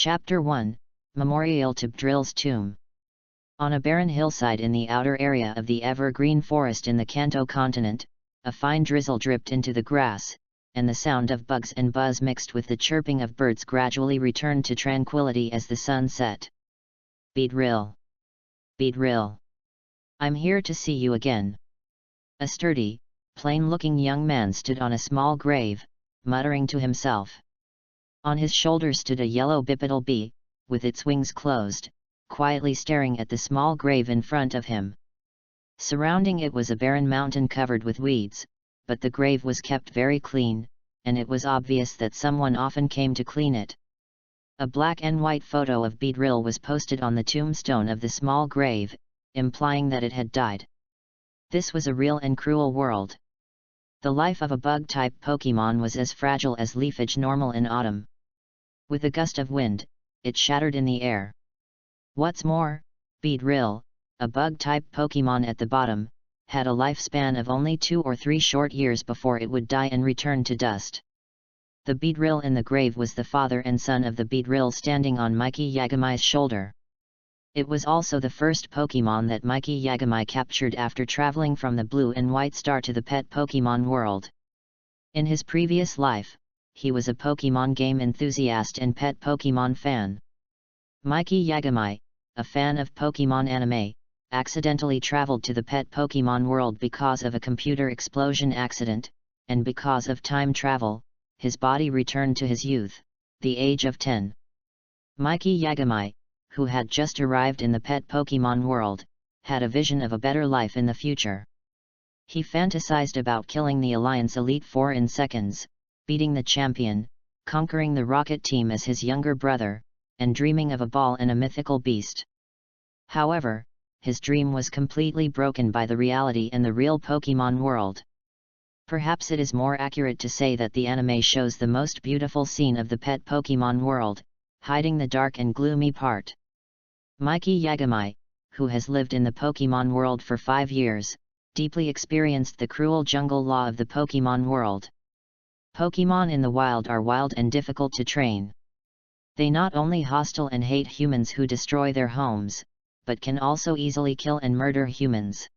Chapter 1, Memorial to Drill's Tomb. On a barren hillside in the outer area of the evergreen forest in the Kanto continent, a fine drizzle dripped into the grass, and the sound of bugs and buzz mixed with the chirping of birds gradually returned to tranquility as the sun set. Beedrill. Beedrill. I'm here to see you again. A sturdy, plain-looking young man stood on a small grave, muttering to himself. On his shoulders stood a yellow bipedal bee, with its wings closed, quietly staring at the small grave in front of him. Surrounding it was a barren mountain covered with weeds, but the grave was kept very clean, and it was obvious that someone often came to clean it. A black and white photo of Beedrill was posted on the tombstone of the small grave, implying that it had died. This was a real and cruel world. The life of a bug-type Pokemon was as fragile as leafage normal in autumn. With a gust of wind, it shattered in the air. What's more, Beedrill, a bug-type Pokemon at the bottom, had a lifespan of only 2 or 3 short years before it would die and return to dust. The Beedrill in the grave was the father and son of the Beedrill standing on Mikey Yagami's shoulder. It was also the first Pokemon that Mikey Yagami captured after traveling from the Blue and White Star to the pet Pokemon world. In his previous life, he was a Pokemon game enthusiast and pet Pokemon fan. Mikey Yagami, a fan of Pokemon anime, accidentally traveled to the pet Pokemon world because of a computer explosion accident, and because of time travel, his body returned to his youth, the age of 10. Mikey Yagami, who had just arrived in the pet Pokemon world, had a vision of a better life in the future. He fantasized about killing the Alliance Elite Four in seconds, beating the champion, conquering the Rocket Team as his younger brother, and dreaming of a ball and a mythical beast. However, his dream was completely broken by the reality in the real Pokemon world. Perhaps it is more accurate to say that the anime shows the most beautiful scene of the pet Pokemon world, hiding the dark and gloomy part. Mikey Yagami, who has lived in the Pokemon world for 5 years, deeply experienced the cruel jungle law of the Pokemon world. Pokemon in the wild are wild and difficult to train. They not only hostile and hate humans who destroy their homes, but can also easily kill and murder humans.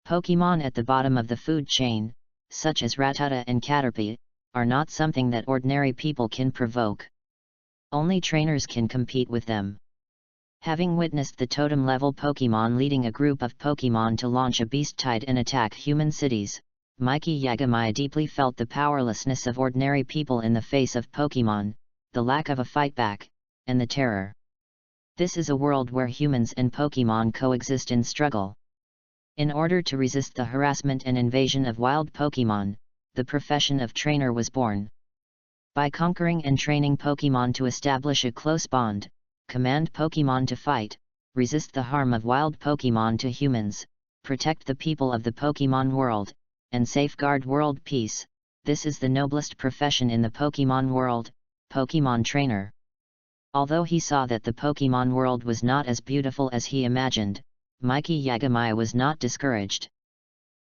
Pokemon at the bottom of the food chain, such as Rattata and Caterpie, are not something that ordinary people can provoke. Only trainers can compete with them. Having witnessed the totem-level Pokemon leading a group of Pokemon to launch a beast tide and attack human cities, Mikey Yagami deeply felt the powerlessness of ordinary people in the face of Pokemon, the lack of a fight back, and the terror. This is a world where humans and Pokemon coexist in struggle. In order to resist the harassment and invasion of wild Pokemon, the profession of trainer was born. By conquering and training Pokemon to establish a close bond, command Pokemon to fight, resist the harm of wild Pokemon to humans, protect the people of the Pokemon world, and safeguard world peace, this is the noblest profession in the Pokemon world, Pokemon trainer. Although he saw that the Pokemon world was not as beautiful as he imagined, Mikey Yagami was not discouraged.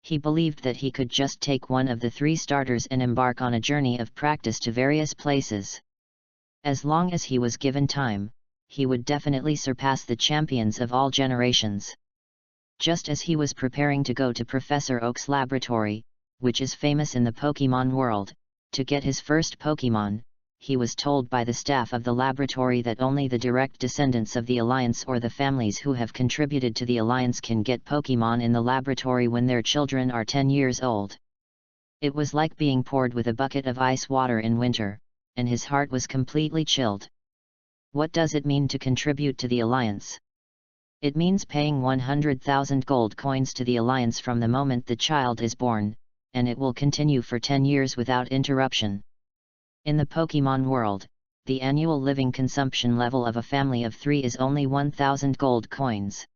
He believed that he could just take one of the 3 starters and embark on a journey of practice to various places. As long as he was given time, he would definitely surpass the champions of all generations. Just as he was preparing to go to Professor Oak's laboratory, which is famous in the Pokemon world, to get his first Pokemon, he was told by the staff of the laboratory that only the direct descendants of the Alliance or the families who have contributed to the Alliance can get Pokemon in the laboratory when their children are 10 years old. It was like being poured with a bucket of ice water in winter, and his heart was completely chilled. What does it mean to contribute to the Alliance? It means paying 100,000 gold coins to the Alliance from the moment the child is born, and it will continue for 10 years without interruption. In the Pokemon world, the annual living consumption level of a family of 3 is only 1,000 gold coins.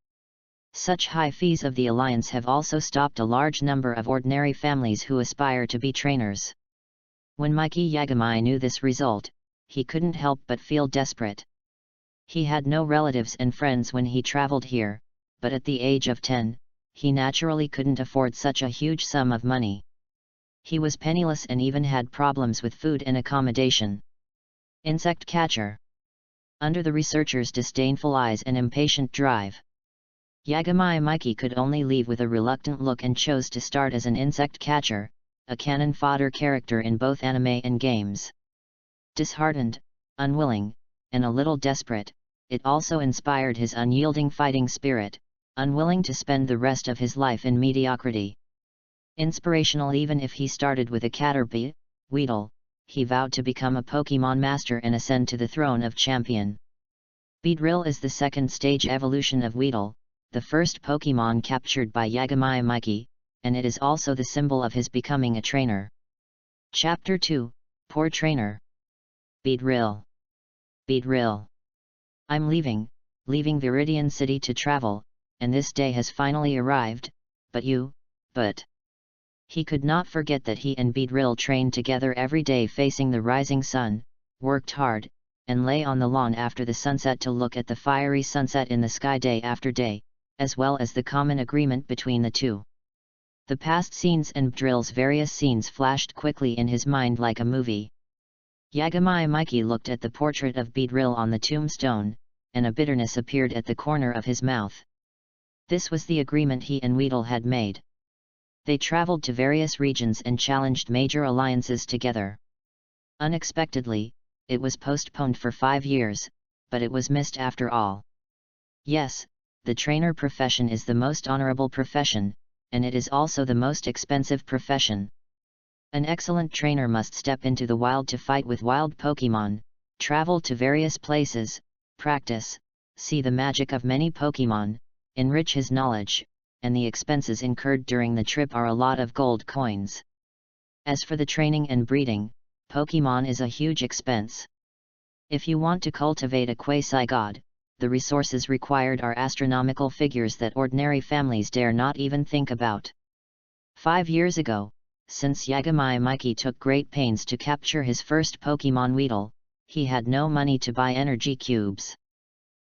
Such high fees of the Alliance have also stopped a large number of ordinary families who aspire to be trainers. When Mikey Yagami knew this result, he couldn't help but feel desperate. He had no relatives and friends when he traveled here, but at the age of 10, he naturally couldn't afford such a huge sum of money. He was penniless and even had problems with food and accommodation. Insect catcher. under the researcher's disdainful eyes and impatient drive. Yagami Mikey could only leave with a reluctant look and chose to start as an insect catcher, a cannon fodder character in both anime and games. Disheartened, unwilling, and a little desperate, it also inspired his unyielding fighting spirit, unwilling to spend the rest of his life in mediocrity. Inspirational even if he started with a Caterpie, Weedle, he vowed to become a Pokemon master and ascend to the throne of champion. Beedrill is the second stage evolution of Weedle, the first Pokemon captured by Yagami Mikey, and it is also the symbol of his becoming a trainer. Chapter 2, Poor Trainer. Beedrill. Beedrill. I'm leaving Viridian City to travel, and this day has finally arrived, but He could not forget that he and Beedrill trained together every day facing the rising sun, worked hard, and lay on the lawn after the sunset to look at the fiery sunset in the sky day after day, as well as the common agreement between the two. The past scenes and Beedrill's various scenes flashed quickly in his mind like a movie. Yagami Mikey looked at the portrait of Beedrill on the tombstone, and a bitterness appeared at the corner of his mouth. This was the agreement he and Weedle had made. They traveled to various regions and challenged major alliances together. Unexpectedly, it was postponed for 5 years, but it was missed after all. Yes, the trainer profession is the most honorable profession, and it is also the most expensive profession. An excellent trainer must step into the wild to fight with wild Pokemon, travel to various places, practice, see the magic of many Pokemon, enrich his knowledge, and the expenses incurred during the trip are a lot of gold coins. As for the training and breeding, Pokemon is a huge expense. If you want to cultivate a quasi-god, the resources required are astronomical figures that ordinary families dare not even think about. 5 years ago, since Yagami Mikey took great pains to capture his first Pokemon Weedle, he had no money to buy energy cubes.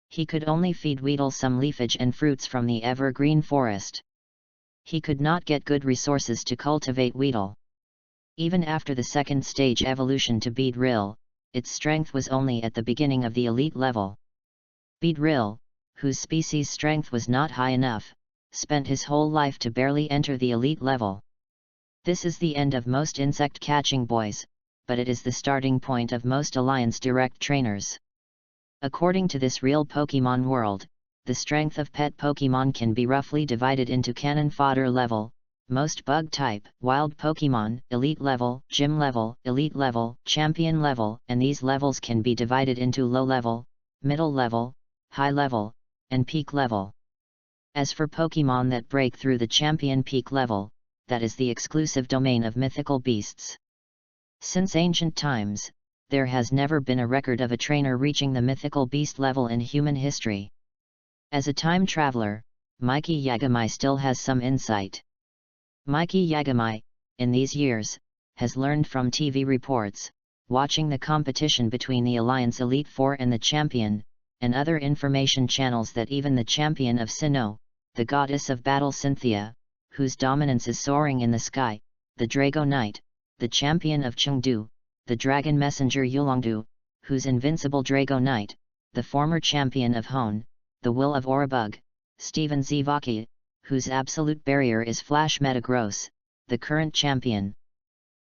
He could only feed Weedle some leafage and fruits from the evergreen forest. He could not get good resources to cultivate Weedle. Even after the second stage evolution to Beedrill, its strength was only at the beginning of the elite level. Beedrill, whose species strength was not high enough, spent his whole life to barely enter the elite level. This is the end of most insect catching boys, but it is the starting point of most Alliance Direct trainers. According to this real Pokemon world, the strength of pet Pokemon can be roughly divided into cannon fodder level, most bug type, wild Pokemon, elite level, gym level, elite level, champion level, and these levels can be divided into low level, middle level, high level, and peak level. As for Pokemon that break through the champion peak level, that is the exclusive domain of mythical beasts. Since ancient times, there has never been a record of a trainer reaching the mythical beast level in human history. As a time traveler, Mikey Yagami still has some insight. Mikey Yagami, in these years, has learned from TV reports, watching the competition between the Alliance Elite Four and the Champion, and other information channels that even the champion of Sinnoh, the goddess of battle Cynthia, whose dominance is soaring in the sky, the Drago Knight, the champion of Chengdu, the dragon messenger Yulongdu, whose invincible Drago Knight, the former champion of Hone, the will of Orabug, Steven Zivaki, whose absolute barrier is Flash Metagross, the current champion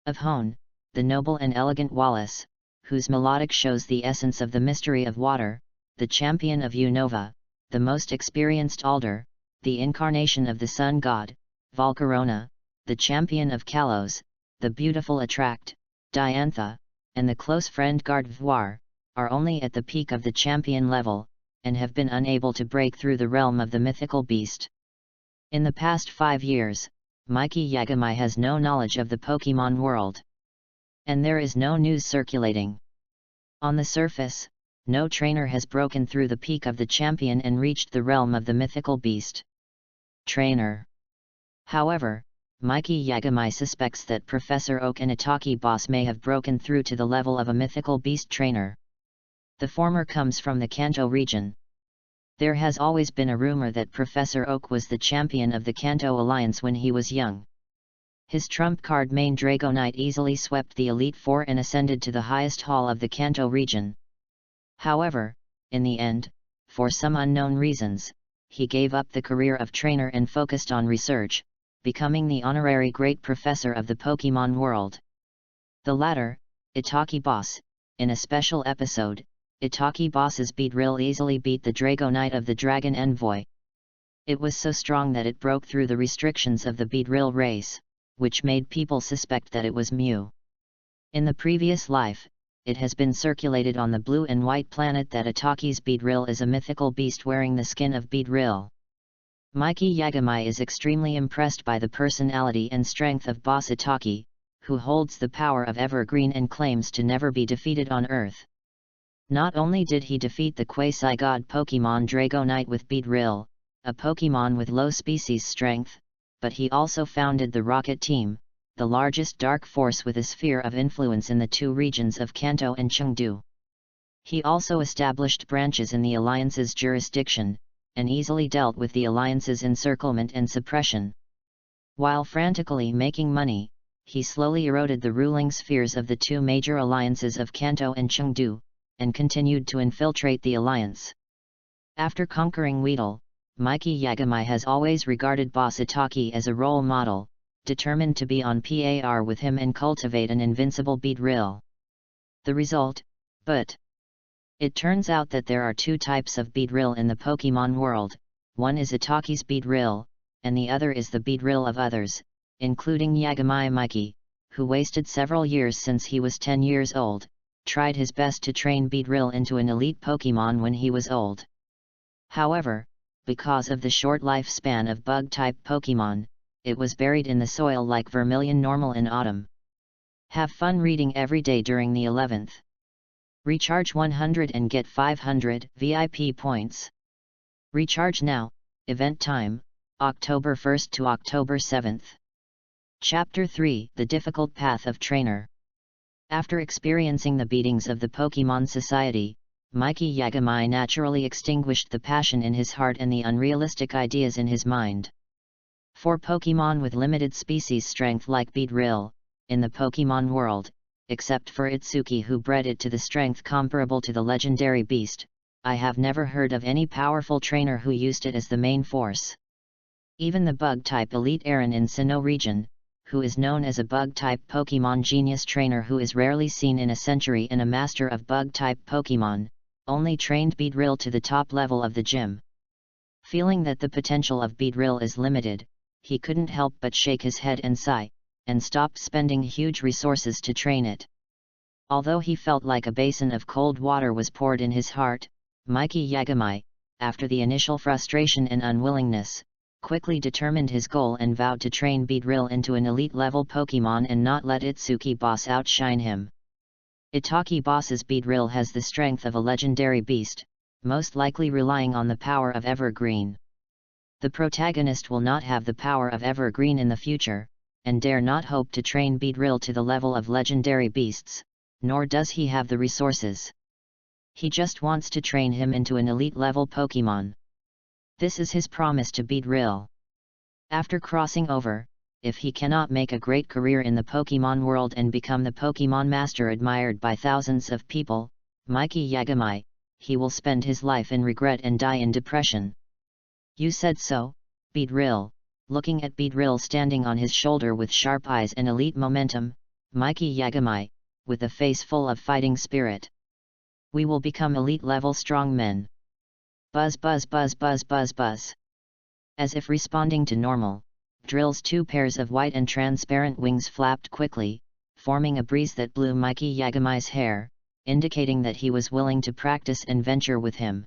of Hone, the noble and elegant Wallace, whose melodic shows the essence of the mystery of water, the champion of Unova, the most experienced Alder, the incarnation of the sun god, Volcarona, the champion of Kalos, the beautiful Attract, Diantha, and the close friend Gardevoir, are only at the peak of the champion level, and have been unable to break through the realm of the mythical beast. In the past 5 years, Mikey Yagami has no knowledge of the Pokemon world. And there is no news circulating. On the surface, no trainer has broken through the peak of the champion and reached the realm of the mythical beast. Trainer. However, Mikey Yagami suspects that Professor Oak and Itaki Boss may have broken through to the level of a mythical beast trainer. The former comes from the Kanto region. There has always been a rumor that Professor Oak was the champion of the Kanto Alliance when he was young. His trump card main Drago Knight easily swept the Elite Four and ascended to the highest hall of the Kanto region. However, in the end, for some unknown reasons, he gave up the career of trainer and focused on research, becoming the honorary great professor of the Pokemon world. The latter, Itaki Boss, in a special episode, Itaki Boss's Beedrill easily beat the Dragonite of the Dragon Envoy. It was so strong that it broke through the restrictions of the Beedrill race, which made people suspect that it was Mew. In the previous life, it has been circulated on the blue and white planet that Itaki's Beedrill is a mythical beast wearing the skin of Beedrill. Mikey Yagami is extremely impressed by the personality and strength of Boss Itaki, who holds the power of Evergreen and claims to never be defeated on Earth. Not only did he defeat the quasi-god Pokemon Dragonite with Beedrill, a Pokemon with low species strength, but he also founded the Rocket Team, the largest dark force with a sphere of influence in the two regions of Kanto and Chengdu. He also established branches in the Alliance's jurisdiction, and easily dealt with the Alliance's encirclement and suppression. While frantically making money, he slowly eroded the ruling spheres of the two major alliances of Kanto and Chengdu, and continued to infiltrate the alliance. After conquering Weedle, Mikey Yagami has always regarded Boss Itaki as a role model, determined to be on par with him and cultivate an invincible Beedrill. The result, but it turns out that there are two types of Beedrill in the Pokemon world, one is Itaki's Beedrill, and the other is the Beedrill of others, including Yagami Mikey, who wasted several years since he was 10 years old, tried his best to train Beedrill into an elite Pokemon when he was old. However, because of the short lifespan of bug-type Pokemon, it was buried in the soil like Vermilion Normal in autumn. Have fun reading every day during the 11th. Recharge 100 and get 500 VIP points. Recharge now, event time, October 1st to October 7th. Chapter 3: The Difficult Path of Trainer. After experiencing the beatings of the Pokemon Society, Mikey Yagami naturally extinguished the passion in his heart and the unrealistic ideas in his mind. For Pokemon with limited species strength like Beedrill, in the Pokemon world, except for Itsuki who bred it to the strength comparable to the legendary beast, I have never heard of any powerful trainer who used it as the main force. Even the bug-type elite Aaron in Sinnoh region, who is known as a bug-type Pokemon genius trainer who is rarely seen in a century and a master of bug-type Pokemon, only trained Beedrill to the top level of the gym. Feeling that the potential of Beedrill is limited, he couldn't help but shake his head and sigh, and stopped spending huge resources to train it. Although he felt like a basin of cold water was poured in his heart, Mikey Yagami, after the initial frustration and unwillingness, quickly determined his goal and vowed to train Beedrill into an elite-level Pokemon and not let Itsuki Boss outshine him. Itaki Boss's Beedrill has the strength of a legendary beast, most likely relying on the power of Evergreen. The protagonist will not have the power of Evergreen in the future, and dare not hope to train Beedrill to the level of legendary beasts, nor does he have the resources. He just wants to train him into an elite-level Pokemon. This is his promise to Beedrill. After crossing over, if he cannot make a great career in the Pokemon world and become the Pokemon master admired by thousands of people, Mikey Yagami, he will spend his life in regret and die in depression. You said so, Beedrill. Looking at Beedrill standing on his shoulder with sharp eyes and elite momentum, Mikey Yagami, with a face full of fighting spirit. We will become elite-level strong men. Buzz buzz buzz buzz buzz buzz. As if responding to normal, Drill's two pairs of white and transparent wings flapped quickly, forming a breeze that blew Mikey Yagami's hair, indicating that he was willing to practice and venture with him.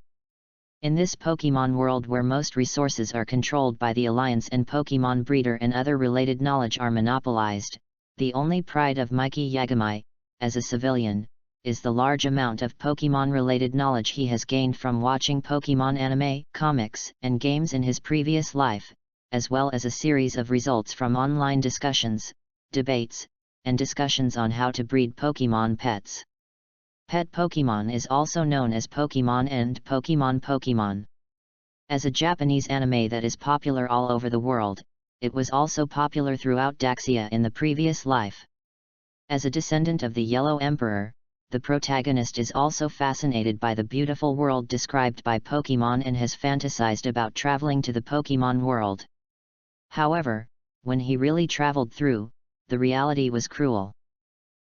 In this Pokemon world where most resources are controlled by the Alliance and Pokemon breeder and other related knowledge are monopolized, the only pride of Mikey Yagami, as a civilian, is the large amount of Pokemon-related knowledge he has gained from watching Pokemon anime, comics, and games in his previous life, as well as a series of results from online discussions, debates, and discussions on how to breed Pokemon pets. Pet Pokemon is also known as Pokemon and Pokemon. As a Japanese anime that is popular all over the world, it was also popular throughout Daxia in the previous life. As a descendant of the Yellow Emperor, the protagonist is also fascinated by the beautiful world described by Pokemon and has fantasized about traveling to the Pokemon world. However, when he really traveled through, the reality was cruel.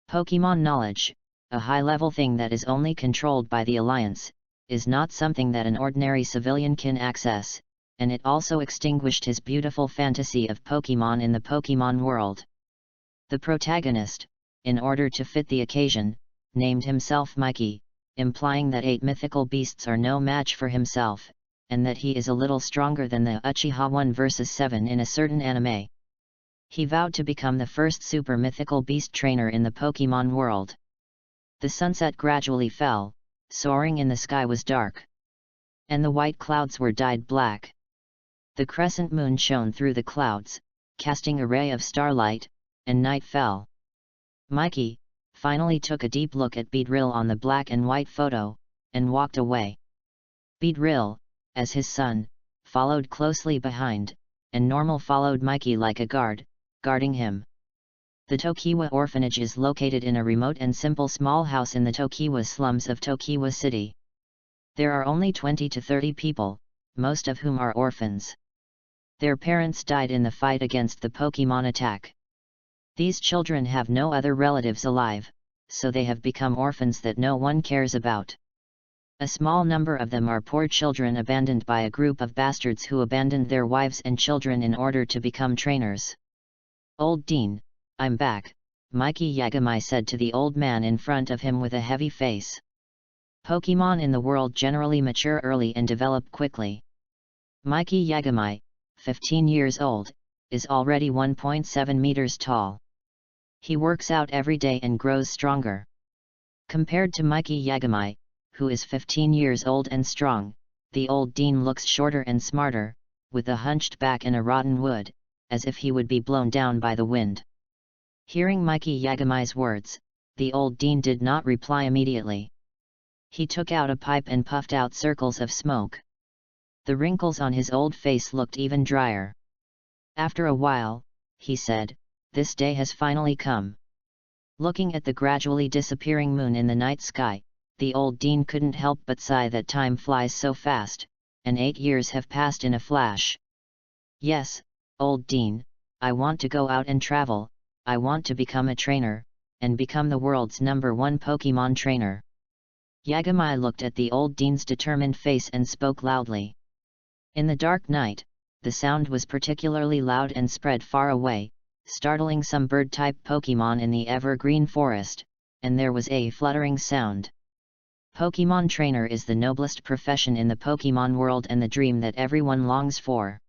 Pokemon knowledge, a high-level thing that is only controlled by the Alliance, is not something that an ordinary civilian can access, and it also extinguished his beautiful fantasy of Pokemon in the Pokemon world. The protagonist, in order to fit the occasion, named himself Mikey, implying that 8 mythical beasts are no match for himself, and that he is a little stronger than the Uchiha 1 vs 7 in a certain anime. He vowed to become the first super mythical beast trainer in the Pokemon world. The sunset gradually fell, soaring in the sky was dark, and the white clouds were dyed black. The crescent moon shone through the clouds, casting a ray of starlight, and night fell. Mikey finally took a deep look at Beedrill on the black and white photo, and walked away. Beedrill, as his son, followed closely behind, and Normal followed Mikey like a guard, guarding him. The Tokiwa orphanage is located in a remote and simple small house in the Tokiwa slums of Tokiwa City. There are only 20 to 30 people, most of whom are orphans. Their parents died in the fight against the Pokemon attack. These children have no other relatives alive, so they have become orphans that no one cares about. A small number of them are poor children abandoned by a group of bastards who abandoned their wives and children in order to become trainers. "Old Dean, I'm back," Mikey Yagami said to the old man in front of him with a heavy face. Pokemon in the world generally mature early and develop quickly. Mikey Yagami, 15 years old, is already 1.7 meters tall. He works out every day and grows stronger. Compared to Mikey Yagami, who is 15 years old and strong, the old Dean looks shorter and smarter, with a hunched back and a rotten wood, as if he would be blown down by the wind. Hearing Mikey Yagami's words, the old Dean did not reply immediately. He took out a pipe and puffed out circles of smoke. The wrinkles on his old face looked even drier. After a while, he said, "This day has finally come." Looking at the gradually disappearing moon in the night sky, the old Dean couldn't help but sigh that time flies so fast, and 8 years have passed in a flash. "Yes, old Dean, I want to go out and travel, I want to become a trainer, and become the world's #1 Pokemon trainer." Yagami looked at the old Dean's determined face and spoke loudly. In the dark night, the sound was particularly loud and spread far away, startling some bird-type Pokemon in the evergreen forest, and there was a fluttering sound. Pokemon trainer is the noblest profession in the Pokemon world and the dream that everyone longs for.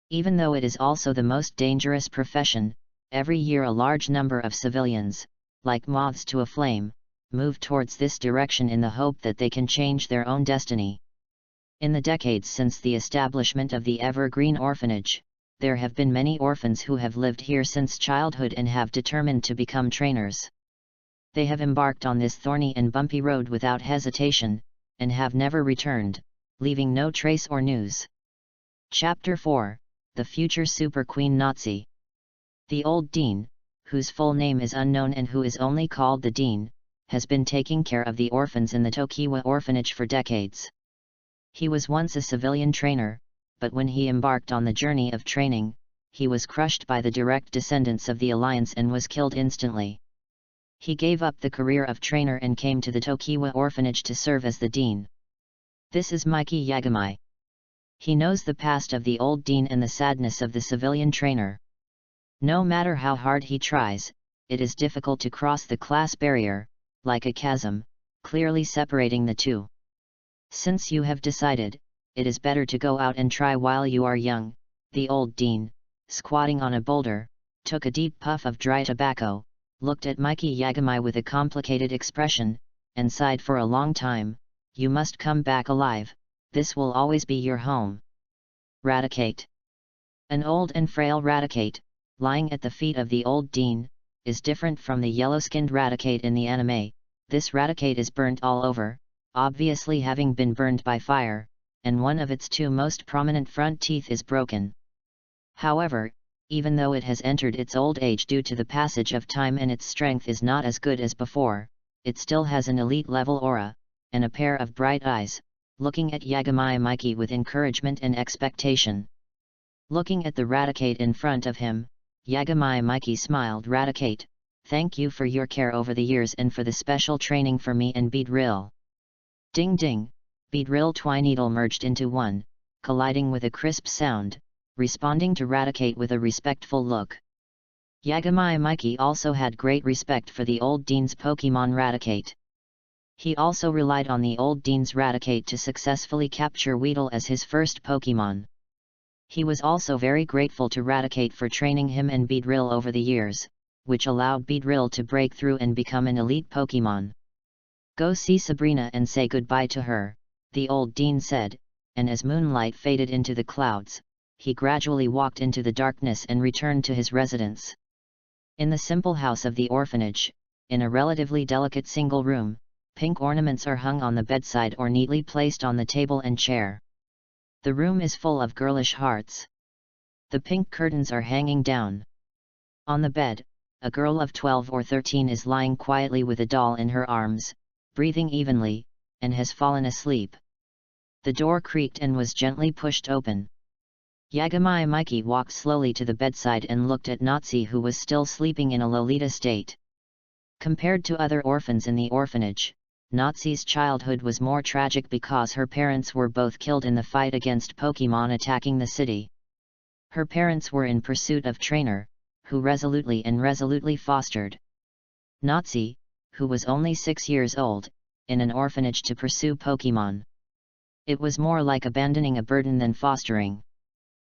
Even though it is also the most dangerous profession, every year a large number of civilians, like moths to a flame, move towards this direction in the hope that they can change their own destiny. In the decades since the establishment of the Evergreen Orphanage, there have been many orphans who have lived here since childhood and have determined to become trainers. They have embarked on this thorny and bumpy road without hesitation, and have never returned, leaving no trace or news. Chapter 4, The Future Super Queen Nazi. The old Dean, whose full name is unknown and who is only called the Dean, has been taking care of the orphans in the Tokiwa orphanage for decades. He was once a civilian trainer, but when he embarked on the journey of training, he was crushed by the direct descendants of the Alliance and was killed instantly. He gave up the career of trainer and came to the Tokiwa orphanage to serve as the Dean. This is Mikey Yagami. He knows the past of the old Dean and the sadness of the civilian trainer. No matter how hard he tries, it is difficult to cross the class barrier, like a chasm, clearly separating the two. Since you have decided, it is better to go out and try while you are young, the old Dean, squatting on a boulder, took a deep puff of dry tobacco, looked at Mikey Yagami with a complicated expression, and sighed for a long time. "You must come back alive, this will always be your home." Raticate. An old and frail Raticate, lying at the feet of the old Dean, is different from the yellow-skinned Raticate in the anime. This Raticate is burnt all over, obviously having been burned by fire, and one of its 2 most prominent front teeth is broken. However, even though it has entered its old age due to the passage of time and its strength is not as good as before, it still has an elite level aura, and a pair of bright eyes, looking at Yagami Mikey with encouragement and expectation. Looking at the Raticate in front of him, Yagami Mikey smiled. Raticate, thank you for your care over the years and for the special training for me and Beedrill. Ding ding, Beedrill Twineedle merged into one, colliding with a crisp sound, responding to Raticate with a respectful look. Yagami Mikey also had great respect for the old Dean's Pokemon Raticate. He also relied on the old Dean's Raticate to successfully capture Weedle as his first Pokemon. He was also very grateful to Raticate for training him and Beedrill over the years, which allowed Beedrill to break through and become an elite Pokemon. Go see Sabrina and say goodbye to her, the old Dean said, and as moonlight faded into the clouds, he gradually walked into the darkness and returned to his residence. In the simple house of the orphanage, in a relatively delicate single room, pink ornaments are hung on the bedside or neatly placed on the table and chair. The room is full of girlish hearts. The pink curtains are hanging down. On the bed, a girl of 12 or 13 is lying quietly with a doll in her arms, breathing evenly, and has fallen asleep. The door creaked and was gently pushed open. Yagami Mikey walked slowly to the bedside and looked at Natsu, who was still sleeping in a Lolita state. Compared to other orphans in the orphanage, Natsu's childhood was more tragic because her parents were both killed in the fight against Pokemon attacking the city. Her parents were in pursuit of Trainer, who resolutely fostered Natsu, who was only 6 years old, in an orphanage to pursue Pokemon. It was more like abandoning a burden than fostering.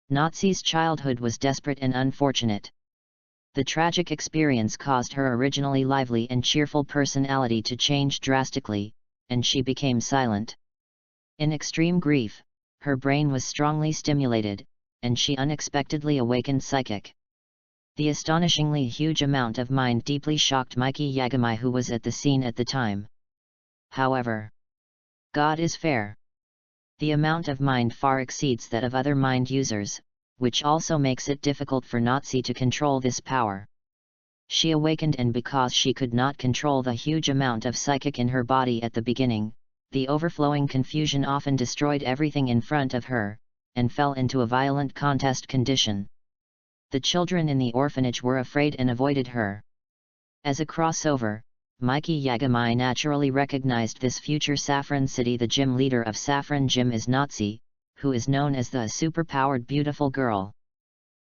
Natsu's childhood was desperate and unfortunate. The tragic experience caused her originally lively and cheerful personality to change drastically, and she became silent. In extreme grief, her brain was strongly stimulated, and she unexpectedly awakened psychic. The astonishingly huge amount of mind deeply shocked Mikey Yagami, who was at the scene at the time. However, God is fair. The amount of mind far exceeds that of other mind users, which also makes it difficult for Natsu to control this power. She awakened, and because she could not control the huge amount of psychic in her body at the beginning, the overflowing confusion often destroyed everything in front of her, and fell into a violent contest condition. The children in the orphanage were afraid and avoided her. As a crossover, Mikey Yagami naturally recognized this future Saffron City. The gym leader of Saffron Gym is Natsu, who is known as the superpowered beautiful girl.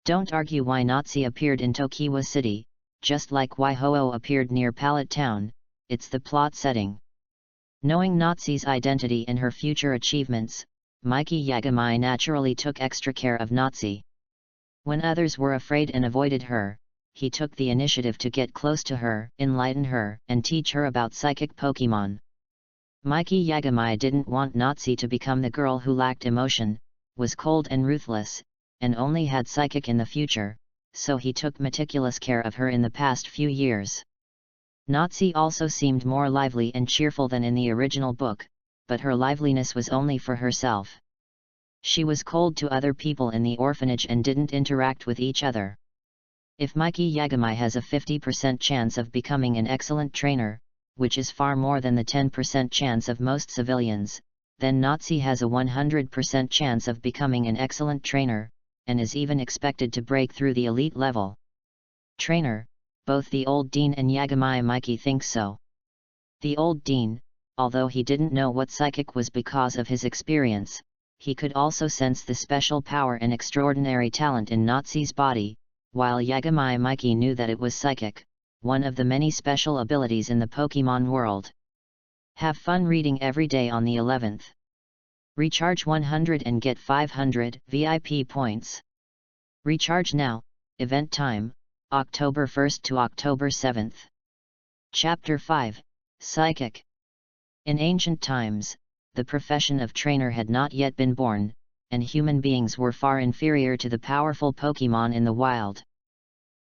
Don't argue why Natsu appeared in Tokiwa City, just like why Ho-Oh appeared near Pallet Town, it's the plot setting. Knowing Natsu's identity and her future achievements, Mikey Yagami naturally took extra care of Natsu. When others were afraid and avoided her, he took the initiative to get close to her, enlighten her, and teach her about psychic Pokemon. Mikey Yagami didn't want Natsu to become the girl who lacked emotion, was cold and ruthless, and only had psychic in the future, so he took meticulous care of her in the past few years. Natsu also seemed more lively and cheerful than in the original book, but her liveliness was only for herself. She was cold to other people in the orphanage and didn't interact with each other. If Mikey Yagami has a 50% chance of becoming an excellent trainer, which is far more than the 10% chance of most civilians, then Natsu has a 100% chance of becoming an excellent trainer, and is even expected to break through the elite level. Trainer, both the old Dean and Yagami Mikey think so. The old Dean, although he didn't know what psychic was because of his experience, he could also sense the special power and extraordinary talent in Natsu's body, while Yagami Mikey knew that it was psychic, one of the many special abilities in the Pokemon world. Have fun reading every day on the 11th. Recharge 100 and get 500 VIP points. Recharge now, event time, October 1st to October 7th. Chapter 5, Psychic. In ancient times, the profession of trainer had not yet been born, and human beings were far inferior to the powerful Pokemon in the wild.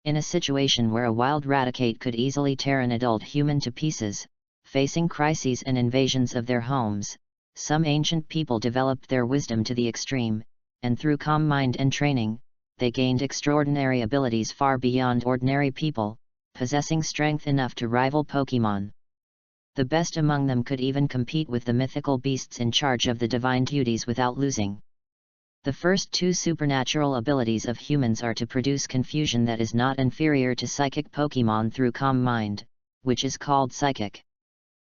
In a situation where a wild Raticate could easily tear an adult human to pieces, facing crises and invasions of their homes, some ancient people developed their wisdom to the extreme, and through calm mind and training, they gained extraordinary abilities far beyond ordinary people, possessing strength enough to rival Pokemon. The best among them could even compete with the mythical beasts in charge of the divine duties without losing. The first two supernatural abilities of humans are to produce confusion that is not inferior to psychic Pokemon through calm mind, which is called psychic.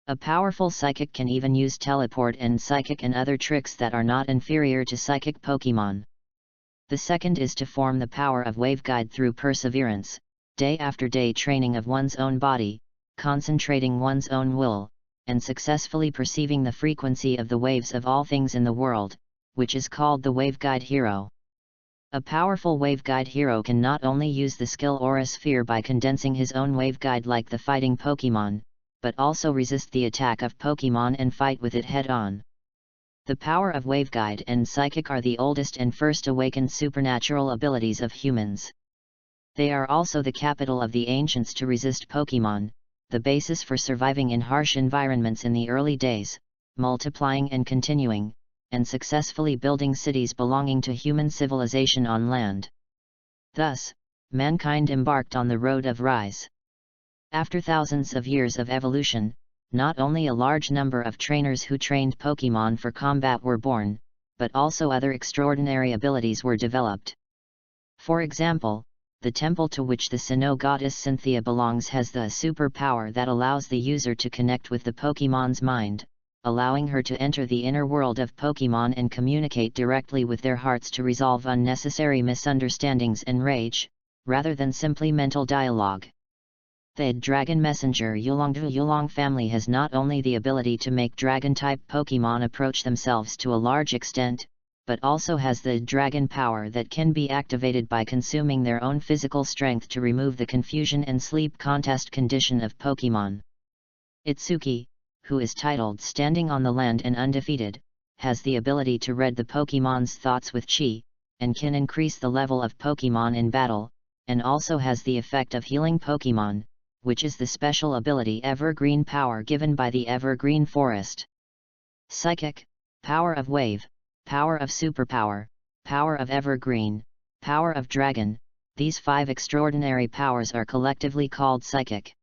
A powerful psychic can even use teleport and psychic and other tricks that are not inferior to psychic Pokemon. The second is to form the power of waveguide through perseverance, day after day training of one's own body, concentrating one's own will, and successfully perceiving the frequency of the waves of all things in the world, which is called the waveguide hero. A powerful waveguide hero can not only use the skill Aura Sphere by condensing his own waveguide like the fighting Pokemon, but also resist the attack of Pokemon and fight with it head-on. The power of waveguide and psychic are the oldest and first awakened supernatural abilities of humans. They are also the capital of the ancients to resist Pokemon, the basis for surviving in harsh environments in the early days, multiplying and continuing, and successfully building cities belonging to human civilization on land. Thus, mankind embarked on the road of rise. After thousands of years of evolution, not only a large number of trainers who trained Pokemon for combat were born, but also other extraordinary abilities were developed. For example, the temple to which the Sinnoh goddess Cynthia belongs has the superpower that allows the user to connect with the Pokemon's mind, allowing her to enter the inner world of Pokemon and communicate directly with their hearts to resolve unnecessary misunderstandings and rage, rather than simply mental dialogue. The Dragon Messenger Yulong family has not only the ability to make Dragon-type Pokemon approach themselves to a large extent, but also has the Dragon power that can be activated by consuming their own physical strength to remove the confusion and sleep contest condition of Pokemon. Itsuki, who is titled Standing on the Land and Undefeated, has the ability to read the Pokemon's thoughts with Chi, and can increase the level of Pokemon in battle, and also has the effect of healing Pokemon, which is the special ability Evergreen power given by the Evergreen Forest. Psychic, power of wave, power of superpower, power of evergreen, power of dragon, these 5 extraordinary powers are collectively called psychic.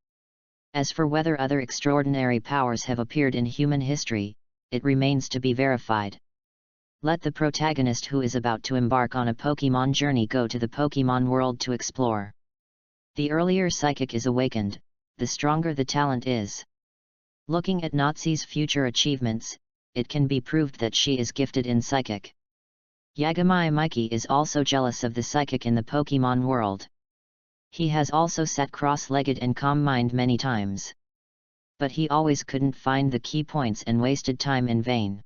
As for whether other extraordinary powers have appeared in human history, it remains to be verified. Let the protagonist who is about to embark on a Pokemon journey go to the Pokemon world to explore. The earlier psychic is awakened, the stronger the talent is. Looking at Natsu's future achievements, it can be proved that she is gifted in psychic. Yagami Mikey is also jealous of the psychic in the Pokemon world. He has also sat cross-legged and calm-minded many times. But he always couldn't find the key points and wasted time in vain.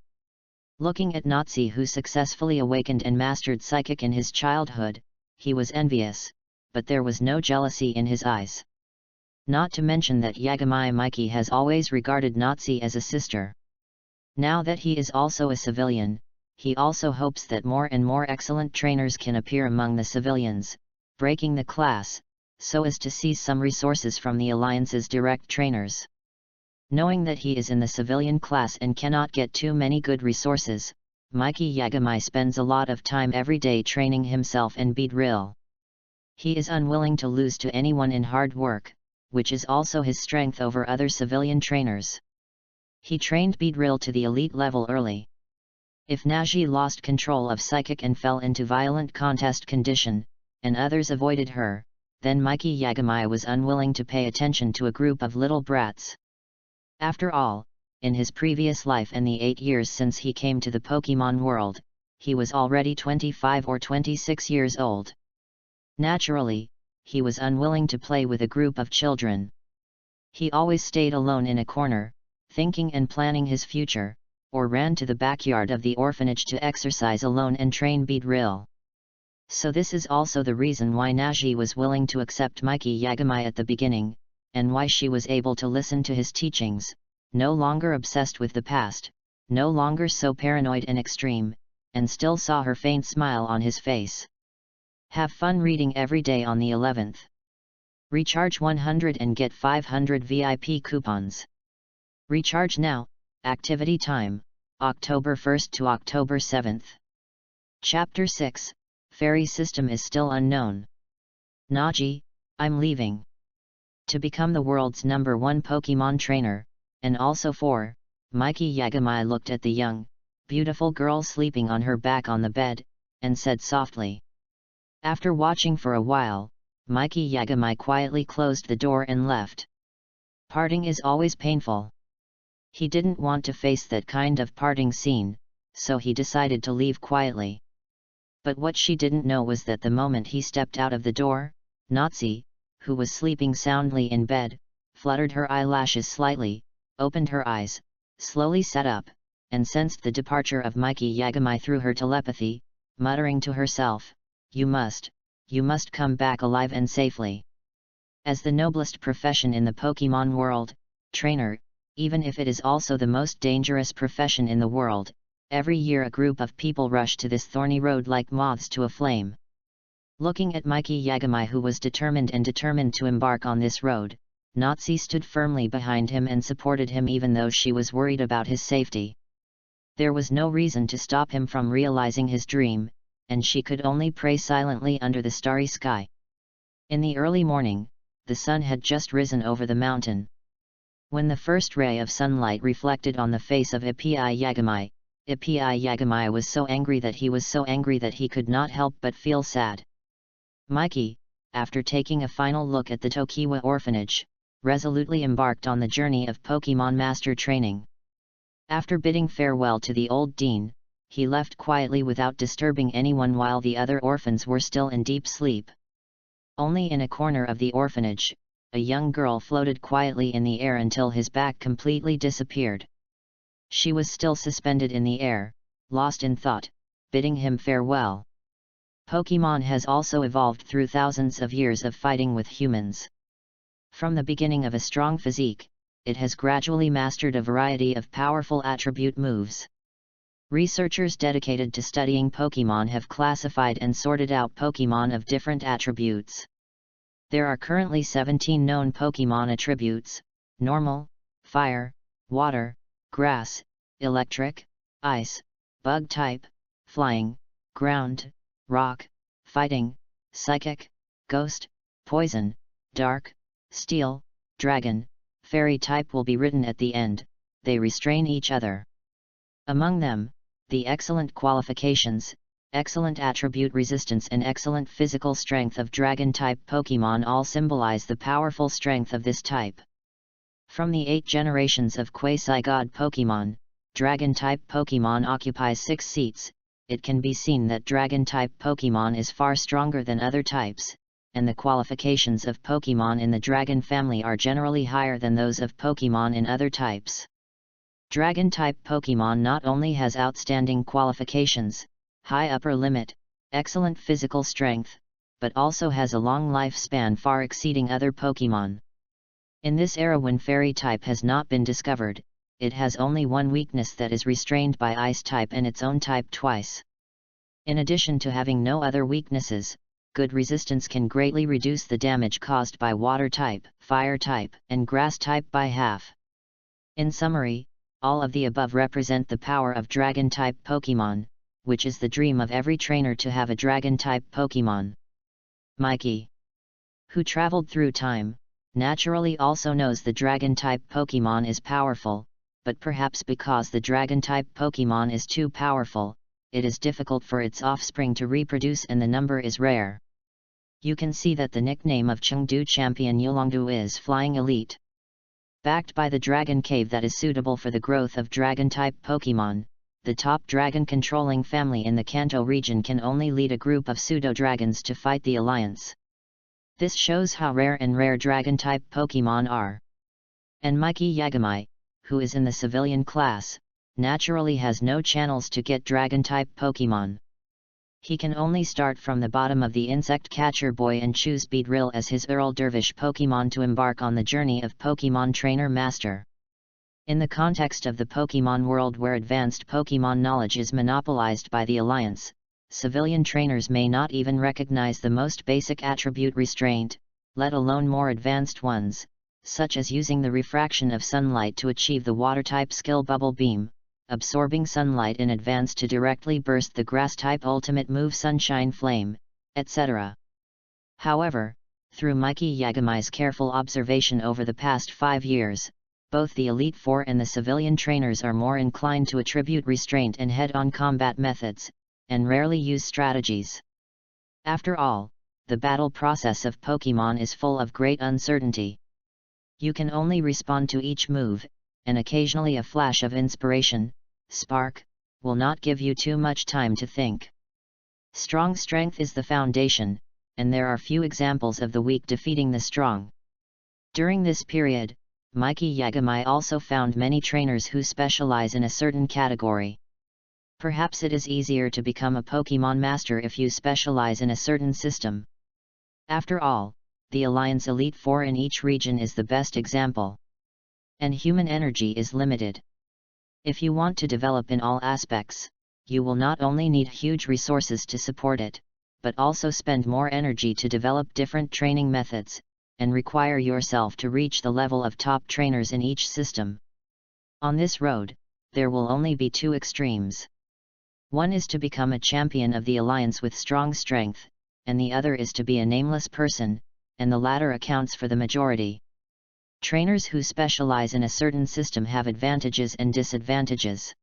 Looking at Natsu who successfully awakened and mastered psychic in his childhood, he was envious, but there was no jealousy in his eyes. Not to mention that Yagami Mikey has always regarded Natsu as a sister. Now that he is also a civilian, he also hopes that more and more excellent trainers can appear among the civilians, breaking the class, so as to seize some resources from the Alliance's direct trainers. Knowing that he is in the civilian class and cannot get too many good resources, Mikey Yagami spends a lot of time every day training himself and Beedrill. He is unwilling to lose to anyone in hard work, which is also his strength over other civilian trainers. He trained Beedrill to the elite level early. If Naji lost control of psychic and fell into violent contest condition, and others avoided her, then Mikey Yagami was unwilling to pay attention to a group of little brats. After all, in his previous life and the 8 years since he came to the Pokemon world, he was already 25 or 26 years old. Naturally, he was unwilling to play with a group of children. He always stayed alone in a corner, thinking and planning his future, or ran to the backyard of the orphanage to exercise alone and train Beedrill. So this is also the reason why Naji was willing to accept Mikey Yagami at the beginning, and why she was able to listen to his teachings, no longer obsessed with the past, no longer so paranoid and extreme, and still saw her faint smile on his face. Have fun reading every day on the 11th. Recharge 100 and get 500 VIP coupons. Recharge now. Activity time, October 1st to October 7th. Chapter 6, Fairy System is still unknown. Naji, I'm leaving. To become the world's #1 Pokemon trainer, and also 4, Mikey Yagami looked at the young, beautiful girl sleeping on her back on the bed, and said softly. After watching for a while, Mikey Yagami quietly closed the door and left. Parting is always painful. He didn't want to face that kind of parting scene, so he decided to leave quietly. But what she didn't know was that the moment he stepped out of the door, Natsu, who was sleeping soundly in bed, fluttered her eyelashes slightly, opened her eyes, slowly sat up, and sensed the departure of Mikey Yagami through her telepathy, muttering to herself, you must come back alive and safely. As the noblest profession in the Pokemon world, trainer, even if it is also the most dangerous profession in the world, every year a group of people rush to this thorny road like moths to a flame. Looking at Mikey Yagami, who was determined to embark on this road, Natsu stood firmly behind him and supported him even though she was worried about his safety. There was no reason to stop him from realizing his dream, and she could only pray silently under the starry sky. In the early morning, the sun had just risen over the mountain. When the first ray of sunlight reflected on the face of EPUB Yagami was so angry that he could not help but feel sad. Mikey, after taking a final look at the Tokiwa orphanage, resolutely embarked on the journey of Pokemon Master training. After bidding farewell to the old dean, he left quietly without disturbing anyone while the other orphans were still in deep sleep. Only in a corner of the orphanage, a young girl floated quietly in the air until his back completely disappeared. She was still suspended in the air, lost in thought, bidding him farewell. Pokemon has also evolved through thousands of years of fighting with humans. From the beginning of a strong physique, it has gradually mastered a variety of powerful attribute moves. Researchers dedicated to studying Pokemon have classified and sorted out Pokemon of different attributes. There are currently 17 known Pokemon attributes: normal, fire, water, grass, electric, ice, bug type, flying, ground, rock, fighting, psychic, ghost, poison, dark, steel, dragon, fairy type will be written at the end. They restrain each other. Among them, the excellent qualifications, excellent attribute resistance and excellent physical strength of dragon-type Pokemon all symbolize the powerful strength of this type. From the 8 generations of quasi-god Pokemon, dragon-type Pokemon occupies 6 seats. It can be seen that dragon-type Pokemon is far stronger than other types, and the qualifications of Pokemon in the dragon family are generally higher than those of Pokemon in other types. Dragon-type Pokemon not only has outstanding qualifications, high upper limit, excellent physical strength, but also has a long lifespan far exceeding other Pokemon. In this era when fairy type has not been discovered, it has only one weakness that is restrained by ice type and its own type twice. In addition to having no other weaknesses, good resistance can greatly reduce the damage caused by water type, fire type, and grass type by half. In summary, all of the above represent the power of dragon-type Pokemon, which is the dream of every trainer to have a dragon-type Pokemon. Mikey, who traveled through time, naturally also knows the dragon-type Pokemon is powerful, but perhaps because the dragon-type Pokemon is too powerful, it is difficult for its offspring to reproduce and the number is rare. You can see that the nickname of Chengdu champion Yulongdu is Flying Elite. Backed by the dragon cave that is suitable for the growth of dragon-type Pokemon, the top dragon-controlling family in the Kanto region can only lead a group of pseudo-dragons to fight the alliance. This shows how rare dragon-type Pokemon are. And Mikey Yagami, who is in the civilian class, naturally has no channels to get dragon-type Pokemon. He can only start from the bottom of the insect catcher boy and choose Beedrill as his Earl Dervish Pokemon to embark on the journey of Pokemon Trainer Master. In the context of the Pokemon world where advanced Pokemon knowledge is monopolized by the Alliance, civilian trainers may not even recognize the most basic attribute restraint, let alone more advanced ones, such as using the refraction of sunlight to achieve the water-type skill Bubble Beam, absorbing sunlight in advance to directly burst the grass-type ultimate move Sunshine Flame, etc. However, through Mikey Yagami's careful observation over the past 5 years, both the Elite Four and the civilian trainers are more inclined to attribute restraint and head-on combat methods, and rarely use strategies. After all, the battle process of Pokémon is full of great uncertainty. You can only respond to each move, and occasionally a flash of inspiration, spark, will not give you too much time to think. Strong strength is the foundation, and there are few examples of the weak defeating the strong. During this period, Mikey Yagami also found many trainers who specialize in a certain category. Perhaps it is easier to become a Pokémon master if you specialize in a certain system. After all, the Alliance Elite Four in each region is the best example. And human energy is limited. If you want to develop in all aspects, you will not only need huge resources to support it, but also spend more energy to develop different training methods, and require yourself to reach the level of top trainers in each system. On this road, there will only be two extremes. One is to become a champion of the Alliance with strong strength, and the other is to be a nameless person, and the latter accounts for the majority. Trainers who specialize in a certain system have advantages and disadvantages.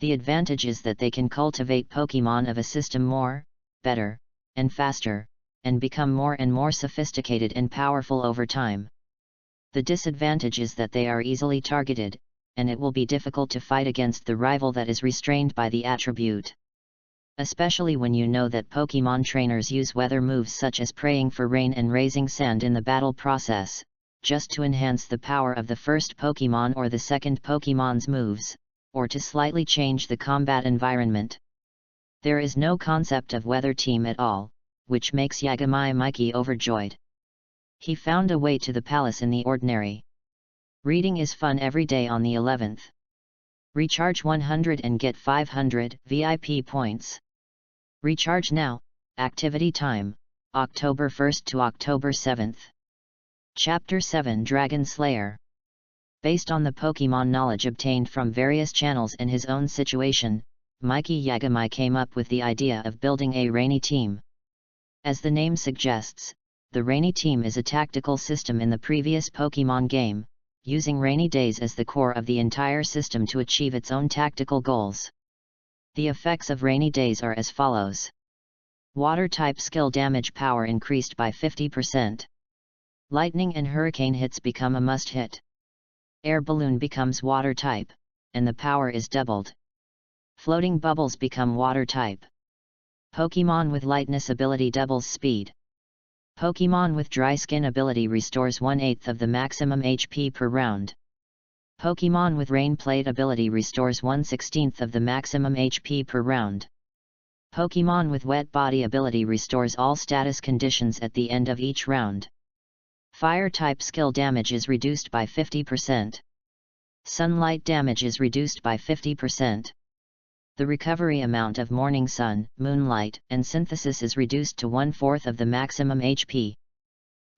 The advantage is that they can cultivate Pokémon of a system more, better, and faster, and become more and more sophisticated and powerful over time. The disadvantage is that they are easily targeted, and it will be difficult to fight against the rival that is restrained by the attribute. Especially when you know that Pokémon trainers use weather moves such as praying for rain and raising sand in the battle process, just to enhance the power of the first Pokémon or the second Pokémon's moves, or to slightly change the combat environment. There is no concept of weather team at all, which makes Yagami Mikey overjoyed. He found a way to the palace in the ordinary. Reading is fun every day on the 11th. Recharge 100 and get 500 VIP points. Recharge now. Activity time, October 1st to October 7th. Chapter 7 Dragon Slayer. Based on the Pokémon knowledge obtained from various channels and his own situation, Mikey Yagami came up with the idea of building a rainy team. As the name suggests, the rainy team is a tactical system in the previous Pokémon game, using rainy days as the core of the entire system to achieve its own tactical goals. The effects of rainy days are as follows. Water-type skill damage power increased by 50%. Lightning and hurricane hits become a must-hit. Air balloon becomes water-type, and the power is doubled. Floating bubbles become water-type. Pokémon with lightness ability doubles speed. Pokémon with dry skin ability restores 1/8 of the maximum HP per round. Pokémon with rain plate ability restores 1/16 of the maximum HP per round. Pokémon with wet body ability restores all status conditions at the end of each round. Fire-type skill damage is reduced by 50%. Sunlight damage is reduced by 50%. The recovery amount of morning sun, moonlight, and synthesis is reduced to 1/4 of the maximum HP.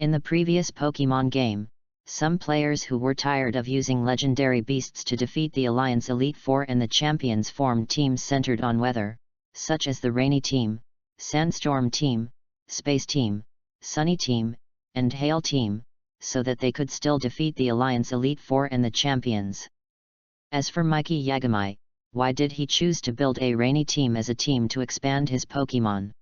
In the previous Pokémon game, some players who were tired of using legendary beasts to defeat the Alliance Elite Four and the champions formed teams centered on weather, such as the Rainy Team, Sandstorm Team, Space Team, Sunny Team, and Hail Team, so that they could still defeat the Alliance Elite Four and the champions. As for Mikey Yagami, why did he choose to build a rainy team as a team to expand his Pokémon?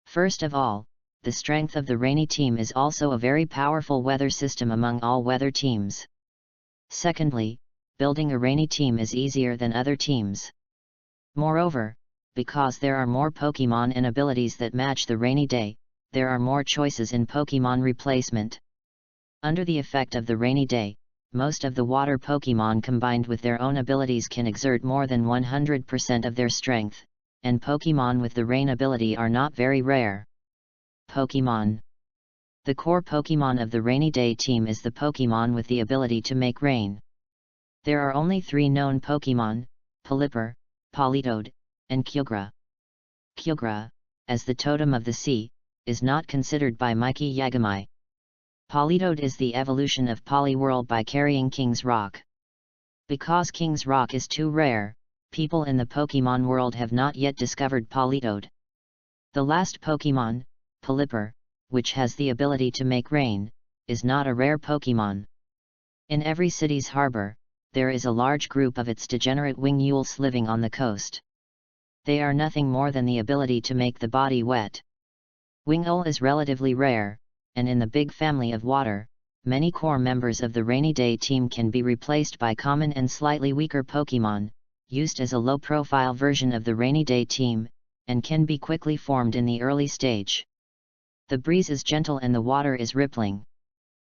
First of all, the strength of the rainy team is also a very powerful weather system among all weather teams. Secondly, building a rainy team is easier than other teams. Moreover, because there are more Pokémon and abilities that match the rainy day, there are more choices in Pokémon replacement. Under the effect of the rainy day, most of the water Pokémon combined with their own abilities can exert more than 100% of their strength, and Pokémon with the rain ability are not very rare. Pokémon. The core Pokémon of the Rainy Day team is the Pokémon with the ability to make rain. There are only 3 known Pokémon, Pelipper, Politoed, and Kyogre. Kyogre, as the totem of the sea, is not considered by Mikey Yagami. Politoed is the evolution of Poliwhirl by carrying King's Rock. Because King's Rock is too rare, people in the Pokémon world have not yet discovered Politoed. The last Pokémon, Pelipper, which has the ability to make rain, is not a rare Pokémon. In every city's harbor, there is a large group of its degenerate wing yules living on the coast. They are nothing more than the ability to make the body wet. Wing yule is relatively rare, and in the big family of water, many core members of the rainy day team can be replaced by common and slightly weaker Pokemon, used as a low-profile version of the rainy day team, and can be quickly formed in the early stage. The breeze is gentle and the water is rippling.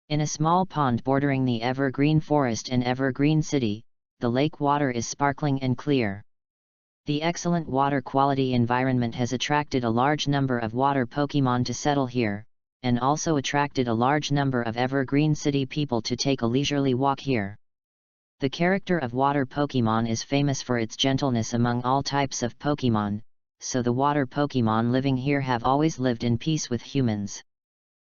In a small pond bordering the evergreen forest and evergreen city, the lake water is sparkling and clear. The excellent water quality environment has attracted a large number of water Pokemon to settle here, and also attracted a large number of evergreen city people to take a leisurely walk here. The character of water Pokemon is famous for its gentleness among all types of Pokemon, so the water Pokemon living here have always lived in peace with humans.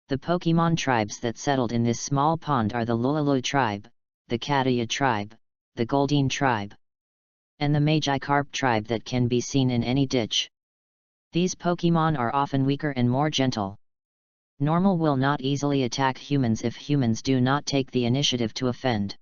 The Pokemon tribes that settled in this small pond are the Lululu tribe, the Kataya tribe, the Goldeen tribe, and the Magikarp tribe that can be seen in any ditch. These Pokemon are often weaker and more gentle. Normal will not easily attack humans if humans do not take the initiative to offend.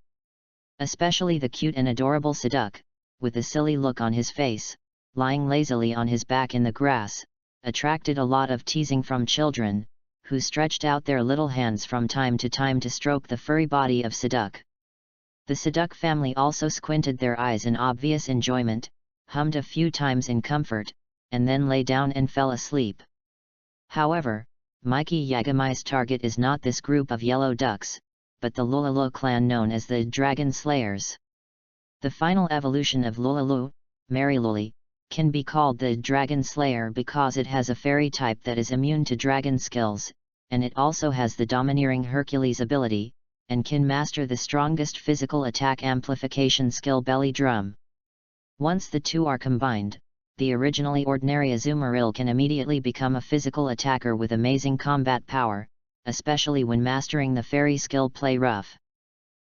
Especially the cute and adorable Psyduck, with a silly look on his face, lying lazily on his back in the grass, attracted a lot of teasing from children, who stretched out their little hands from time to time to stroke the furry body of Psyduck. The Psyduck family also squinted their eyes in obvious enjoyment, hummed a few times in comfort, and then lay down and fell asleep. However, Mikey Yagamai's target is not this group of yellow ducks, but the Lululu clan known as the Dragon Slayers. The final evolution of Lululu, Mariluli, can be called the Dragon Slayer because it has a fairy type that is immune to dragon skills, and it also has the domineering Hercules ability, and can master the strongest physical attack amplification skill Belly Drum. Once the two are combined, the originally ordinary Azumarill can immediately become a physical attacker with amazing combat power, especially when mastering the fairy skill Play Rough.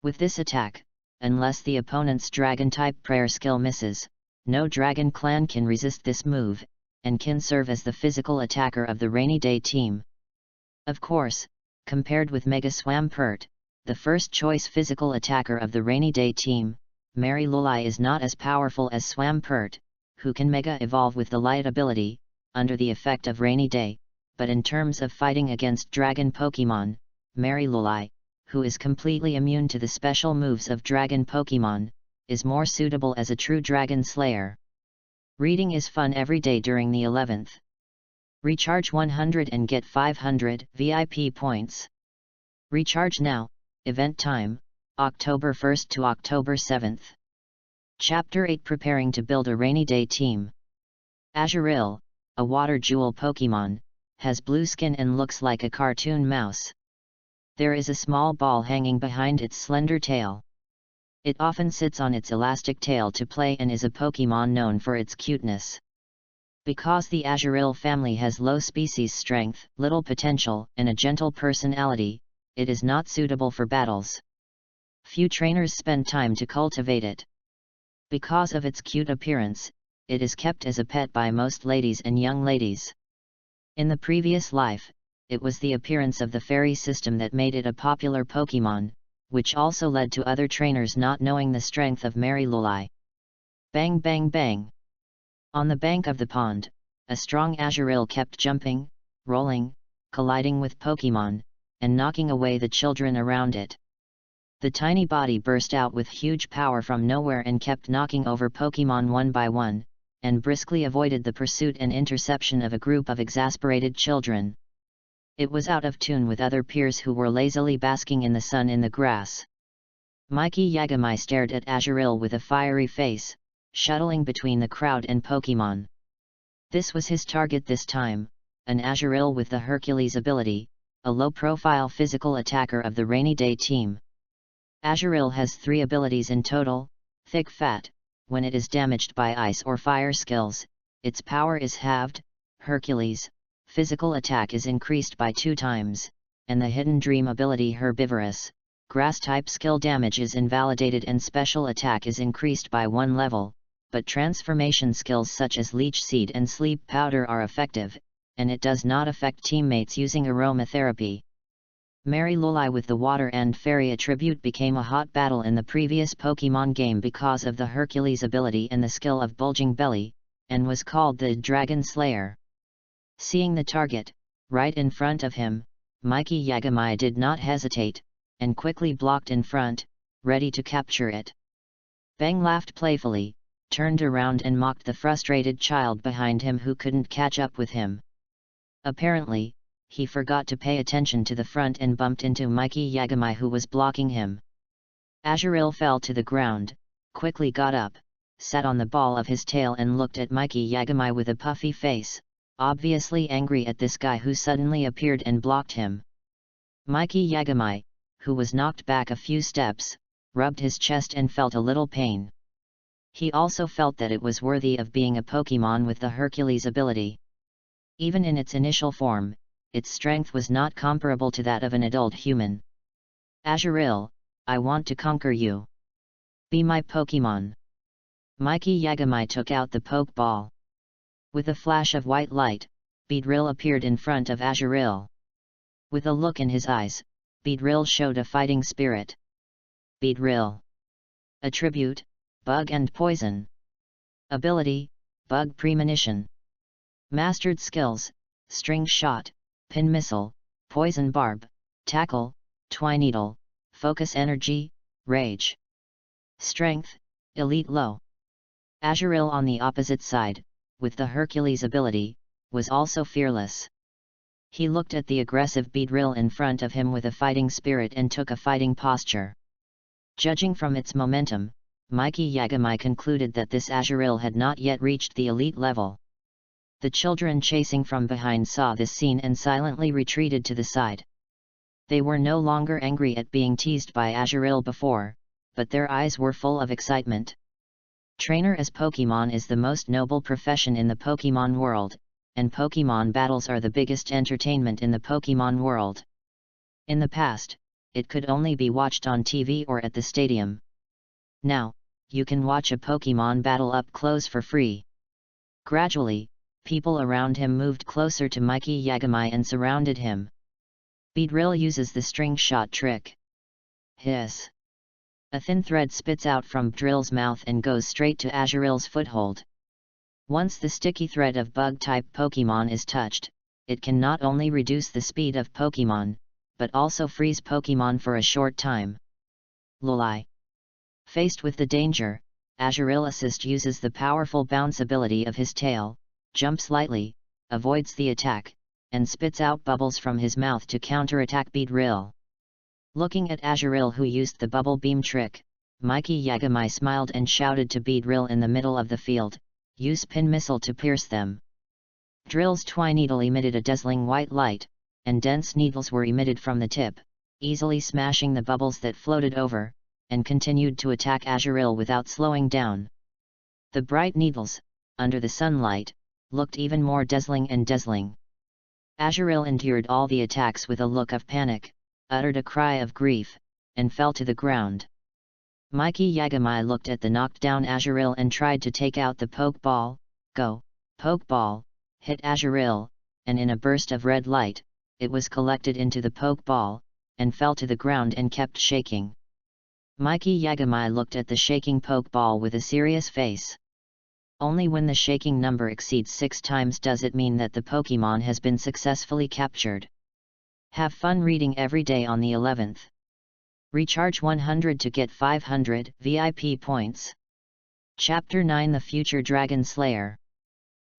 With this attack, unless the opponent's dragon-type prayer skill misses, no dragon clan can resist this move, and can serve as the physical attacker of the rainy day team. Of course, compared with Mega Swampert, the first choice physical attacker of the rainy day team, Mariluli is not as powerful as Swampert, who can Mega evolve with the light ability, under the effect of rainy day, but in terms of fighting against dragon Pokemon, Mariluli, who is completely immune to the special moves of dragon Pokemon, is more suitable as a true dragon slayer. Reading is fun every day during the 11th. Recharge 100 and get 500 VIP points. Recharge now. Event time, October 1st to October 7th. Chapter 8 Preparing to build a rainy day team. Azurill, a water jewel Pokemon, has blue skin and looks like a cartoon mouse. There is a small ball hanging behind its slender tail. It often sits on its elastic tail to play and is a Pokemon known for its cuteness. Because the Azurill family has low species strength, little potential, and a gentle personality, it is not suitable for battles. Few trainers spend time to cultivate it. Because of its cute appearance, it is kept as a pet by most ladies and young ladies. In the previous life, it was the appearance of the fairy system that made it a popular Pokemon, which also led to other trainers not knowing the strength of Mariluli. Bang bang bang! On the bank of the pond, a strong Azurill kept jumping, rolling, colliding with Pokemon, and knocking away the children around it. The tiny body burst out with huge power from nowhere and kept knocking over Pokemon one by one, and briskly avoided the pursuit and interception of a group of exasperated children. It was out of tune with other peers who were lazily basking in the sun in the grass. Mikey Yagamai stared at Azurill with a fiery face, shuttling between the crowd and Pokemon. This was his target this time, an Azurill with the Hercules ability, a low-profile physical attacker of the rainy day team. Azurill has 3 abilities in total: Thick Fat, when it is damaged by ice or fire skills, its power is halved; Hercules, physical attack is increased by 2 times, and the Hidden Dream ability Herbivorous, grass-type skill damage is invalidated and special attack is increased by 1 level, but transformation skills such as Leech Seed and Sleep Powder are effective, and it does not affect teammates using aromatherapy. Mary Lulai with the Water and Fairy attribute became a hot battle in the previous Pokemon game because of the Hercules ability and the skill of Bulging Belly, and was called the Dragon Slayer. Seeing the target, right in front of him, Mikey Yagami did not hesitate, and quickly blocked in front, ready to capture it. Bang laughed playfully, turned around and mocked the frustrated child behind him who couldn't catch up with him. Apparently, he forgot to pay attention to the front and bumped into Mikey Yagami who was blocking him. Azurill fell to the ground, quickly got up, sat on the ball of his tail and looked at Mikey Yagami with a puffy face, obviously angry at this guy who suddenly appeared and blocked him. Mikey Yagami, who was knocked back a few steps, rubbed his chest and felt a little pain. He also felt that it was worthy of being a Pokemon with the Hercules ability. Even in its initial form, its strength was not comparable to that of an adult human. Azurill, I want to conquer you. Be my Pokemon. Mikey Yagami took out the Pokeball. With a flash of white light, Beedrill appeared in front of Azurill. With a look in his eyes, Beedrill showed a fighting spirit. Beedrill. Attribute, Bug and Poison. Ability, Bug Premonition. Mastered skills, String Shot, Pin Missile, Poison Barb, Tackle, Twineedle, Focus Energy, Rage. Strength, Elite Low. Azurill on the opposite side, with the Hercules ability, was also fearless. He looked at the aggressive Beedrill in front of him with a fighting spirit and took a fighting posture. Judging from its momentum, Mikey Yagami concluded that this Azurill had not yet reached the elite level. The children chasing from behind saw this scene and silently retreated to the side. They were no longer angry at being teased by Azurill before, but their eyes were full of excitement. Trainer as Pokemon is the most noble profession in the Pokemon world, and Pokemon battles are the biggest entertainment in the Pokemon world. In the past, it could only be watched on TV or at the stadium. Now, you can watch a Pokemon battle up close for free. Gradually, people around him moved closer to Mikey Yagami and surrounded him. Beedrill uses the String Shot trick. Hiss! A thin thread spits out from Beedrill's mouth and goes straight to Azurill's foothold. Once the sticky thread of Bug-type Pokemon is touched, it can not only reduce the speed of Pokemon, but also freeze Pokemon for a short time. Lulai. Faced with the danger, Azurill Assist uses the powerful bounce ability of his tail, jumps lightly, avoids the attack, and spits out bubbles from his mouth to counterattack Beedrill. Looking at Azurill who used the bubble beam trick, Mikey Yagami smiled and shouted to Beedrill in the middle of the field, use Pin Missile to pierce them. Drill's Twineedle emitted a dazzling white light, and dense needles were emitted from the tip, easily smashing the bubbles that floated over, and continued to attack Azurill without slowing down. The bright needles, under the sunlight, looked even more dazzling and dazzling. Azurill endured all the attacks with a look of panic, uttered a cry of grief, and fell to the ground. Mikey Yagami looked at the knocked down Azurill and tried to take out the Pokeball. Go, Pokeball, hit Azurill, and in a burst of red light, it was collected into the Pokeball, and fell to the ground and kept shaking. Mikey Yagami looked at the shaking Pokeball with a serious face. Only when the shaking number exceeds 6 times does it mean that the Pokemon has been successfully captured. Have fun reading every day on the 11th. Recharge 100 to get 500 VIP points. Chapter 9 The Future Dragon Slayer.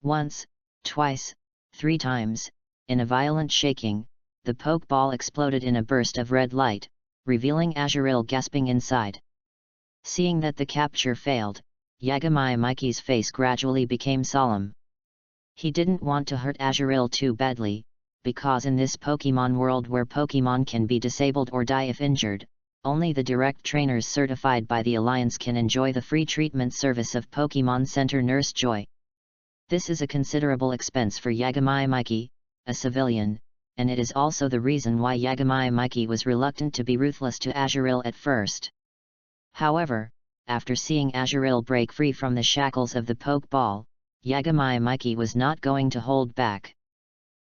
Once, twice, 3 times, in a violent shaking, the Pokeball exploded in a burst of red light, revealing Azurill gasping inside. Seeing that the capture failed, Yagami Mikey's face gradually became solemn. He didn't want to hurt Azurill too badly, because in this Pokemon world where Pokemon can be disabled or die if injured, only the direct trainers certified by the Alliance can enjoy the free treatment service of Pokemon Center Nurse Joy. This is a considerable expense for Yagami Mikey, a civilian, and it is also the reason why Yagami Mikey was reluctant to be ruthless to Azurill at first. However, after seeing Azurill break free from the shackles of the Pokeball, Yagami Mikey was not going to hold back.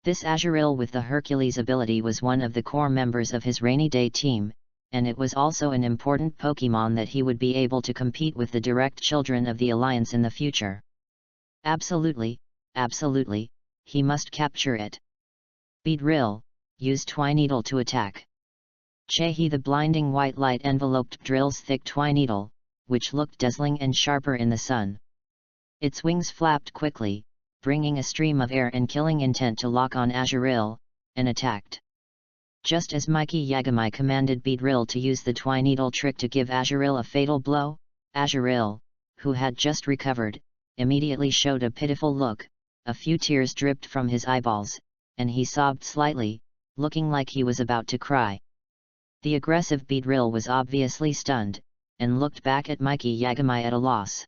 This Azurill with the Hercules ability was one of the core members of his Rainy Day team, and it was also an important Pokémon that he would be able to compete with the direct children of the Alliance in the future. Absolutely, absolutely, he must capture it. Beedrill, use Twineedle to attack. Chehi the blinding white light enveloped Drill's thick Twineedle, which looked dazzling and sharper in the sun. Its wings flapped quickly, bringing a stream of air and killing intent to lock on Azurill, and attacked. Just as Mikey Yagami commanded Beedrill to use the Twineedle trick to give Azurill a fatal blow, Azurill, who had just recovered, immediately showed a pitiful look, a few tears dripped from his eyeballs, and he sobbed slightly, looking like he was about to cry. The aggressive Beedrill was obviously stunned, and looked back at Mikey Yagami at a loss.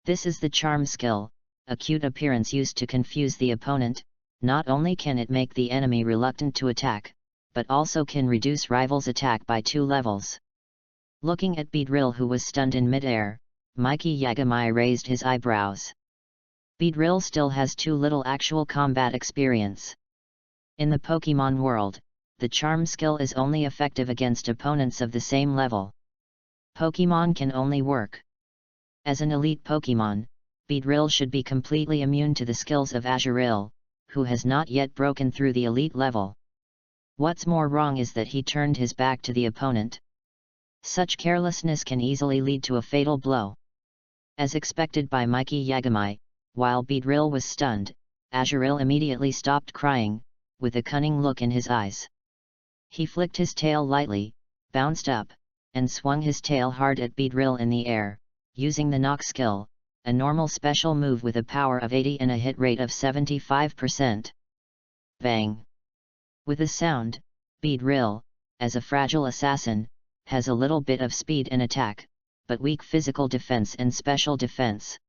This is the charm skill, a cute appearance used to confuse the opponent. Not only can it make the enemy reluctant to attack, but also can reduce rivals' attack by 2 levels. Looking at Beedrill who was stunned in mid-air, Mikey Yagami raised his eyebrows. Beedrill still has too little actual combat experience. In the Pokémon world, the charm skill is only effective against opponents of the same level. Pokémon can only work. As an elite Pokémon, Beedrill should be completely immune to the skills of Azurill, who has not yet broken through the elite level. What's more wrong is that he turned his back to the opponent. Such carelessness can easily lead to a fatal blow. As expected by Mikey Yagami, while Beedrill was stunned, Azurill immediately stopped crying, with a cunning look in his eyes. He flicked his tail lightly, bounced up, and swung his tail hard at Beedrill in the air, using the knock skill, a normal special move with a power of 80 and a hit rate of 75%. Bang! With a sound, Beedrill, as a fragile assassin, has a little bit of speed and attack, but weak physical defense and special defense.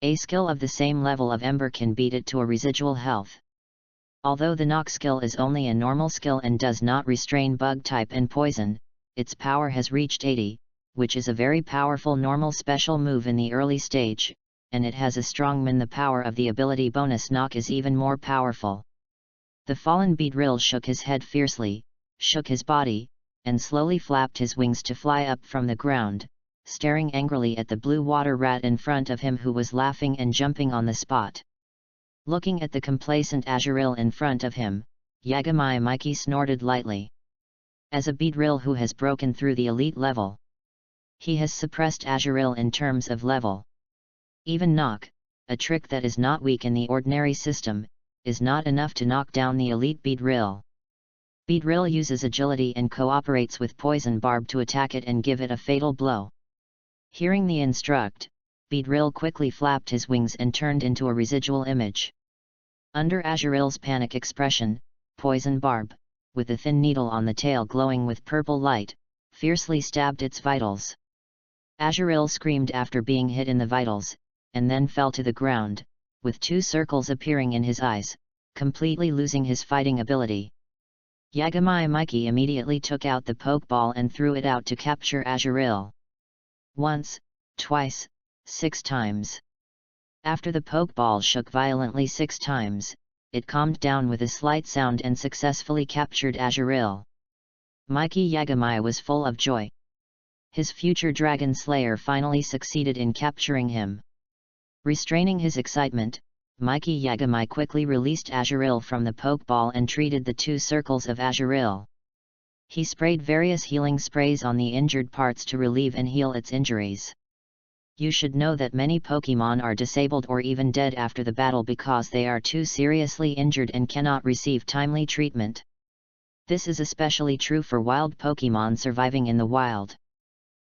A skill of the same level of Ember can beat it to a residual health. Although the knock skill is only a normal skill and does not restrain bug type and poison, its power has reached 80, which is a very powerful normal special move in the early stage, and it has a strong min. The power of the ability bonus knock is even more powerful. The fallen Beedrill shook his head fiercely, shook his body, and slowly flapped his wings to fly up from the ground, staring angrily at the blue water rat in front of him who was laughing and jumping on the spot. Looking at the complacent Azurill in front of him, Yagami Mikey snorted lightly. As a Beedrill who has broken through the elite level, he has suppressed Azurill in terms of level. Even knock, a trick that is not weak in the ordinary system, is not enough to knock down the elite Beedrill. Beedrill uses agility and cooperates with Poison Barb to attack it and give it a fatal blow. Hearing the instruct, Beedrill quickly flapped his wings and turned into a residual image. Under Azurill's panic expression, Poison Barb, with a thin needle on the tail glowing with purple light, fiercely stabbed its vitals. Azurill screamed after being hit in the vitals, and then fell to the ground, with 2 circles appearing in his eyes, completely losing his fighting ability. Yagami Mikey immediately took out the Pokeball and threw it out to capture Azurill. Once, twice, 6 times. After the Pokeball shook violently 6 times, it calmed down with a slight sound and successfully captured Azurill. Mikey Yagami was full of joy. His future Dragon Slayer finally succeeded in capturing him. Restraining his excitement, Mikey Yagami quickly released Azurill from the Pokeball and treated the 2 circles of Azurill. He sprayed various healing sprays on the injured parts to relieve and heal its injuries. You should know that many Pokémon are disabled or even dead after the battle because they are too seriously injured and cannot receive timely treatment. This is especially true for wild Pokémon surviving in the wild.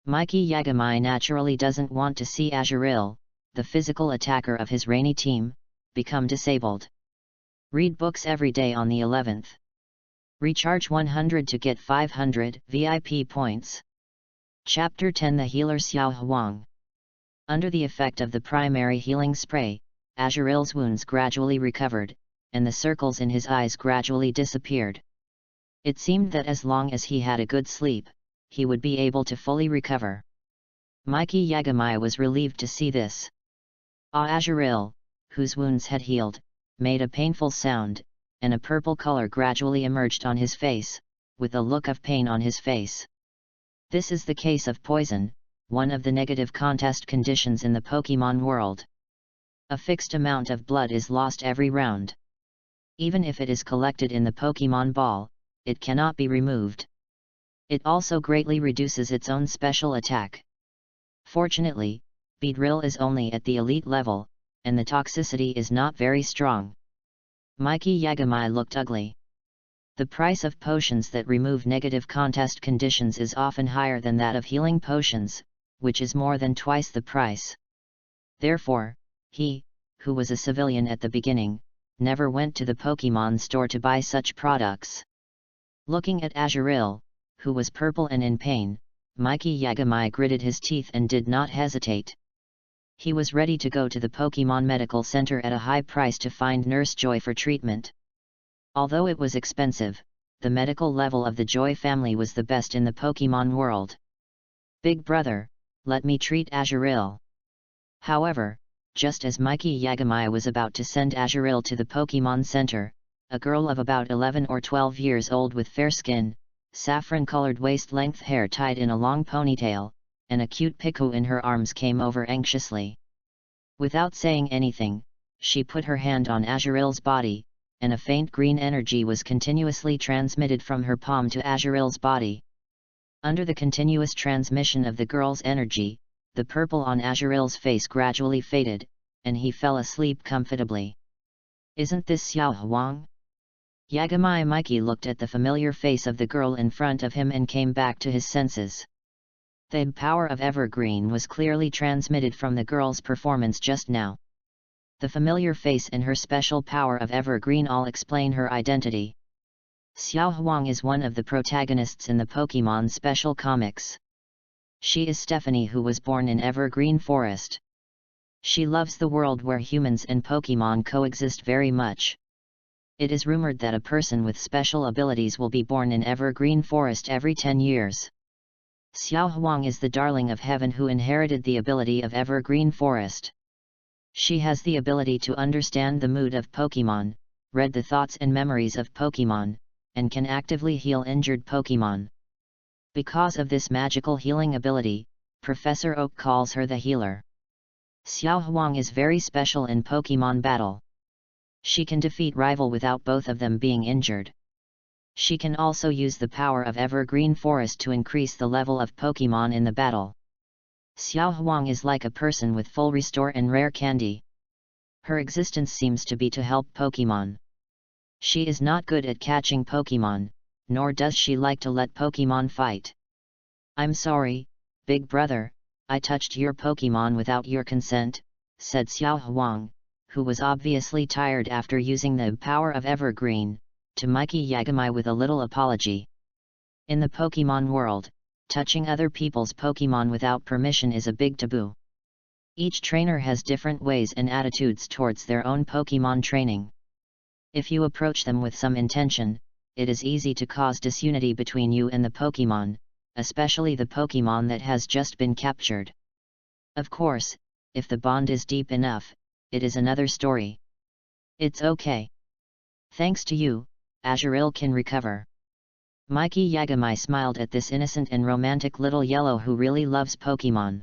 Mikey Yagami naturally doesn't want to see Azurill, the physical attacker of his Rainy team, become disabled. Read books every day on the 11th. Recharge 100 to get 500 VIP points. Chapter 10 The Healer Xiao Huang. Under the effect of the primary healing spray, Azurill's wounds gradually recovered, and the circles in his eyes gradually disappeared. It seemed that as long as he had a good sleep, he would be able to fully recover. Mikey Yagami was relieved to see this. Azurill, whose wounds had healed, made a painful sound, and a purple color gradually emerged on his face, with a look of pain on his face. This is the case of poison, one of the negative contest conditions in the Pokemon world. A fixed amount of blood is lost every round. Even if it is collected in the Pokemon ball, it cannot be removed. It also greatly reduces its own special attack. Fortunately, Beedrill is only at the elite level, and the toxicity is not very strong. Mikey Yagami looked ugly. The price of potions that remove negative contest conditions is often higher than that of healing potions, which is more than twice the price. Therefore, he, who was a civilian at the beginning, never went to the Pokemon store to buy such products. Looking at Azurill, who was purple and in pain, Mikey Yagami gritted his teeth and did not hesitate. He was ready to go to the Pokemon Medical Center at a high price to find Nurse Joy for treatment. Although it was expensive, the medical level of the Joy family was the best in the Pokemon world. "Big brother, let me treat Azurill." However, just as Mikey Yagami was about to send Azurill to the Pokemon Center, a girl of about 11 or 12 years old with fair skin, saffron-colored waist-length hair tied in a long ponytail, and a cute Piku in her arms came over anxiously. Without saying anything, she put her hand on Azurill's body, and a faint green energy was continuously transmitted from her palm to Azurill's body. Under the continuous transmission of the girl's energy, the purple on Azurill's face gradually faded, and he fell asleep comfortably. "Isn't this Xiao Huang?" Yagami Mikey looked at the familiar face of the girl in front of him and came back to his senses. The power of Evergreen was clearly transmitted from the girl's performance just now. The familiar face and her special power of Evergreen all explain her identity. Xiao Huang is one of the protagonists in the Pokemon Special Comics. She is Stephanie, who was born in Evergreen Forest. She loves the world where humans and Pokemon coexist very much. It is rumored that a person with special abilities will be born in Evergreen Forest every 10 years. Xiao Huang is the darling of heaven who inherited the ability of Evergreen Forest. She has the ability to understand the mood of Pokemon, read the thoughts and memories of Pokemon, and can actively heal injured Pokemon. Because of this magical healing ability, Professor Oak calls her the healer. Xiao Huang is very special in Pokemon battle. She can defeat rival without both of them being injured. She can also use the power of Evergreen Forest to increase the level of Pokemon in the battle. Xiao Huang is like a person with full restore and rare candy. Her existence seems to be to help Pokemon. She is not good at catching Pokemon, nor does she like to let Pokemon fight. "I'm sorry, big brother, I touched your Pokemon without your consent," said Xiao Huang, who was obviously tired after using the power of Evergreen, to Mikey Yagami with a little apology. In the Pokemon world, touching other people's Pokemon without permission is a big taboo. Each trainer has different ways and attitudes towards their own Pokemon training. If you approach them with some intention, it is easy to cause disunity between you and the Pokemon, especially the Pokemon that has just been captured. Of course, if the bond is deep enough, it is another story. "It's okay. Thanks to you, Azurill can recover." Mikey Yagami smiled at this innocent and romantic little yellow who really loves Pokemon.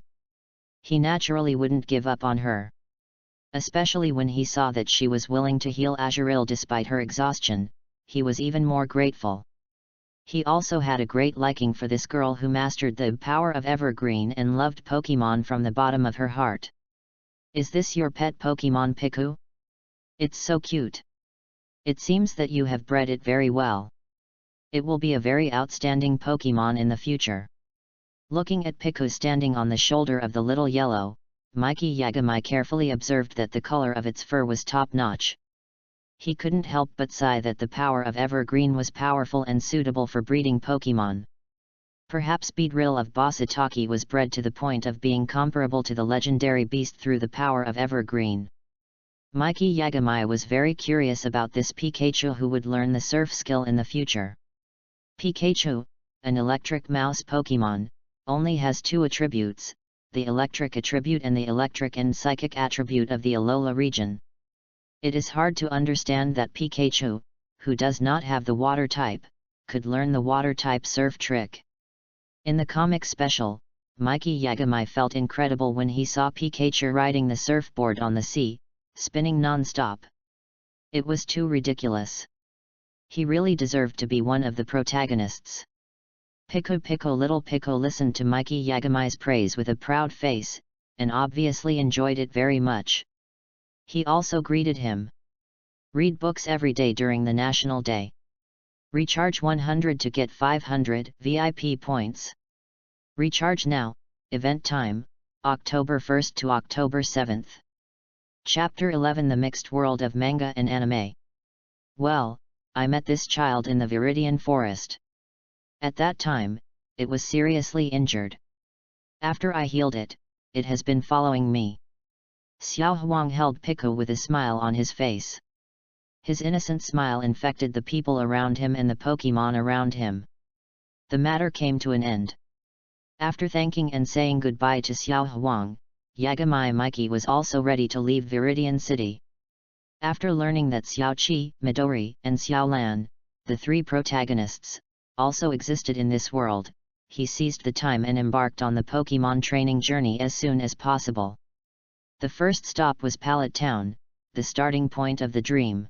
He naturally wouldn't give up on her. Especially when he saw that she was willing to heal Azurill despite her exhaustion, he was even more grateful. He also had a great liking for this girl who mastered the power of Evergreen and loved Pokemon from the bottom of her heart. "Is this your pet Pokemon, Piku? It's so cute. It seems that you have bred it very well. It will be a very outstanding Pokemon in the future." Looking at Piku standing on the shoulder of the little yellow, Mikey Yagami carefully observed that the color of its fur was top-notch. He couldn't help but sigh that the power of Evergreen was powerful and suitable for breeding Pokemon. Perhaps Beedrill of Bossataki was bred to the point of being comparable to the legendary beast through the power of Evergreen. Mikey Yagami was very curious about this Pikachu who would learn the surf skill in the future. Pikachu, an electric mouse Pokemon, only has two attributes, the electric attribute and the electric and psychic attribute of the Alola region. It is hard to understand that Pikachu, who does not have the water type, could learn the water type surf trick. In the comic special, Mikey Yagamai felt incredible when he saw Pikachu riding the surfboard on the sea, spinning non-stop. It was too ridiculous. He really deserved to be one of the protagonists. Pico Little Pico listened to Mikey Yagamai's praise with a proud face, and obviously enjoyed it very much. He also greeted him. Read books every day during the National Day. Recharge 100 to get 500 VIP points. Recharge now, event time, October 1st to October 7th. Chapter 11 The Mixed World of Manga and Anime. Well, I met this child in the Viridian Forest. At that time, it was seriously injured. After I healed it, it has been following me. Xiao Huang held Pico with a smile on his face. His innocent smile infected the people around him and the Pokemon around him. The matter came to an end. After thanking and saying goodbye to Xiao Huang, Yagamai Mikey was also ready to leave Viridian City. After learning that Xiao Qi, Midori, and Xiao Lan, the three protagonists, also existed in this world, he seized the time and embarked on the Pokemon training journey as soon as possible. The first stop was Pallet Town, the starting point of the dream.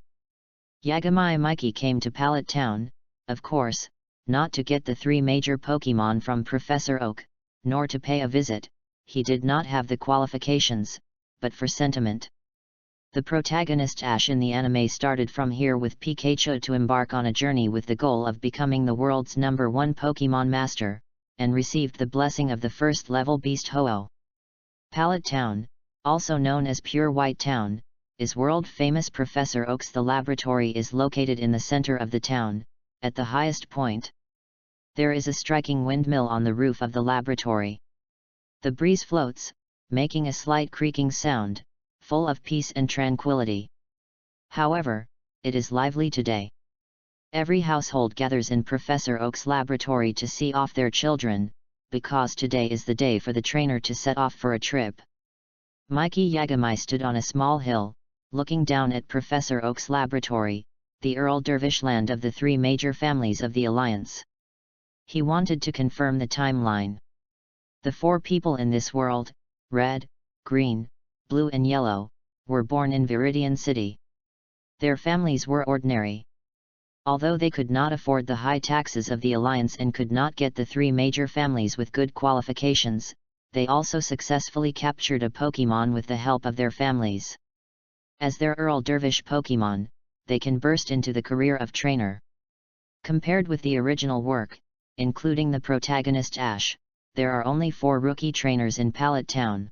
Yagamai Mikey came to Pallet Town, of course, not to get the three major Pokemon from Professor Oak, nor to pay a visit, he did not have the qualifications, but for sentiment. The protagonist Ash in the anime started from here with Pikachu to embark on a journey with the goal of becoming the world's #1 Pokemon Master, and received the blessing of the first level beast Ho-Oh. Pallet Town, also known as Pure White Town, is world-famous Professor Oak's. The laboratory is located in the center of the town, at the highest point. There is a striking windmill on the roof of the laboratory. The breeze floats, making a slight creaking sound, full of peace and tranquility. However, it is lively today. Every household gathers in Professor Oak's laboratory to see off their children, because today is the day for the trainer to set off for a trip. Mikey Yagamai stood on a small hill, looking down at Professor Oak's laboratory, the Earl Dervish land of the three major families of the Alliance. He wanted to confirm the timeline. The four people in this world, red, green, blue and yellow, were born in Viridian City. Their families were ordinary. Although they could not afford the high taxes of the Alliance and could not get the three major families with good qualifications, they also successfully captured a Pokemon with the help of their families. As their Earl Dervish Pokemon, they can burst into the career of trainer. Compared with the original work, including the protagonist Ash, there are only 4 rookie trainers in Pallet Town.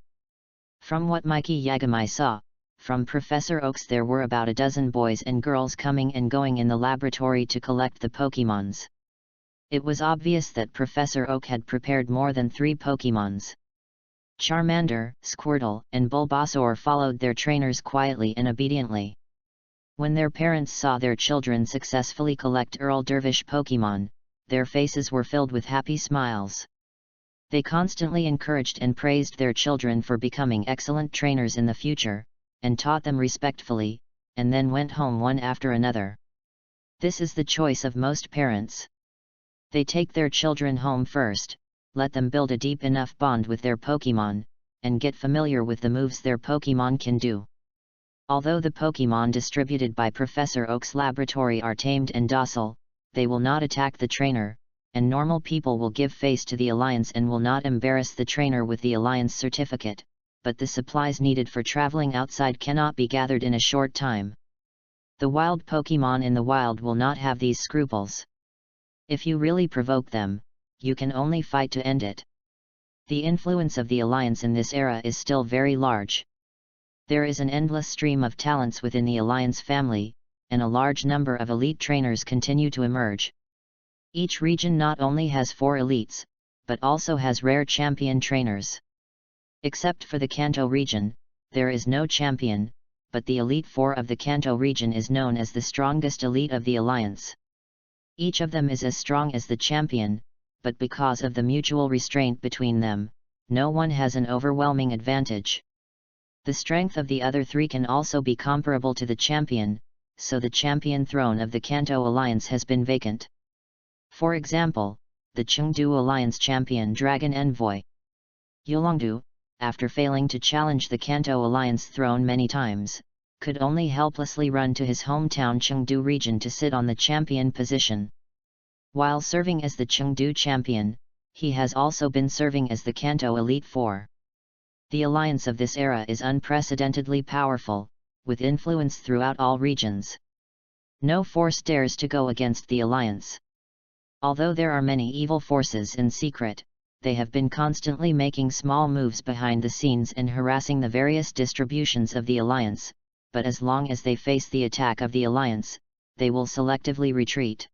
From what Mikey Yagamai saw, from Professor Oak's there were about a dozen boys and girls coming and going in the laboratory to collect the Pokemons. It was obvious that Professor Oak had prepared more than 3 Pokemons. Charmander, Squirtle, and Bulbasaur followed their trainers quietly and obediently. When their parents saw their children successfully collect Earl Dervish Pokemon, their faces were filled with happy smiles. They constantly encouraged and praised their children for becoming excellent trainers in the future, and taught them respectfully, and then went home one after another. This is the choice of most parents. They take their children home first, let them build a deep enough bond with their Pokemon, and get familiar with the moves their Pokemon can do. Although the Pokemon distributed by Professor Oak's laboratory are tamed and docile, they will not attack the trainer, and normal people will give face to the Alliance and will not embarrass the trainer with the Alliance certificate, but the supplies needed for traveling outside cannot be gathered in a short time. The wild Pokemon in the wild will not have these scruples. If you really provoke them, you can only fight to end it. The influence of the Alliance in this era is still very large. There is an endless stream of talents within the Alliance family, and a large number of elite trainers continue to emerge. Each region not only has 4 elites, but also has rare champion trainers. Except for the Kanto region, there is no champion, but the Elite 4 of the Kanto region is known as the strongest elite of the Alliance. Each of them is as strong as the champion, but because of the mutual restraint between them, no one has an overwhelming advantage. The strength of the other 3 can also be comparable to the champion, so the champion throne of the Kanto Alliance has been vacant. For example, the Chengdu Alliance champion Dragon Envoy Yulongdu, after failing to challenge the Kanto Alliance throne many times, could only helplessly run to his hometown Chengdu region to sit on the champion position. While serving as the Chengdu champion, he has also been serving as the Kanto Elite Four. The alliance of this era is unprecedentedly powerful, with influence throughout all regions. No force dares to go against the alliance. Although there are many evil forces in secret, they have been constantly making small moves behind the scenes and harassing the various distributions of the alliance, but as long as they face the attack of the alliance, they will selectively retreat.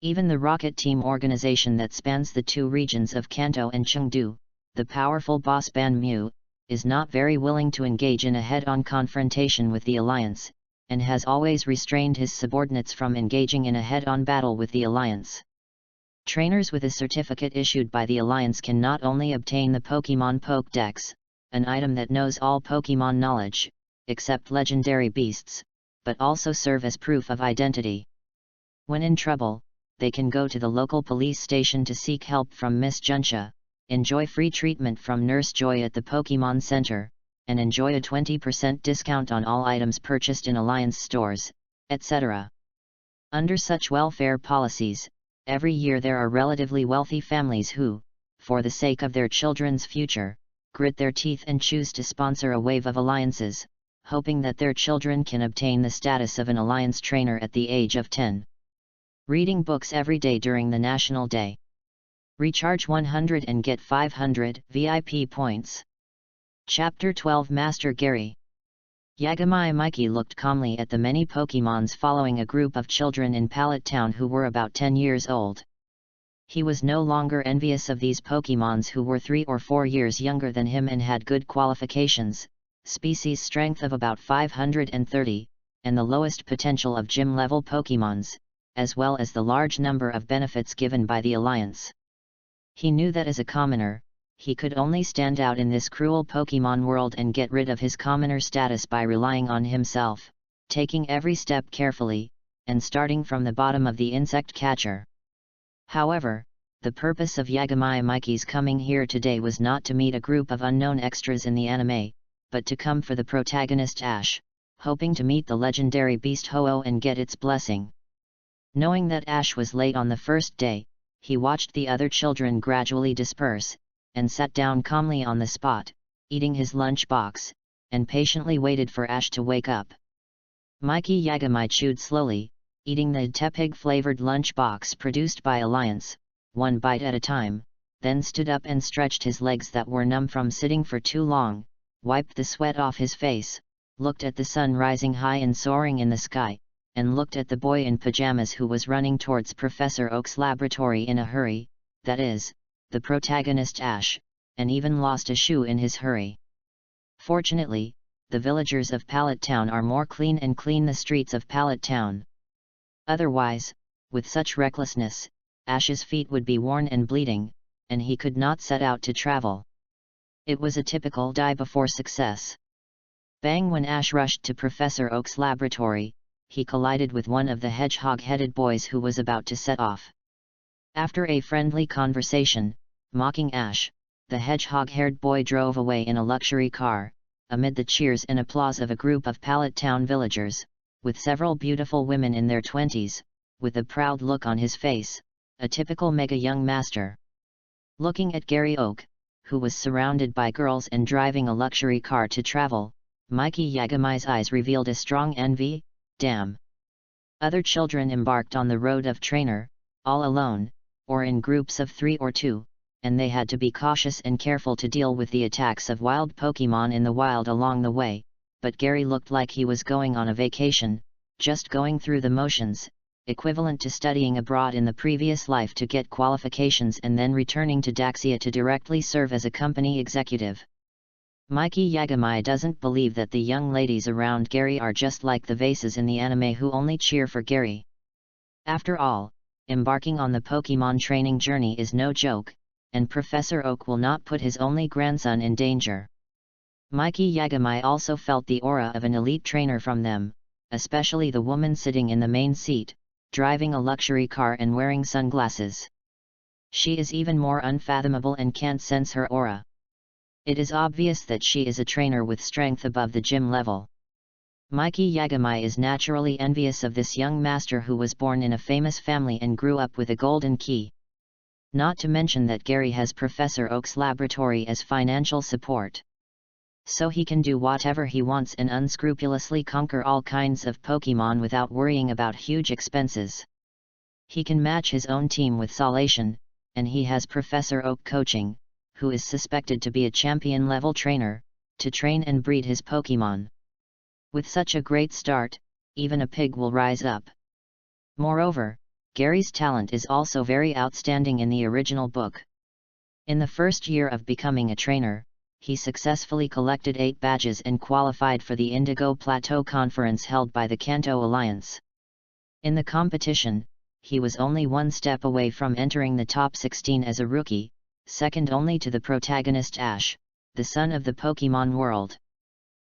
Even the rocket team organization that spans the two regions of Kanto and Chengdu, the powerful boss Ban Mu, is not very willing to engage in a head-on confrontation with the alliance, and has always restrained his subordinates from engaging in a head-on battle with the alliance. Trainers with a certificate issued by the alliance can not only obtain the Pokemon Pokédex, an item that knows all Pokemon knowledge, except legendary beasts, but also serve as proof of identity. When in trouble, they can go to the local police station to seek help from Miss Juncha, enjoy free treatment from Nurse Joy at the Pokemon Center, and enjoy a 20% discount on all items purchased in Alliance stores, etc. Under such welfare policies, every year there are relatively wealthy families who, for the sake of their children's future, grit their teeth and choose to sponsor a wave of alliances, hoping that their children can obtain the status of an alliance trainer at the age of 10. Reading books every day during the National Day. Recharge 100 and get 500 VIP points. Chapter 12 Master Gary. Yagami Mikey looked calmly at the many Pokemons following a group of children in Pallet Town who were about 10 years old. He was no longer envious of these Pokemons who were 3 or 4 years younger than him and had good qualifications, species strength of about 530, and the lowest potential of gym-level Pokemons, as well as the large number of benefits given by the Alliance. He knew that as a commoner, he could only stand out in this cruel Pokemon world and get rid of his commoner status by relying on himself, taking every step carefully, and starting from the bottom of the insect catcher. However, the purpose of Yagami Mikey's coming here today was not to meet a group of unknown extras in the anime, but to come for the protagonist Ash, hoping to meet the legendary beast Ho-Oh and get its blessing. Knowing that Ash was late on the first day, he watched the other children gradually disperse, and sat down calmly on the spot, eating his lunch box, and patiently waited for Ash to wake up. Mikey Yagami chewed slowly, eating the Tepig-flavored lunch box produced by Alliance, one bite at a time, then stood up and stretched his legs that were numb from sitting for too long, wiped the sweat off his face, looked at the sun rising high and soaring in the sky, and looked at the boy in pajamas who was running towards Professor Oak's laboratory in a hurry, that is, the protagonist Ash, and even lost a shoe in his hurry. Fortunately, the villagers of Pallet Town are more clean and clean the streets of Pallet Town. Otherwise, with such recklessness, Ash's feet would be worn and bleeding, and he could not set out to travel. It was a typical die before success. Bang! When Ash rushed to Professor Oak's laboratory, he collided with one of the hedgehog-headed boys who was about to set off. After a friendly conversation, mocking Ash, the hedgehog-haired boy drove away in a luxury car, amid the cheers and applause of a group of Pallet Town villagers, with several beautiful women in their 20s, with a proud look on his face, a typical mega young master. Looking at Gary Oak, who was surrounded by girls and driving a luxury car to travel, Mikey Yagami's eyes revealed a strong envy. Damn. Other children embarked on the road of trainer, all alone, or in groups of 3 or 2, and they had to be cautious and careful to deal with the attacks of wild Pokemon in the wild along the way, but Gary looked like he was going on a vacation, just going through the motions, equivalent to studying abroad in the previous life to get qualifications and then returning to Daxia to directly serve as a company executive. Mikey Yagami doesn't believe that the young ladies around Gary are just like the vases in the anime who only cheer for Gary. After all, embarking on the Pokemon training journey is no joke, and Professor Oak will not put his only grandson in danger. Mikey Yagami also felt the aura of an elite trainer from them, especially the woman sitting in the main seat, driving a luxury car and wearing sunglasses. She is even more unfathomable and can't sense her aura. It is obvious that she is a trainer with strength above the gym level. Mikey Yagami is naturally envious of this young master who was born in a famous family and grew up with a golden key. Not to mention that Gary has Professor Oak's laboratory as financial support. So he can do whatever he wants and unscrupulously conquer all kinds of Pokemon without worrying about huge expenses. He can match his own team with Solation, and he has Professor Oak coaching, who is suspected to be a champion-level trainer, to train and breed his Pokemon. With such a great start, even a pig will rise up. Moreover, Gary's talent is also very outstanding in the original book. In the first year of becoming a trainer, he successfully collected 8 badges and qualified for the Indigo Plateau Conference held by the Kanto Alliance. In the competition, he was only one step away from entering the top 16 as a rookie, second only to the protagonist Ash, the son of the Pokemon world.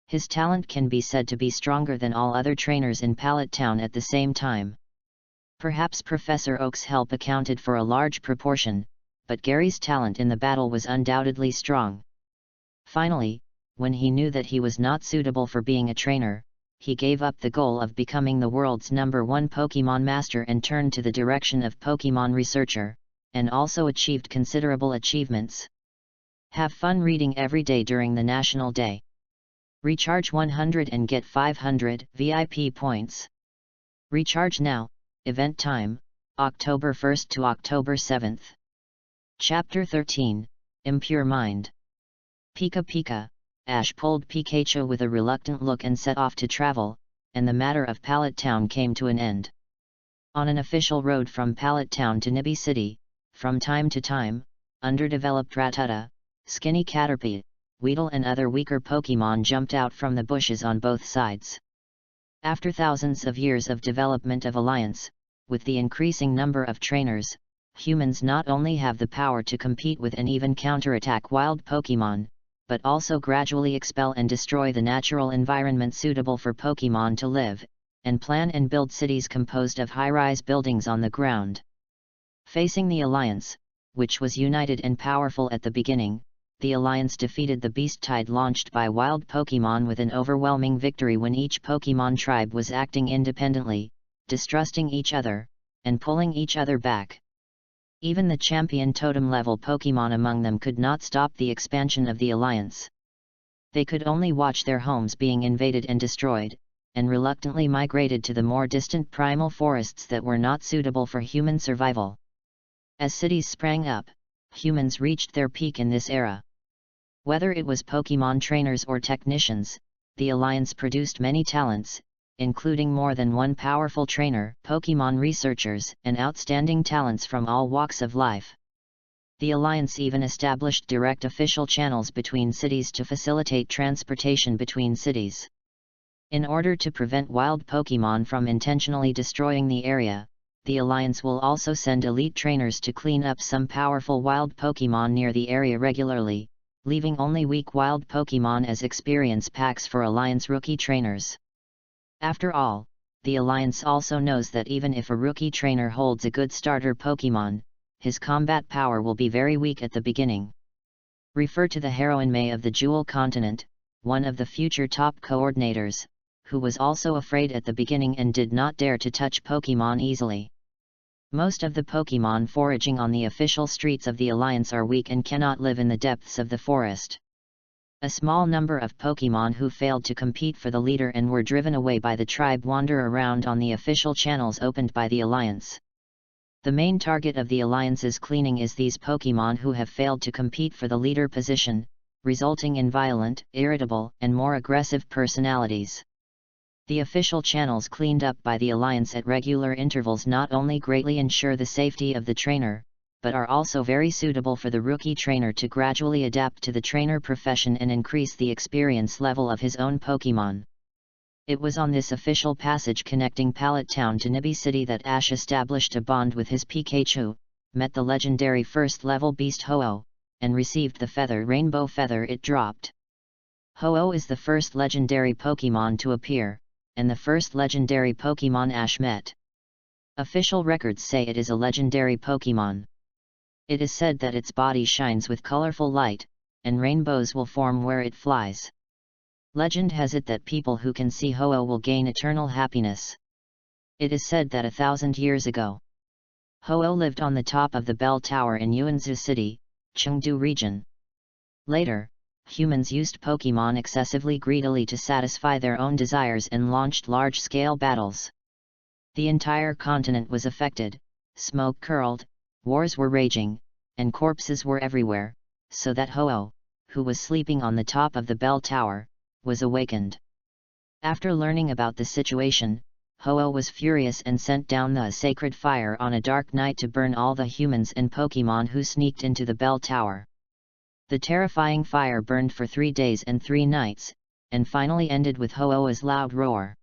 His talent can be said to be stronger than all other trainers in Pallet Town at the same time. Perhaps Professor Oak's help accounted for a large proportion, but Gary's talent in the battle was undoubtedly strong. Finally, when he knew that he was not suitable for being a trainer, he gave up the goal of becoming the world's #1 Pokemon master and turned to the direction of Pokemon researcher, and also achieved considerable achievements. Have fun reading every day during the National Day. Recharge 100 and get 500 VIP points. Recharge now, event time, October 1st to October 7th. Chapter 13, Impure Mind. Pika Pika, Ash pulled Pikachu with a reluctant look and set off to travel, and the matter of Pallet Town came to an end. On an official road from Pallet Town to Nibi City, from time to time, underdeveloped Rattata, skinny Caterpie, Weedle and other weaker Pokemon jumped out from the bushes on both sides. After thousands of years of development of Alliance, with the increasing number of trainers, humans not only have the power to compete with and even counterattack wild Pokemon, but also gradually expel and destroy the natural environment suitable for Pokemon to live, and plan and build cities composed of high-rise buildings on the ground. Facing the Alliance, which was united and powerful at the beginning, the Alliance defeated the Beast Tide launched by wild Pokemon with an overwhelming victory when each Pokemon tribe was acting independently, distrusting each other, and pulling each other back. Even the champion totem-level Pokemon among them could not stop the expansion of the Alliance. They could only watch their homes being invaded and destroyed, and reluctantly migrated to the more distant primal forests that were not suitable for human survival. As cities sprang up, humans reached their peak in this era. Whether it was Pokemon trainers or technicians, the Alliance produced many talents, including more than one powerful trainer, Pokemon researchers, and outstanding talents from all walks of life. The Alliance even established direct official channels between cities to facilitate transportation between cities. In order to prevent wild Pokemon from intentionally destroying the area, the Alliance will also send elite trainers to clean up some powerful wild Pokemon near the area regularly, leaving only weak wild Pokemon as experience packs for Alliance rookie trainers. After all, the Alliance also knows that even if a rookie trainer holds a good starter Pokemon, his combat power will be very weak at the beginning. Refer to the heroine May of the Jewel Continent, one of the future top coordinators, who was also afraid at the beginning and did not dare to touch Pokemon easily. Most of the Pokemon foraging on the official streets of the Alliance are weak and cannot live in the depths of the forest. A small number of Pokemon who failed to compete for the leader and were driven away by the tribe wander around on the official channels opened by the Alliance. The main target of the Alliance's cleaning is these Pokemon who have failed to compete for the leader position, resulting in violent, irritable, and more aggressive personalities. The official channels cleaned up by the Alliance at regular intervals not only greatly ensure the safety of the trainer, but are also very suitable for the rookie trainer to gradually adapt to the trainer profession and increase the experience level of his own Pokemon. It was on this official passage connecting Pallet Town to Nibi City that Ash established a bond with his Pikachu, met the legendary first-level beast Ho-Oh, and received the rainbow feather it dropped. Ho-Oh is the first legendary Pokemon to appear, and the first legendary Pokemon Ash met. Official records say it is a legendary Pokemon. It is said that its body shines with colorful light, and rainbows will form where it flies. Legend has it that people who can see Ho-Oh will gain eternal happiness. It is said that 1,000 years ago, Ho-Oh lived on the top of the bell tower in Yuanzhou City, Chengdu region. Later, humans used Pokemon excessively greedily to satisfy their own desires and launched large-scale battles. The entire continent was affected, smoke curled, wars were raging, and corpses were everywhere, so that Ho-Oh, who was sleeping on the top of the bell tower, was awakened. After learning about the situation, Ho-Oh was furious and sent down the sacred fire on a dark night to burn all the humans and Pokemon who sneaked into the bell tower. The terrifying fire burned for 3 days and 3 nights, and finally ended with Ho-Oh's loud roar.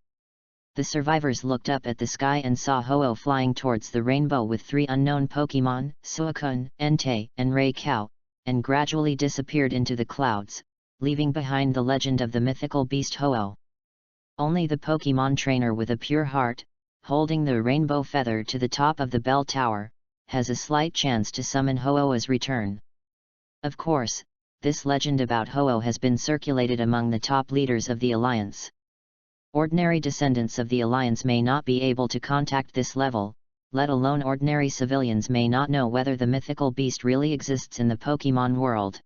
The survivors looked up at the sky and saw Ho-Oh flying towards the rainbow with 3 unknown Pokemon, Suicune, Entei, and Raikou, and gradually disappeared into the clouds, leaving behind the legend of the mythical beast Ho-Oh. Only the Pokemon trainer with a pure heart, holding the rainbow feather to the top of the bell tower, has a slight chance to summon Ho-Oh's return. Of course, this legend about Ho-Oh has been circulated among the top leaders of the Alliance. Ordinary descendants of the Alliance may not be able to contact this level, let alone ordinary civilians may not know whether the mythical beast really exists in the Pokemon world.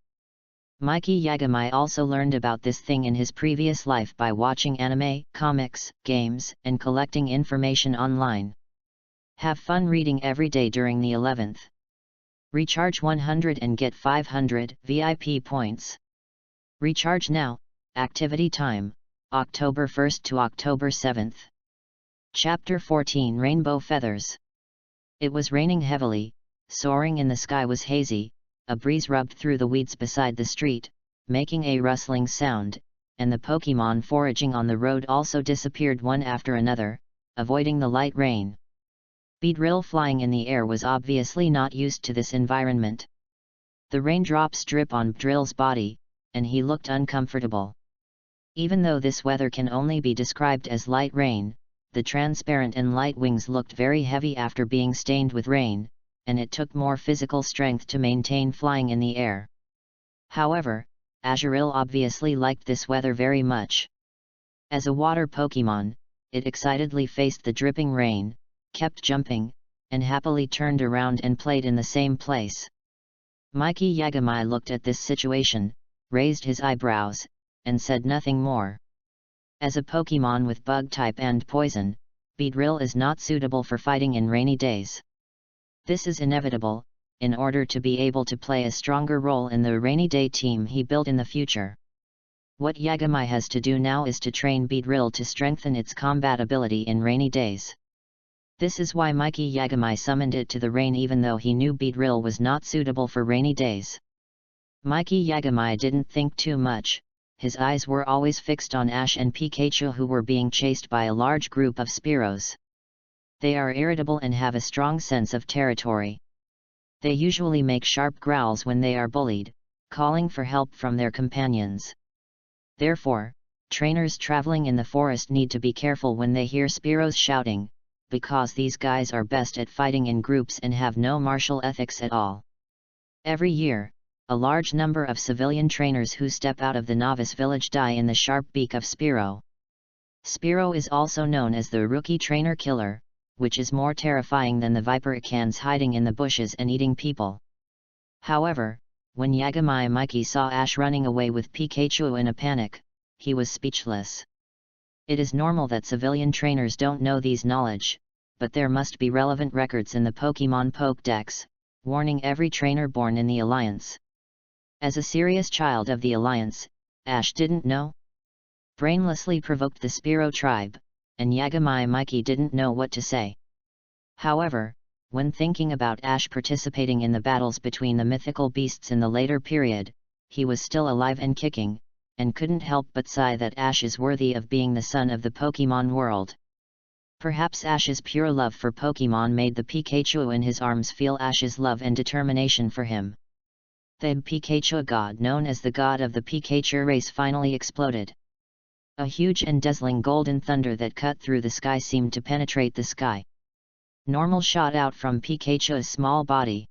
Mikey Yagami also learned about this thing in his previous life by watching anime, comics, games, and collecting information online. Have fun reading every day during the 11th. Recharge 100 and get 500 VIP points. Recharge now. Activity time, October 1st to October 7th. Chapter 14 Rainbow Feathers. It was raining heavily, soaring in the sky was hazy, a breeze rubbed through the weeds beside the street, making a rustling sound, and the Pokemon foraging on the road also disappeared one after another, avoiding the light rain. Beedrill flying in the air was obviously not used to this environment. The raindrops drip on Beedrill's body, and he looked uncomfortable. Even though this weather can only be described as light rain, the transparent and light wings looked very heavy after being stained with rain, and it took more physical strength to maintain flying in the air. However, Azurill obviously liked this weather very much. As a water Pokemon, it excitedly faced the dripping rain, kept jumping, and happily turned around and played in the same place. Mikey Yagami looked at this situation, raised his eyebrows, and said nothing more. As a Pokemon with bug type and poison, Beedrill is not suitable for fighting in rainy days. This is inevitable, in order to be able to play a stronger role in the rainy day team he built in the future. What Yagami has to do now is to train Beedrill to strengthen its combat ability in rainy days. This is why Mikey Yagami summoned it to the rain even though he knew Beedrill was not suitable for rainy days. Mikey Yagami didn't think too much, his eyes were always fixed on Ash and Pikachu who were being chased by a large group of Spearows. They are irritable and have a strong sense of territory. They usually make sharp growls when they are bullied, calling for help from their companions. Therefore, trainers traveling in the forest need to be careful when they hear Spearows shouting, because these guys are best at fighting in groups and have no martial ethics at all. Every year, a large number of civilian trainers who step out of the novice village die in the sharp beak of Spearow. Spearow is also known as the rookie trainer killer, which is more terrifying than the Vipericans hiding in the bushes and eating people. However, when Yagami Mikey saw Ash running away with Pikachu in a panic, he was speechless. It is normal that civilian trainers don't know these knowledge, but there must be relevant records in the Pokemon Pokédex, warning every trainer born in the Alliance. As a serious child of the Alliance, Ash didn't know. Brainlessly provoked the Spearow tribe, and Yagami Mikey didn't know what to say. However, when thinking about Ash participating in the battles between the mythical beasts in the later period, he was still alive and kicking, and couldn't help but sigh that Ash is worthy of being the son of the Pokemon world. Perhaps Ash's pure love for Pokemon made the Pikachu in his arms feel Ash's love and determination for him. The Pikachu god known as the god of the Pikachu race finally exploded. A huge and dazzling golden thunder that cut through the sky seemed to penetrate the sky. Normal shot out from Pikachu's small body.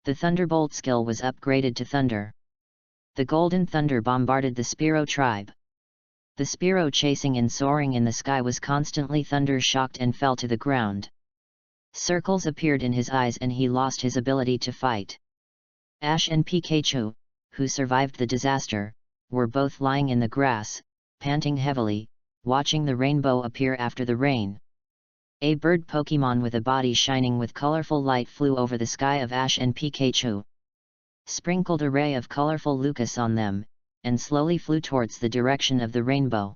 The Thunderbolt skill was upgraded to Thunder. The golden thunder bombarded the Spearow tribe. The Spearow chasing and soaring in the sky was constantly thunder-shocked and fell to the ground. Circles appeared in his eyes and he lost his ability to fight. Ash and Pikachu, who survived the disaster, were both lying in the grass, panting heavily, watching the rainbow appear after the rain. A bird Pokémon with a body shining with colorful light flew over the sky of Ash and Pikachu. Sprinkled a ray of colorful Lucas on them, and slowly flew towards the direction of the rainbow.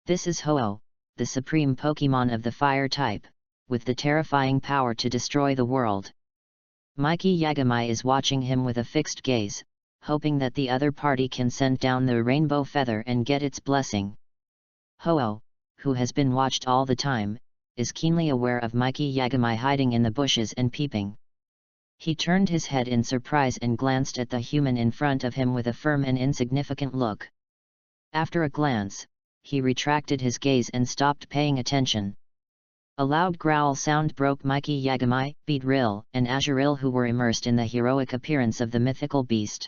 This is Ho-Oh, the supreme Pokémon of the fire type, with the terrifying power to destroy the world. Mikey Yagami is watching him with a fixed gaze, hoping that the other party can send down the rainbow feather and get its blessing. Ho-Oh, who has been watched all the time, is keenly aware of Mikey Yagami hiding in the bushes and peeping. He turned his head in surprise and glanced at the human in front of him with a firm and insignificant look. After a glance, he retracted his gaze and stopped paying attention. A loud growl sound broke Mikey Yagami, Beedrill, and Azurill, who were immersed in the heroic appearance of the mythical beast.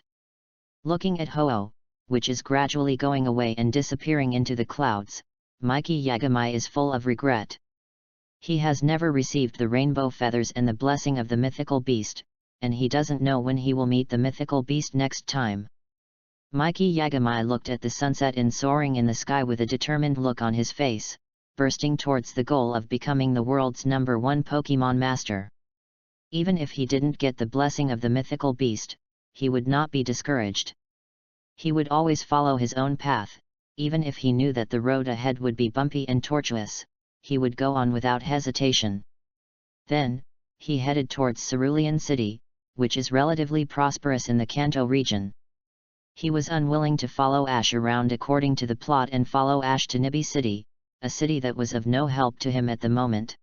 Looking at Ho-Oh, which is gradually going away and disappearing into the clouds, Mikey Yagami is full of regret. He has never received the rainbow feathers and the blessing of the mythical beast, and he doesn't know when he will meet the mythical beast next time. Mikey Yagami looked at the sunset and soaring in the sky with a determined look on his face, bursting towards the goal of becoming the world's #1 Pokémon master. Even if he didn't get the blessing of the mythical beast, he would not be discouraged. He would always follow his own path, even if he knew that the road ahead would be bumpy and tortuous, he would go on without hesitation. Then, he headed towards Cerulean City, which is relatively prosperous in the Kanto region. He was unwilling to follow Ash around according to the plot and follow Ash to Nibi City, a city that was of no help to him at the moment.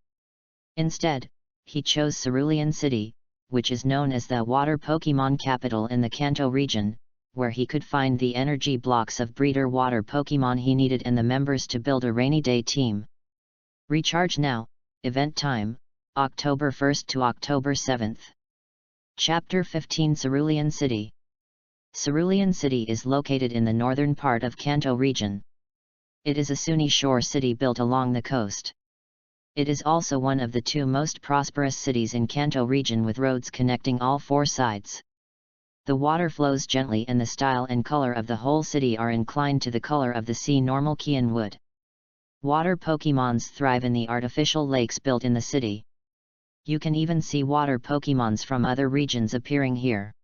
Instead, he chose Cerulean City, which is known as the water Pokémon capital in the Kanto region, where he could find the energy blocks of breeder water Pokémon he needed and the members to build a rainy day team. Recharge now, event time, October 1st to October 7th. Chapter 15 Cerulean City. Cerulean City is located in the northern part of Kanto region. It is a Sunni shore city built along the coast. It is also one of the two most prosperous cities in Kanto region with roads connecting all four sides. The water flows gently and the style and color of the whole city are inclined to the color of the sea normal Kian wood. Water Pokémons thrive in the artificial lakes built in the city. You can even see water Pokémons from other regions appearing here.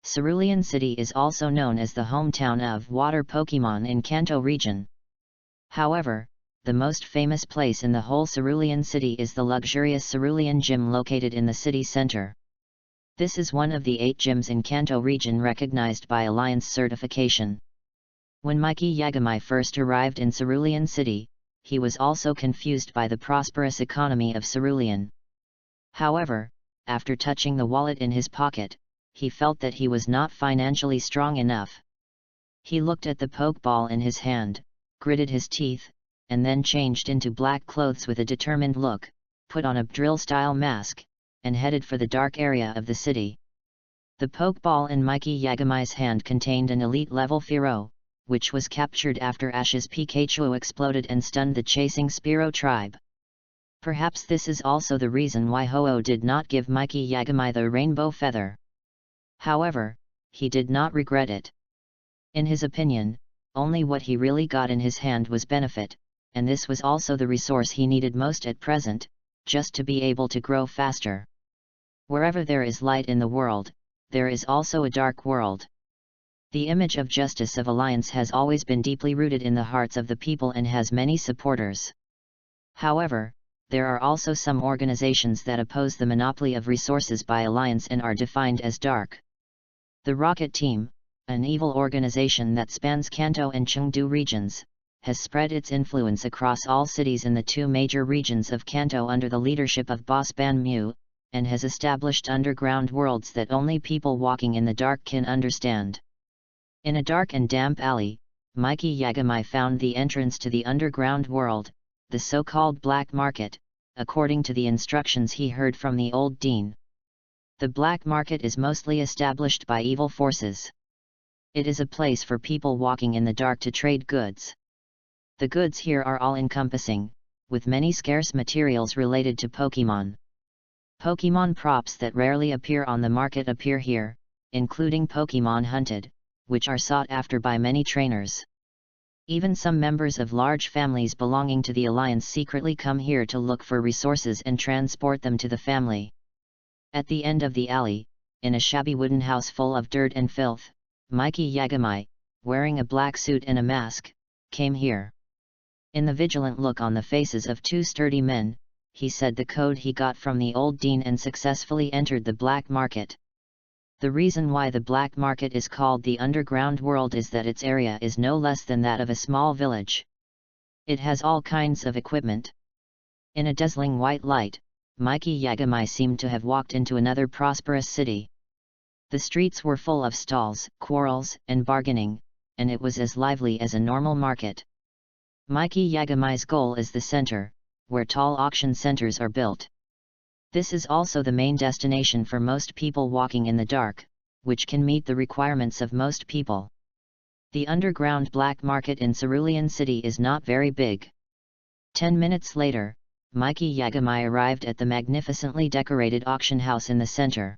Cerulean City is also known as the hometown of water Pokémon in Kanto region. However, the most famous place in the whole Cerulean City is the luxurious Cerulean Gym located in the city center. This is one of the 8 gyms in Kanto region recognized by Alliance certification. When Mikey Yagami first arrived in Cerulean City, he was also confused by the prosperous economy of Cerulean. However, after touching the wallet in his pocket, he felt that he was not financially strong enough. He looked at the Pokeball in his hand, gritted his teeth, and then changed into black clothes with a determined look, put on a drill-style mask, and headed for the dark area of the city. The Pokeball in Mikey Yagami's hand contained an elite-level Fearow, which was captured after Ash's Pikachu exploded and stunned the chasing Spearow tribe. Perhaps this is also the reason why Ho-Oh did not give Mikey Yagami the rainbow feather. However, he did not regret it. In his opinion, only what he really got in his hand was benefit, and this was also the resource he needed most at present, just to be able to grow faster. Wherever there is light in the world, there is also a dark world. The image of justice of Alliance has always been deeply rooted in the hearts of the people and has many supporters. However, there are also some organizations that oppose the monopoly of resources by Alliance and are defined as dark. The Rocket Team, an evil organization that spans Kanto and Chengdu regions, has spread its influence across all cities in the 2 major regions of Kanto under the leadership of Boss Ban Mu, and has established underground worlds that only people walking in the dark can understand. In a dark and damp alley, Mikey Yagami found the entrance to the underground world, the so-called black market, according to the instructions he heard from the old dean. The black market is mostly established by evil forces. It is a place for people walking in the dark to trade goods. The goods here are all-encompassing, with many scarce materials related to Pokemon. Pokemon props that rarely appear on the market appear here, including Pokemon hunted, which are sought after by many trainers. Even some members of large families belonging to the Alliance secretly come here to look for resources and transport them to the family. At the end of the alley, in a shabby wooden house full of dirt and filth, Mikey Yagami, wearing a black suit and a mask, came here. In the vigilant look on the faces of two sturdy men, he said the code he got from the old dean and successfully entered the black market. The reason why the black market is called the underground world is that its area is no less than that of a small village. It has all kinds of equipment. In a dazzling white light, Mikey Yagami seemed to have walked into another prosperous city. The streets were full of stalls, quarrels, and bargaining, and it was as lively as a normal market. Mikey Yagami's goal is the center, where tall auction centers are built. This is also the main destination for most people walking in the dark, which can meet the requirements of most people. The underground black market in Cerulean City is not very big. 10 minutes later, Mikey Yagami arrived at the magnificently decorated auction house in the center.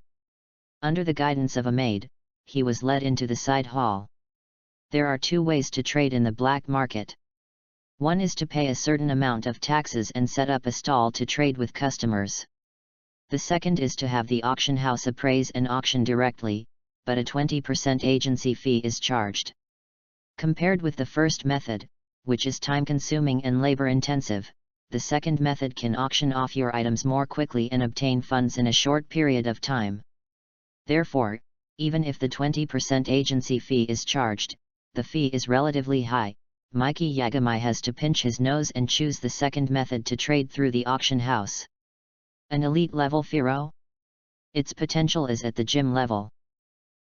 Under the guidance of a maid, he was led into the side hall. There are two ways to trade in the black market. One is to pay a certain amount of taxes and set up a stall to trade with customers. The second is to have the auction house appraise and auction directly, but a 20% agency fee is charged. Compared with the first method, which is time-consuming and labor-intensive, the second method can auction off your items more quickly and obtain funds in a short period of time. Therefore, even if the 20% agency fee is charged, the fee is relatively high. Mikey Yagami has to pinch his nose and choose the second method to trade through the auction house. An elite-level Firo? Its potential is at the gym level.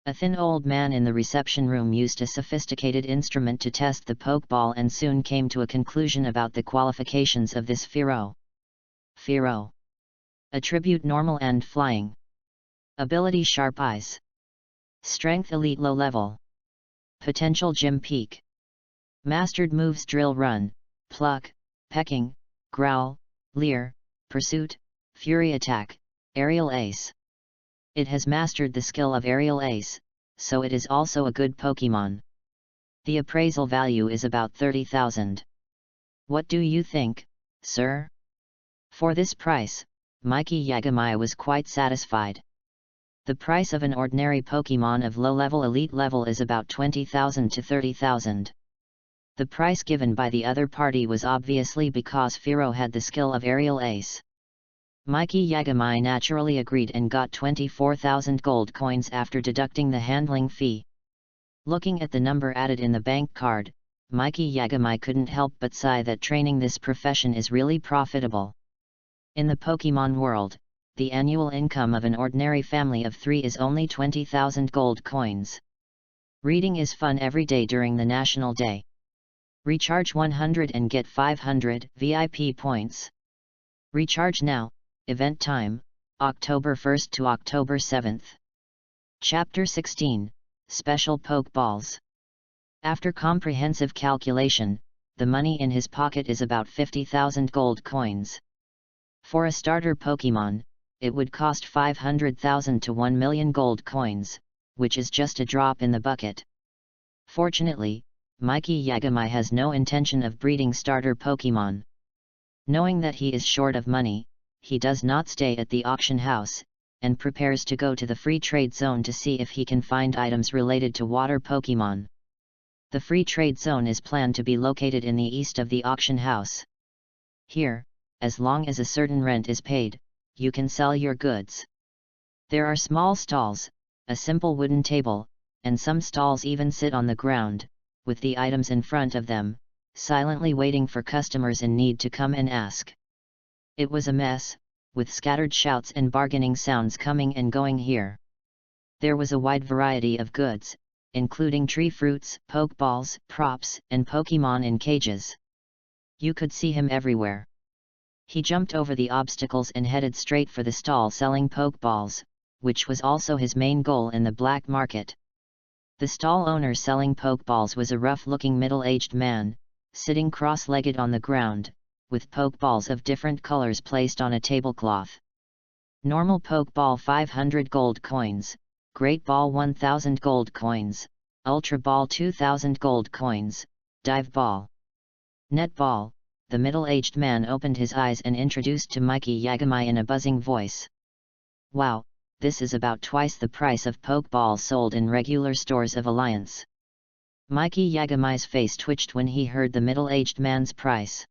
A thin old man in the reception room used a sophisticated instrument to test the Pokeball and soon came to a conclusion about the qualifications of this Firo. Firo. Attribute normal and flying. Ability sharp eyes. Strength elite low level. Potential gym peak. Mastered moves drill run, pluck, pecking, growl, leer, pursuit, fury attack, aerial ace. It has mastered the skill of aerial ace, so it is also a good Pokemon. The appraisal value is about 30,000. What do you think, sir? For this price, Mikey Yagami was quite satisfied. The price of an ordinary Pokemon of low-level elite level is about 20,000 to 30,000. The price given by the other party was obviously because Firo had the skill of aerial ace. Mikey Yagami naturally agreed and got 24,000 gold coins after deducting the handling fee. Looking at the number added in the bank card, Mikey Yagami couldn't help but sigh that training this profession is really profitable. In the Pokemon world, the annual income of an ordinary family of 3 is only 20,000 gold coins. Reading is fun every day during the National Day. Recharge 100 and get 500 VIP points. Recharge now, event time, October 1st to October 7th. Chapter 16, Special Pokeballs. After comprehensive calculation, the money in his pocket is about 50,000 gold coins. For a starter Pokemon, it would cost 500,000 to 1 million gold coins, which is just a drop in the bucket. Fortunately, Mikey Yagami has no intention of breeding starter Pokemon. Knowing that he is short of money, he does not stay at the auction house, and prepares to go to the free trade zone to see if he can find items related to water Pokemon. The free trade zone is planned to be located in the east of the auction house. Here, as long as a certain rent is paid, you can sell your goods. There are small stalls, a simple wooden table, and some stalls even sit on the ground, with the items in front of them, silently waiting for customers in need to come and ask. It was a mess, with scattered shouts and bargaining sounds coming and going here. There was a wide variety of goods, including tree fruits, pokeballs, props, and Pokemon in cages. You could see him everywhere. He jumped over the obstacles and headed straight for the stall selling Pokeballs, which was also his main goal in the black market. The stall owner selling Pokeballs was a rough-looking middle-aged man, sitting cross-legged on the ground, with Pokeballs of different colors placed on a tablecloth. Normal Pokeball 500 gold coins, Great Ball 1000 gold coins, Ultra Ball 2000 gold coins, Dive Ball. Net Ball. The middle-aged man opened his eyes and introduced to Mikey Yagamai in a buzzing voice. Wow, this is about twice the price of Pokeballs sold in regular stores of Alliance. Mikey Yagamai's face twitched when he heard the middle-aged man's price.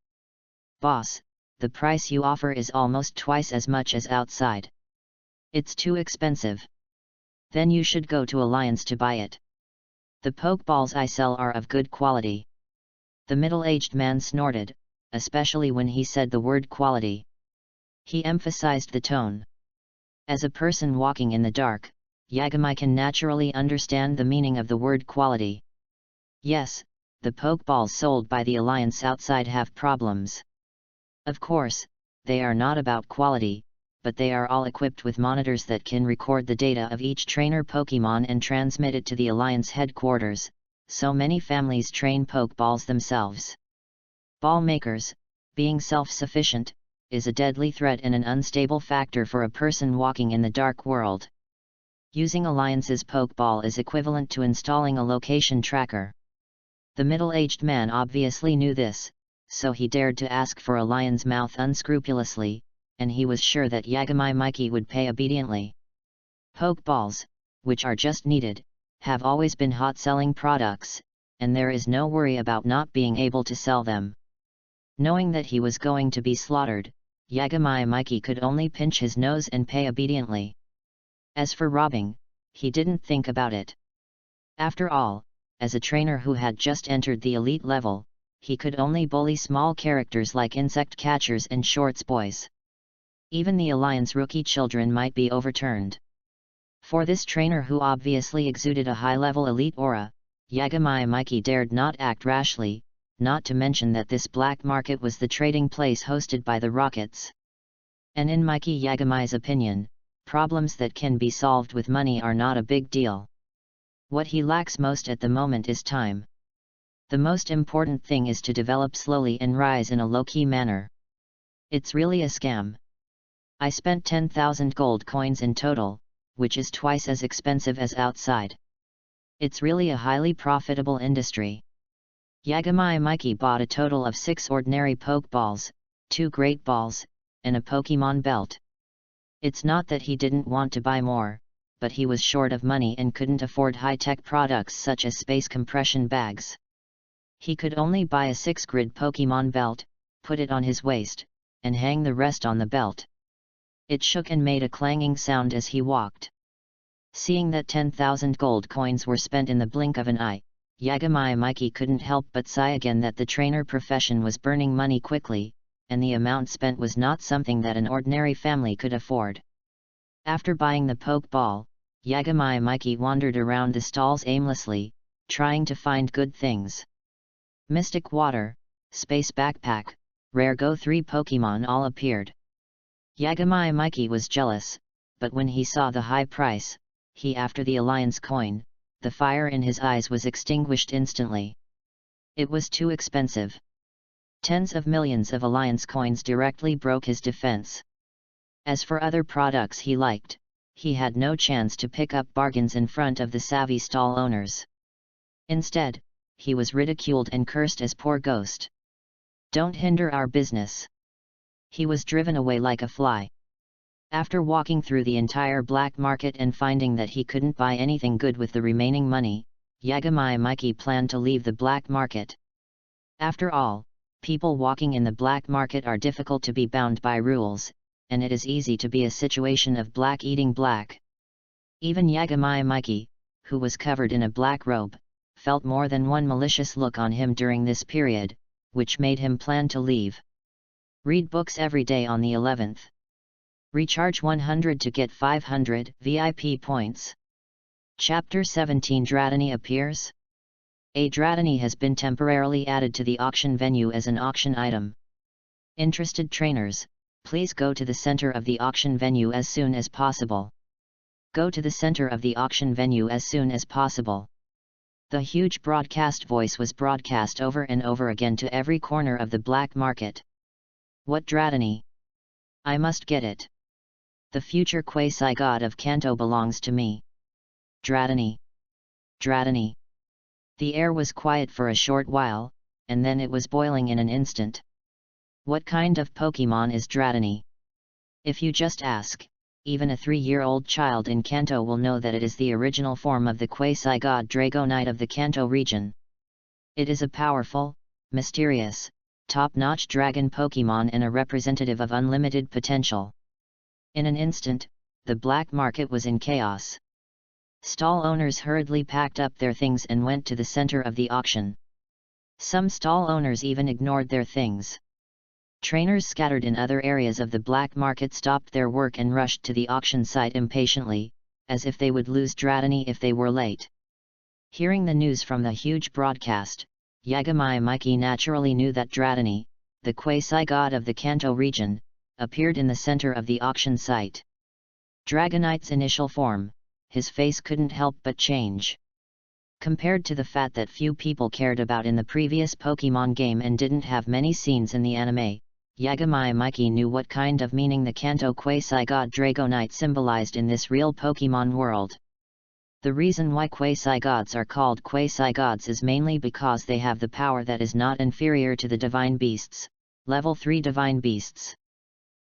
Boss, the price you offer is almost twice as much as outside. It's too expensive. Then you should go to Alliance to buy it. The Pokeballs I sell are of good quality. The middle-aged man snorted, especially when he said the word quality. He emphasized the tone. As a person walking in the dark, Yagamai can naturally understand the meaning of the word quality. Yes, the Pokeballs sold by the Alliance outside have problems. Of course, they are not about quality, but they are all equipped with monitors that can record the data of each trainer Pokemon and transmit it to the Alliance headquarters, so many families train Pokeballs themselves. Ball makers, being self-sufficient, is a deadly threat and an unstable factor for a person walking in the dark world. Using Alliance's Pokeball is equivalent to installing a location tracker. The middle-aged man obviously knew this, so he dared to ask for a lion's mouth unscrupulously, and he was sure that Yagamai Mikey would pay obediently. Pokeballs, which are just needed, have always been hot-selling products, and there is no worry about not being able to sell them. Knowing that he was going to be slaughtered, Yagamai Mikey could only pinch his nose and pay obediently. As for robbing, he didn't think about it. After all, as a trainer who had just entered the elite level, he could only bully small characters like insect catchers and shorts boys. Even the Alliance rookie children might be overturned. For this trainer who obviously exuded a high-level elite aura, Yagamai Mikey dared not act rashly, not to mention that this black market was the trading place hosted by the Rockets. And in Mikey Yagamai's opinion, problems that can be solved with money are not a big deal. What he lacks most at the moment is time. The most important thing is to develop slowly and rise in a low-key manner. It's really a scam. I spent 10,000 gold coins in total, which is twice as expensive as outside. It's really a highly profitable industry. Yagamai Mikey bought a total of 6 ordinary Pokeballs, 2 Great Balls, and a Pokemon belt. It's not that he didn't want to buy more, but he was short of money and couldn't afford high-tech products such as space compression bags. He could only buy a 6-grid Pokemon belt, put it on his waist, and hang the rest on the belt. It shook and made a clanging sound as he walked. Seeing that 10,000 gold coins were spent in the blink of an eye, Yagamai Mikey couldn't help but sigh again that the trainer profession was burning money quickly, and the amount spent was not something that an ordinary family could afford. After buying the Pokeball, Yagamai Mikey wandered around the stalls aimlessly, trying to find good things. Mystic Water, Space Backpack, Rare Go 3 Pokemon all appeared. Yagamai Mikey was jealous, but when he saw the high price, after the Alliance coin, the fire in his eyes was extinguished instantly. It was too expensive. Tens of millions of Alliance coins directly broke his defense. As for other products he liked, he had no chance to pick up bargains in front of the savvy stall owners. Instead, he was ridiculed and cursed as poor ghost. Don't hinder our business. He was driven away like a fly. After walking through the entire black market and finding that he couldn't buy anything good with the remaining money, Yagamai Mikey planned to leave the black market. After all, people walking in the black market are difficult to be bound by rules, and it is easy to be a situation of black eating black. Even Yagamai Mikey, who was covered in a black robe, felt more than one malicious look on him during this period, which made him plan to leave. Read books every day on the 11th. Recharge 100 to get 500 VIP points. Chapter 17 Dratini appears. A Dratini has been temporarily added to the auction venue as an auction item. Interested trainers, please go to the center of the auction venue as soon as possible. Go to the center of the auction venue as soon as possible. The huge broadcast voice was broadcast over and over again to every corner of the black market. What Dratini? I must get it. The future quasi-god of Kanto belongs to me. Dratini. Dratini. The air was quiet for a short while, and then it was boiling in an instant. What kind of Pokemon is Dratini? If you just ask, even a 3-year-old child in Kanto will know that it is the original form of the quasi-god Dragonite of the Kanto region. It is a powerful, mysterious, top-notch dragon Pokemon and a representative of unlimited potential. In an instant, the black market was in chaos. Stall owners hurriedly packed up their things and went to the center of the auction. Some stall owners even ignored their things. Trainers scattered in other areas of the black market stopped their work and rushed to the auction site impatiently, as if they would lose Dratini if they were late. Hearing the news from the huge broadcast, Yagami Miki naturally knew that Dratini, the quasi-god of the Kanto region, appeared in the center of the auction site. Dragonite's initial form, his face couldn't help but change. Compared to the fact that few people cared about in the previous Pokemon game and didn't have many scenes in the anime, Yagami Miki knew what kind of meaning the Kanto quasi-god Dragonite symbolized in this real Pokemon world. The reason why quasi-gods are called quasi-gods is mainly because they have the power that is not inferior to the divine beasts, level 3 divine beasts.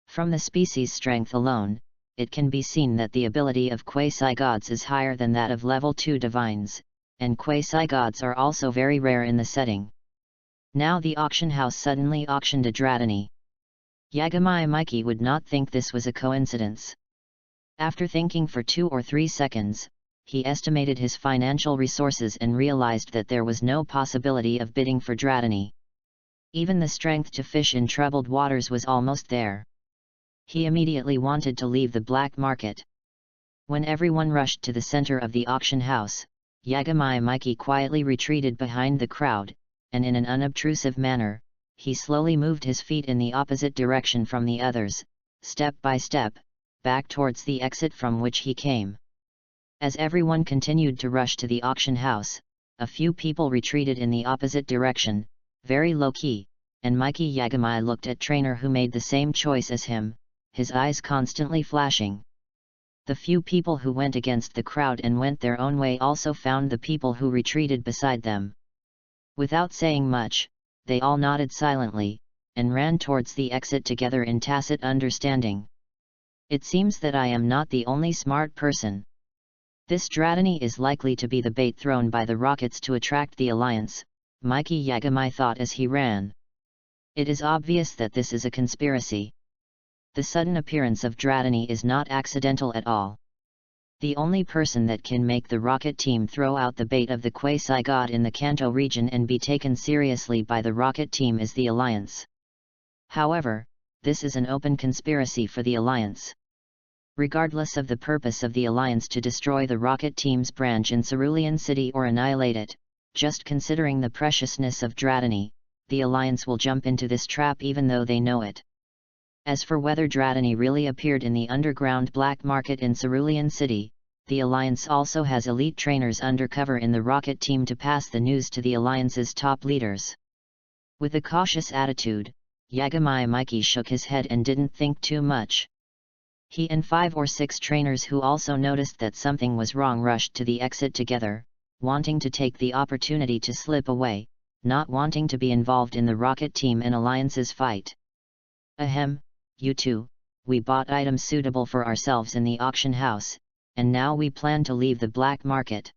From the species strength alone, it can be seen that the ability of quasi-gods is higher than that of level 2 divines, and quasi-gods are also very rare in the setting. Now the auction house suddenly auctioned a Dratini. Yagami Miki would not think this was a coincidence. After thinking for 2 or 3 seconds, he estimated his financial resources and realized that there was no possibility of bidding for Dratini. Even the strength to fish in troubled waters was almost there. He immediately wanted to leave the black market. When everyone rushed to the center of the auction house, Yagami Miki quietly retreated behind the crowd, and in an unobtrusive manner, he slowly moved his feet in the opposite direction from the others, step by step, back towards the exit from which he came. As everyone continued to rush to the auction house, a few people retreated in the opposite direction, very low-key, and Miki Yagami looked at trainer who made the same choice as him, his eyes constantly flashing. The few people who went against the crowd and went their own way also found the people who retreated beside them. Without saying much, they all nodded silently, and ran towards the exit together in tacit understanding. It seems that I am not the only smart person. This Dratini is likely to be the bait thrown by the rockets to attract the alliance, Miki Yagami thought as he ran. It is obvious that this is a conspiracy. The sudden appearance of Dratini is not accidental at all. The only person that can make the rocket team throw out the bait of the quasi-god in the Kanto region and be taken seriously by the rocket team is the alliance. However, this is an open conspiracy for the alliance. Regardless of the purpose of the alliance to destroy the rocket team's branch in Cerulean City or annihilate it, just considering the preciousness of Dratini, the alliance will jump into this trap even though they know it. As for whether Dratini really appeared in the underground black market in Cerulean City, the Alliance also has elite trainers undercover in the rocket team to pass the news to the Alliance's top leaders. With a cautious attitude, Yagami Miki shook his head and didn't think too much. He and 5 or 6 trainers who also noticed that something was wrong rushed to the exit together, wanting to take the opportunity to slip away, not wanting to be involved in the rocket team and Alliance's fight. Ahem. You two, we bought items suitable for ourselves in the auction house, and now we plan to leave the black market.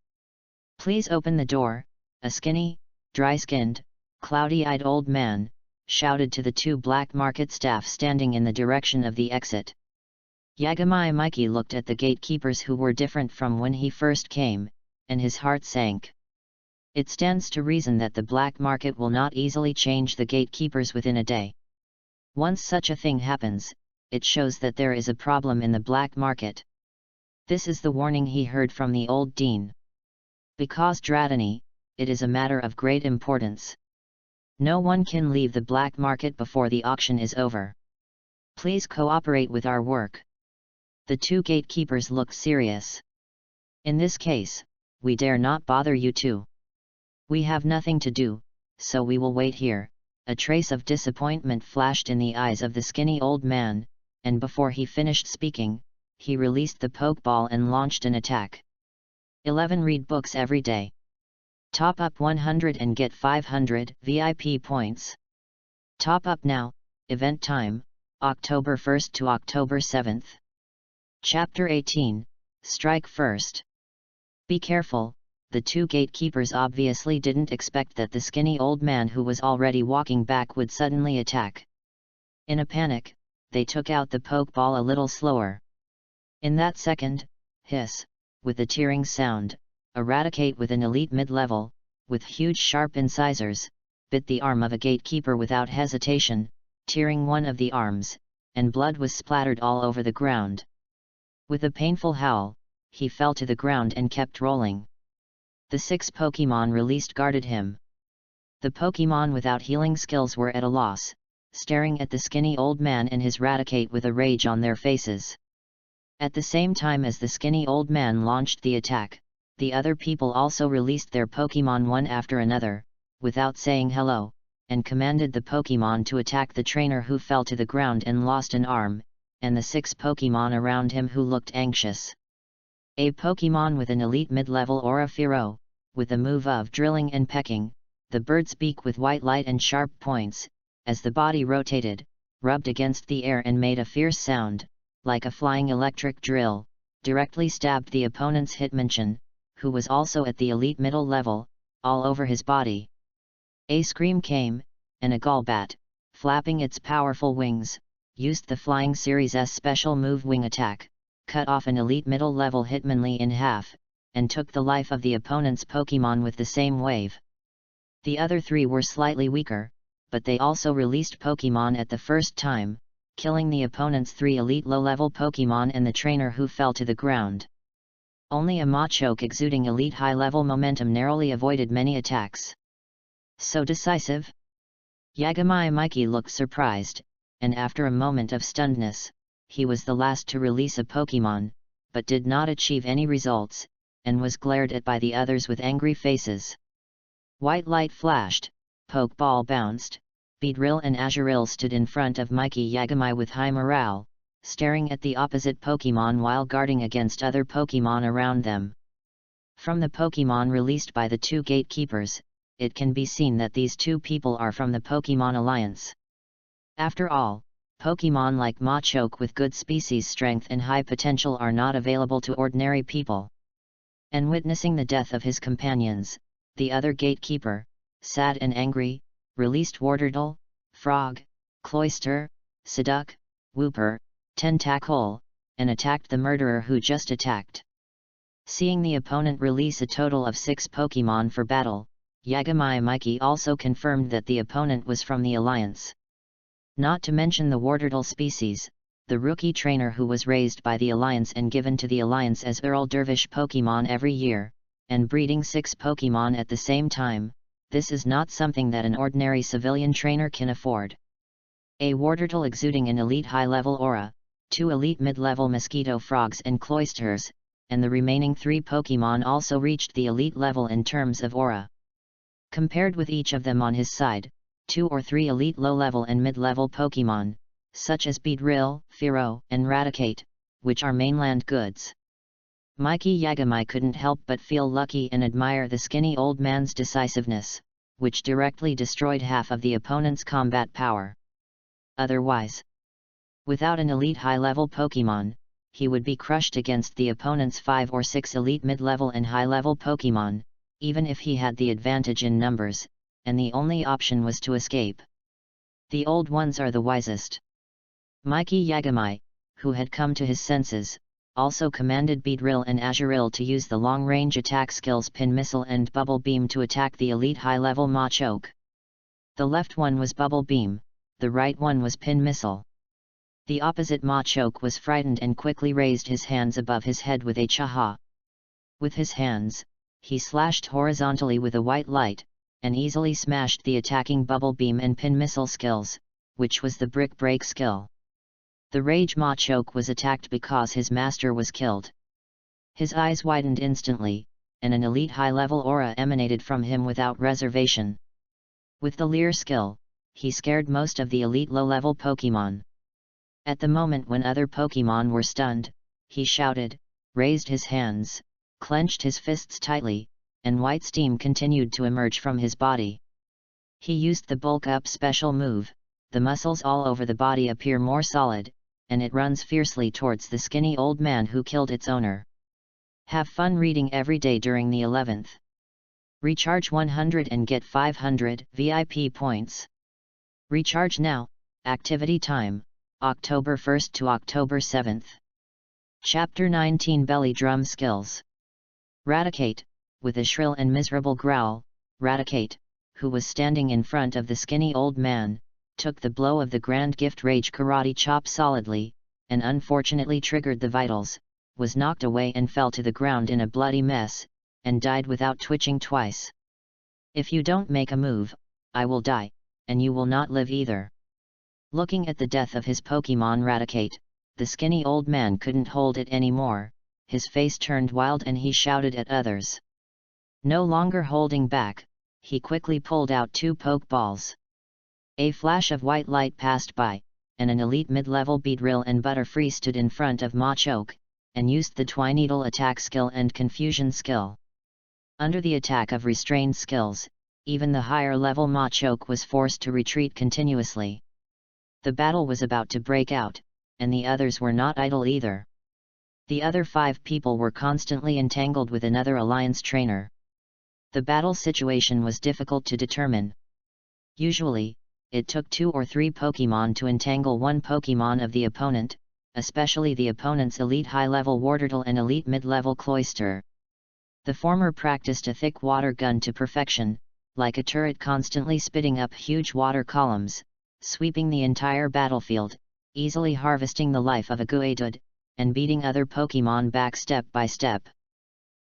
Please open the door, a skinny, dry-skinned, cloudy-eyed old man shouted to the 2 black market staff standing in the direction of the exit. Yagami Miki looked at the gatekeepers who were different from when he first came, and his heart sank. It stands to reason that the black market will not easily change the gatekeepers within a day. Once such a thing happens, it shows that there is a problem in the black market. This is the warning he heard from the old dean. Because Dratini, it is a matter of great importance. No one can leave the black market before the auction is over. Please cooperate with our work. The two gatekeepers looked serious. In this case, we dare not bother you two. We have nothing to do, so we will wait here. A trace of disappointment flashed in the eyes of the skinny old man, and before he finished speaking, he released the pokeball and launched an attack. 11 Read books every day. Top up 100 and get 500 VIP points. Top up now. Event time, October 1st to October 7th. Chapter 18, Strike First. Be careful. The two gatekeepers obviously didn't expect that the skinny old man who was already walking back would suddenly attack. In a panic, they took out the pokeball a little slower. In that second, hiss, with a tearing sound, Eradicate with an elite mid-level, with huge sharp incisors, bit the arm of a gatekeeper without hesitation, tearing one of the arms, and blood was splattered all over the ground. With a painful howl, he fell to the ground and kept rolling. The 6 Pokémon released guarded him. The Pokémon without healing skills were at a loss, staring at the skinny old man and his Eradicate with a rage on their faces. At the same time as the skinny old man launched the attack, the other people also released their Pokémon one after another, without saying hello, and commanded the Pokémon to attack the trainer who fell to the ground and lost an arm, and the 6 Pokémon around him who looked anxious. A Pokémon with an elite mid-level Aura Firo, with a move of drilling and pecking, the bird's beak with white light and sharp points, as the body rotated, rubbed against the air and made a fierce sound, like a flying electric drill, directly stabbed the opponent's Hitmonchan, who was also at the elite middle level, all over his body. A scream came, and a Golbat, flapping its powerful wings, used the Flying Series' special move Wing Attack, cut off an elite middle level Hitmonlee in half, and took the life of the opponent's Pokémon with the same wave. The other 3 were slightly weaker, but they also released Pokémon at the first time, killing the opponent's 3 elite low-level Pokémon and the trainer who fell to the ground. Only a Machoke exuding elite high-level momentum narrowly avoided many attacks. So decisive? Yagami Mikey looked surprised, and after a moment of stunnedness, he was the last to release a Pokémon, but did not achieve any results, and was glared at by the others with angry faces. White light flashed, Pokeball bounced, Beedrill and Azurill stood in front of Mikey Yagami with high morale, staring at the opposite Pokémon while guarding against other Pokémon around them. From the Pokémon released by the 2 gatekeepers, it can be seen that these 2 people are from the Pokémon Alliance. After all, Pokémon like Machoke with good species strength and high potential are not available to ordinary people. And witnessing the death of his companions, the other gatekeeper, sad and angry, released Wartortle, Frog, Cloyster, Seduck, Wooper, Tentacle, and attacked the murderer who just attacked. Seeing the opponent release a total of 6 Pokémon for battle, Yagami Mikey also confirmed that the opponent was from the Alliance. Not to mention the Wartortle species, the rookie trainer who was raised by the Alliance and given to the Alliance as Earl Dervish Pokémon every year, and breeding 6 Pokémon at the same time, this is not something that an ordinary civilian trainer can afford. A Wartortle exuding an elite high-level aura, 2 elite mid-level mosquito frogs and cloisters, and the remaining 3 Pokémon also reached the elite level in terms of aura. Compared with each of them on his side, 2 or 3 elite low-level and mid-level Pokémon, such as Beedrill, Firo, and Raticate, which are mainland goods. Mikey Yagami couldn't help but feel lucky and admire the skinny old man's decisiveness, which directly destroyed half of the opponent's combat power. Otherwise, without an elite high-level Pokémon, he would be crushed against the opponent's 5 or 6 elite mid-level and high-level Pokémon, even if he had the advantage in numbers, and the only option was to escape. The old ones are the wisest. Mikey Yagami, who had come to his senses, also commanded Beedrill and Azurill to use the long-range attack skills Pin Missile and Bubble Beam to attack the elite high-level Machoke. The left one was Bubble Beam, the right one was Pin Missile. The opposite Machoke was frightened and quickly raised his hands above his head with a chaha. With his hands, he slashed horizontally with a white light, and easily smashed the attacking bubble beam and pin missile skills, which was the brick break skill. The Rage Machoke was attacked because his master was killed. His eyes widened instantly, and an elite high-level aura emanated from him without reservation. With the Leer skill, he scared most of the elite low-level Pokémon. At the moment when other Pokémon were stunned, he shouted, raised his hands, clenched his fists tightly, and white steam continued to emerge from his body. He used the bulk up special move, the muscles all over the body appear more solid, and it runs fiercely towards the skinny old man who killed its owner. Have fun reading every day during the 11th. Recharge 100 and get 500 VIP points. Recharge now. Activity time, October 1st to October 7th. Chapter 19 Belly Drum Skills. Raticate. With a shrill and miserable growl, Raticate, who was standing in front of the skinny old man, took the blow of the Grand Gift Rage Karate Chop solidly, and unfortunately triggered the vitals, was knocked away and fell to the ground in a bloody mess, and died without twitching twice. If you don't make a move, I will die, and you will not live either. Looking at the death of his Pokémon Raticate, the skinny old man couldn't hold it anymore, his face turned wild and he shouted at others. No longer holding back, he quickly pulled out 2 Pokeballs. A flash of white light passed by, and an elite mid-level Beedrill and Butterfree stood in front of Machoke, and used the Twineedle attack skill and Confusion skill. Under the attack of restrained skills, even the higher level Machoke was forced to retreat continuously. The battle was about to break out, and the others were not idle either. The other 5 people were constantly entangled with another Alliance trainer. The battle situation was difficult to determine. Usually, it took 2 or 3 Pokémon to entangle one Pokémon of the opponent, especially the opponent's elite high-level Wartortle and elite mid-level Cloyster. The former practiced a thick water gun to perfection, like a turret constantly spitting up huge water columns, sweeping the entire battlefield, easily harvesting the life of a Geodude, and beating other Pokémon back step by step.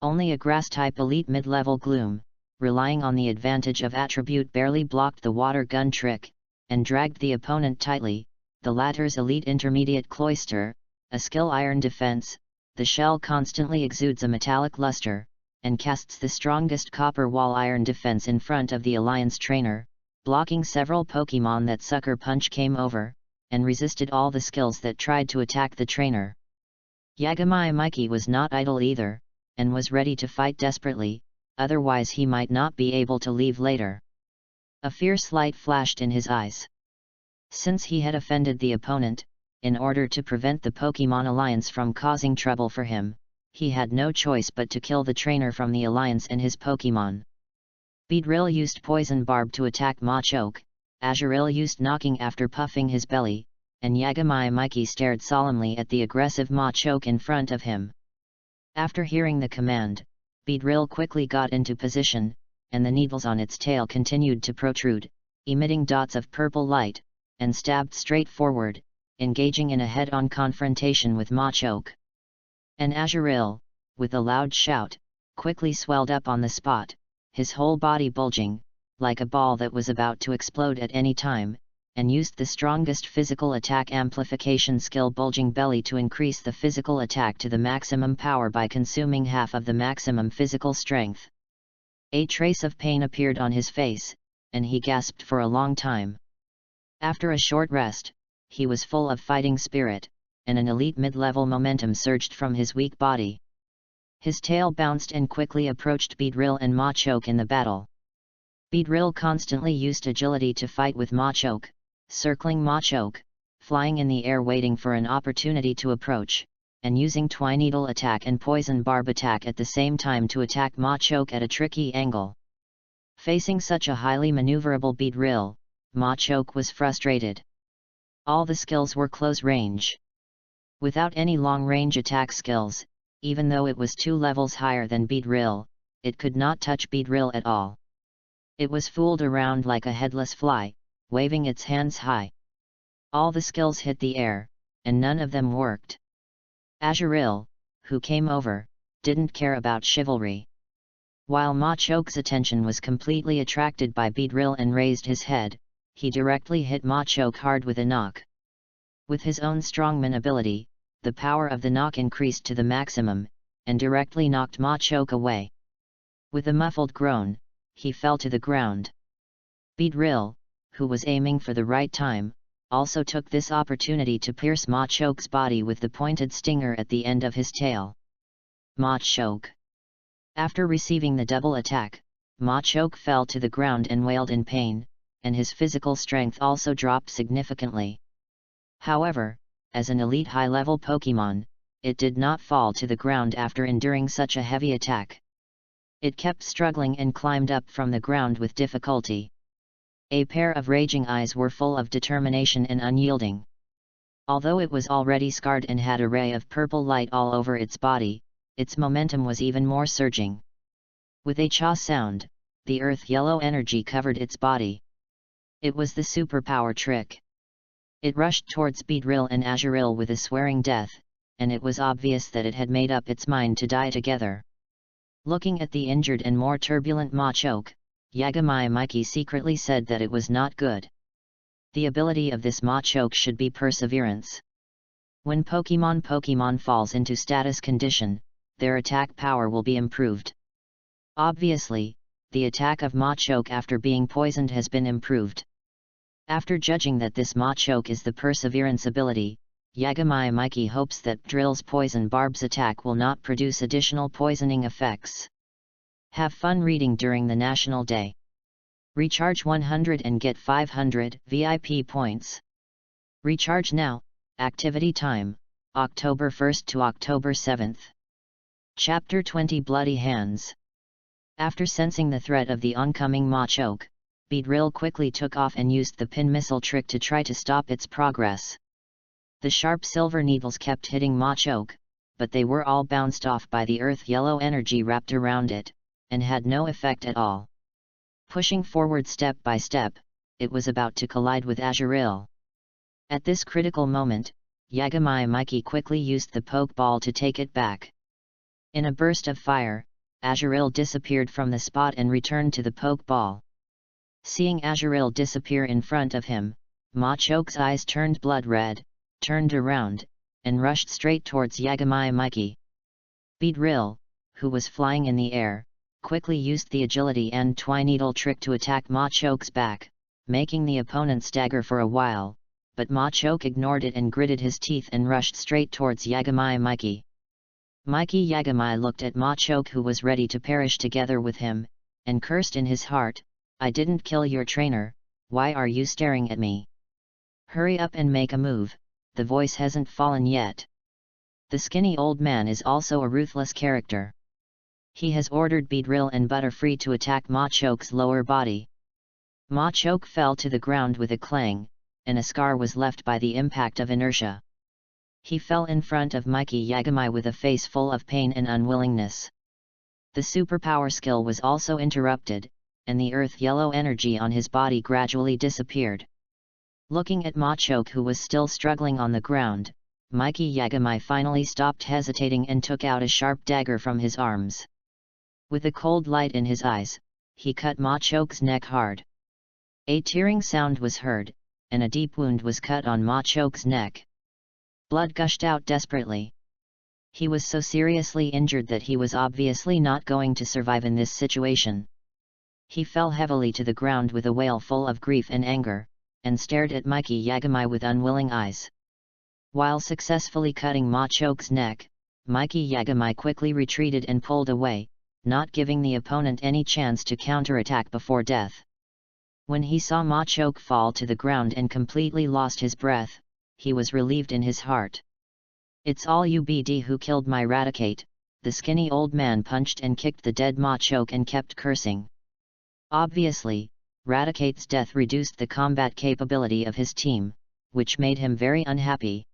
Only a Grass-type elite mid-level Gloom, relying on the advantage of attribute, barely blocked the water gun trick, and dragged the opponent tightly. The latter's elite intermediate Cloyster, a skill iron defense, the shell constantly exudes a metallic luster, and casts the strongest copper wall iron defense in front of the Alliance trainer, blocking several Pokémon that Sucker Punch came over, and resisted all the skills that tried to attack the trainer. Yagami Mikey was not idle either, and was ready to fight desperately, otherwise he might not be able to leave later. A fierce light flashed in his eyes. Since he had offended the opponent, in order to prevent the Pokémon Alliance from causing trouble for him, he had no choice but to kill the trainer from the Alliance and his Pokémon. Beedrill used Poison Barb to attack Machoke, Azurill used Knocking after puffing his belly, and Yagami Mikey stared solemnly at the aggressive Machoke in front of him. After hearing the command, Beedrill quickly got into position, and the needles on its tail continued to protrude, emitting dots of purple light, and stabbed straight forward, engaging in a head-on confrontation with Machoke. And Azurill, with a loud shout, quickly swelled up on the spot, his whole body bulging, like a ball that was about to explode at any time, and used the strongest physical attack amplification skill Bulging Belly to increase the physical attack to the maximum power by consuming half of the maximum physical strength. A trace of pain appeared on his face, and he gasped for a long time. After a short rest, he was full of fighting spirit, and an elite mid-level momentum surged from his weak body. His tail bounced and quickly approached Beedrill and Machoke in the battle. Beedrill constantly used agility to fight with Machoke, circling Machoke, flying in the air waiting for an opportunity to approach, and using Twineedle attack and Poison Barb attack at the same time to attack Machoke at a tricky angle. Facing such a highly maneuverable Beedrill, Machoke was frustrated. All the skills were close range. Without any long-range attack skills, even though it was 2 levels higher than Beedrill, it could not touch Beedrill at all. It was fooled around like a headless fly, waving its hands high. All the skills hit the air, and none of them worked. Azuril, who came over, didn't care about chivalry. While Ma Chok's attention was completely attracted by Beedrill and raised his head, he directly hit Ma Chok hard with a knock. With his own strongman ability, the power of the knock increased to the maximum, and directly knocked Ma Chok away. With a muffled groan, he fell to the ground. Beedrill, who was aiming for the right time, also took this opportunity to pierce Ma Chok's body with the pointed stinger at the end of his tail. Ma Chok. After receiving the double attack, Ma Chok fell to the ground and wailed in pain, and his physical strength also dropped significantly. However, as an elite high-level Pokémon, it did not fall to the ground after enduring such a heavy attack. It kept struggling and climbed up from the ground with difficulty. A pair of raging eyes were full of determination and unyielding. Although it was already scarred and had a ray of purple light all over its body, its momentum was even more surging. With a cha sound, the earth yellow energy covered its body. It was the superpower trick. It rushed towards Beedrill and Azuril with a swearing death, and it was obvious that it had made up its mind to die together. Looking at the injured and more turbulent Ma Chok, Yagami Mikey secretly said that it was not good. The ability of this Ma Chok should be perseverance. When Pokemon falls into status condition, their attack power will be improved. Obviously, the attack of Ma Chok after being poisoned has been improved. After judging that this Ma Chok is the perseverance ability, Yagami Mikey hopes that Drill's poison barb's attack will not produce additional poisoning effects. Have fun reading during the National Day. Recharge 100 and get 500 VIP points. Recharge now. Activity time, October 1st to October 7th. Chapter 20 Bloody Hands. After sensing the threat of the oncoming Ma Chok, Beedrill quickly took off and used the pin missile trick to try to stop its progress. The sharp silver needles kept hitting Ma Chok, but they were all bounced off by the earth yellow energy wrapped around it, and had no effect at all. Pushing forward step by step, it was about to collide with Azuril. At this critical moment, Yagami Mikey quickly used the Pokeball to take it back. In a burst of fire, Azuril disappeared from the spot and returned to the Pokeball. Seeing Azuril disappear in front of him, Ma Chok's eyes turned blood red, turned around, and rushed straight towards Yagami Mikey. Beedrill, who was flying in the air, quickly used the agility and Twineedle trick to attack Ma Chok's back, making the opponent stagger for a while, but Ma Chok ignored it and gritted his teeth and rushed straight towards Yagami Mikey. Mikey Yagami looked at Ma Chok, who was ready to perish together with him, and cursed in his heart, "I didn't kill your trainer, why are you staring at me? Hurry up and make a move, the voice hasn't fallen yet." The skinny old man is also a ruthless character. He has ordered Beedrill and Butterfree to attack Ma Chok's lower body. Ma Chok fell to the ground with a clang, and a scar was left by the impact of inertia. He fell in front of Mikey Yagami with a face full of pain and unwillingness. The superpower skill was also interrupted, and the earth yellow energy on his body gradually disappeared. Looking at Ma Chok, who was still struggling on the ground, Mikey Yagami finally stopped hesitating and took out a sharp dagger from his arms. With a cold light in his eyes, he cut Ma Chok's neck hard. A tearing sound was heard, and a deep wound was cut on Ma Chok's neck. Blood gushed out desperately. He was so seriously injured that he was obviously not going to survive in this situation. He fell heavily to the ground with a wail full of grief and anger, and stared at Mikey Yagami with unwilling eyes. While successfully cutting Ma Chok's neck, Mikey Yagami quickly retreated and pulled away, not giving the opponent any chance to counterattack before death. When he saw Ma Chok fall to the ground and completely lost his breath, he was relieved in his heart. "It's all you BD who killed my Raticate," the skinny old man punched and kicked the dead Ma Chok and kept cursing. Obviously, Raticate's death reduced the combat capability of his team, which made him very unhappy.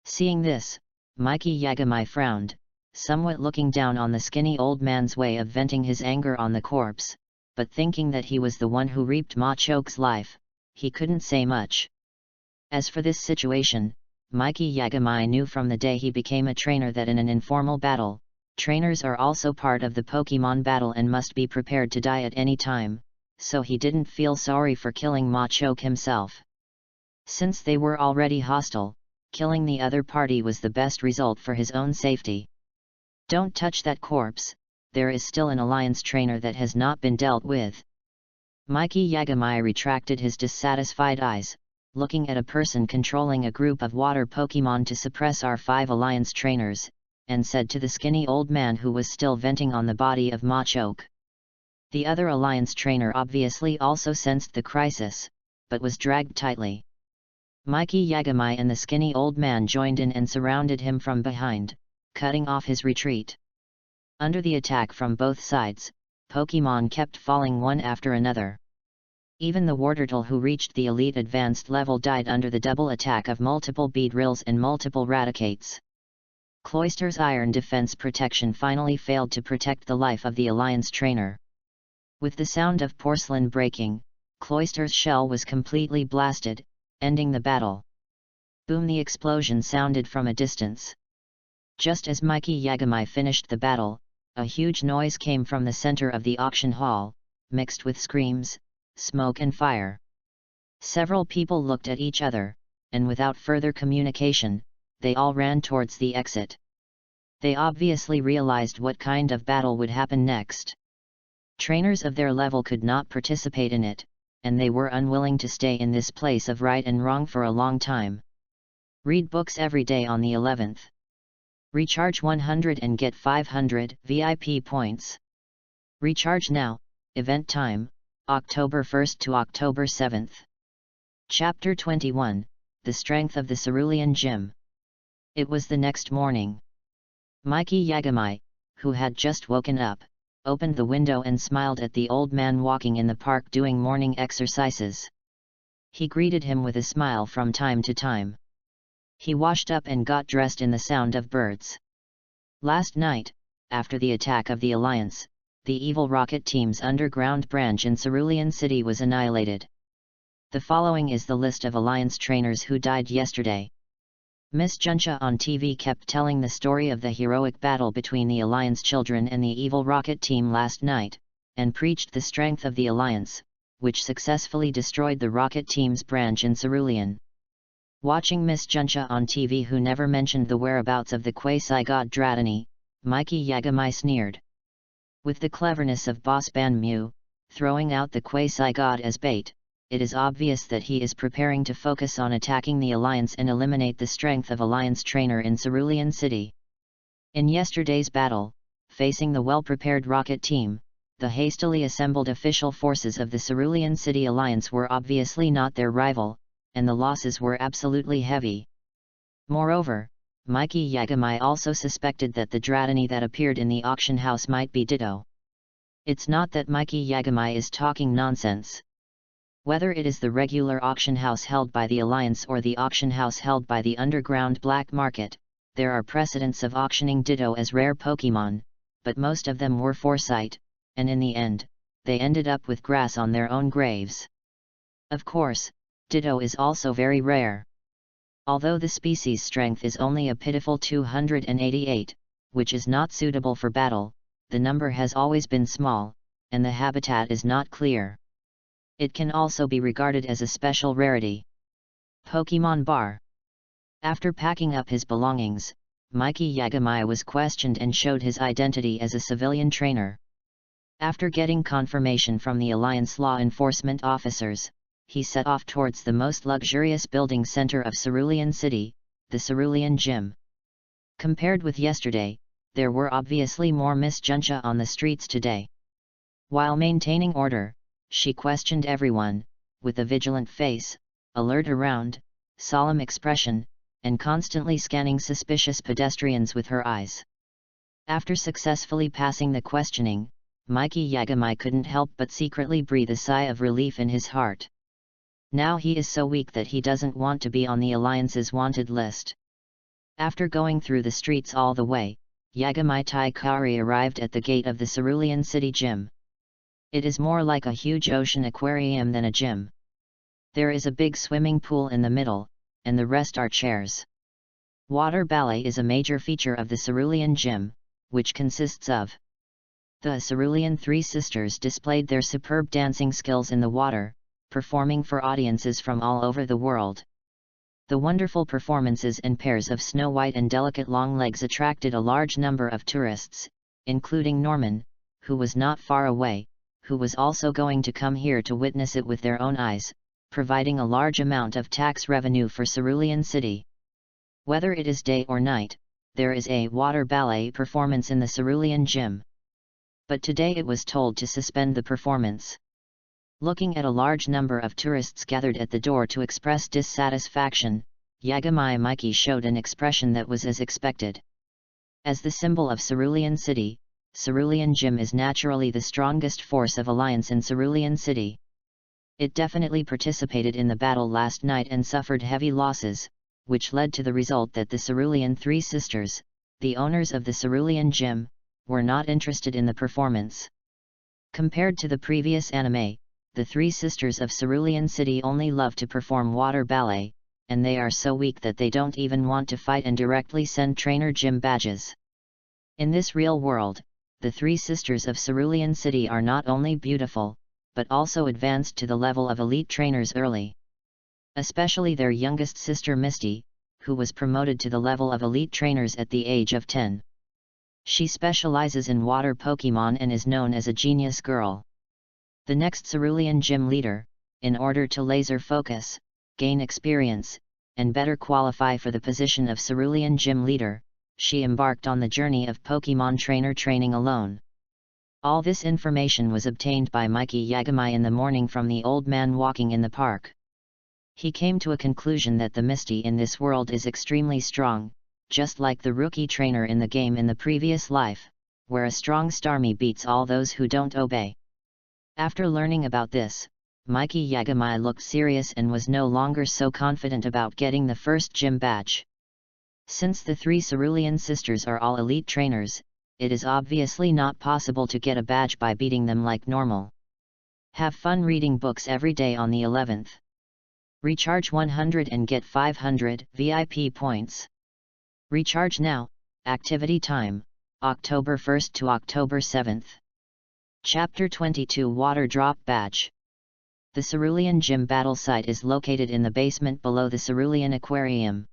Seeing this, Mikey Yagami frowned, somewhat looking down on the skinny old man's way of venting his anger on the corpse, but thinking that he was the one who reaped Ma Chok's life, he couldn't say much. As for this situation, Mikey Yagami knew from the day he became a trainer that in an informal battle, trainers are also part of the Pokemon battle and must be prepared to die at any time, so he didn't feel sorry for killing Machoke himself. Since they were already hostile, killing the other party was the best result for his own safety. Don't touch that corpse, there is still an Alliance trainer that has not been dealt with. Mikey Yagami retracted his dissatisfied eyes, looking at a person controlling a group of water Pokemon to suppress our 5 Alliance trainers, and said to the skinny old man who was still venting on the body of Machoke. The other Alliance trainer obviously also sensed the crisis, but was dragged tightly. Mikey Yagami and the skinny old man joined in and surrounded him from behind, cutting off his retreat. Under the attack from both sides, Pokemon kept falling one after another. Even the Wartortle who reached the Elite Advanced level died under the double attack of multiple Beedrills and multiple Raticates. Cloyster's iron defense protection finally failed to protect the life of the Alliance trainer. With the sound of porcelain breaking, Cloyster's shell was completely blasted, ending the battle. Boom! The explosion sounded from a distance. Just as Mikey Yagami finished the battle, a huge noise came from the center of the auction hall, mixed with screams, smoke and fire. Several people looked at each other, and without further communication, they all ran towards the exit. They obviously realized what kind of battle would happen next. Trainers of their level could not participate in it, and they were unwilling to stay in this place of right and wrong for a long time. Read books every day on the 11th. Recharge 100 and get 500 VIP points. Recharge now, event time, October 1st to October 7th. Chapter 21, The Strength of the Cerulean Gym. It was the next morning. Mikey Yagami, who had just woken up, opened the window and smiled at the old man walking in the park doing morning exercises. He greeted him with a smile from time to time. He washed up and got dressed in the sound of birds. Last night, after the attack of the Alliance, the evil rocket team's underground branch in Cerulean City was annihilated. The following is the list of Alliance trainers who died yesterday. Miss Juncha on TV kept telling the story of the heroic battle between the Alliance children and the evil rocket team last night, and preached the strength of the Alliance, which successfully destroyed the rocket team's branch in Cerulean. Watching Miss Juncha on TV, who never mentioned the whereabouts of the quasi-god Dratini, Mikey Yagami sneered. With the cleverness of Boss Banmu, throwing out the quasi-god as bait, it is obvious that he is preparing to focus on attacking the Alliance and eliminate the strength of Alliance trainer in Cerulean City. In yesterday's battle, facing the well-prepared rocket team, the hastily assembled official forces of the Cerulean City Alliance were obviously not their rival, and the losses were absolutely heavy. Moreover, Mikey Yagami also suspected that the Dratini that appeared in the auction house might be Ditto. It's not that Mikey Yagami is talking nonsense. Whether it is the regular auction house held by the Alliance or the auction house held by the underground black market, there are precedents of auctioning Ditto as rare Pokemon, but most of them were Foresight, and in the end, they ended up with grass on their own graves. Of course, Ditto is also very rare. Although the species strength is only a pitiful 288, which is not suitable for battle, the number has always been small, and the habitat is not clear. It can also be regarded as a special rarity. Pokemon Bar. After packing up his belongings, Mikey Yagami was questioned and showed his identity as a civilian trainer. After getting confirmation from the Alliance law enforcement officers, he set off towards the most luxurious building center of Cerulean City, the Cerulean Gym. Compared with yesterday, there were obviously more Miss Juncha on the streets today. While maintaining order, she questioned everyone, with a vigilant face, alert around, solemn expression, and constantly scanning suspicious pedestrians with her eyes. After successfully passing the questioning, Mikey Yagami couldn't help but secretly breathe a sigh of relief in his heart. Now he is so weak that he doesn't want to be on the Alliance's wanted list. After going through the streets all the way, Yagami Taikari arrived at the gate of the Cerulean City Gym. It is more like a huge ocean aquarium than a gym. There is a big swimming pool in the middle, and the rest are chairs. Water ballet is a major feature of the Cerulean Gym, which consists of the Cerulean Three Sisters displayed their superb dancing skills in the water, performing for audiences from all over the world. The wonderful performances and pairs of Snow White and Delicate Longlegs attracted a large number of tourists, including Norman, who was not far away, who was also going to come here to witness it with their own eyes, providing a large amount of tax revenue for Cerulean City. Whether it is day or night, there is a water ballet performance in the Cerulean Gym. But today it was told to suspend the performance. Looking at a large number of tourists gathered at the door to express dissatisfaction, Yagami Mikey showed an expression that was as expected. As the symbol of Cerulean City, Cerulean Gym is naturally the strongest force of alliance in Cerulean City. It definitely participated in the battle last night and suffered heavy losses, which led to the result that the Cerulean Three Sisters, the owners of the Cerulean Gym, were not interested in the performance. Compared to the previous anime, the Three Sisters of Cerulean City only love to perform water ballet, and they are so weak that they don't even want to fight and directly send trainer gym badges. In this real world, the Three Sisters of Cerulean City are not only beautiful, but also advanced to the level of elite trainers early. Especially their youngest sister Misty, who was promoted to the level of elite trainers at the age of 10. She specializes in water Pokemon and is known as a genius girl. The next Cerulean Gym leader, in order to laser focus, gain experience, and better qualify for the position of Cerulean Gym leader, she embarked on the journey of Pokemon trainer training alone. All this information was obtained by Mikey Yagami in the morning from the old man walking in the park. He came to a conclusion that the Misty in this world is extremely strong, just like the rookie trainer in the game in the previous life, where a strong Starmie beats all those who don't obey. After learning about this, Mikey Yagami looked serious and was no longer so confident about getting the first gym badge. Since the three Cerulean sisters are all elite trainers, it is obviously not possible to get a badge by beating them like normal. Have fun reading books every day on the 11th. Recharge 100 and get 500 VIP points. Recharge now. Activity time, October 1st to October 7th. Chapter 22 Water Drop Badge. The Cerulean Gym battle site is located in the basement below the Cerulean Aquarium.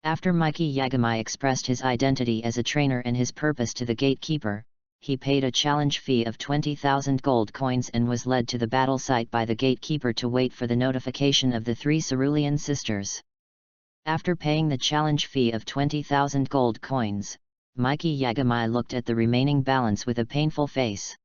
After Mikey Yagami expressed his identity as a trainer and his purpose to the gatekeeper, he paid a challenge fee of 20,000 gold coins and was led to the battle site by the gatekeeper to wait for the notification of the three Cerulean sisters. After paying the challenge fee of 20,000 gold coins, Mikey Yagami looked at the remaining balance with a painful face.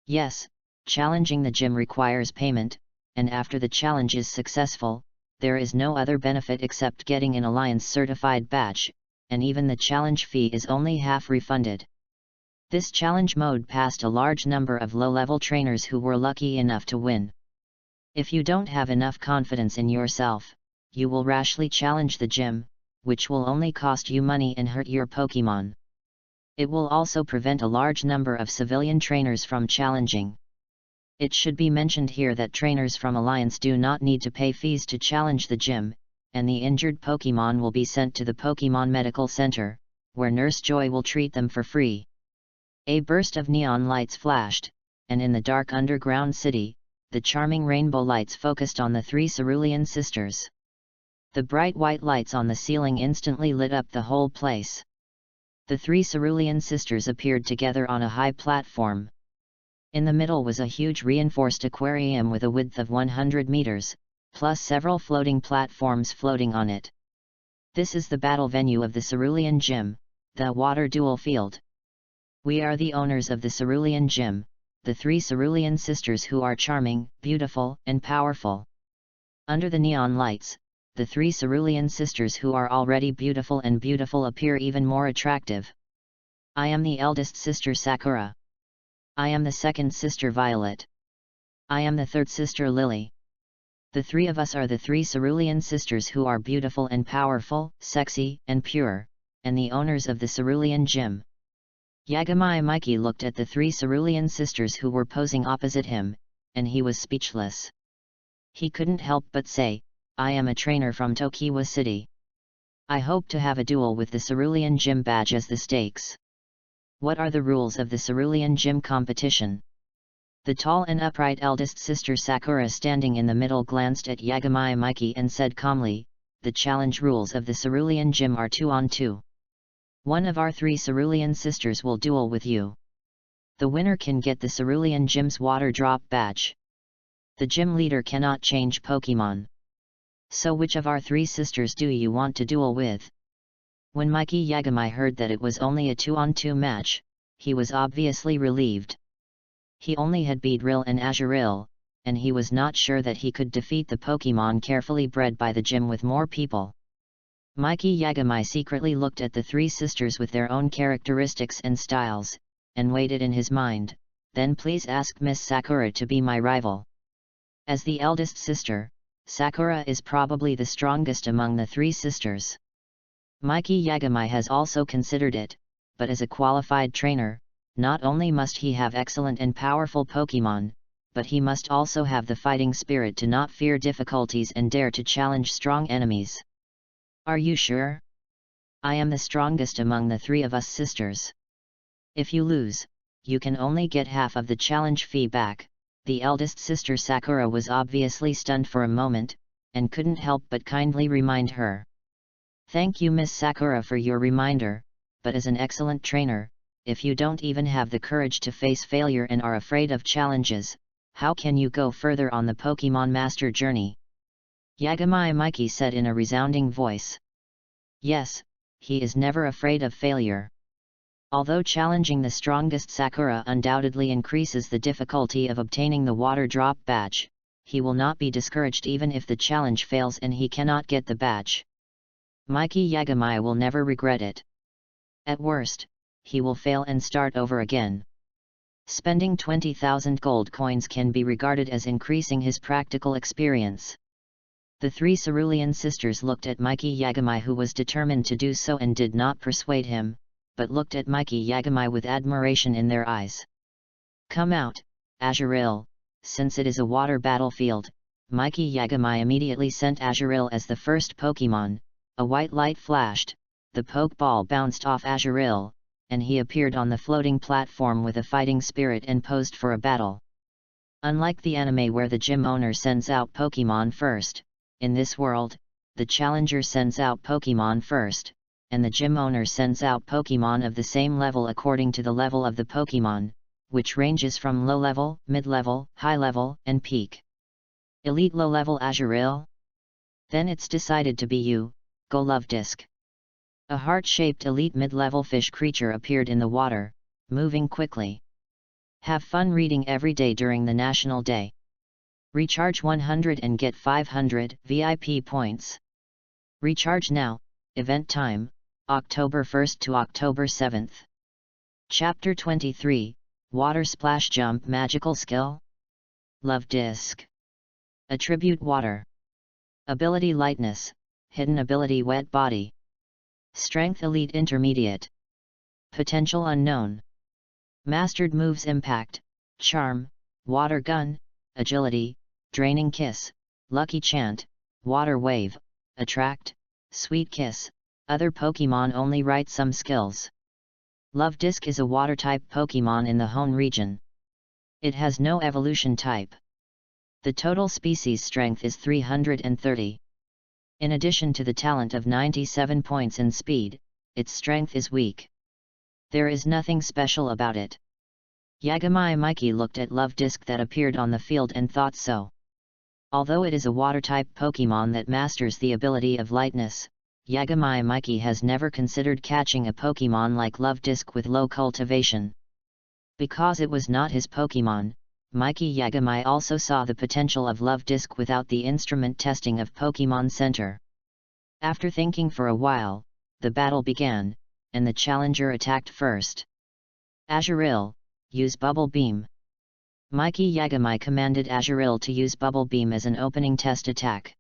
Yes, challenging the gym requires payment, and after the challenge is successful, there is no other benefit except getting an Alliance certified badge, and even the challenge fee is only half refunded. This challenge mode passed a large number of low-level trainers who were lucky enough to win. If you don't have enough confidence in yourself, you will rashly challenge the gym, which will only cost you money and hurt your Pokemon. It will also prevent a large number of civilian trainers from challenging. It should be mentioned here that trainers from Alliance do not need to pay fees to challenge the gym, and the injured Pokemon will be sent to the Pokemon Medical Center, where Nurse Joy will treat them for free. A burst of neon lights flashed, and in the dark underground city, the charming rainbow lights focused on the three Cerulean sisters. The bright white lights on the ceiling instantly lit up the whole place. The three Cerulean sisters appeared together on a high platform. In the middle was a huge reinforced aquarium with a width of 100 meters, plus several floating platforms floating on it. This is the battle venue of the Cerulean Gym, the water duel field. We are the owners of the Cerulean Gym, the three Cerulean sisters who are charming, beautiful, and powerful. Under the neon lights, the three Cerulean sisters who are already beautiful and beautiful appear even more attractive. I am the eldest sister Sakura. I am the second sister Violet. I am the third sister Lily. The three of us are the three Cerulean sisters who are beautiful and powerful, sexy, and pure, and the owners of the Cerulean Gym. Yagami Mikey looked at the three Cerulean sisters who were posing opposite him, and he was speechless. He couldn't help but say, I am a trainer from Tokiwa City. I hope to have a duel with the Cerulean Gym badge as the stakes. What are the rules of the Cerulean Gym competition? The tall and upright eldest sister Sakura standing in the middle glanced at Yagami Miki and said calmly, "The challenge rules of the Cerulean Gym are 2-on-2. One of our 3 Cerulean sisters will duel with you. The winner can get the Cerulean Gym's water drop badge. The gym leader cannot change Pokemon. So which of our 3 sisters do you want to duel with?" When Miki Yagami heard that it was only a 2-on-2 match, he was obviously relieved. He only had beat Rill and Azurill, and he was not sure that he could defeat the Pokemon carefully bred by the gym with more people. Miki Yagami secretly looked at the 3 sisters with their own characteristics and styles, and weighed it in his mind. "Then please ask Miss Sakura to be my rival." As the eldest sister, Sakura is probably the strongest among the 3 sisters. Miki Yagami has also considered it, but as a qualified trainer, not only must he have excellent and powerful Pokemon, but he must also have the fighting spirit to not fear difficulties and dare to challenge strong enemies. "Are you sure?" "I am the strongest among the 3 of us sisters. If you lose, you can only get half of the challenge fee back." The eldest sister Sakura was obviously stunned for a moment, and couldn't help but kindly remind her. "Thank you Miss Sakura for your reminder, but as an excellent trainer, if you don't even have the courage to face failure and are afraid of challenges, how can you go further on the Pokemon Master journey?" Yagami Miki said in a resounding voice. Yes, he is never afraid of failure. Although challenging the strongest Sakura undoubtedly increases the difficulty of obtaining the water drop badge, he will not be discouraged even if the challenge fails and he cannot get the badge. Miki Yagami will never regret it. At worst, he will fail and start over again. Spending 20,000 gold coins can be regarded as increasing his practical experience. The 3 Cerulean sisters looked at Miki Yagami, who was determined to do so, and did not persuade him, but looked at Miki Yagami with admiration in their eyes. "Come out, Azurill." Since it is a water battlefield, Miki Yagami immediately sent Azurill as the first Pokemon. A white light flashed, the Pokeball bounced off Azurill, and he appeared on the floating platform with a fighting spirit and posed for a battle. Unlike the anime where the gym owner sends out Pokemon first, in this world, the challenger sends out Pokemon first, and the gym owner sends out Pokemon of the same level according to the level of the Pokemon, which ranges from low level, mid level, high level, and peak. Elite low level Azurill? Then it's decided to be you, go Love-Disc. A heart-shaped elite mid-level fish creature appeared in the water, moving quickly. Have fun reading every day during the National Day. Recharge 100 and get 500 VIP points. Recharge now. Event time, October 1st to October 7th. Chapter 23, Water Splash Jump Magical Skill? Love-Disc. Attribute Water. Ability Lightness, Hidden Ability Wet Body. Strength Elite Intermediate. Potential Unknown. Mastered Moves Impact, Charm, Water Gun, Agility, Draining Kiss, Lucky Chant, Water Wave, Attract, Sweet Kiss. Other Pokemon only write some skills. Love-Disc is a water-type Pokemon in the Hoenn region. It has no evolution type. The total species strength is 330. In addition to the talent of 97 points and speed, its strength is weak. There is nothing special about it. Yagami Miki looked at Love-Disc that appeared on the field and thought so. Although it is a water-type Pokemon that masters the ability of lightness, Yagami Miki has never considered catching a Pokemon like Love-Disc with low cultivation. Because it was not his Pokemon, Miki Yagami also saw the potential of Love-Disc without the instrument testing of Pokemon Center. After thinking for a while, the battle began, and the challenger attacked first. Azurill, use Bubble Beam. Miki Yagami commanded Azurill to use Bubble Beam as an opening test attack.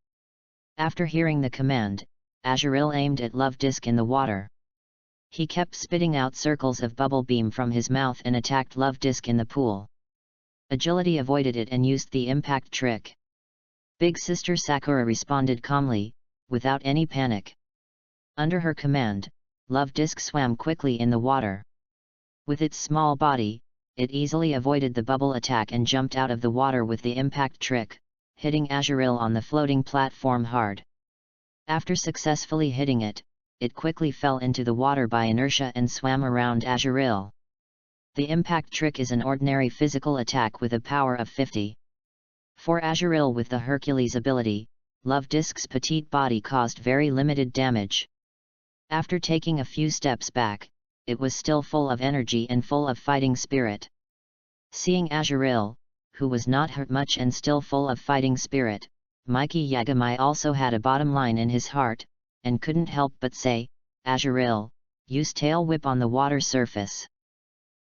After hearing the command, Azurill aimed at Love-Disc in the water. He kept spitting out circles of Bubble Beam from his mouth and attacked Love-Disc in the pool. Agility avoided it and used the impact trick. Big Sister Sakura responded calmly, without any panic. Under her command, Love Disc swam quickly in the water. With its small body, it easily avoided the bubble attack and jumped out of the water with the impact trick, hitting Azuril on the floating platform hard. After successfully hitting it, it quickly fell into the water by inertia and swam around Azuril. The impact trick is an ordinary physical attack with a power of 50. For Azuril with the Hercules ability, Love Disc's petite body caused very limited damage. After taking a few steps back, it was still full of energy and full of fighting spirit. Seeing Azuril, who was not hurt much and still full of fighting spirit, Mikey Yagami also had a bottom line in his heart, and couldn't help but say, "Azuril, use tail whip on the water surface."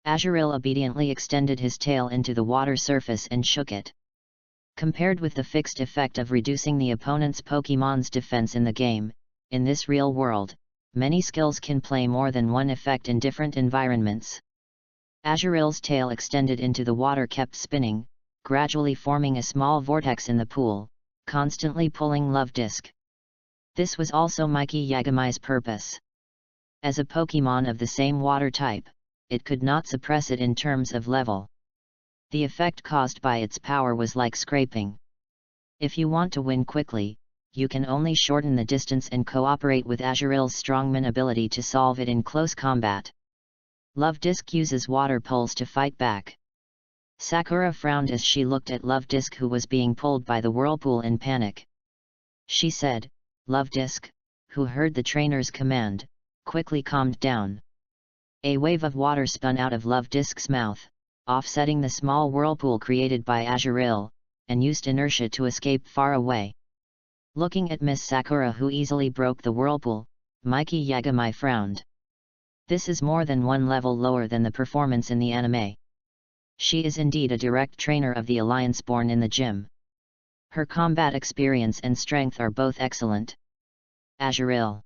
Azuril obediently extended his tail into the water surface and shook it. Compared with the fixed effect of reducing the opponent's Pokémon's defense in the game, in this real world, many skills can play more than one effect in different environments. Azuril's tail extended into the water kept spinning, gradually forming a small vortex in the pool, constantly pulling Love Disc. This was also Mikey Yagami's purpose. As a Pokémon of the same water type, it could not suppress it in terms of level. The effect caused by its power was like scraping. If you want to win quickly, you can only shorten the distance and cooperate with Azuril's strongman ability to solve it in close combat. Love Disc uses water pulls to fight back. Sakura frowned as she looked at Love Disc, who was being pulled by the whirlpool in panic. She said, "Love Disc," who heard the trainer's command, quickly calmed down. A wave of water spun out of Love Disc's mouth, offsetting the small whirlpool created by Azuril, and used inertia to escape far away. Looking at Miss Sakura, who easily broke the whirlpool, Mikey Yagami frowned. This is more than one level lower than the performance in the anime. She is indeed a direct trainer of the Alliance born in the gym. Her combat experience and strength are both excellent. Azuril.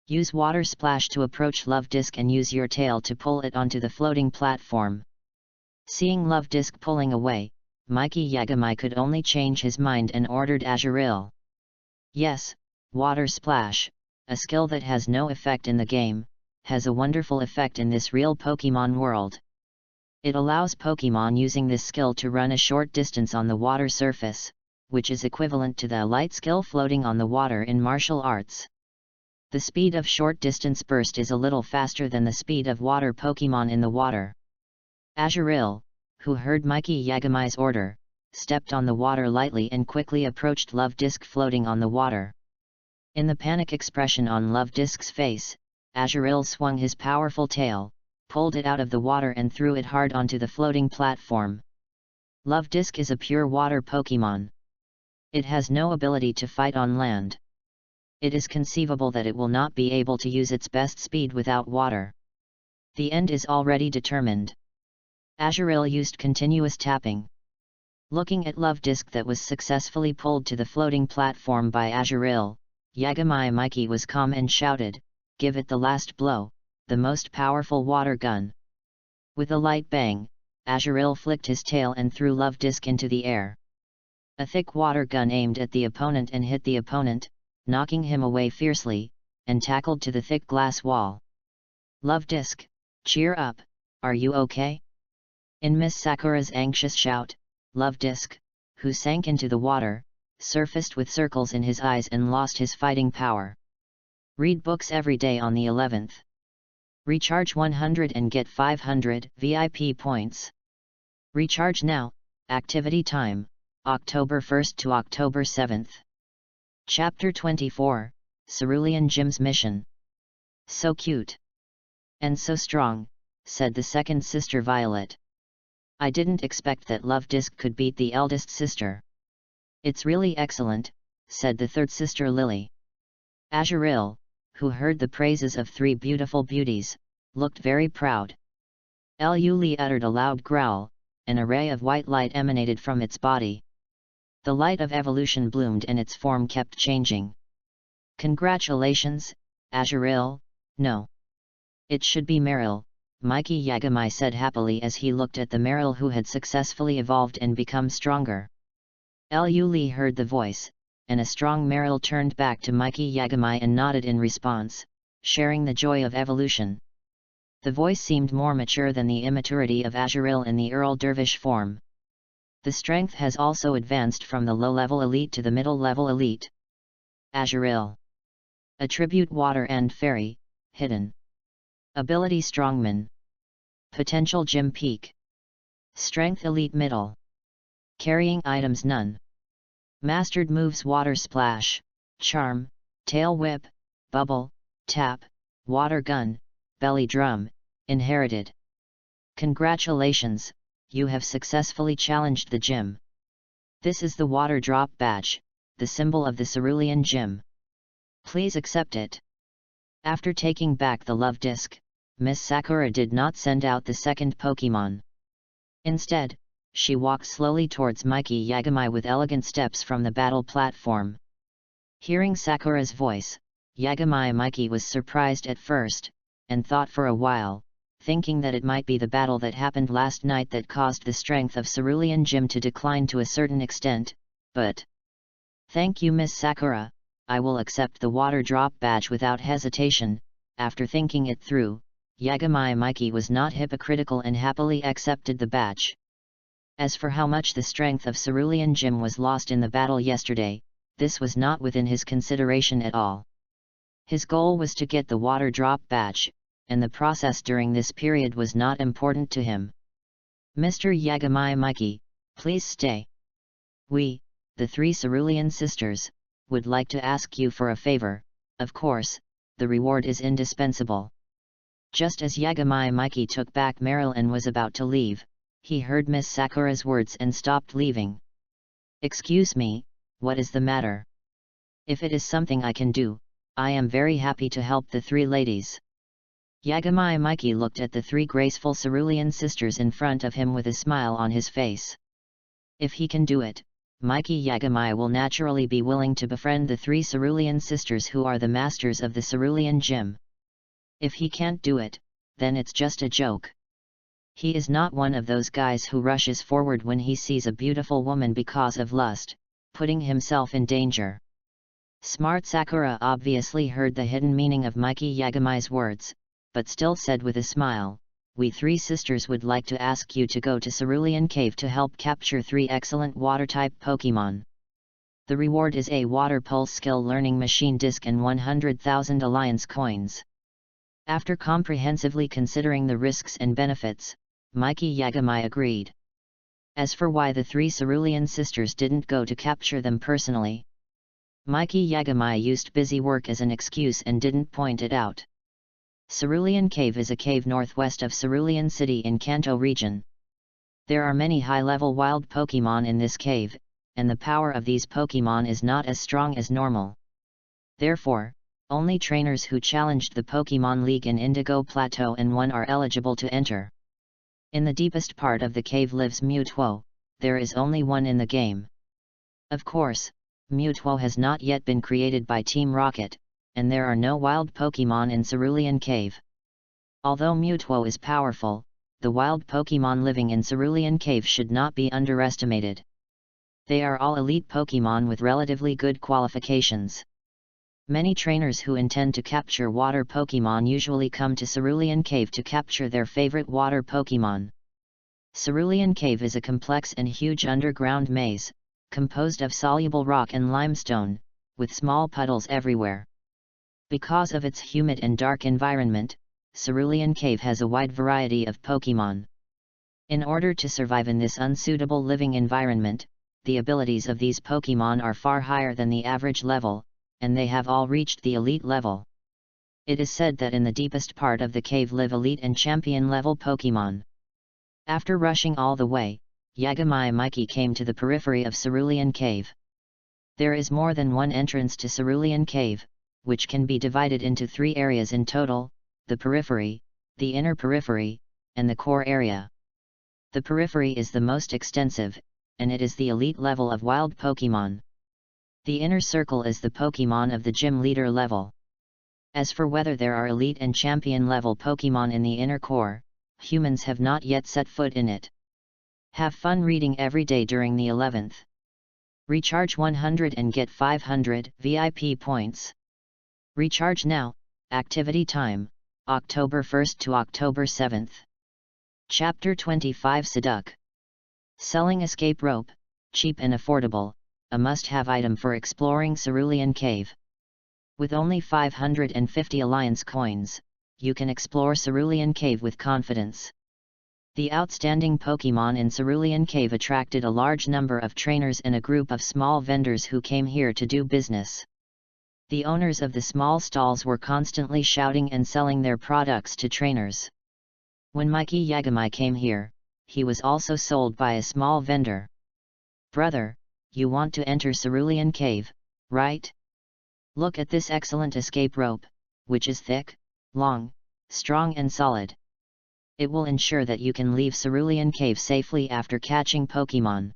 Use water splash to approach Love Disc and use your tail to pull it onto the floating platform. Seeing Love Disc pulling away, Mikey Yagami could only change his mind and ordered Azuril. Yes, water splash, a skill that has no effect in the game, has a wonderful effect in this real Pokémon world. It allows Pokémon using this skill to run a short distance on the water surface, which is equivalent to the light skill floating on the water in martial arts. The speed of short distance burst is a little faster than the speed of water Pokémon in the water. Azuril, who heard Mikey Yagami's order, stepped on the water lightly and quickly approached Love Disc floating on the water. In the panic expression on Love Disc's face, Azuril swung his powerful tail, pulled it out of the water and threw it hard onto the floating platform. Love Disc is a pure water Pokémon. It has no ability to fight on land. It is conceivable that it will not be able to use its best speed without water. The end is already determined. Azuril used continuous tapping. Looking at Love Disc that was successfully pulled to the floating platform by Azuril, Yagami Mikey was calm and shouted, "Give it the last blow, the most powerful water gun." With a light bang, Azuril flicked his tail and threw Love Disc into the air. A thick water gun aimed at the opponent and hit the opponent, knocking him away fiercely, and tackled to the thick glass wall. "Love Disc, cheer up, are you okay?" In Miss Sakura's anxious shout, Love Disc, who sank into the water, surfaced with circles in his eyes and lost his fighting power. Read books every day on the 11th. Recharge 100 and get 500 VIP points. Recharge now, activity time, October 1st to October 7th. Chapter 24, Cerulean Gym's Mission. "So cute. And so strong," said the second sister Violet. "I didn't expect that Love Disc could beat the eldest sister." "It's really excellent," said the third sister Lily. Azuril, who heard the praises of three beautiful beauties, looked very proud. Luli uttered a loud growl, an array of white light emanated from its body. The light of evolution bloomed and its form kept changing. "Congratulations, Azuril." "No. It should be Meryl," Mikey Yagami said happily as he looked at the Meryl who had successfully evolved and become stronger. Luli heard the voice, and a strong Meryl turned back to Mikey Yagami and nodded in response, sharing the joy of evolution. The voice seemed more mature than the immaturity of Azuril in the Earl Dervish form. The strength has also advanced from the low-level elite to the middle-level elite. Azuril. Attribute Water and Fairy, Hidden. Ability Strongman. Potential Gym Peak. Strength Elite Middle. Carrying items None. Mastered moves Water Splash, Charm, Tail Whip, Bubble, Tap, Water Gun, Belly Drum, Inherited. Congratulations, you have successfully challenged the gym. This is the Water Drop Badge, the symbol of the Cerulean Gym. Please accept it. After taking back the love disc, Miss Sakura did not send out the second Pokémon. Instead, she walked slowly towards Mikey Yagami with elegant steps from the battle platform. Hearing Sakura's voice, Yagami Mikey was surprised at first, and thought for a while, thinking that it might be the battle that happened last night that caused the strength of Cerulean Gym to decline to a certain extent, but... Thank you Miss Sakura, I will accept the Water Drop Badge without hesitation. After thinking it through, Yagami Mikey was not hypocritical and happily accepted the badge. As for how much the strength of Cerulean Gym was lost in the battle yesterday, this was not within his consideration at all. His goal was to get the Water Drop Badge, and the process during this period was not important to him. Mr. Yagami Mikey, please stay. We, the three Cerulean sisters, would like to ask you for a favor. Of course, the reward is indispensable. Just as Yagami Mikey took back Meryl and was about to leave, he heard Miss Sakura's words and stopped leaving. Excuse me, what is the matter? If it is something I can do, I am very happy to help the three ladies. Yagami Mikey looked at the three graceful Cerulean sisters in front of him with a smile on his face. If he can do it, Mikey Yagami will naturally be willing to befriend the three Cerulean sisters who are the masters of the Cerulean Gym. If he can't do it, then it's just a joke. He is not one of those guys who rushes forward when he sees a beautiful woman because of lust, putting himself in danger. Smart Sakura obviously heard the hidden meaning of Mikey Yagami's words, but still said with a smile, we three sisters would like to ask you to go to Cerulean Cave to help capture 3 excellent water-type Pokémon. The reward is a Water Pulse Skill Learning Machine Disc and 100,000 Alliance Coins. After comprehensively considering the risks and benefits, Mikey Yagami agreed. As for why the 3 Cerulean sisters didn't go to capture them personally, Mikey Yagami used busy work as an excuse and didn't point it out. Cerulean Cave is a cave northwest of Cerulean City in Kanto region. There are many high-level wild Pokémon in this cave, and the power of these Pokémon is not as strong as normal. Therefore, only trainers who challenged the Pokémon League in Indigo Plateau and won are eligible to enter. In the deepest part of the cave lives Mewtwo, there is only one in the game. Of course, Mewtwo has not yet been created by Team Rocket, and there are no wild Pokémon in Cerulean Cave. Although Mewtwo is powerful, the wild Pokémon living in Cerulean Cave should not be underestimated. They are all elite Pokémon with relatively good qualifications. Many trainers who intend to capture water Pokémon usually come to Cerulean Cave to capture their favorite water Pokémon. Cerulean Cave is a complex and huge underground maze, composed of soluble rock and limestone, with small puddles everywhere. Because of its humid and dark environment, Cerulean Cave has a wide variety of Pokémon. In order to survive in this unsuitable living environment, the abilities of these Pokémon are far higher than the average level, and they have all reached the elite level. It is said that in the deepest part of the cave live elite and champion level Pokémon. After rushing all the way, Yagami Mikey came to the periphery of Cerulean Cave. There is more than one entrance to Cerulean Cave, which can be divided into 3 areas in total: the periphery, the inner periphery, and the core area. The periphery is the most extensive, and it is the elite level of wild Pokémon. The inner circle is the Pokémon of the gym leader level. As for whether there are elite and champion level Pokémon in the inner core, humans have not yet set foot in it. Have fun reading every day during the 11th. Recharge 100 and get 500 VIP points. Recharge now. Activity time, October 1st to October 7th. Chapter 25 Saduk. Selling escape rope, cheap and affordable, a must-have item for exploring Cerulean Cave. With only 550 Alliance coins, you can explore Cerulean Cave with confidence. The outstanding Pokemon in Cerulean Cave attracted a large number of trainers and a group of small vendors who came here to do business. The owners of the small stalls were constantly shouting and selling their products to trainers. When Mikey Yagami came here, he was also sold by a small vendor. "Brother, you want to enter Cerulean Cave, right? Look at this excellent escape rope, which is thick, long, strong and solid. It will ensure that you can leave Cerulean Cave safely after catching Pokemon.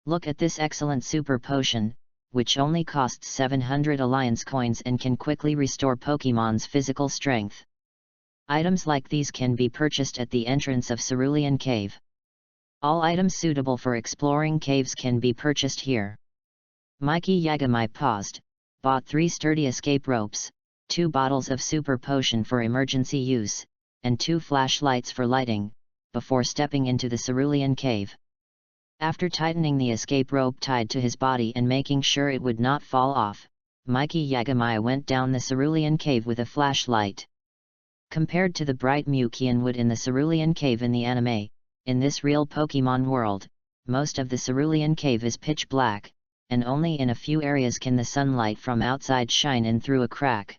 Look at this excellent super potion, which only costs 700 Alliance coins and can quickly restore Pokemon's physical strength. Items like these can be purchased at the entrance of Cerulean Cave. All items suitable for exploring caves can be purchased here." Mikey Yagami paused, bought 3 sturdy escape ropes, 2 bottles of super potion for emergency use, and 2 flashlights for lighting, before stepping into the Cerulean Cave. After tightening the escape rope tied to his body and making sure it would not fall off, Mikey Yagami went down the Cerulean Cave with a flashlight. Compared to the bright Mucian wood in the Cerulean Cave in the anime, in this real Pokemon world, most of the Cerulean Cave is pitch black, and only in a few areas can the sunlight from outside shine in through a crack.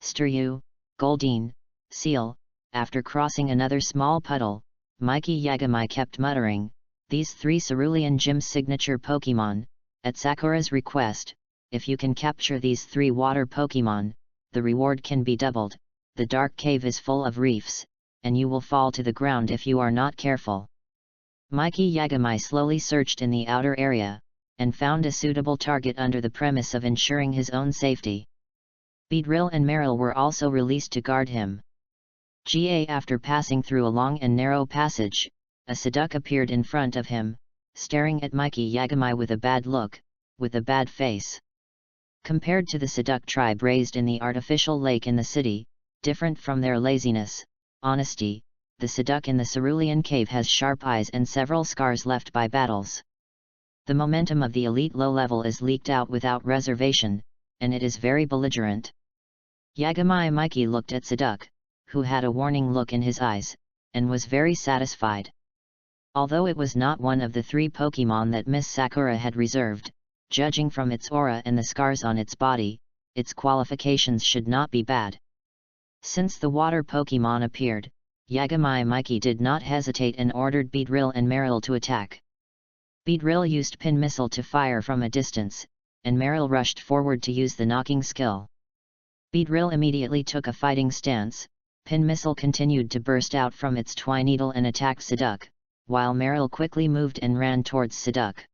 Staryu, Goldeen, Seal. After crossing another small puddle, Mikey Yagami kept muttering, "These 3 Cerulean Gym signature Pokemon, at Sakura's request, if you can capture these 3 water Pokemon, the reward can be doubled. The dark cave is full of reefs, and you will fall to the ground if you are not careful." Mikey Yagami slowly searched in the outer area, and found a suitable target under the premise of ensuring his own safety. Beedrill and Marill were also released to guard him. After passing through a long and narrow passage, a Saduk appeared in front of him, staring at Mikey Yagami with a bad look, with a bad face. Compared to the Saduk tribe raised in the artificial lake in the city, different from their laziness, honesty, the Saduk in the Cerulean Cave has sharp eyes and several scars left by battles. The momentum of the elite low level is leaked out without reservation, and it is very belligerent. Yagami Mikey looked at Saduk, who had a warning look in his eyes, and was very satisfied. Although it was not one of the 3 Pokemon that Miss Sakura had reserved, judging from its aura and the scars on its body, its qualifications should not be bad. Since the water Pokemon appeared, Yagami Mikey did not hesitate and ordered Beedrill and Marill to attack. Beedrill used Pin Missile to fire from a distance, and Marill rushed forward to use the knocking skill. Beedrill immediately took a fighting stance. Pin Missile continued to burst out from its Twineedle and attacked Saduk, while Marill quickly moved and ran towards Saduk.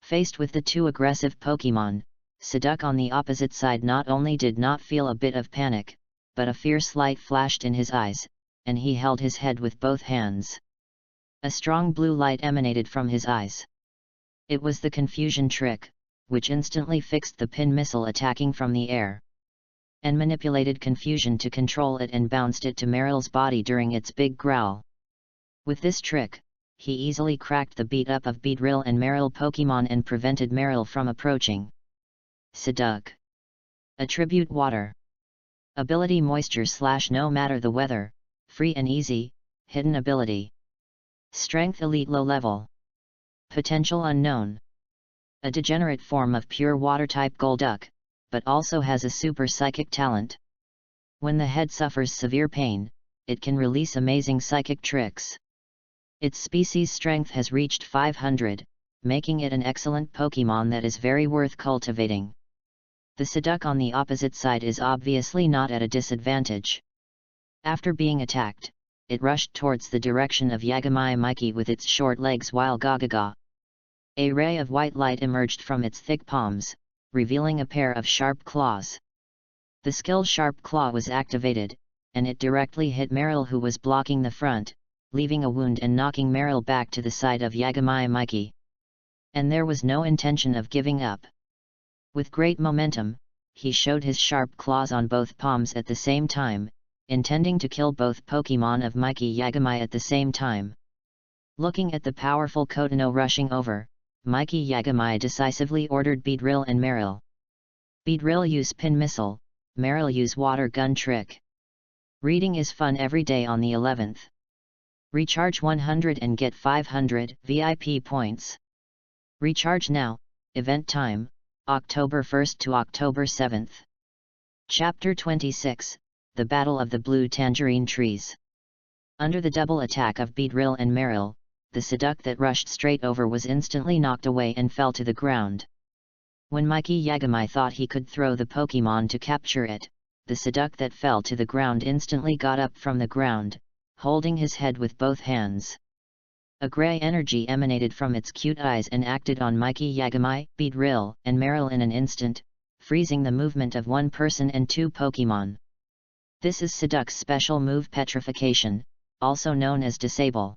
Faced with the 2 aggressive Pokemon, Saduk on the opposite side not only did not feel a bit of panic, but a fierce light flashed in his eyes, and he held his head with both hands. A strong blue light emanated from his eyes. It was the confusion trick, which instantly fixed the Pin Missile attacking from the air, and manipulated confusion to control it and bounced it to Marill's body during its big growl. With this trick, he easily cracked the beat-up of Beedrill and Marill Pokemon and prevented Marill from approaching. Saduk. Attribute Water. Ability Moisture / no matter the weather, free and easy, hidden ability. Strength Elite low level. Potential unknown. A degenerate form of pure water type Golduck, but also has a super psychic talent. When the head suffers severe pain, it can release amazing psychic tricks. Its species strength has reached 500, making it an excellent Pokemon that is very worth cultivating. The Saduk on the opposite side is obviously not at a disadvantage. After being attacked, it rushed towards the direction of Yagami Mikey with its short legs while Gagaga. A ray of white light emerged from its thick palms, revealing a pair of sharp claws. The skill Sharp Claw was activated, and it directly hit Marill, who was blocking the front, leaving a wound and knocking Marill back to the side of Yagami Mikey. and there was no intention of giving up. With great momentum, he showed his sharp claws on both palms at the same time, intending to kill both Pokémon of Mikey Yagami at the same time. Looking at the powerful Kotano rushing over, Mikey Yagami decisively ordered Beedrill and Meryl. Beedrill use Pin Missile, Meryl use Water Gun Trick. Reading is fun every day on the 11th. Recharge 100 and get 500 VIP points. Recharge now, event time, October 1st to October 7th. Chapter 26, The Battle of the Blue Tangerine Trees. Under the double attack of Beedrill and Meryl, the Seduct that rushed straight over was instantly knocked away and fell to the ground. When Mikey Yagami thought he could throw the Pokémon to capture it, the Seduct that fell to the ground instantly got up from the ground, holding his head with both hands. A grey energy emanated from its cute eyes and acted on Mikey Yagami, Beedrill, and Meryl in an instant, freezing the movement of one person and two Pokémon. This is Seduct's special move Petrification, also known as Disable.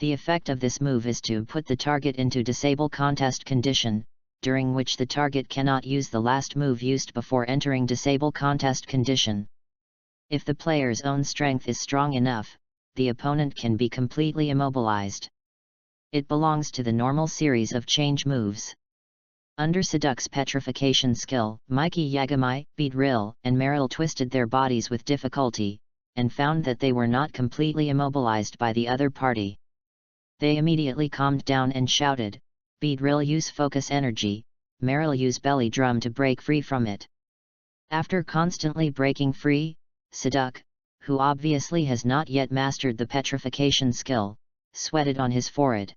The effect of this move is to put the target into Disable Contest condition, during which the target cannot use the last move used before entering Disable Contest condition. If the player's own strength is strong enough, the opponent can be completely immobilized. It belongs to the normal series of change moves. Under Seduct's Petrification skill, Mikey Yagami, Beedrill, and Meryl twisted their bodies with difficulty, and found that they were not completely immobilized by the other party. They immediately calmed down and shouted, Beedrill use Focus Energy, Meryl use Belly Drum to break free from it. After constantly breaking free, Seduct, who obviously has not yet mastered the Petrification skill, sweated on his forehead.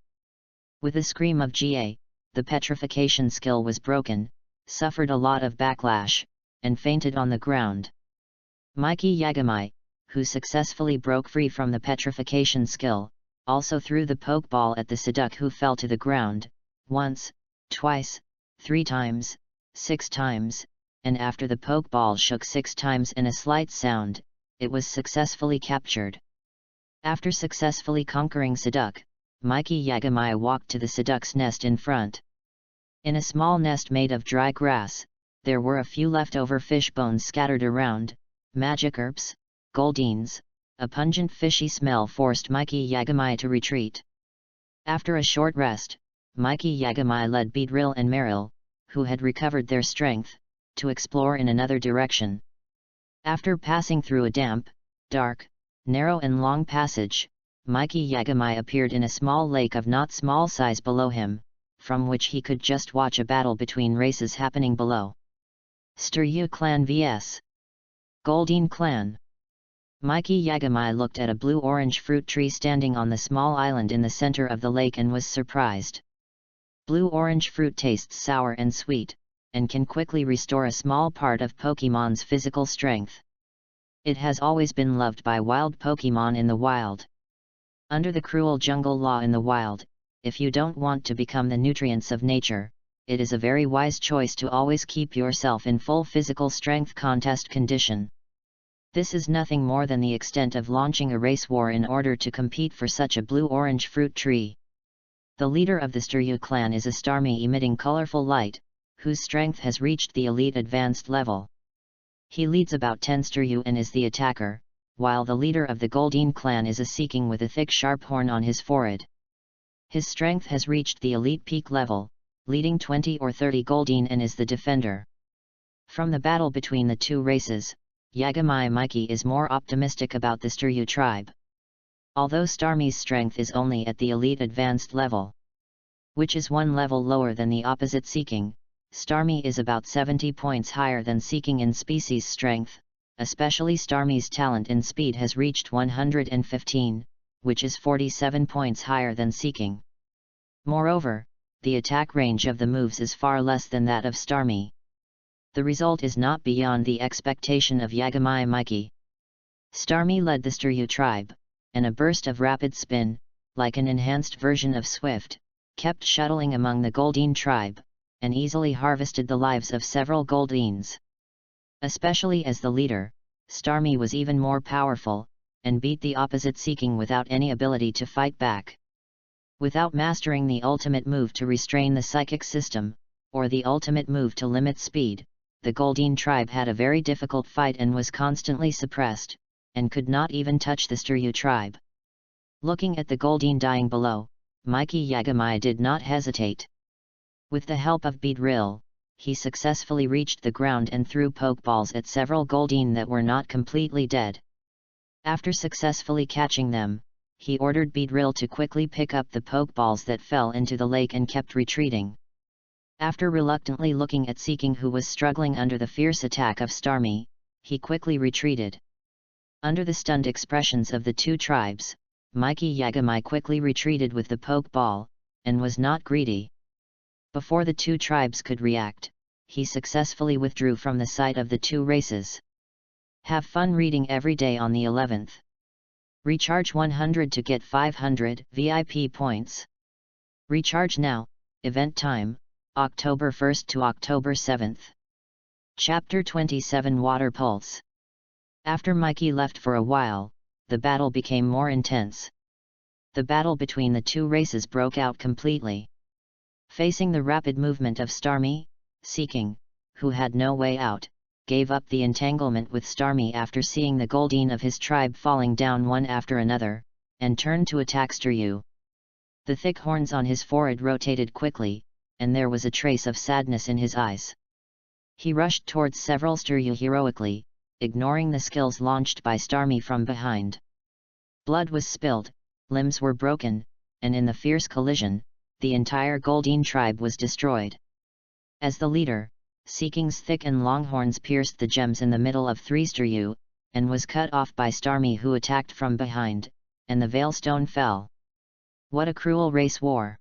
With a scream of GA, the Petrification skill was broken, suffered a lot of backlash, and fainted on the ground. Mikey Yagami, who successfully broke free from the Petrification skill, also threw the Pokeball at the Seduct who fell to the ground, once, twice, 3 times, 6 times, and after the Pokeball shook 6 times in a slight sound, it was successfully captured. After successfully conquering Seduct, Mikey Yagami walked to the Seduct's nest in front. In a small nest made of dry grass, there were a few leftover fish bones scattered around, magic herbs, goldines. A pungent fishy smell forced Mikey Yagami to retreat. After a short rest, Mikey Yagami led Beedrill and Meryl, who had recovered their strength, to explore in another direction. After passing through a damp, dark, narrow and long passage, Mikey Yagami appeared in a small lake of not small size below him, from which he could just watch a battle between races happening below. Staryu Clan vs. Goldine Clan. Mikey Yagami looked at a blue-orange fruit tree standing on the small island in the center of the lake and was surprised. Blue-orange fruit tastes sour and sweet, and can quickly restore a small part of Pokémon's physical strength. It has always been loved by wild Pokémon in the wild. Under the cruel jungle law in the wild, if you don't want to become the nutrients of nature, it is a very wise choice to always keep yourself in full physical strength contest condition. This is nothing more than the extent of launching a race war in order to compete for such a blue-orange fruit tree. The leader of the Staryu clan is a Starmie emitting colorful light, whose strength has reached the elite advanced level. He leads about 10 Staryu and is the attacker, while the leader of the Goldine clan is a Seeking with a thick sharp horn on his forehead. His strength has reached the elite peak level, leading 20 or 30 Goldine and is the defender. From the battle between the two races, Yagami Mikey is more optimistic about the Staryu tribe. Although Starmie's strength is only at the elite advanced level, which is one level lower than the opposite Seeking, Starmie is about 70 points higher than Seeking in species strength, especially Starmie's talent in speed has reached 115, which is 47 points higher than Seeking. Moreover, the attack range of the moves is far less than that of Starmie. The result is not beyond the expectation of Yagami Mikey. Starmie led the Staryu tribe, and a burst of rapid spin, like an enhanced version of Swift, kept shuttling among the Goldine tribe, and easily harvested the lives of several Goldines. Especially as the leader, Starmie was even more powerful, and beat the opposite Seeking without any ability to fight back. Without mastering the ultimate move to restrain the psychic system, or the ultimate move to limit speed, the Goldeen tribe had a very difficult fight and was constantly suppressed, and could not even touch the Sturyu tribe. Looking at the Goldeen dying below, Mikey Yagami did not hesitate. With the help of Beedrill, he successfully reached the ground and threw pokeballs at several Goldeen that were not completely dead. After successfully catching them, he ordered Beedrill to quickly pick up the pokeballs that fell into the lake and kept retreating. After reluctantly looking at Seeking, who was struggling under the fierce attack of Starmie, he quickly retreated. Under the stunned expressions of the two tribes, Mikey Yagami quickly retreated with the pokeball, and was not greedy. Before the two tribes could react, he successfully withdrew from the sight of the two races. Have fun reading every day on the 11th. Recharge 100 to get 500 VIP points. Recharge now. Event time, October 1st to October 7th. Chapter 27 Water Pulse. After Mikey left for a while, the battle became more intense. The battle between the two races broke out completely. Facing the rapid movement of Starmie, Seeking, who had no way out, gave up the entanglement with Starmie after seeing the Goldeen of his tribe falling down one after another, and turned to attack Sturyu. The thick horns on his forehead rotated quickly, and there was a trace of sadness in his eyes. He rushed towards several Sturyu heroically, ignoring the skills launched by Starmie from behind. Blood was spilled, limbs were broken, and in the fierce collision, the entire Goldeen tribe was destroyed. As the leader, Seeking's thick and long horns pierced the gems in the middle of three Sturyu, and was cut off by Starmie, who attacked from behind, and the Veilstone fell. What a cruel race war!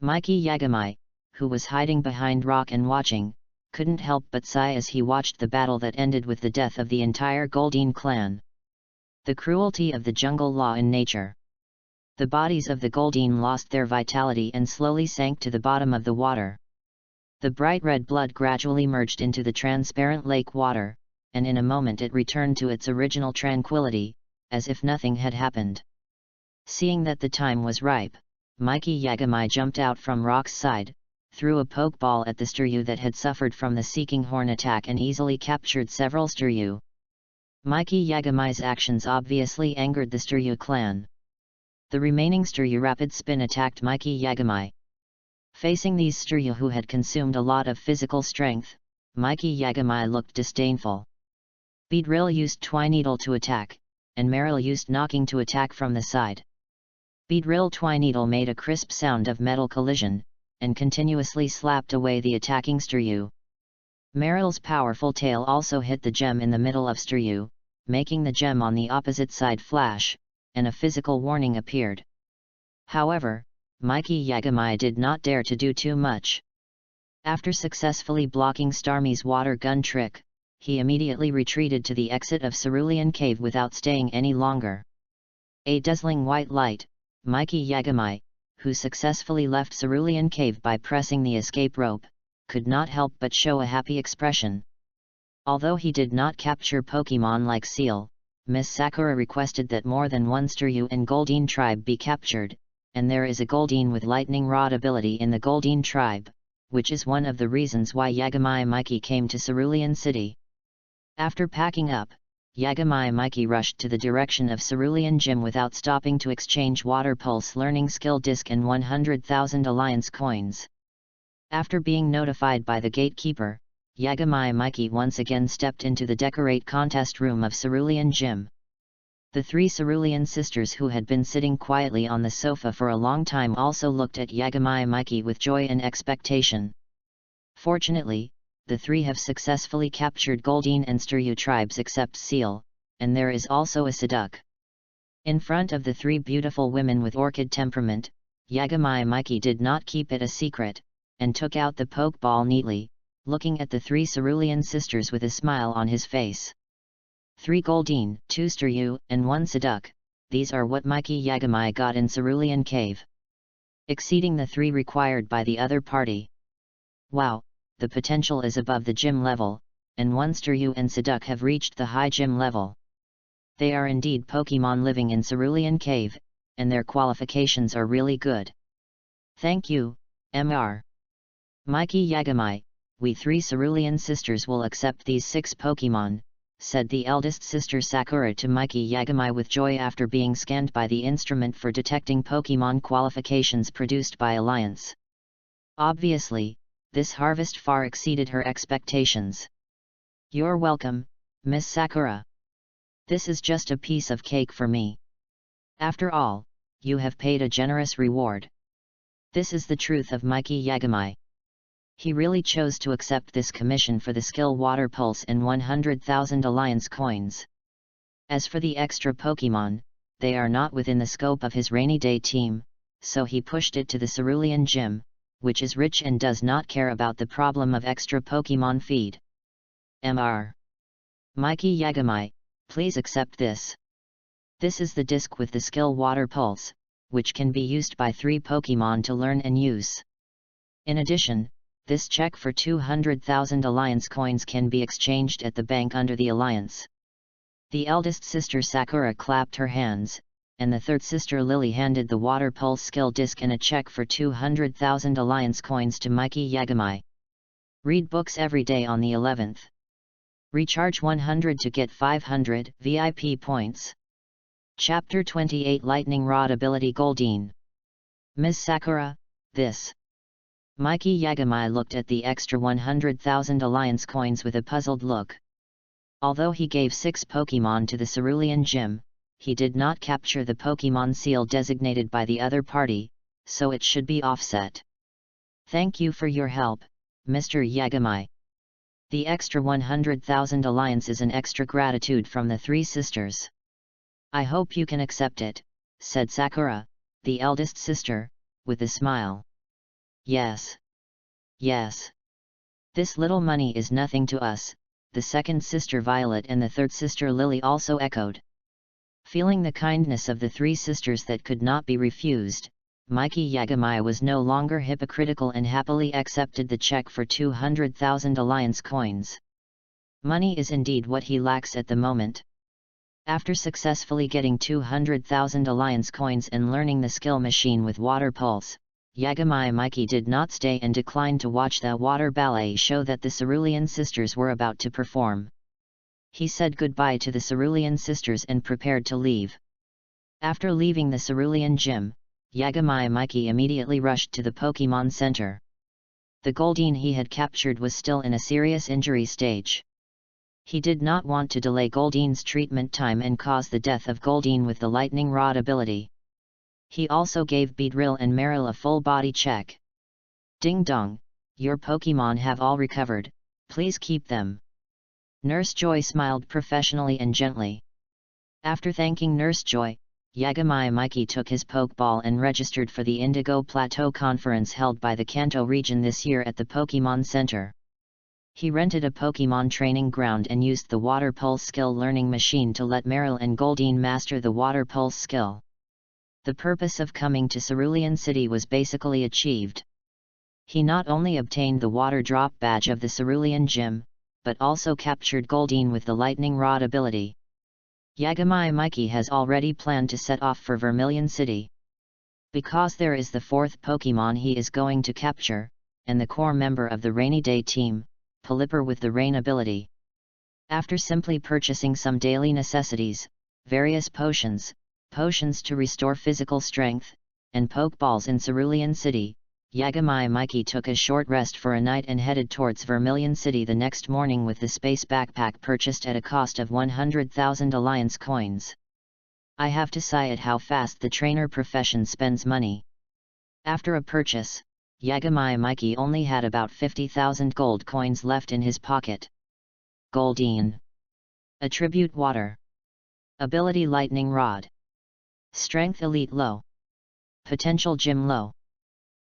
Mikey Yagami, who was hiding behind rock and watching, couldn't help but sigh as he watched the battle that ended with the death of the entire Goldeen clan. The cruelty of the jungle law in nature. The bodies of the Goldeen lost their vitality and slowly sank to the bottom of the water. The bright red blood gradually merged into the transparent lake water, and in a moment it returned to its original tranquility, as if nothing had happened. Seeing that the time was ripe, Mikey Yagami jumped out from Rock's side, threw a pokeball at the Sturyu that had suffered from the Seeking horn attack and easily captured several Sturyu. Mikey Yagami's actions obviously angered the Sturyu clan. The remaining Sturyu rapid spin attacked Mikey Yagami. Facing these Sturyu who had consumed a lot of physical strength, Mikey Yagami looked disdainful. Beedrill used Twineedle to attack, and Meryl used Knocking to attack from the side. Beedrill Twineedle made a crisp sound of metal collision, and continuously slapped away the attacking Sturyu. Meryl's powerful tail also hit the gem in the middle of Sturyu, making the gem on the opposite side flash, and a physical warning appeared. However, Mikey Yagami did not dare to do too much. After successfully blocking Starmie's water gun trick, he immediately retreated to the exit of Cerulean Cave without staying any longer. A dazzling white light, Mikey Yagami, who successfully left Cerulean Cave by pressing the escape rope, could not help but show a happy expression. Although he did not capture Pokemon like Seal, Miss Sakura requested that more than one Sturyu and Goldeen tribe be captured, and there is a Goldeen with Lightning Rod ability in the Goldeen tribe, which is one of the reasons why Yagami Mikey came to Cerulean City. After packing up, Yagami Mikey rushed to the direction of Cerulean Gym without stopping to exchange Water Pulse Learning Skill Disc and 100,000 Alliance coins. After being notified by the gatekeeper, Yagami Mikey once again stepped into the Decorate Contest room of Cerulean Gym. The three Cerulean sisters who had been sitting quietly on the sofa for a long time also looked at Yagami Mikey with joy and expectation. Fortunately, the three have successfully captured Goldeen and Sturyu tribes except Seal, and there is also a Seduc. In front of the three beautiful women with orchid temperament, Yagami Mikey did not keep it a secret, and took out the pokeball neatly, looking at the three Cerulean sisters with a smile on his face. 3 Goldeen, 2 Sturyu, and 1 Seduc, these are what Mikey Yagami got in Cerulean Cave. Exceeding the 3 required by the other party. Wow, the potential is above the gym level, and 1 Sturyu and Seduc have reached the high gym level. They are indeed Pokemon living in Cerulean Cave, and their qualifications are really good. Thank you, Mr. Mikey Yagami. We 3 cerulean sisters will accept these 6 Pokemon, said the eldest sister Sakura to Mikey Yagami with joy after being scanned by the instrument for detecting Pokemon qualifications produced by Alliance. Obviously, this harvest far exceeded her expectations. You're welcome, Miss Sakura. This is just a piece of cake for me. After all, you have paid a generous reward. This is the truth of Mikey Yagami. He really chose to accept this commission for the skill Water Pulse and 100,000 Alliance coins. As for the extra Pokemon, they are not within the scope of his rainy day team, so he pushed it to the Cerulean Gym, which is rich and does not care about the problem of extra Pokemon feed. Mr. Mikey Yagami, please accept this. This is the disc with the skill Water Pulse, which can be used by 3 Pokemon to learn and use. In addition, this check for 200,000 Alliance coins can be exchanged at the bank under the Alliance. The eldest sister Sakura clapped her hands, and the third sister Lily handed the Water Pulse skill disc and a check for 200,000 Alliance coins to Mikey Yagami. Read books every day on the 11th. Recharge 100 to get 500 VIP points. Chapter 28 Lightning Rod Ability Goldeen. Ms. Sakura, this. Mikey Yagami looked at the extra 100,000 Alliance coins with a puzzled look. Although he gave 6 Pokemon to the Cerulean Gym, he did not capture the Pokemon seal designated by the other party, so it should be offset. Thank you for your help, Mr. Yagami. The extra 100,000 Alliance is an extra gratitude from the 3 sisters. I hope you can accept it, said Sakura, the eldest sister, with a smile. Yes. Yes. This little money is nothing to us, the second sister Violet and the third sister Lily also echoed. Feeling the kindness of the 3 sisters that could not be refused, Mikey Yagami was no longer hypocritical and happily accepted the check for 200,000 Alliance coins. Money is indeed what he lacks at the moment. After successfully getting 200,000 Alliance coins and learning the skill machine with Water Pulse, Yagami Mikey did not stay and declined to watch the water ballet show that the Cerulean sisters were about to perform. He said goodbye to the Cerulean sisters and prepared to leave. After leaving the Cerulean Gym, Yagami Mikey immediately rushed to the Pokemon Center. The Goldeen he had captured was still in a serious injury stage. He did not want to delay Goldeen's treatment time and cause the death of Goldeen with the Lightning Rod ability. He also gave Beedrill and Meryl a full body check. Ding dong, your Pokemon have all recovered, please keep them. Nurse Joy smiled professionally and gently. After thanking Nurse Joy, Yagami Mikey took his Pokeball and registered for the Indigo Plateau Conference held by the Kanto region this year at the Pokemon Center. He rented a Pokemon training ground and used the Water Pulse skill learning machine to let Meryl and Goldeen master the Water Pulse skill. The purpose of coming to Cerulean City was basically achieved. He not only obtained the Water Drop badge of the Cerulean Gym, but also captured Goldeen with the Lightning Rod ability. Yagami Mikey has already planned to set off for Vermilion City. Because there is the 4th Pokemon he is going to capture, and the core member of the Rainy Day team, Pelipper with the Rain ability. After simply purchasing some daily necessities, various potions to restore physical strength, and Pokeballs in Cerulean City, Yagami Mikey took a short rest for a night and headed towards Vermilion City the next morning with the space backpack purchased at a cost of 100,000 Alliance coins. I have to sigh at how fast the trainer profession spends money. After a purchase, Yagami Mikey only had about 50,000 gold coins left in his pocket. Goldeen. Attribute Water. Ability Lightning Rod. Strength Elite Low. Potential Gym Low.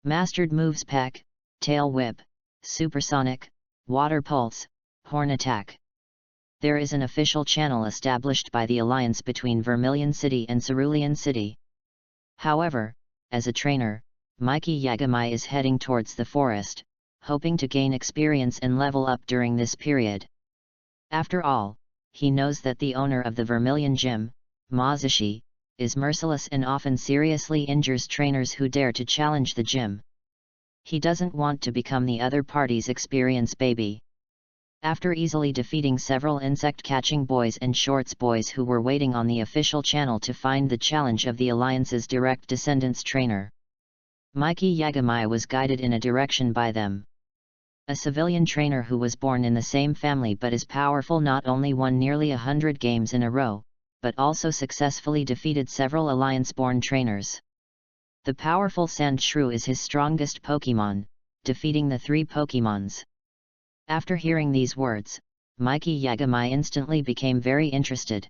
Mastered moves Peck, Tail Whip, Supersonic, Water Pulse, Horn Attack. There is an official channel established by the alliance between Vermilion City and Cerulean City. However, as a trainer, Mikey Yagami is heading towards the forest, hoping to gain experience and level up during this period. After all, he knows that the owner of the Vermilion Gym, Mazushi, is merciless and often seriously injures trainers who dare to challenge the gym. He doesn't want to become the other party's experience baby. After easily defeating several insect-catching boys and shorts boys who were waiting on the official channel to find the challenge of the Alliance's direct descendants trainer, Mikey Yagami was guided in a direction by them. A civilian trainer who was born in the same family but is powerful not only won nearly 100 games in a row, but also successfully defeated several Alliance-born trainers. The powerful Sandshrew is his strongest Pokemon, defeating the 3 Pokemons. After hearing these words, Mikey Yagami instantly became very interested.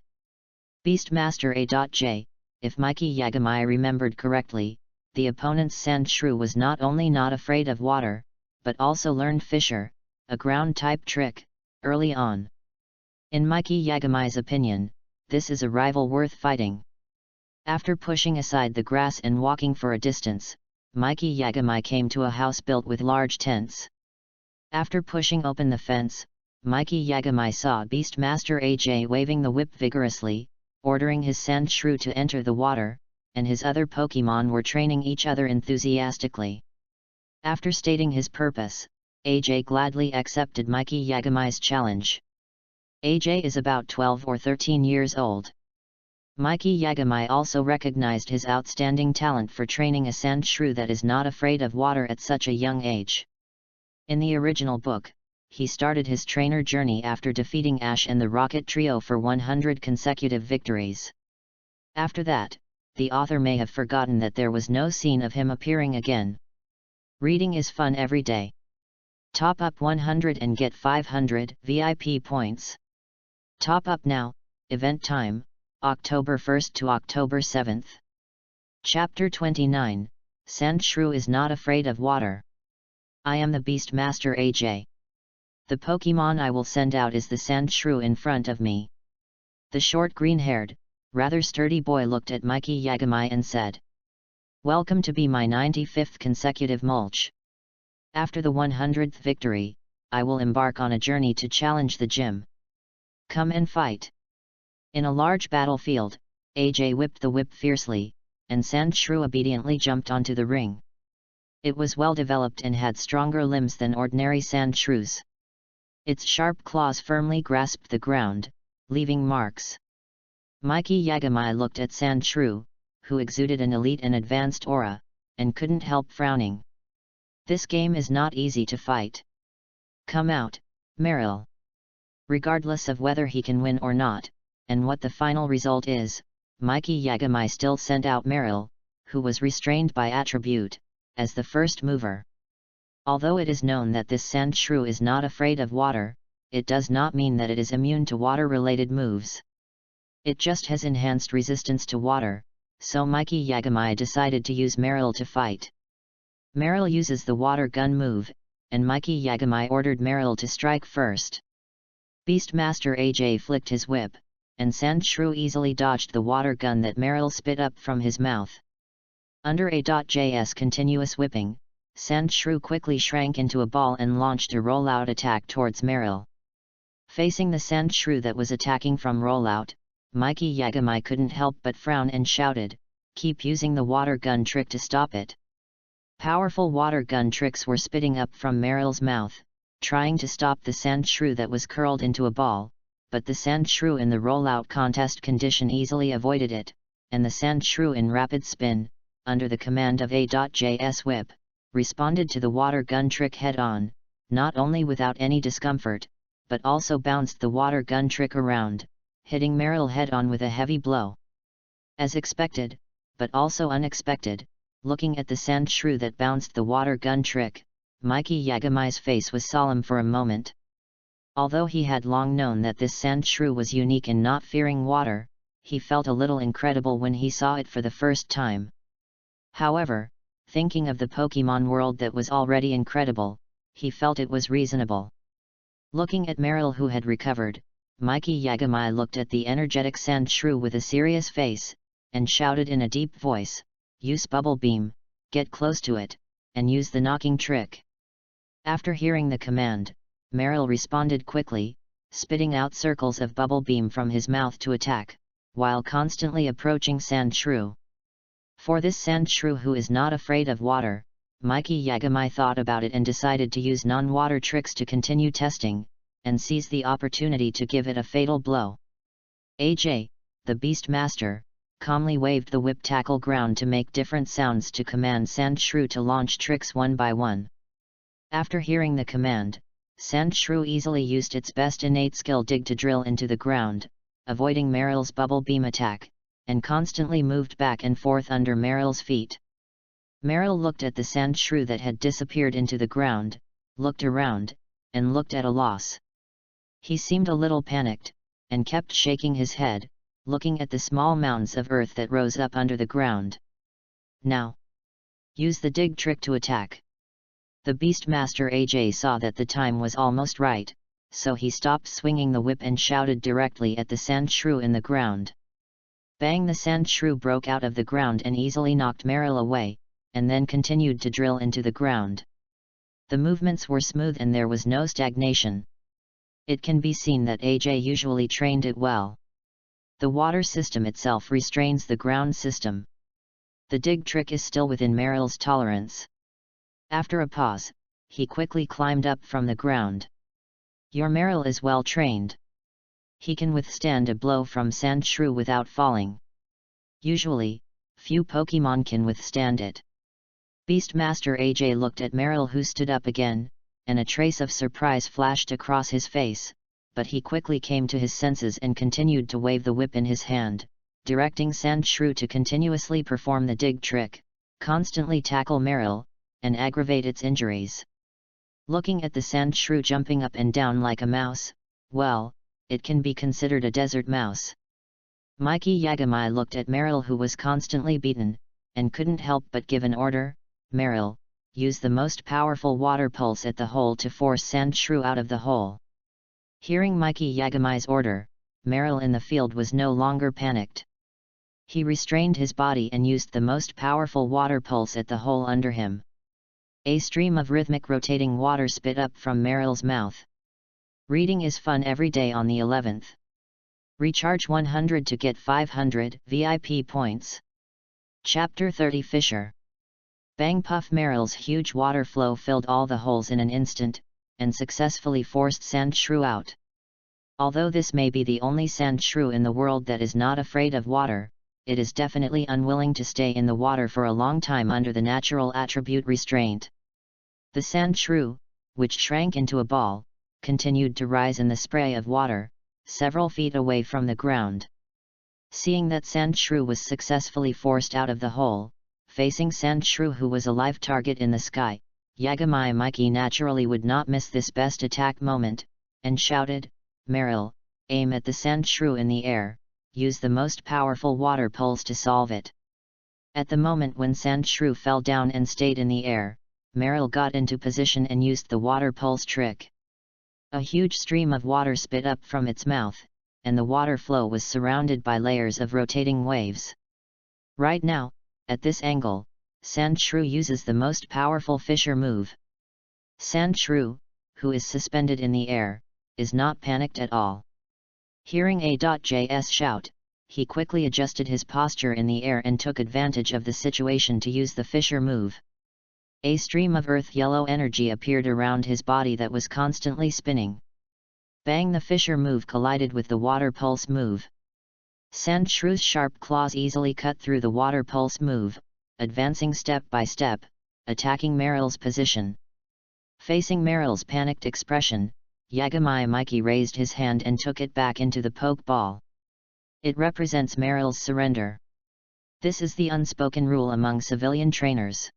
Beastmaster A.J. If Mikey Yagami remembered correctly, the opponent's Sandshrew was not only not afraid of water, but also learned Fissure, a ground-type trick, early on. In Mikey Yagami's opinion, this is a rival worth fighting. After pushing aside the grass and walking for a distance, Mikey Yagami came to a house built with large tents. After pushing open the fence, Mikey Yagami saw Beastmaster AJ waving the whip vigorously, ordering his Sandshrew to enter the water, and his other Pokemon were training each other enthusiastically. After stating his purpose, AJ gladly accepted Mikey Yagami's challenge. AJ is about 12 or 13 years old. Mikey Yagami also recognized his outstanding talent for training a Sandshrew that is not afraid of water at such a young age. In the original book, he started his trainer journey after defeating Ash and the Rocket Trio for 100 consecutive victories. After that, the author may have forgotten that there was no scene of him appearing again. Reading is fun every day. Top up 100 and get 500 VIP points. Top up now, event time, October 1st to October 7th. Chapter 29, Sandshrew is not afraid of water. I am the Beastmaster AJ. The Pokemon I will send out is the Sandshrew in front of me. The short green-haired, rather sturdy boy looked at Mikey Yagami and said, "Welcome to be my 95th consecutive mulch. After the 100th victory, I will embark on a journey to challenge the gym. Come and fight." In a large battlefield, AJ whipped the whip fiercely, and Sandshrew obediently jumped onto the ring. It was well developed and had stronger limbs than ordinary Sandshrews. Its sharp claws firmly grasped the ground, leaving marks. Mikey Yagami looked at Sandshrew, who exuded an elite and advanced aura, and couldn't help frowning. This game is not easy to fight. Come out, Meryl. Regardless of whether he can win or not, and what the final result is, Mikey Yagami still sent out Meryl, who was restrained by attribute, as the first mover. Although it is known that this Sandshrew is not afraid of water, it does not mean that it is immune to water-related moves. It just has enhanced resistance to water, so Mikey Yagami decided to use Meryl to fight. Meryl uses the water gun move, and Mikey Yagami ordered Meryl to strike first. Beastmaster AJ flicked his whip, and Sandshrew easily dodged the water gun that Meryl spit up from his mouth. Under A.J's continuous whipping, Sandshrew quickly shrank into a ball and launched a rollout attack towards Meryl. Facing the Sandshrew that was attacking from rollout, Mikey Yagami couldn't help but frown and shouted, "Keep using the water gun trick to stop it." Powerful water gun tricks were spitting up from Meryl's mouth, trying to stop the Sandshrew that was curled into a ball, but the Sandshrew in the rollout contest condition easily avoided it, and the Sandshrew in rapid spin, under the command of A.J's whip, responded to the water gun trick head-on, not only without any discomfort, but also bounced the water gun trick around, hitting Meryl head-on with a heavy blow. As expected, but also unexpected, looking at the Sandshrew that bounced the water gun trick, Mikey Yagami's face was solemn for a moment. Although he had long known that this Sandshrew was unique in not fearing water, he felt a little incredible when he saw it for the first time. However, thinking of the Pokemon world that was already incredible, he felt it was reasonable. Looking at Meryl who had recovered, Mikey Yagami looked at the energetic Sandshrew with a serious face, and shouted in a deep voice, "Use Bubble Beam, get close to it, and use the knocking trick." After hearing the command, Meryl responded quickly, spitting out circles of Bubble Beam from his mouth to attack, while constantly approaching Sand Shrew. For this Sand Shrew who is not afraid of water, Mikey Yagami thought about it and decided to use non-water tricks to continue testing, and seize the opportunity to give it a fatal blow. AJ, the Beast Master, calmly waved the whip tackle ground to make different sounds to command Sand Shrew to launch tricks one by one. After hearing the command, Sand Shrew easily used its best innate skill dig to drill into the ground, avoiding Meryl's bubble beam attack, and constantly moved back and forth under Meryl's feet. Meryl looked at the Sand Shrew that had disappeared into the ground, looked around, and looked at a loss. He seemed a little panicked, and kept shaking his head, looking at the small mounds of earth that rose up under the ground. Now, use the dig trick to attack. The Beastmaster AJ saw that the time was almost right, so he stopped swinging the whip and shouted directly at the Sand Shrew in the ground. Bang! The Sand Shrew broke out of the ground and easily knocked Meryl away, and then continued to drill into the ground. The movements were smooth and there was no stagnation. It can be seen that AJ usually trained it well. The water system itself restrains the ground system. The dig trick is still within Meryl's tolerance. After a pause, he quickly climbed up from the ground. Your Meryl is well trained. He can withstand a blow from Sand Shrew without falling. Usually, few Pokemon can withstand it. Beastmaster AJ looked at Meryl, who stood up again, and a trace of surprise flashed across his face, but he quickly came to his senses and continued to wave the whip in his hand, directing Sand Shrew to continuously perform the dig trick, constantly tackle Meryl, and aggravate its injuries. Looking at the Sand Shrew jumping up and down like a mouse, well, it can be considered a desert mouse. Mikey Yagami looked at Meryl, who was constantly beaten, and couldn't help but give an order: Meryl, use the most powerful water pulse at the hole to force Sand Shrew out of the hole. Hearing Mikey Yagami's order, Meryl in the field was no longer panicked. He restrained his body and used the most powerful water pulse at the hole under him. A stream of rhythmic rotating water spit up from Meryl's mouth. Reading is fun every day on the 11th. Recharge 100 to get 500 VIP points. Chapter 30 Fisher. Bang! Puff! Meryl's huge water flow filled all the holes in an instant, and successfully forced Sand Shrew out. Although this may be the only Sand Shrew in the world that is not afraid of water, it is definitely unwilling to stay in the water for a long time under the natural attribute restraint. The Sand Shrew, which shrank into a ball, continued to rise in the spray of water, several feet away from the ground. Seeing that Sand Shrew was successfully forced out of the hole, facing Sand Shrew who was a live target in the sky, Yagami Mikey naturally would not miss this best attack moment, and shouted, Meryl, aim at the Sand Shrew in the air, use the most powerful water pulse to solve it. At the moment when Sand Shrew fell down and stayed in the air, Meryl got into position and used the water pulse trick. A huge stream of water spit up from its mouth, and the water flow was surrounded by layers of rotating waves. Right now, at this angle, Sand Shrew uses the most powerful Fisher move. Sand Shrew, who is suspended in the air, is not panicked at all. Hearing A.J's shout, he quickly adjusted his posture in the air and took advantage of the situation to use the Fisher move. A stream of earth yellow energy appeared around his body that was constantly spinning. Bang! The Fisher move collided with the water pulse move. Sand Shrew's sharp claws easily cut through the water pulse move, advancing step by step, attacking Meryl's position. Facing Meryl's panicked expression, Yagami Mikey raised his hand and took it back into the Pokeball. It represents Meryl's surrender. This is the unspoken rule among civilian trainers.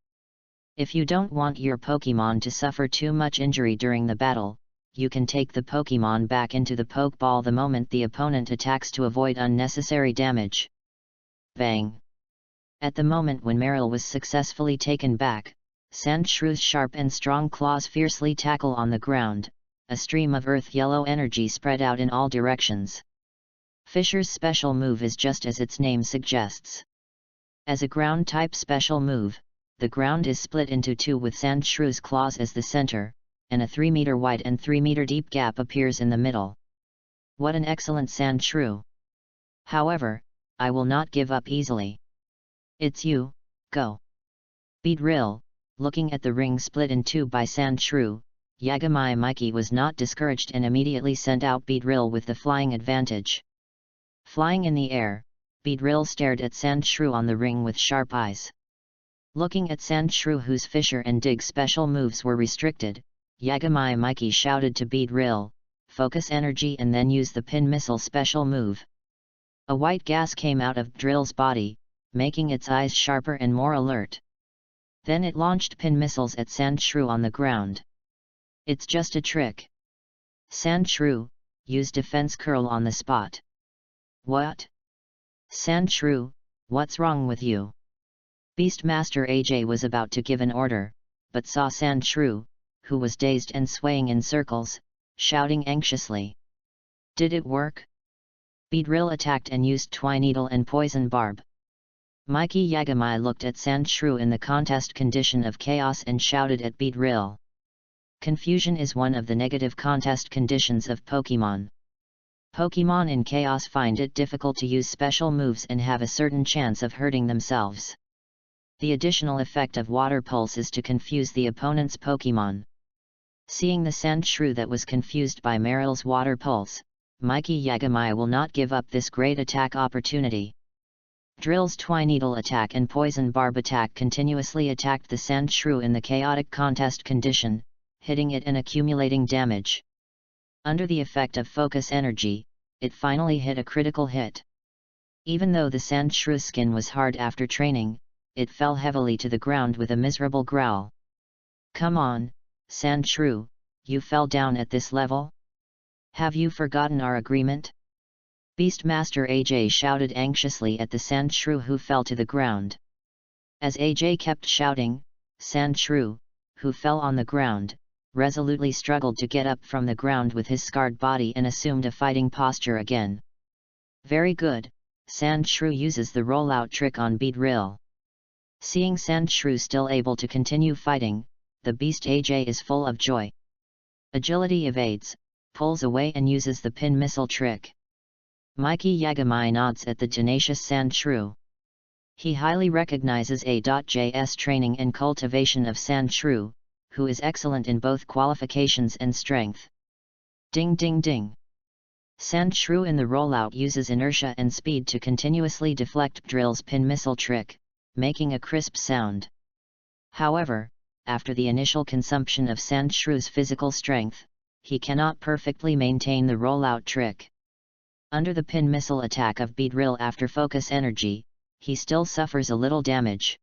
If you don't want your Pokemon to suffer too much injury during the battle, you can take the Pokemon back into the Pokeball the moment the opponent attacks to avoid unnecessary damage. Bang! At the moment when Meryl was successfully taken back, Sand Shrew's sharp and strong claws fiercely tackle on the ground, a stream of earth yellow energy spread out in all directions. Fisher's special move is just as its name suggests. As a ground-type special move, the ground is split into two with Sand Shrew's claws as the center, and a 3-meter wide and 3-meter deep gap appears in the middle. What an excellent Sand Shrew! However, I will not give up easily. It's you, go. Beedrill, looking at the ring split in two by Sandshrew, Yagami Mikey was not discouraged and immediately sent out Beedrill with the flying advantage. Flying in the air, Beedrill stared at Sandshrew on the ring with sharp eyes. Looking at Sandshrew, whose Fisher and Dig special moves were restricted, Yagami Mikey shouted to Beedrill, focus energy and then use the pin missile special move. A white gas came out of Drill's body, making its eyes sharper and more alert. Then it launched pin missiles at Sandshrew on the ground. It's just a trick. Sandshrew, use defense curl on the spot. What? Sandshrew, what's wrong with you? Beastmaster AJ was about to give an order, but saw Sandshrew, who was dazed and swaying in circles, shouting anxiously. Did it work? Beedrill attacked and used Twineedle and Poison Barb. Mikey Yagami looked at Sandshrew in the contest condition of chaos and shouted at Beedrill. Confusion is one of the negative contest conditions of Pokemon. Pokemon in chaos find it difficult to use special moves and have a certain chance of hurting themselves. The additional effect of Water Pulse is to confuse the opponent's Pokemon. Seeing the Sandshrew that was confused by Meryl's Water Pulse, Mikey Yagami will not give up this great attack opportunity. Drill's Twineedle attack and Poison Barb attack continuously attacked the Sandshrew in the chaotic contest condition, hitting it and accumulating damage. Under the effect of focus energy, it finally hit a critical hit. Even though the Sandshrew skin was hard after training, it fell heavily to the ground with a miserable growl. Come on, Sandshrew, you fell down at this level? Have you forgotten our agreement? Beastmaster AJ shouted anxiously at the Sandshrew, who fell to the ground. As AJ kept shouting, Sandshrew, who fell on the ground, resolutely struggled to get up from the ground with his scarred body and assumed a fighting posture again. Very good, Sandshrew uses the rollout trick on Beedrill. Seeing Sandshrew still able to continue fighting, the Beast AJ is full of joy. Agility evades, pulls away and uses the pin missile trick. Mikey Yagami nods at the tenacious Sandshrew. He highly recognizes A.J's training and cultivation of Sandshrew, who is excellent in both qualifications and strength. Ding ding ding. Sandshrew in the rollout uses inertia and speed to continuously deflect Drill's pin missile trick, making a crisp sound. However, after the initial consumption of Sandshrew's physical strength, he cannot perfectly maintain the rollout trick. Under the pin missile attack of Beedrill after focus energy, he still suffers a little damage.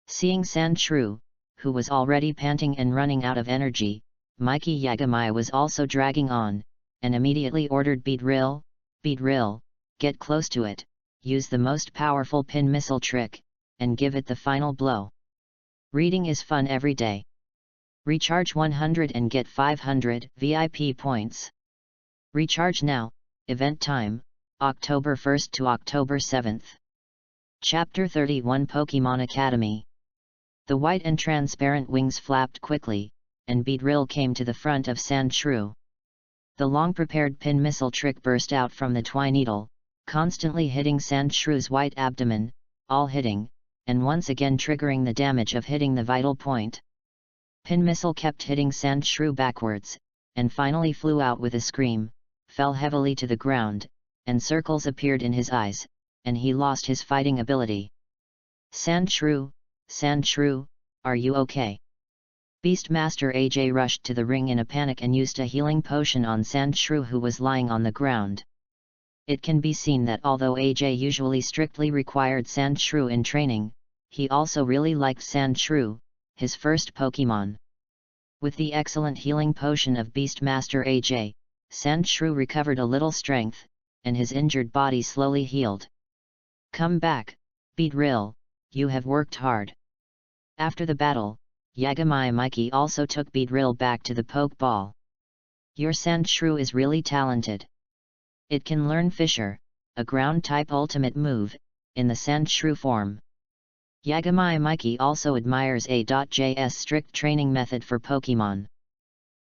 Seeing Sandshrew, who was already panting and running out of energy, Mikey Yagami was also dragging on, and immediately ordered Beedrill, Beedrill, get close to it, use the most powerful pin missile trick, and give it the final blow. Reading is fun every day. Recharge 100 and get 500 VIP points. Recharge now, event time, October 1st to October 7th. Chapter 31 Pokemon Academy. The white and transparent wings flapped quickly, and Beedrill came to the front of Sandshrew. The long-prepared pin missile trick burst out from the Twineedle, constantly hitting Sandshrew's white abdomen, all hitting, and once again triggering the damage of hitting the vital point. Pin missile kept hitting Sandshrew backwards, and finally flew out with a scream, fell heavily to the ground, and circles appeared in his eyes, and he lost his fighting ability. Sandshrew, Sandshrew, are you okay? Beastmaster AJ rushed to the ring in a panic and used a healing potion on Sandshrew, who was lying on the ground. It can be seen that although AJ usually strictly required Sandshrew in training, he also really liked Sandshrew, his first Pokemon. With the excellent healing potion of Beastmaster AJ, Sandshrew recovered a little strength, and his injured body slowly healed. Come back, Beedrill, you have worked hard. After the battle, Yagami Mikey also took Beedrill back to the Pokeball. Your Sandshrew is really talented. It can learn Fisher, a ground-type ultimate move, in the Sandshrew form. Yagami Mikey also admires A.J's strict training method for Pokemon.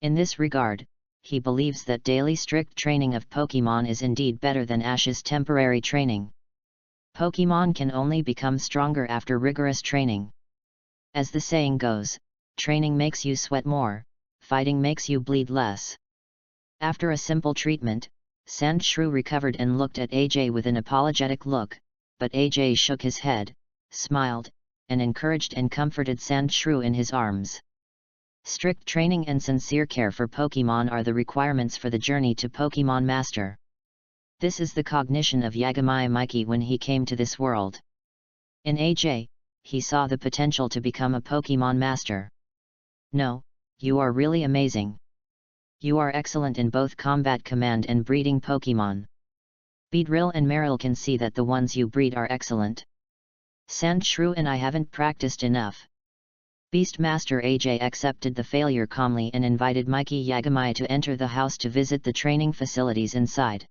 In this regard, he believes that daily strict training of Pokemon is indeed better than Ash's temporary training. Pokemon can only become stronger after rigorous training. As the saying goes, training makes you sweat more, fighting makes you bleed less. After a simple treatment, Sandshrew recovered and looked at AJ with an apologetic look, but AJ shook his head, smiled, and encouraged and comforted Sandshrew in his arms. Strict training and sincere care for Pokemon are the requirements for the journey to Pokemon Master. This is the cognition of Yagami Mikey when he came to this world. In AJ, he saw the potential to become a Pokemon Master. No, you are really amazing. You are excellent in both combat command and breeding Pokemon. Beedrill and Marill can see that the ones you breed are excellent. Sandshrew and I haven't practiced enough. Beastmaster AJ accepted the failure calmly and invited Mikey Yagami to enter the house to visit the training facilities inside.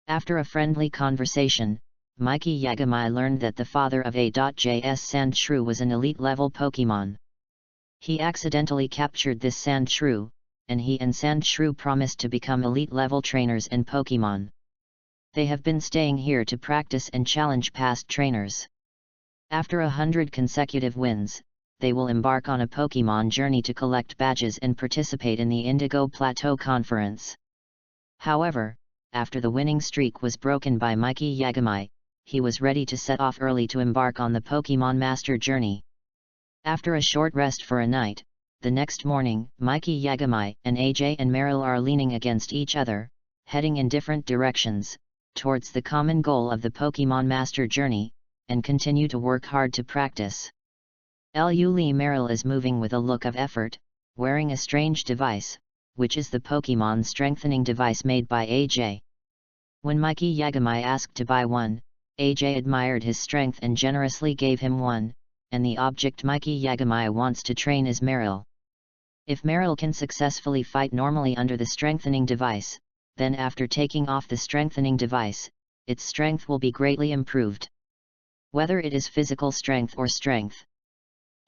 After a friendly conversation, Mikey Yagami learned that the father of A.J.'s Sandshrew was an elite-level Pokemon. He accidentally captured this Sandshrew, and he and Sandshrew promised to become elite-level trainers in Pokemon. They have been staying here to practice and challenge past trainers. After 100 consecutive wins, they will embark on a Pokemon journey to collect badges and participate in the Indigo Plateau Conference. However, after the winning streak was broken by Mikey Yagami, he was ready to set off early to embark on the Pokemon Master journey. After a short rest for a night, the next morning, Mikey Yagami and AJ and Marill are leaning against each other, heading in different directions, towards the common goal of the Pokemon Master journey, and continue to work hard to practice. Lee Marill is moving with a look of effort, wearing a strange device, which is the Pokemon strengthening device made by AJ. When Mikey Yagami asked to buy one, AJ admired his strength and generously gave him one, and the object Mikey Yagami wants to train is Marill. If Marill can successfully fight normally under the strengthening device, then after taking off the strengthening device, its strength will be greatly improved. Whether it is physical strength or strength.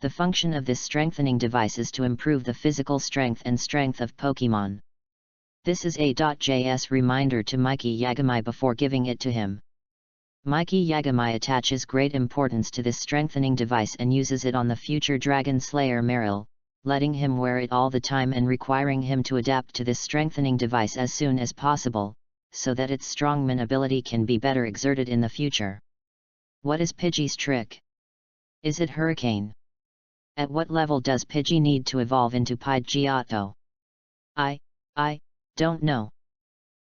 The function of this strengthening device is to improve the physical strength and strength of Pokemon. This is A.J.'s reminder to Mikey Yagami before giving it to him. Mikey Yagami attaches great importance to this strengthening device and uses it on the future Dragon Slayer Marill, letting him wear it all the time and requiring him to adapt to this strengthening device as soon as possible, so that its strongman ability can be better exerted in the future. What is Pidgey's trick? Is it Hurricane? At what level does Pidgey need to evolve into Pidgeotto? I don't know.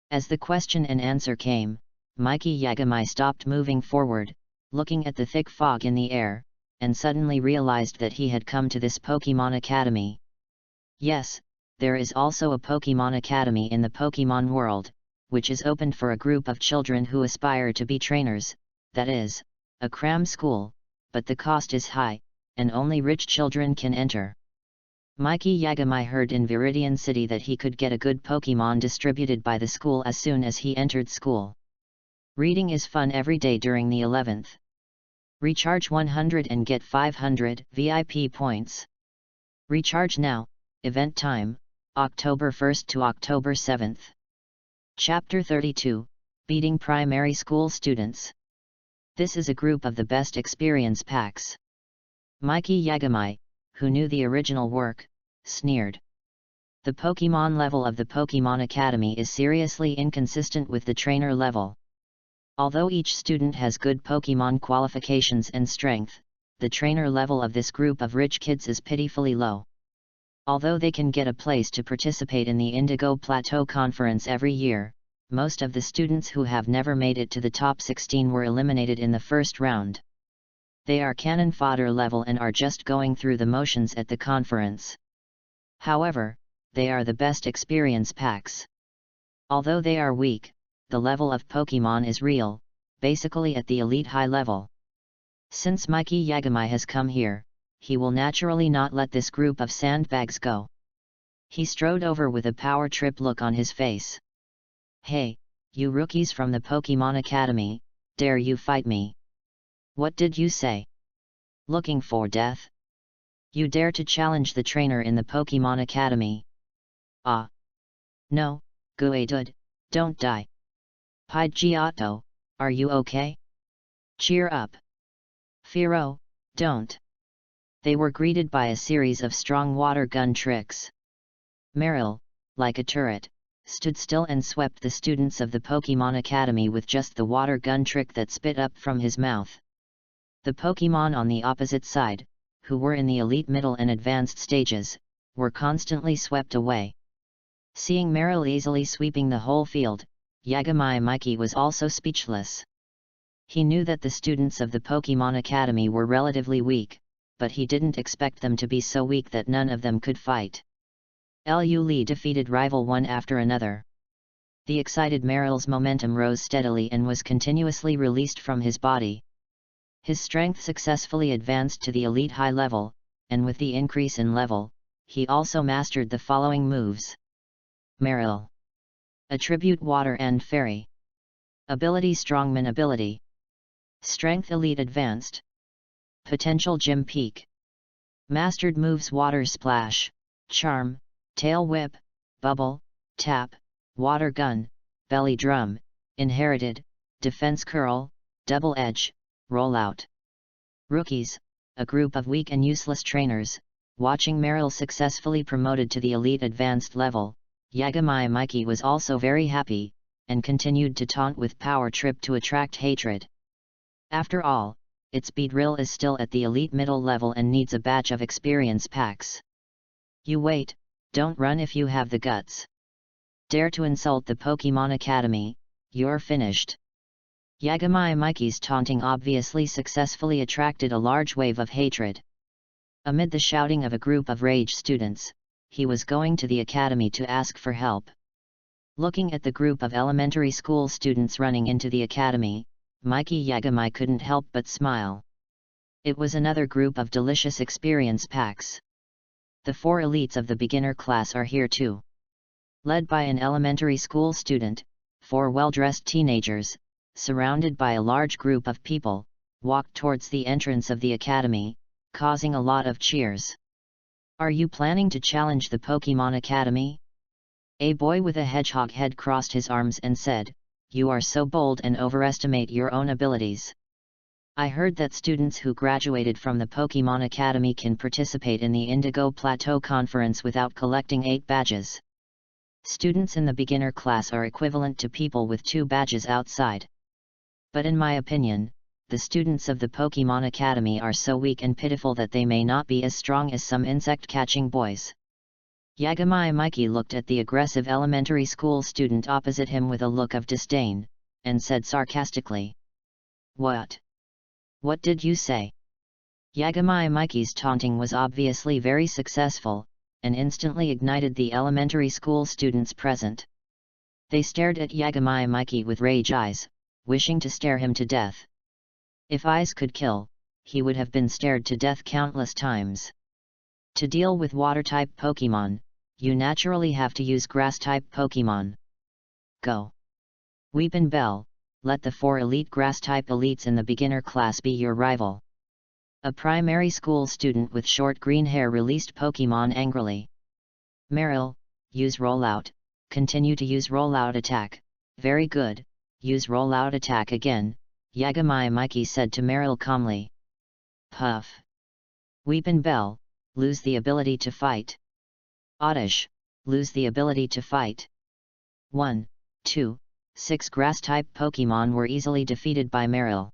As the question and answer came, Mikey Yagami stopped moving forward, looking at the thick fog in the air, and suddenly realized that he had come to this Pokemon Academy. Yes, there is also a Pokemon Academy in the Pokemon world, which is opened for a group of children who aspire to be trainers, that is, a cram school, but the cost is high, and only rich children can enter. Mikey Yagami heard in Viridian City that he could get a good Pokemon distributed by the school as soon as he entered school. Reading is fun every day during the 11th. Recharge 100 and get 500 VIP points. Recharge now, event time, October 1st to October 7th. Chapter 32, Beating Primary School Students. This is a group of the best experience packs. Mikey Yagami, who knew the original work, sneered. The Pokemon level of the Pokemon Academy is seriously inconsistent with the trainer level. Although each student has good Pokemon qualifications and strength, the trainer level of this group of rich kids is pitifully low. Although they can get a place to participate in the Indigo Plateau Conference every year, most of the students who have never made it to the top 16 were eliminated in the first round. They are cannon fodder level and are just going through the motions at the conference. However, they are the best experience packs. Although they are weak, the level of Pokemon is real, basically at the elite high level. Since Mikey Yagami has come here, he will naturally not let this group of sandbags go. He strode over with a power trip look on his face. Hey, you rookies from the Pokemon Academy, dare you fight me? What did you say? Looking for death? You dare to challenge the trainer in the Pokemon Academy? Ah. No, Guedud, don't die. Pidgeotto, are you okay? Cheer up! Firo, don't! They were greeted by a series of strong water gun tricks. Meryl, like a turret, stood still and swept the students of the Pokemon Academy with just the water gun trick that spit up from his mouth. The Pokemon on the opposite side, who were in the elite middle and advanced stages, were constantly swept away. Seeing Meryl easily sweeping the whole field, Yagami Mikey was also speechless. He knew that the students of the Pokemon Academy were relatively weak, but he didn't expect them to be so weak that none of them could fight. Lu Li defeated rival one after another. The excited Meryl's momentum rose steadily and was continuously released from his body. His strength successfully advanced to the elite high level, and with the increase in level, he also mastered the following moves. Meryl. Attribute Water and Fairy. Ability Strongman Ability. Strength Elite Advanced. Potential Gym Peak. Mastered moves Water Splash, Charm, Tail Whip, Bubble, Tap, Water Gun, Belly Drum, Inherited, Defense Curl, Double Edge, Rollout. Rookies, a group of weak and useless trainers, watching Meryl successfully promoted to the elite advanced level, Yagami Mikey was also very happy, and continued to taunt with Power Trip to attract hatred. After all, its Beedrill is still at the elite middle level and needs a batch of experience packs. You wait, don't run if you have the guts. Dare to insult the Pokemon Academy, you're finished. Yagami Mikey's taunting obviously successfully attracted a large wave of hatred. Amid the shouting of a group of rage students, he was going to the academy to ask for help. Looking at the group of elementary school students running into the academy, Mikey Yagami couldn't help but smile. It was another group of delicious experience packs. The 4 elites of the beginner class are here too. Led by an elementary school student, 4 well-dressed teenagers, surrounded by a large group of people, walked towards the entrance of the academy, causing a lot of cheers. Are you planning to challenge the Pokemon Academy? A boy with a hedgehog head crossed his arms and said, "You are so bold and overestimate your own abilities. I heard that students who graduated from the Pokemon Academy can participate in the Indigo Plateau Conference without collecting 8 badges. Students in the beginner class are equivalent to people with 2 badges outside. But in my opinion, the students of the Pokemon Academy are so weak and pitiful that they may not be as strong as some insect-catching boys." Yagami Mikey looked at the aggressive elementary school student opposite him with a look of disdain, and said sarcastically, "What? What did you say?" Yagami Mikey's taunting was obviously very successful, and instantly ignited the elementary school students present. They stared at Yagami Mikey with rage eyes, wishing to stare him to death. If eyes could kill, he would have been stared to death countless times. To deal with water-type Pokemon, you naturally have to use grass-type Pokemon. Go! Weepin' Bell, let the 4 elite grass-type elites in the beginner class be your rival. A primary school student with short green hair released Pokemon angrily. Meryl, use Rollout, continue to use Rollout attack, very good, use Rollout attack again, Yagami Mikey said to Meryl calmly. Puff. Weepin' Bell, lose the ability to fight. Oddish, lose the ability to fight. 1, 2, 6 grass-type Pokemon were easily defeated by Meryl.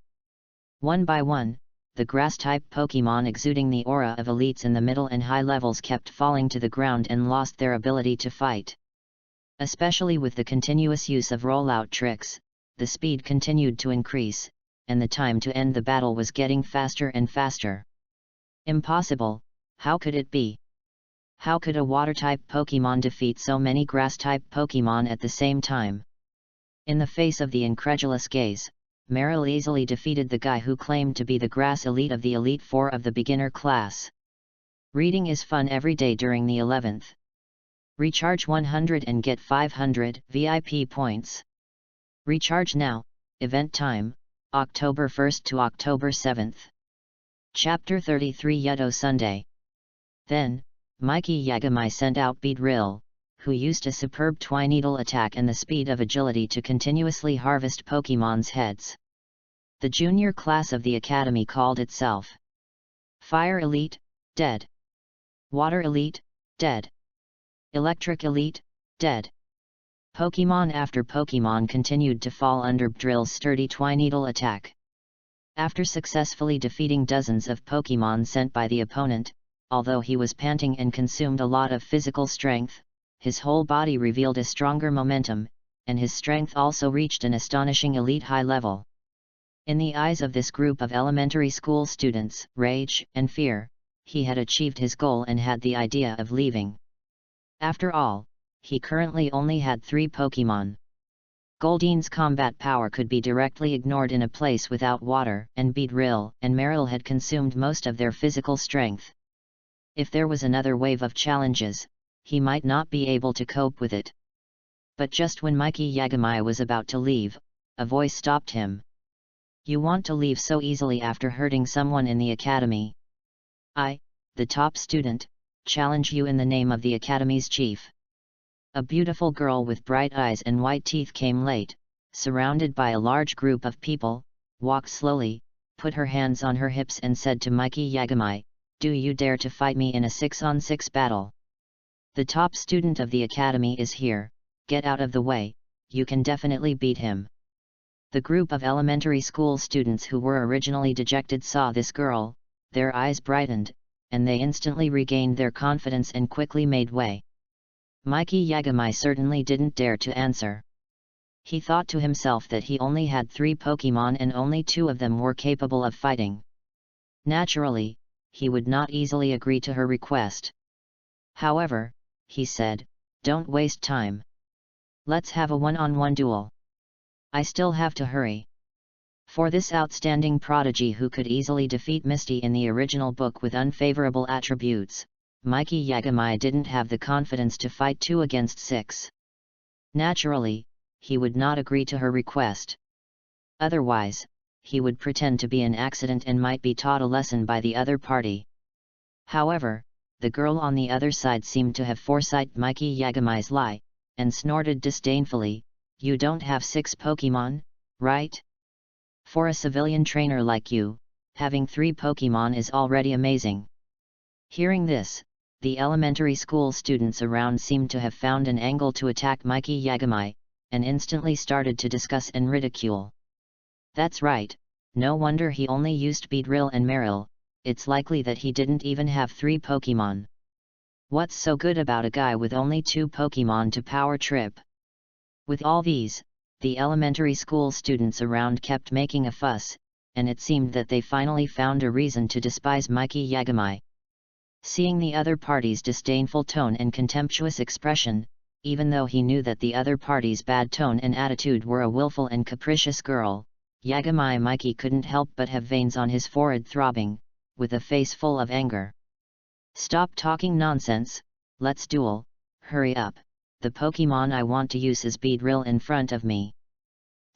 One by one, the grass-type Pokemon exuding the aura of elites in the middle and high levels kept falling to the ground and lost their ability to fight. Especially with the continuous use of rollout tricks, the speed continued to increase, and the time to end the battle was getting faster and faster. Impossible, how could it be? How could a water-type Pokemon defeat so many grass-type Pokemon at the same time? In the face of the incredulous gaze, Meryl easily defeated the guy who claimed to be the grass elite of the Elite Four of the beginner class. Reading is fun every day during the 11th. Recharge 100 and get 500 VIP points. Recharge now, event time, October 1st to October 7th. Chapter 33 Yeto Sunday. Then, Mikey Yagami sent out Beedrill, who used a superb Twineedle attack and the speed of agility to continuously harvest Pokemon's heads. The junior class of the academy called itself Fire Elite, dead. Water Elite, dead. Electric Elite, dead. Pokemon after Pokemon continued to fall under Drill's sturdy Twineedle attack. After successfully defeating dozens of Pokemon sent by the opponent, although he was panting and consumed a lot of physical strength, his whole body revealed a stronger momentum, and his strength also reached an astonishing elite high level. In the eyes of this group of elementary school students, rage and fear, he had achieved his goal and had the idea of leaving. After all, he currently only had 3 Pokemon. Goldine's combat power could be directly ignored in a place without water, and Beedrill and Marill had consumed most of their physical strength. If there was another wave of challenges, he might not be able to cope with it. But just when Mikey Yagami was about to leave, a voice stopped him. "You want to leave so easily after hurting someone in the academy? I, the top student, challenge you in the name of the academy's chief." A beautiful girl with bright eyes and white teeth came late, surrounded by a large group of people, walked slowly, put her hands on her hips and said to Mikey Yagami, "Do you dare to fight me in a 6-on-6 battle? The top student of the academy is here, get out of the way, you can definitely beat him." The group of elementary school students who were originally dejected saw this girl, their eyes brightened, and they instantly regained their confidence and quickly made way. Mikey Yagami certainly didn't dare to answer. He thought to himself that he only had 3 Pokemon and only 2 of them were capable of fighting. Naturally, he would not easily agree to her request. However, he said, "Don't waste time. Let's have a one-on-one duel. I still have to hurry." For this outstanding prodigy who could easily defeat Misty in the original book with unfavorable attributes, Mikey Yagami didn't have the confidence to fight 2 against 6. Naturally, he would not agree to her request. Otherwise, he would pretend to be an accident and might be taught a lesson by the other party. However, the girl on the other side seemed to have foresight Mikey Yagami's lie, and snorted disdainfully, "You don't have 6 Pokemon, right? For a civilian trainer like you, having 3 Pokemon is already amazing." Hearing this, the elementary school students around seemed to have found an angle to attack Mikey Yagami, and instantly started to discuss and ridicule. "That's right, no wonder he only used Beedrill and Marill, it's likely that he didn't even have 3 Pokemon. What's so good about a guy with only 2 Pokemon to power trip?" With all these, the elementary school students around kept making a fuss, and it seemed that they finally found a reason to despise Mikey Yagami. Seeing the other party's disdainful tone and contemptuous expression, even though he knew that the other party's bad tone and attitude were a willful and capricious girl, Yagami Mikey couldn't help but have veins on his forehead throbbing, with a face full of anger. "Stop talking nonsense, let's duel, hurry up, the Pokemon I want to use is Beedrill in front of me."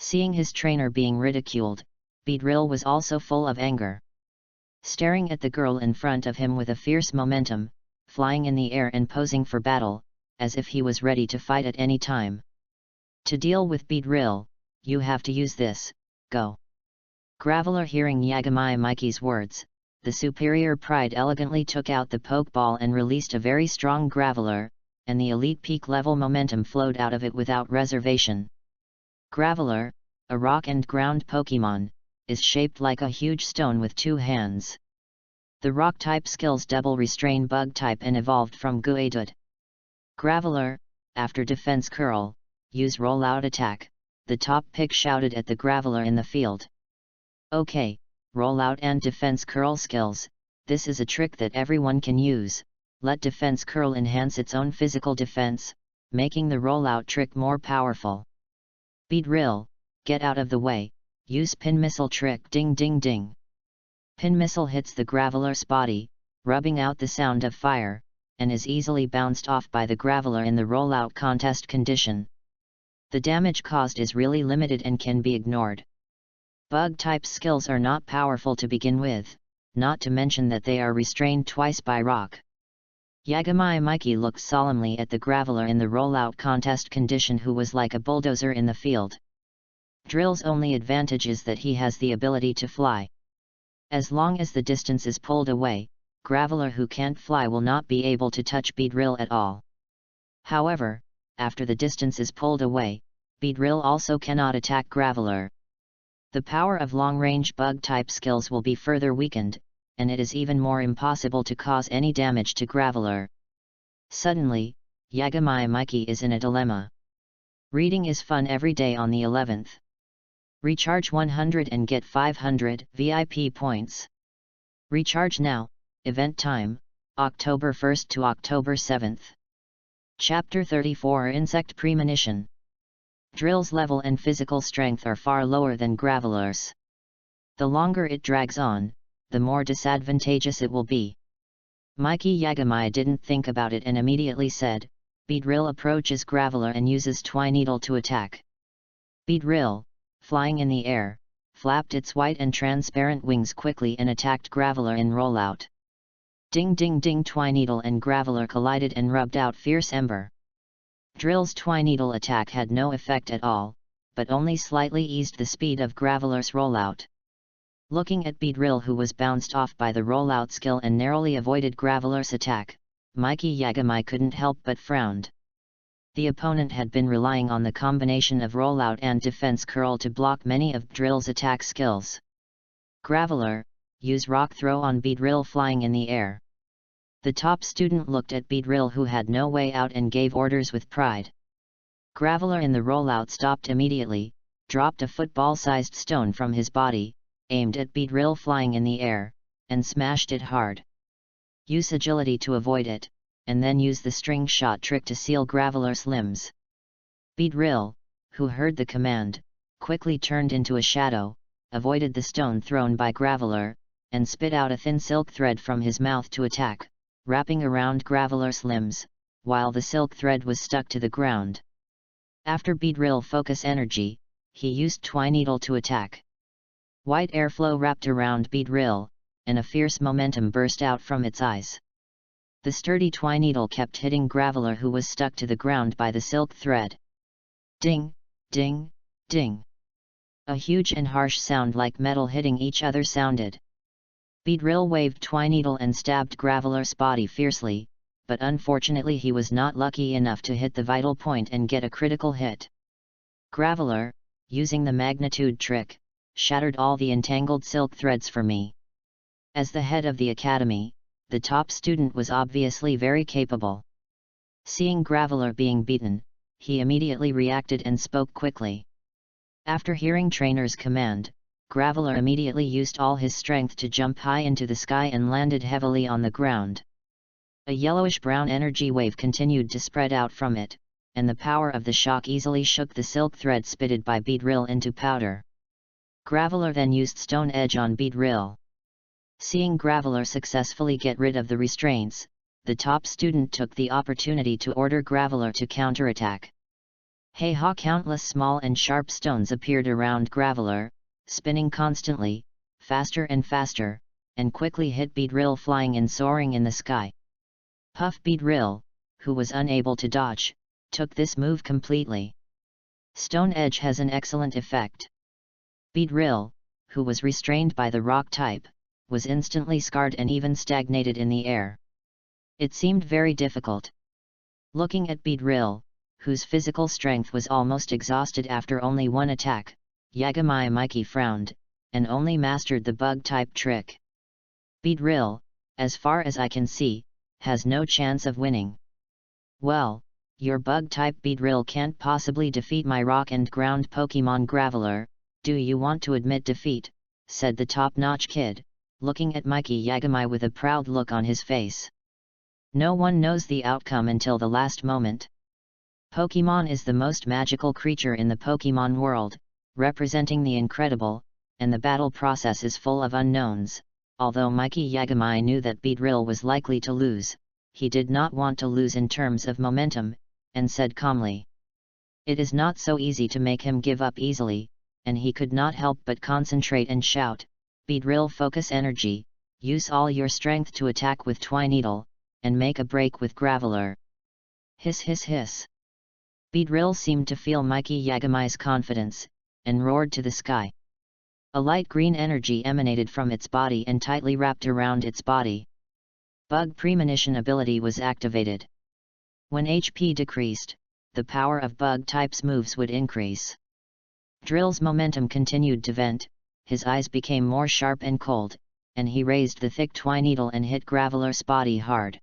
Seeing his trainer being ridiculed, Beedrill was also full of anger. Staring at the girl in front of him with a fierce momentum, flying in the air and posing for battle, as if he was ready to fight at any time. "To deal with Beedrill, you have to use this, go." Graveler hearing Yagami Mikey's words, the superior pride elegantly took out the Pokeball and released a very strong Graveler, and the elite peak level momentum flowed out of it without reservation. Graveler, a rock and ground Pokemon, is shaped like a huge stone with 2 hands. The rock-type skills double restrain bug-type and evolved from Guadud. Graveler, after defense curl, use roll-out attack, the top pick shouted at the Graveler in the field. "Okay, roll-out and defense curl skills, this is a trick that everyone can use, let defense curl enhance its own physical defense, making the roll-out trick more powerful. Beedrill, get out of the way. Use pin missile trick ding ding ding." Pin missile hits the Graveler's body, rubbing out the sound of fire, and is easily bounced off by the Graveler in the rollout contest condition. The damage caused is really limited and can be ignored. Bug-type skills are not powerful to begin with, not to mention that they are restrained twice by rock. Yagami Mikey looked solemnly at the Graveler in the rollout contest condition who was like a bulldozer in the field. Drill's only advantage is that he has the ability to fly. As long as the distance is pulled away, Graveler who can't fly will not be able to touch Beedrill at all. However, after the distance is pulled away, Beedrill also cannot attack Graveler. The power of long-range bug-type skills will be further weakened, and it is even more impossible to cause any damage to Graveler. Suddenly, Yagami Mikey is in a dilemma. Reading is fun every day on the 11th. Recharge 100 and get 500 VIP points. Recharge now, event time, October 1st to October 7th. Chapter 34 Insect Premonition. Drill's level and physical strength are far lower than Graveler's. The longer it drags on, the more disadvantageous it will be. Mikey Yagami didn't think about it and immediately said, Beedrill approaches Graveler and uses Twineedle to attack. Beedrill, flying in the air, flapped its white and transparent wings quickly and attacked Graveler in rollout. Ding ding ding, Twineedle and Graveler collided and rubbed out fierce ember. Drill's Twineedle attack had no effect at all, but only slightly eased the speed of Graveler's rollout. Looking at Beedrill, who was bounced off by the rollout skill and narrowly avoided Graveler's attack, Mikey Yagami couldn't help but frowned. The opponent had been relying on the combination of rollout and defense curl to block many of Drill's attack skills. Graveler, use rock throw on Beedrill flying in the air. The top student looked at Beedrill, who had no way out, and gave orders with pride. Graveler in the rollout stopped immediately, dropped a football-sized stone from his body, aimed at Beedrill flying in the air, and smashed it hard. Use agility to avoid it, and then use the string shot trick to seal Graveler's limbs. Beedrill, who heard the command, quickly turned into a shadow, avoided the stone thrown by Graveler, and spit out a thin silk thread from his mouth to attack, wrapping around Graveler's limbs, while the silk thread was stuck to the ground. After Beedrill focus energy, he used Twineedle to attack. White airflow wrapped around Beedrill, and a fierce momentum burst out from its eyes. The sturdy Twineedle kept hitting Graveler, who was stuck to the ground by the silk thread. Ding, ding, ding. A huge and harsh sound like metal hitting each other sounded. Beedrill waved Twineedle and stabbed Graveler's body fiercely, but unfortunately he was not lucky enough to hit the vital point and get a critical hit. Graveler, using the magnitude trick, shattered all the entangled silk threads for me. As the head of the academy, the top student was obviously very capable. Seeing Graveler being beaten, he immediately reacted and spoke quickly. After hearing trainer's command, Graveler immediately used all his strength to jump high into the sky and landed heavily on the ground. A yellowish-brown energy wave continued to spread out from it, and the power of the shock easily shook the silk thread spitted by Beedrill into powder. Graveler then used Stone Edge on Beedrill. Seeing Graveler successfully get rid of the restraints, the top student took the opportunity to order Graveler to counterattack. Hey-ha! Countless small and sharp stones appeared around Graveler, spinning constantly, faster and faster, and quickly hit Beedrill flying and soaring in the sky. Puff Beedrill, who was unable to dodge, took this move completely. Stone Edge has an excellent effect. Beedrill, who was restrained by the rock type, was instantly scarred and even stagnated in the air. It seemed very difficult. Looking at Beedrill, whose physical strength was almost exhausted after only one attack, Yagami Mikey frowned, and only mastered the bug-type trick. Beedrill, as far as I can see, has no chance of winning. Well, your bug-type Beedrill can't possibly defeat my rock and ground Pokemon Graveler, do you want to admit defeat? Said the top-notch kid, looking at Mikey Yagami with a proud look on his face. No one knows the outcome until the last moment. Pokemon is the most magical creature in the Pokemon world, representing the incredible, and the battle process is full of unknowns. Although Mikey Yagami knew that Beedrill was likely to lose, he did not want to lose in terms of momentum, and said calmly. It is not so easy to make him give up easily, and he could not help but concentrate and shout, Beedrill focus energy, use all your strength to attack with Twineedle, and make a break with Graveler. Hiss hiss hiss. Beedrill seemed to feel Mikey Yagami's confidence, and roared to the sky. A light green energy emanated from its body and tightly wrapped around its body. Bug Premonition ability was activated. When HP decreased, the power of bug type's moves would increase. Drill's momentum continued to vent, his eyes became more sharp and cold, and he raised the thick twine needle and hit Graveler's body hard.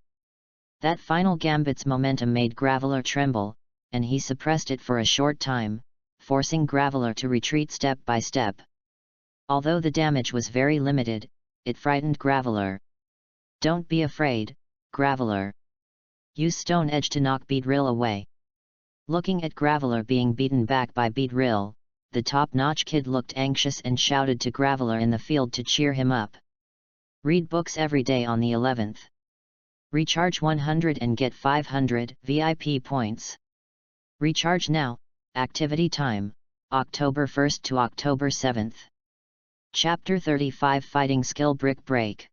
That final gambit's momentum made Graveler tremble, and he suppressed it for a short time, forcing Graveler to retreat step by step. Although the damage was very limited, it frightened Graveler. Don't be afraid, Graveler. Use Stone Edge to knock Beedrill away. Looking at Graveler being beaten back by Beedrill, the top-notch kid looked anxious and shouted to Graveler in the field to cheer him up. Read books every day on the 11th. Recharge 100 and get 500 VIP points. Recharge now, activity time, October 1st to October 7th. Chapter 35 Fighting Skill Brick Break.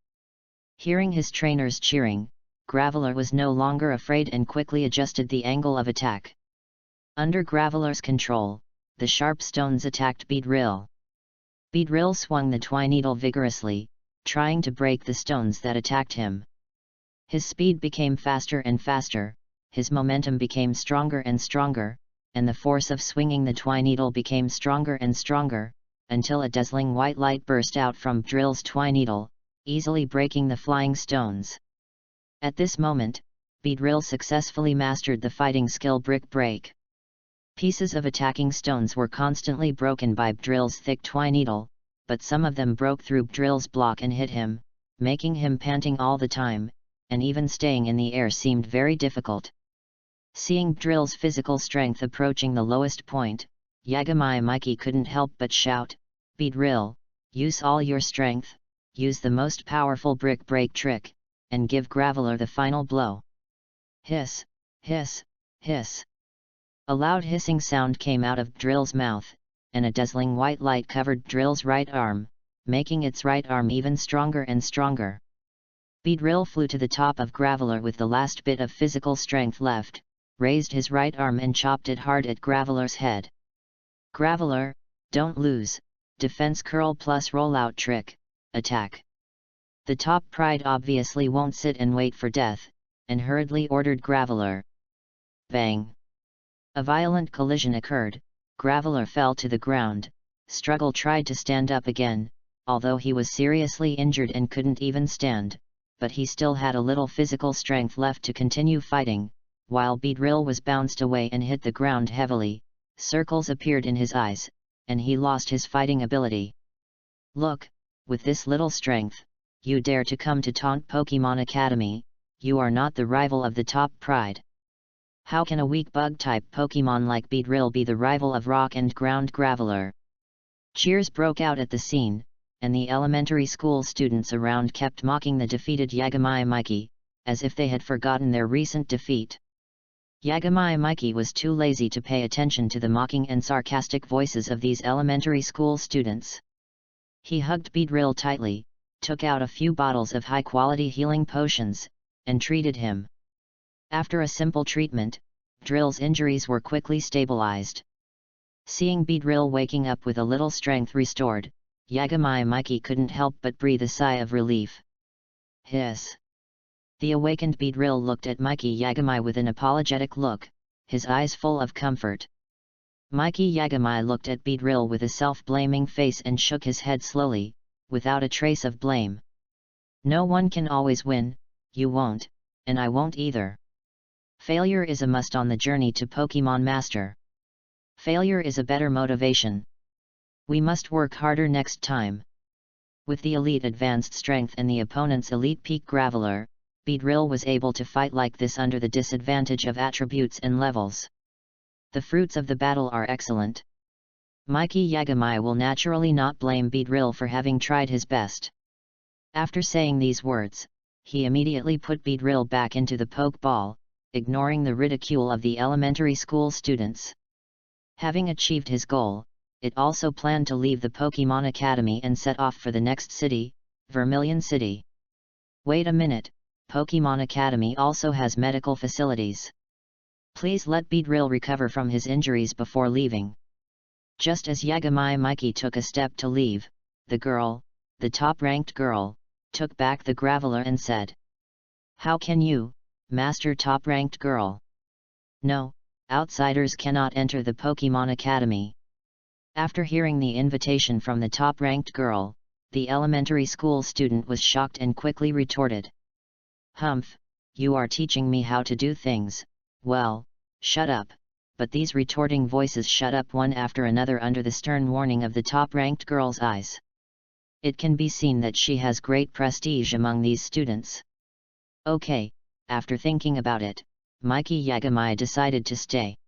Hearing his trainers cheering, Graveler was no longer afraid and quickly adjusted the angle of attack. Under Graveler's control, the sharp stones attacked Beedrill. Beedrill swung the twine needle vigorously, trying to break the stones that attacked him. His speed became faster and faster, his momentum became stronger and stronger, and the force of swinging the twine needle became stronger and stronger, until a dazzling white light burst out from Drill's twine needle, easily breaking the flying stones. At this moment, Beedrill successfully mastered the fighting skill Brick Break. Pieces of attacking stones were constantly broken by Drill's thick twine needle, but some of them broke through Drill's block and hit him, making him panting all the time, and even staying in the air seemed very difficult. Seeing Drill's physical strength approaching the lowest point, Yagami Mikey couldn't help but shout, "Beedrill, use all your strength, use the most powerful brick break trick, and give Graveler the final blow." Hiss, hiss, hiss. A loud hissing sound came out of Drill's mouth, and a dazzling white light covered Drill's right arm, making its right arm even stronger and stronger. Beedrill flew to the top of Graveler with the last bit of physical strength left, raised his right arm and chopped it hard at Graveler's head. "Graveler, don't lose, defense curl plus rollout trick, attack." The top pride obviously won't sit and wait for death, and hurriedly ordered Graveler. Bang! A violent collision occurred, Graveler fell to the ground. Struggle tried to stand up again, although he was seriously injured and couldn't even stand, but he still had a little physical strength left to continue fighting. While Beedrill was bounced away and hit the ground heavily, circles appeared in his eyes, and he lost his fighting ability. "Look, with this little strength, you dare to come to taunt Pokemon Academy, you are not the rival of the top pride. How can a weak bug-type Pokemon like Beedrill be the rival of Rock and Ground Graveler?" Cheers broke out at the scene, and the elementary school students around kept mocking the defeated Yagami Mikey, as if they had forgotten their recent defeat. Yagami Mikey was too lazy to pay attention to the mocking and sarcastic voices of these elementary school students. He hugged Beedrill tightly, took out a few bottles of high-quality healing potions, and treated him. After a simple treatment, Drill's injuries were quickly stabilized. Seeing Beedrill waking up with a little strength restored, Yagami Mikey couldn't help but breathe a sigh of relief. Hiss! The awakened Beedrill looked at Mikey Yagami with an apologetic look, his eyes full of comfort. Mikey Yagami looked at Beedrill with a self-blaming face and shook his head slowly, without a trace of blame. "No one can always win, you won't, and I won't either. Failure is a must on the journey to Pokemon Master. Failure is a better motivation. We must work harder next time." With the elite advanced strength and the opponent's elite peak Graveler, Beedrill was able to fight like this under the disadvantage of attributes and levels. The fruits of the battle are excellent. Mikey Yagami will naturally not blame Beedrill for having tried his best. After saying these words, he immediately put Beedrill back into the Pokeball, ignoring the ridicule of the elementary school students. Having achieved his goal, it also planned to leave the Pokemon Academy and set off for the next city, Vermilion City. Wait a minute, Pokemon Academy also has medical facilities. Please let Beedrill recover from his injuries before leaving. Just as Yagami Mikey took a step to leave, the girl, the top-ranked girl, took back the graveler and said, "How can you, Master top-ranked girl? No, outsiders cannot enter the Pokemon Academy." After hearing the invitation from the top-ranked girl, the elementary school student was shocked and quickly retorted, "Humph, you are teaching me how to do things, well, shut up." But these retorting voices shut up one after another under the stern warning of the top-ranked girl's eyes. It can be seen that she has great prestige among these students. Okay, after thinking about it, Mikey Yagami decided to stay.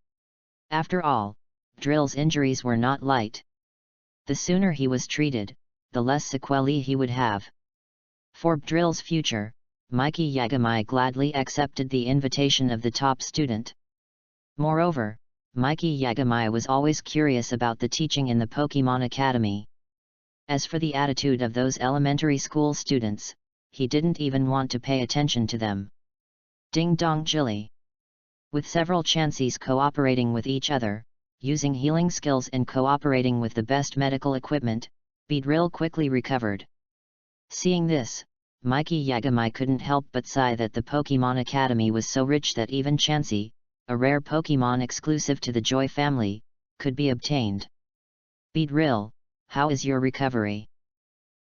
After all, Drill's injuries were not light. The sooner he was treated, the less sequelae he would have. For Drill's future, Mikey Yagami gladly accepted the invitation of the top student. Moreover, Mikey Yagami was always curious about the teaching in the Pokemon Academy. As for the attitude of those elementary school students, he didn't even want to pay attention to them. Ding dong jilly. With several Chanseys cooperating with each other, using healing skills and cooperating with the best medical equipment, Beedrill quickly recovered. Seeing this, Mikey Yagami couldn't help but sigh that the Pokemon Academy was so rich that even Chansey, a rare Pokemon exclusive to the Joy family, could be obtained. "Beedrill, how is your recovery?"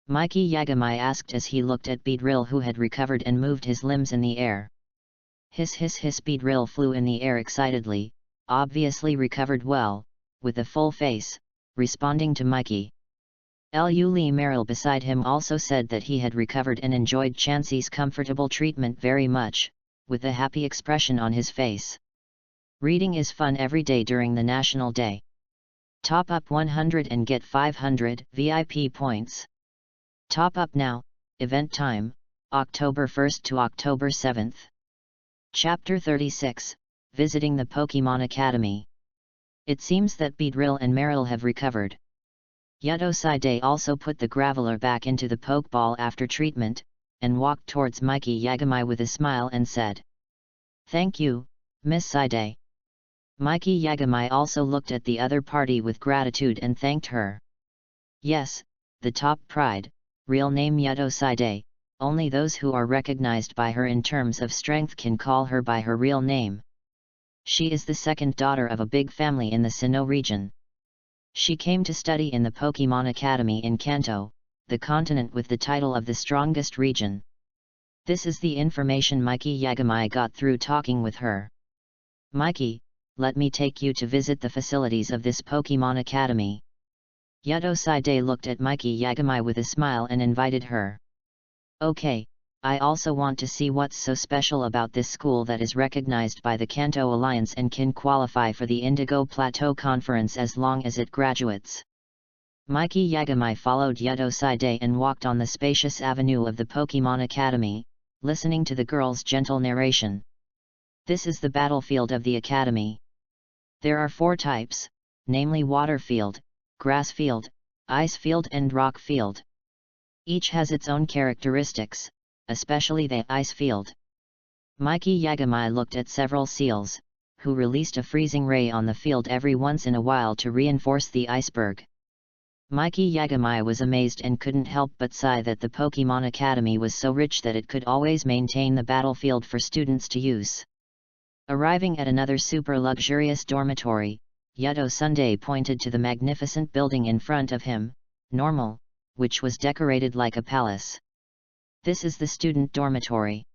Mikey Yagami asked as he looked at Beedrill, who had recovered and moved his limbs in the air. Hiss hiss hiss. Beedrill flew in the air excitedly, obviously recovered well, with a full face, responding to Mikey. Lee Merrill beside him also said that he had recovered and enjoyed Chansey's comfortable treatment very much, with a happy expression on his face. Reading is fun every day during the National Day. Top up 100 and get 500 VIP points. Top up now, event time, October 1st to October 7th. Chapter 36, Visiting the Pokemon Academy. It seems that Beedrill and Merrill have recovered. Yudosai also put the graveler back into the Pokeball after treatment, and walked towards Mikey Yagami with a smile and said, "Thank you, Miss Side." Mikey Yagami also looked at the other party with gratitude and thanked her. Yes, the top pride, real name Yudosai, only those who are recognized by her in terms of strength can call her by her real name. She is the second daughter of a big family in the Sinnoh region. She came to study in the Pokemon Academy in Kanto, the continent with the title of the strongest region. This is the information Mikey Yagami got through talking with her. "Mikey, let me take you to visit the facilities of this Pokemon Academy." Yudosai looked at Mikey Yagami with a smile and invited her. "Okay, I also want to see what's so special about this school that is recognized by the Kanto Alliance and can qualify for the Indigo Plateau Conference as long as it graduates." Mikey Yagami followed Yudosai and walked on the spacious avenue of the Pokemon Academy, listening to the girl's gentle narration. This is the battlefield of the Academy. There are 4 types, namely water field, grass field, ice field and rock field. Each has its own characteristics, especially the ice field. Mikey Yagami looked at several seals, who released a freezing ray on the field every once in a while to reinforce the iceberg. Mikey Yagami was amazed and couldn't help but sigh that the Pokemon Academy was so rich that it could always maintain the battlefield for students to use. Arriving at another super luxurious dormitory, Yudosai pointed to the magnificent building in front of him, normal, which was decorated like a palace. This is the student dormitory.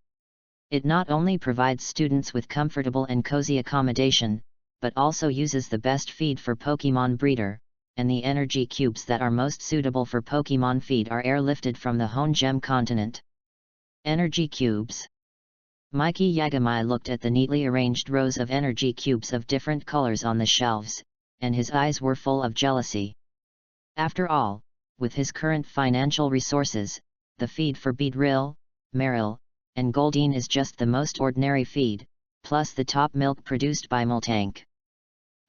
It not only provides students with comfortable and cozy accommodation, but also uses the best feed for Pokemon breeder, and the energy cubes that are most suitable for Pokemon feed are airlifted from the Honjem continent. Energy cubes. Mikey Yagami looked at the neatly arranged rows of energy cubes of different colors on the shelves, and his eyes were full of jealousy. After all, with his current financial resources, the feed for Beedrill, Merrill, and Goldeen is just the most ordinary feed, plus the top milk produced by Miltank.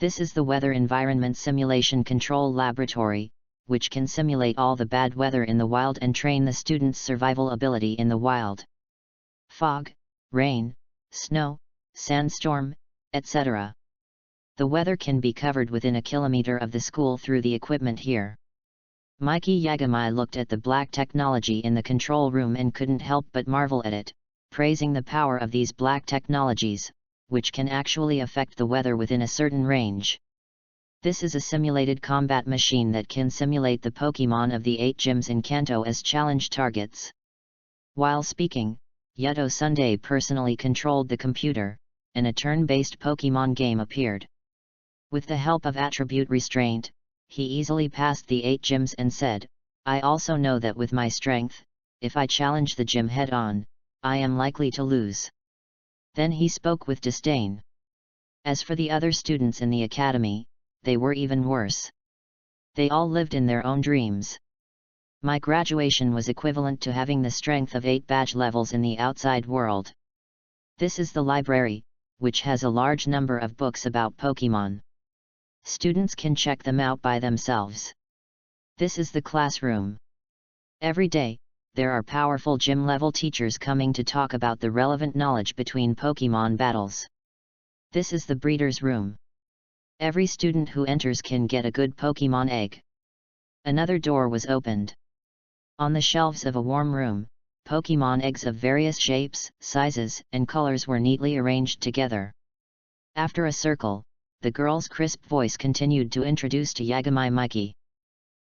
This is the Weather Environment Simulation Control Laboratory, which can simulate all the bad weather in the wild and train the students' survival ability in the wild. Fog, rain, snow, sandstorm, etc. The weather can be covered within a kilometer of the school through the equipment here. Mikey Yagamai looked at the black technology in the control room and couldn't help but marvel at it, praising the power of these black technologies, which can actually affect the weather within a certain range. This is a simulated combat machine that can simulate the Pokemon of the 8 gyms in Kanto as challenge targets. While speaking, Yato Sunday personally controlled the computer, and a turn-based Pokemon game appeared. With the help of attribute restraint, he easily passed the 8 gyms and said, "I also know that with my strength, if I challenge the gym head-on, I am likely to lose." Then he spoke with disdain. As for the other students in the academy, they were even worse. They all lived in their own dreams. My graduation was equivalent to having the strength of 8 badge levels in the outside world. This is the library, which has a large number of books about Pokemon. Students can check them out by themselves. This is the classroom. Every day, there are powerful gym-level teachers coming to talk about the relevant knowledge between Pokemon battles. This is the breeder's room. Every student who enters can get a good Pokemon egg. Another door was opened. On the shelves of a warm room, Pokemon eggs of various shapes, sizes, and colors were neatly arranged together. After a circle, the girl's crisp voice continued to introduce to Yagamai Mikey.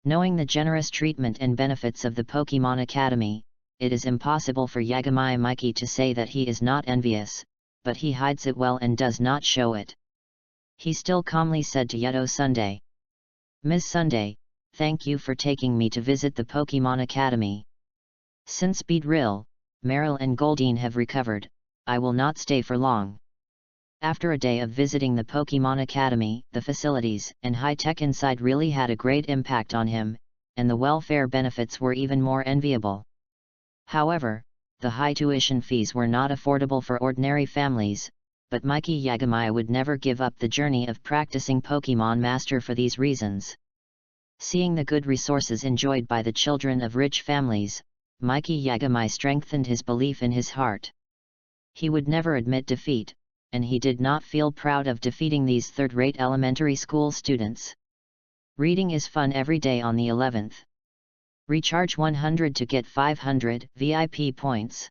Knowing the generous treatment and benefits of the Pokemon Academy, it is impossible for Yagamai Mikey to say that he is not envious, but he hides it well and does not show it. He still calmly said to Yato Sunday, "Ms. Sunday, thank you for taking me to visit the Pokemon Academy. Since Beedrill, Meryl and Goldeen have recovered, I will not stay for long." After a day of visiting the Pokemon Academy, the facilities and high-tech inside really had a great impact on him, and the welfare benefits were even more enviable. However, the high tuition fees were not affordable for ordinary families, but Mikey Yagamai would never give up the journey of practicing Pokemon Master for these reasons. Seeing the good resources enjoyed by the children of rich families, Mikey Yagamai strengthened his belief in his heart. He would never admit defeat, and he did not feel proud of defeating these third-rate elementary school students. Reading is fun every day on the 11th. Recharge 100 to get 500 VIP points.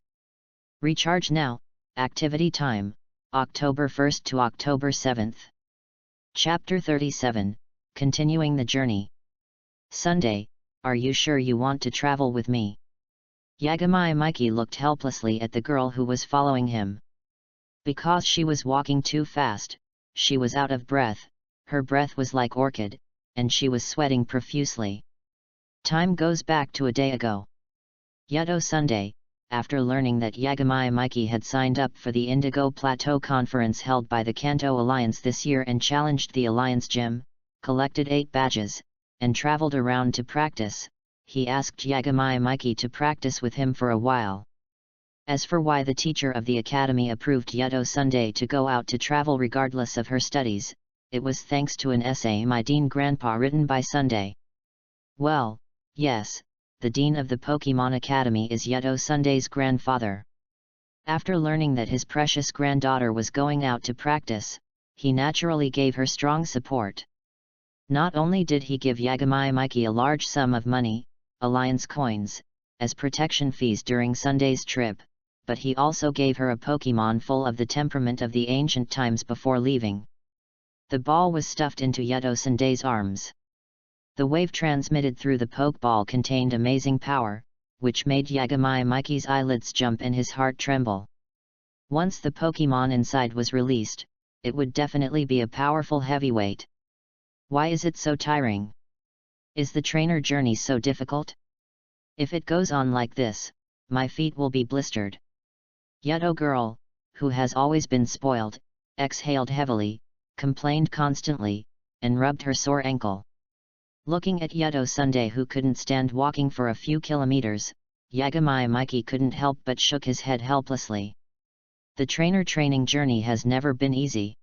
Recharge now. Activity time, October 1st to October 7th. Chapter 37, Continuing the Journey. Sunday, are you sure you want to travel with me? Yagamai Mikey looked helplessly at the girl who was following him. Because she was walking too fast, she was out of breath, her breath was like orchid, and she was sweating profusely. Time goes back to a day ago. Yato Sunday, after learning that Yagamai Mikey had signed up for the Indigo Plateau Conference held by the Kanto Alliance this year and challenged the Alliance Gym, collected 8 badges, and traveled around to practice, he asked Yagamai Mikey to practice with him for a while. As for why the teacher of the academy approved Yato Sunday to go out to travel regardless of her studies, it was thanks to an essay My Dean Grandpa written by Sunday. Well, yes, the dean of the Pokemon Academy is Yato Sunday's grandfather. After learning that his precious granddaughter was going out to practice, he naturally gave her strong support. Not only did he give Yagamai Mikey a large sum of money, Alliance coins, as protection fees during Sunday's trip, but he also gave her a Pokemon full of the temperament of the ancient times before leaving. The ball was stuffed into Yato Sunday's arms. The wave transmitted through the Pokeball contained amazing power, which made Yagamai Mikey's eyelids jump and his heart tremble. Once the Pokemon inside was released, it would definitely be a powerful heavyweight. Why is it so tiring? Is the trainer journey so difficult? If it goes on like this, my feet will be blistered. Yato girl, who has always been spoiled, exhaled heavily, complained constantly, and rubbed her sore ankle. Looking at Yato Sunday who couldn't stand walking for a few kilometers, Yagamai Mikey couldn't help but shook his head helplessly. The trainer training journey has never been easy.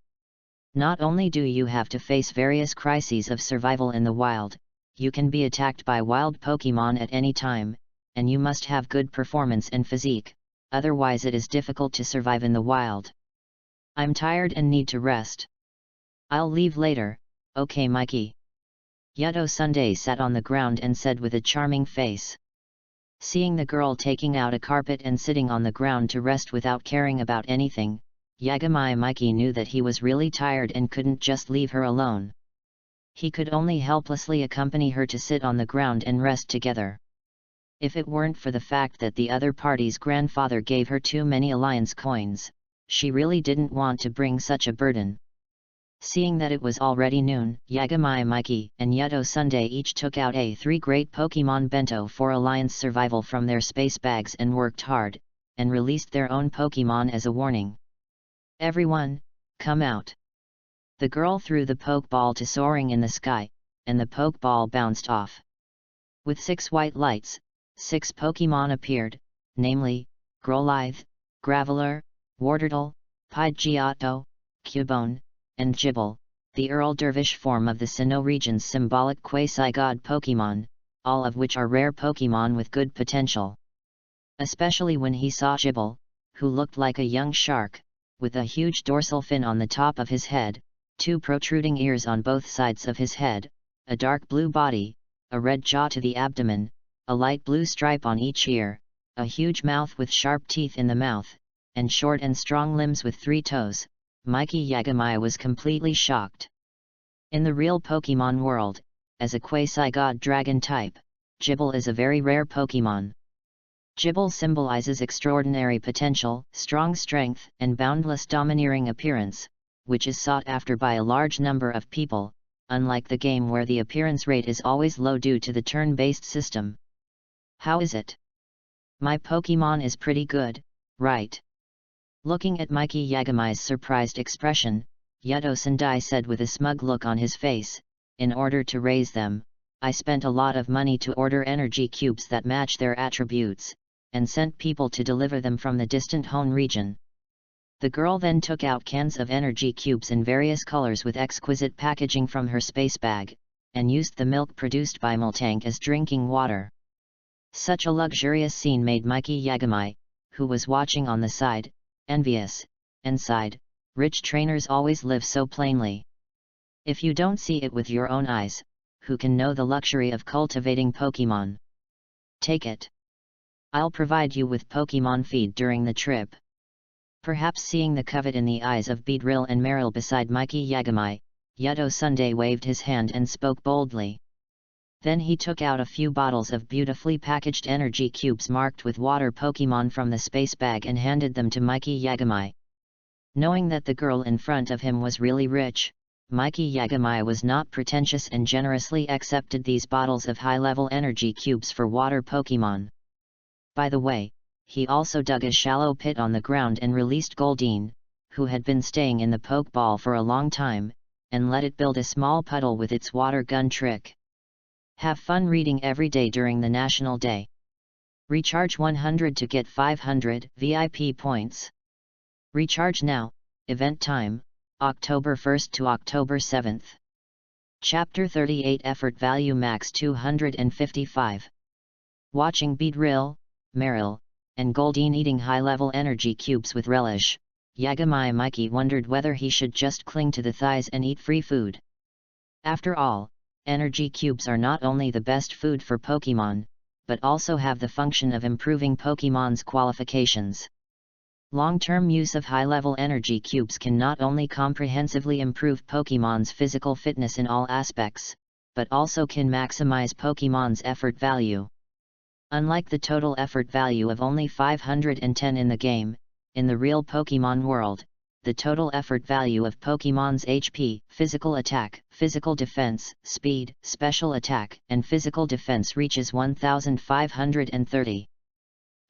Not only do you have to face various crises of survival in the wild, you can be attacked by wild Pokemon at any time, and you must have good performance and physique, otherwise it is difficult to survive in the wild. I'm tired and need to rest. I'll leave later, okay Mikey? Yuto Sunday sat on the ground and said with a charming face. Seeing the girl taking out a carpet and sitting on the ground to rest without caring about anything, Yagamai Mikey knew that he was really tired and couldn't just leave her alone. He could only helplessly accompany her to sit on the ground and rest together. If it weren't for the fact that the other party's grandfather gave her too many alliance coins, she really didn't want to bring such a burden. Seeing that it was already noon, Yagamai Mikey and Yuto Sunday each took out a 3 great Pokemon bento for Alliance survival from their space bags and worked hard, and released their own Pokemon as a warning. Everyone, come out! The girl threw the Pokeball to soaring in the sky, and the Pokeball bounced off. With 6 white lights, 6 Pokemon appeared, namely, Growlithe, Graveler, Wartortle, Pidgeotto, Cubone, and Gible, the Earl Dervish form of the Sinnoh region's symbolic quasi-god Pokemon, all of which are rare Pokemon with good potential. Especially when he saw Gible, who looked like a young shark, with a huge dorsal fin on the top of his head, 2 protruding ears on both sides of his head, a dark blue body, a red jaw to the abdomen, a light blue stripe on each ear, a huge mouth with sharp teeth in the mouth, and short and strong limbs with 3 toes, Mikey Yagamai was completely shocked. In the real Pokemon world, as a quasi-god dragon type, Gible is a very rare Pokemon. Gible symbolizes extraordinary potential, strong strength, and boundless domineering appearance, which is sought after by a large number of people, unlike the game where the appearance rate is always low due to the turn-based system. How is it? My Pokemon is pretty good, right? Looking at Mikey Yagamai's surprised expression, Yuto Sendai said with a smug look on his face, in order to raise them, I spent a lot of money to order energy cubes that match their attributes, and sent people to deliver them from the distant Hone region. The girl then took out cans of energy cubes in various colors with exquisite packaging from her space bag, and used the milk produced by Miltank as drinking water. Such a luxurious scene made Mikey Yagamai, who was watching on the side, envious, and sighed, rich trainers always live so plainly. If you don't see it with your own eyes, who can know the luxury of cultivating Pokemon? Take it. I'll provide you with Pokemon feed during the trip. Perhaps seeing the covet in the eyes of Beedrill and Meryl beside Mikey Yagamai, Yuto Sunday waved his hand and spoke boldly. Then he took out a few bottles of beautifully packaged energy cubes marked with water Pokemon from the space bag and handed them to Mikey Yagamai. Knowing that the girl in front of him was really rich, Mikey Yagamai was not pretentious and generously accepted these bottles of high-level energy cubes for water Pokemon. By the way, he also dug a shallow pit on the ground and released Goldeen, who had been staying in the Pokeball for a long time, and let it build a small puddle with its water gun trick. Have fun reading every day during the National Day. Recharge 100 to get 500 VIP points. Recharge now, event time, October 1st to October 7th. Chapter 38 Effort Value Max 255. Watching Beedrill, Meryl, and Goldeen eating high-level energy cubes with relish, Yagamai Mikey wondered whether he should just cling to the thighs and eat free food. After all, energy cubes are not only the best food for Pokemon, but also have the function of improving Pokemon's qualifications. Long-term use of high-level energy cubes can not only comprehensively improve Pokemon's physical fitness in all aspects, but also can maximize Pokemon's effort value. Unlike the total effort value of only 510 in the game, in the real Pokemon world, the total effort value of Pokemon's HP, physical attack, physical defense, speed, special attack, and physical defense reaches 1,530.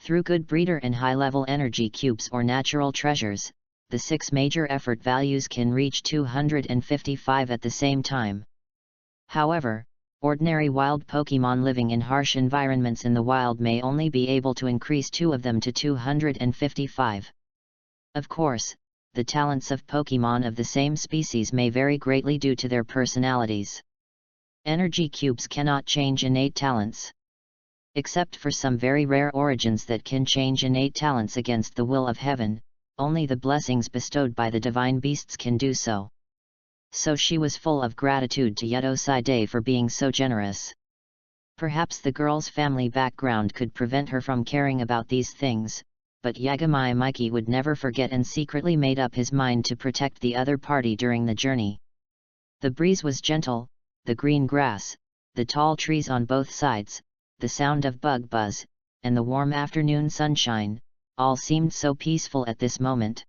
Through good breeder and high-level energy cubes or natural treasures, the 6 major effort values can reach 255 at the same time. However, ordinary wild Pokemon living in harsh environments in the wild may only be able to increase 2 of them to 255. Of course, the talents of Pokemon of the same species may vary greatly due to their personalities. Energy cubes cannot change innate talents. Except for some very rare origins that can change innate talents against the will of heaven, only the blessings bestowed by the divine beasts can do so. so she was full of gratitude to Yedo Side for being so generous. Perhaps the girl's family background could prevent her from caring about these things, but Yagami Miki would never forget and secretly made up his mind to protect the other party during the journey. The breeze was gentle, the green grass, the tall trees on both sides, the sound of bug buzz, and the warm afternoon sunshine, all seemed so peaceful at this moment.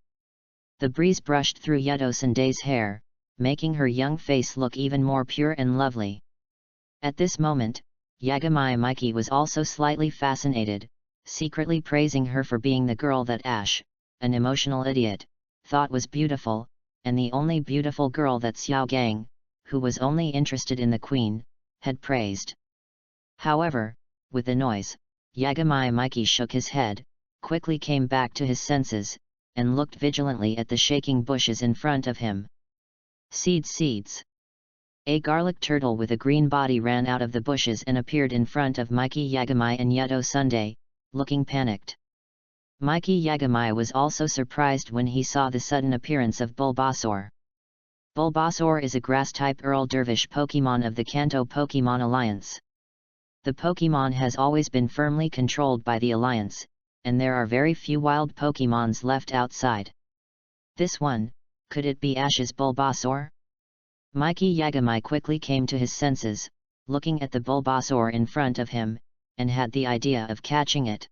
The breeze brushed through Yedo Sande's hair, making her young face look even more pure and lovely. At this moment, Yagami Miki was also slightly fascinated, secretly praising her for being the girl that Ash, an emotional idiot, thought was beautiful, and the only beautiful girl that Xiao Gang, who was only interested in the queen, had praised. However, with the noise, Yagami Miki shook his head, quickly came back to his senses, and looked vigilantly at the shaking bushes in front of him. Seeds. A garlic turtle with a green body ran out of the bushes and appeared in front of Miki Yagami and Yedo Sunday, looking panicked. Miki Yagami was also surprised when he saw the sudden appearance of Bulbasaur. Bulbasaur is a grass-type Earl Dervish Pokémon of the Kanto Pokémon Alliance. The Pokémon has always been firmly controlled by the Alliance, and there are very few wild Pokémons left outside. This one, could it be Ash's Bulbasaur? Miki Yagami quickly came to his senses, looking at the Bulbasaur in front of him, and had the idea of catching it.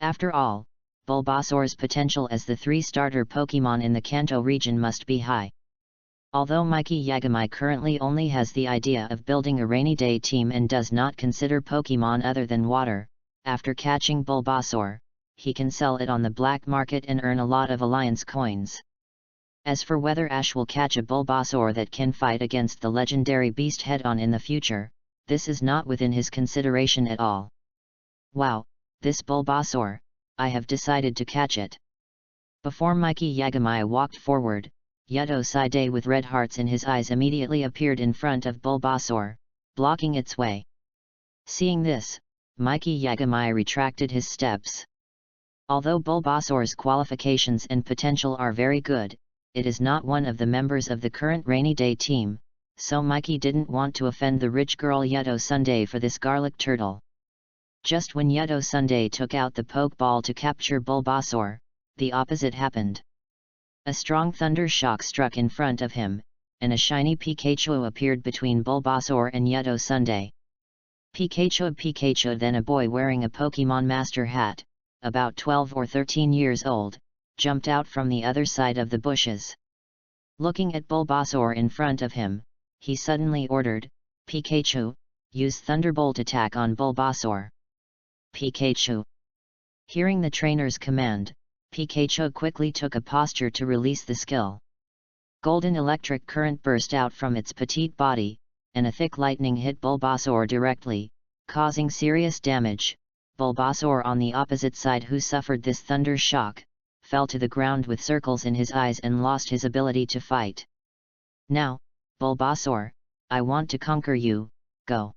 After all, Bulbasaur's potential as the 3-starter Pokémon in the Kanto region must be high. Although Miki Yagami currently only has the idea of building a rainy day team and does not consider Pokémon other than water, after catching Bulbasaur, he can sell it on the black market and earn a lot of Alliance coins. As for whether Ash will catch a Bulbasaur that can fight against the legendary beast head-on in the future, this is not within his consideration at all. Wow, this Bulbasaur, I have decided to catch it. Before Miki Yagami walked forward, Yedo Side with red hearts in his eyes immediately appeared in front of Bulbasaur, blocking its way. Seeing this, Miki Yagami retracted his steps. Although Bulbasaur's qualifications and potential are very good, it is not one of the members of the current rainy day team, so Miki didn't want to offend the rich girl Yedo Sunday for this garlic turtle. Just when Yedo Sunday took out the Pokeball to capture Bulbasaur, the opposite happened. A strong thunder shock struck in front of him, and a shiny Pikachu appeared between Bulbasaur and Yedo Sunday. Pikachu, then a boy wearing a Pokemon Master hat, about 12 or 13 years old, jumped out from the other side of the bushes. Looking at Bulbasaur in front of him, he suddenly ordered, "Pikachu, use Thunderbolt attack on Bulbasaur." Pikachu. Hearing the trainer's command, Pikachu quickly took a posture to release the skill. Golden electric current burst out from its petite body, and a thick lightning hit Bulbasaur directly, causing serious damage. Bulbasaur on the opposite side, who suffered this thunder shock, fell to the ground with circles in his eyes and lost his ability to fight. "Now, Bulbasaur, I want to conquer you, go."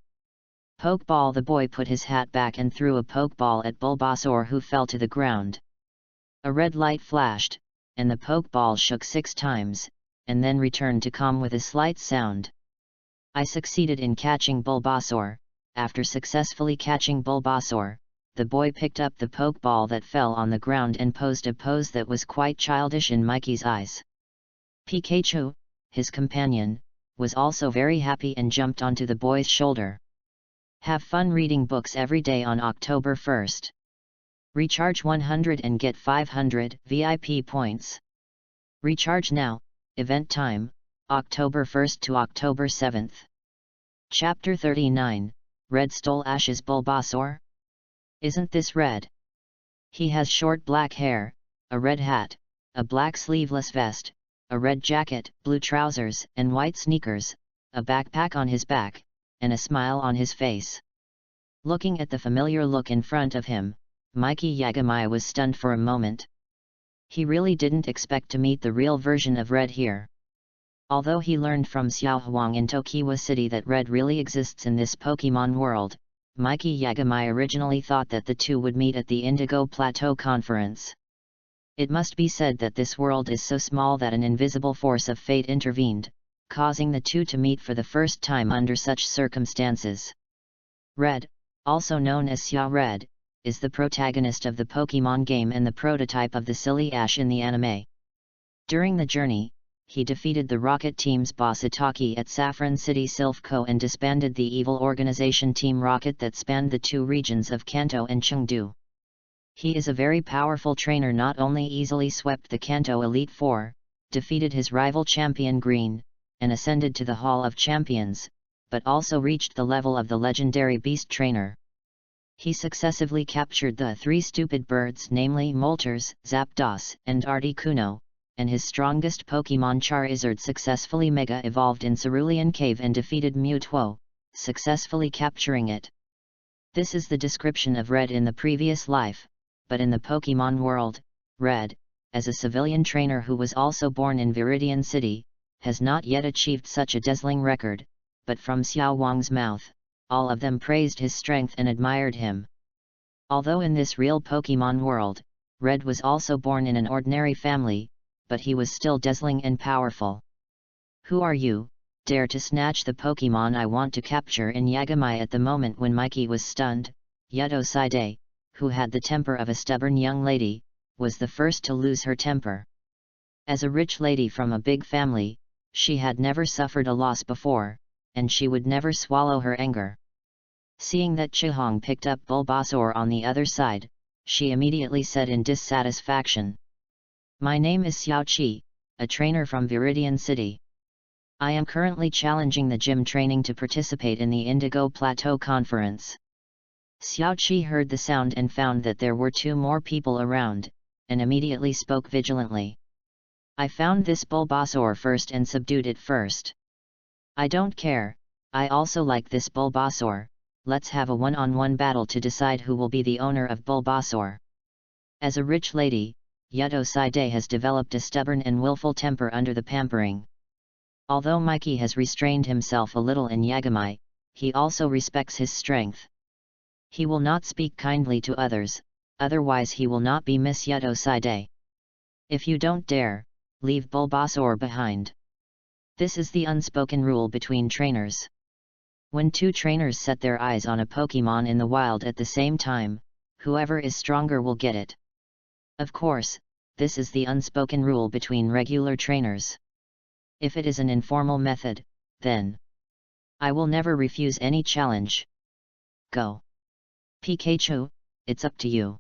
Pokeball. The boy put his hat back and threw a Pokeball at Bulbasaur, who fell to the ground. A red light flashed, and the Pokeball shook 6 times, and then returned to calm with a slight sound. I succeeded in catching Bulbasaur. After successfully catching Bulbasaur, the boy picked up the Pokeball that fell on the ground and posed a pose that was quite childish in Miki's eyes. Pikachu, his companion, was also very happy and jumped onto the boy's shoulder. Have fun reading books every day on October 1st. Recharge 100 and get 500 VIP points. Recharge now. Event time, October 1st to October 7th. Chapter 39, Red stole Ash's Bulbasaur? Isn't this Red? He has short black hair, a red hat, a black sleeveless vest, a red jacket, blue trousers and white sneakers, a backpack on his back, and a smile on his face. Looking at the familiar look in front of him, Miki Yagami was stunned for a moment. He really didn't expect to meet the real version of Red here. Although he learned from Xiao Huang in Tokiwa City that Red really exists in this Pokemon world, Miki Yagami originally thought that the two would meet at the Indigo Plateau Conference. It must be said that this world is so small that an invisible force of fate intervened, causing the two to meet for the first time under such circumstances. Red, also known as Xiao Red, is the protagonist of the Pokemon game and the prototype of the silly Ash in the anime. During the journey, he defeated the Rocket Team's boss Itaki at Saffron City Silphco and disbanded the evil organization Team Rocket that spanned the two regions of Kanto and Chengdu. He is a very powerful trainer, not only easily swept the Kanto Elite Four, defeated his rival Champion Green, and ascended to the Hall of Champions, but also reached the level of the legendary Beast Trainer. He successively captured the three stupid birds, namely Moltres, Zapdos, and Articuno, and his strongest Pokemon Charizard successfully Mega Evolved in Cerulean Cave and defeated Mewtwo, successfully capturing it. This is the description of Red in the previous life, but in the Pokemon world, Red, as a civilian trainer who was also born in Viridian City, has not yet achieved such a dazzling record, but from Xiao Wang's mouth, all of them praised his strength and admired him. Although in this real Pokemon world, Red was also born in an ordinary family, but he was still dazzling and powerful. Who are you, dare to snatch the Pokemon I want to capture? In Yagamai at the moment when Mikey was stunned, Yuto Saide, who had the temper of a stubborn young lady, was the first to lose her temper. As a rich lady from a big family, she had never suffered a loss before, and she would never swallow her anger. Seeing that Chihong picked up Bulbasaur on the other side, she immediately said in dissatisfaction, "My name is Xiao Qi, a trainer from Viridian City. I am currently challenging the gym training to participate in the Indigo Plateau Conference." Xiao Qi heard the sound and found that there were two more people around, and immediately spoke vigilantly. "I found this Bulbasaur first and subdued it first. I don't care, I also like this Bulbasaur, let's have a one-on-one battle to decide who will be the owner of Bulbasaur." As a rich lady, Yuto Saide has developed a stubborn and willful temper under the pampering. Although Mikey has restrained himself a little in Yagamai, he also respects his strength. He will not speak kindly to others, otherwise he will not be Miss Yuto Saide. "If you don't dare, leave Bulbasaur behind." This is the unspoken rule between trainers. When two trainers set their eyes on a Pokemon in the wild at the same time, whoever is stronger will get it. Of course, this is the unspoken rule between regular trainers. If it is an informal method, then I will never refuse any challenge. Go. Pikachu, it's up to you.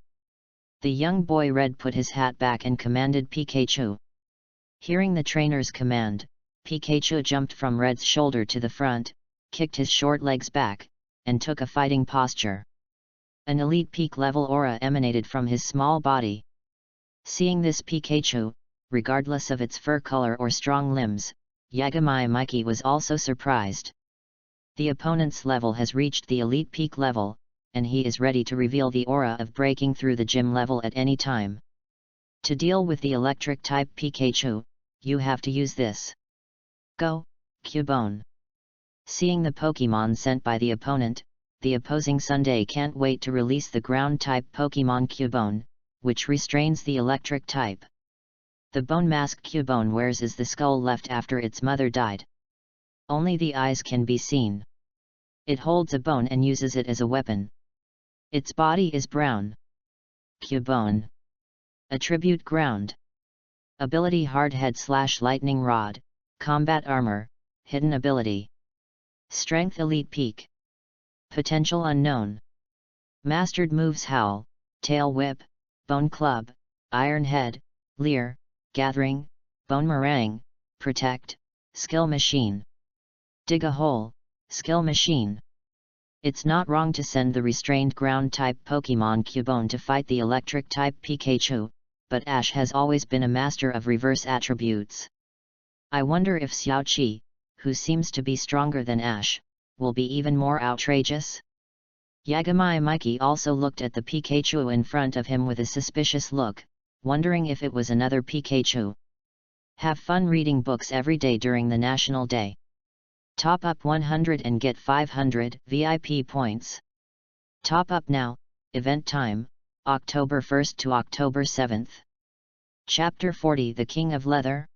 The young boy Red put his hat back and commanded Pikachu. Hearing the trainer's command, Pikachu jumped from Red's shoulder to the front, kicked his short legs back, and took a fighting posture. An elite peak level aura emanated from his small body. Seeing this Pikachu, regardless of its fur color or strong limbs, Yagamai Mikey was also surprised. The opponent's level has reached the elite peak level, and he is ready to reveal the aura of breaking through the gym level at any time. To deal with the electric type Pikachu, you have to use this. Go, Cubone. Seeing the Pokemon sent by the opponent, the opposing Sunday can't wait to release the ground-type Pokemon Cubone, which restrains the electric type. The bone mask Cubone wears is the skull left after its mother died. Only the eyes can be seen. It holds a bone and uses it as a weapon. Its body is brown. Cubone. Attribute Ground. Ability Hardhead/Lightning Rod, Combat Armor, Hidden Ability. Strength Elite Peak. Potential Unknown. Mastered Moves Howl, Tail Whip, Bone Club, Iron Head, Leer, Gathering, Bone Meringue, Protect, Skill Machine. Dig a Hole, Skill Machine. It's not wrong to send the restrained ground-type Pokemon Cubone to fight the electric-type Pikachu, but Ash has always been a master of reverse attributes. I wonder if Xiao Qi, who seems to be stronger than Ash, will be even more outrageous? Yagamai Mikey also looked at the Pikachu in front of him with a suspicious look, wondering if it was another Pikachu. Have fun reading books every day during the National Day. Top up 100 and get 500 VIP points. Top up now, event time, October 1st to October 7th. Chapter 40 The King of Leather.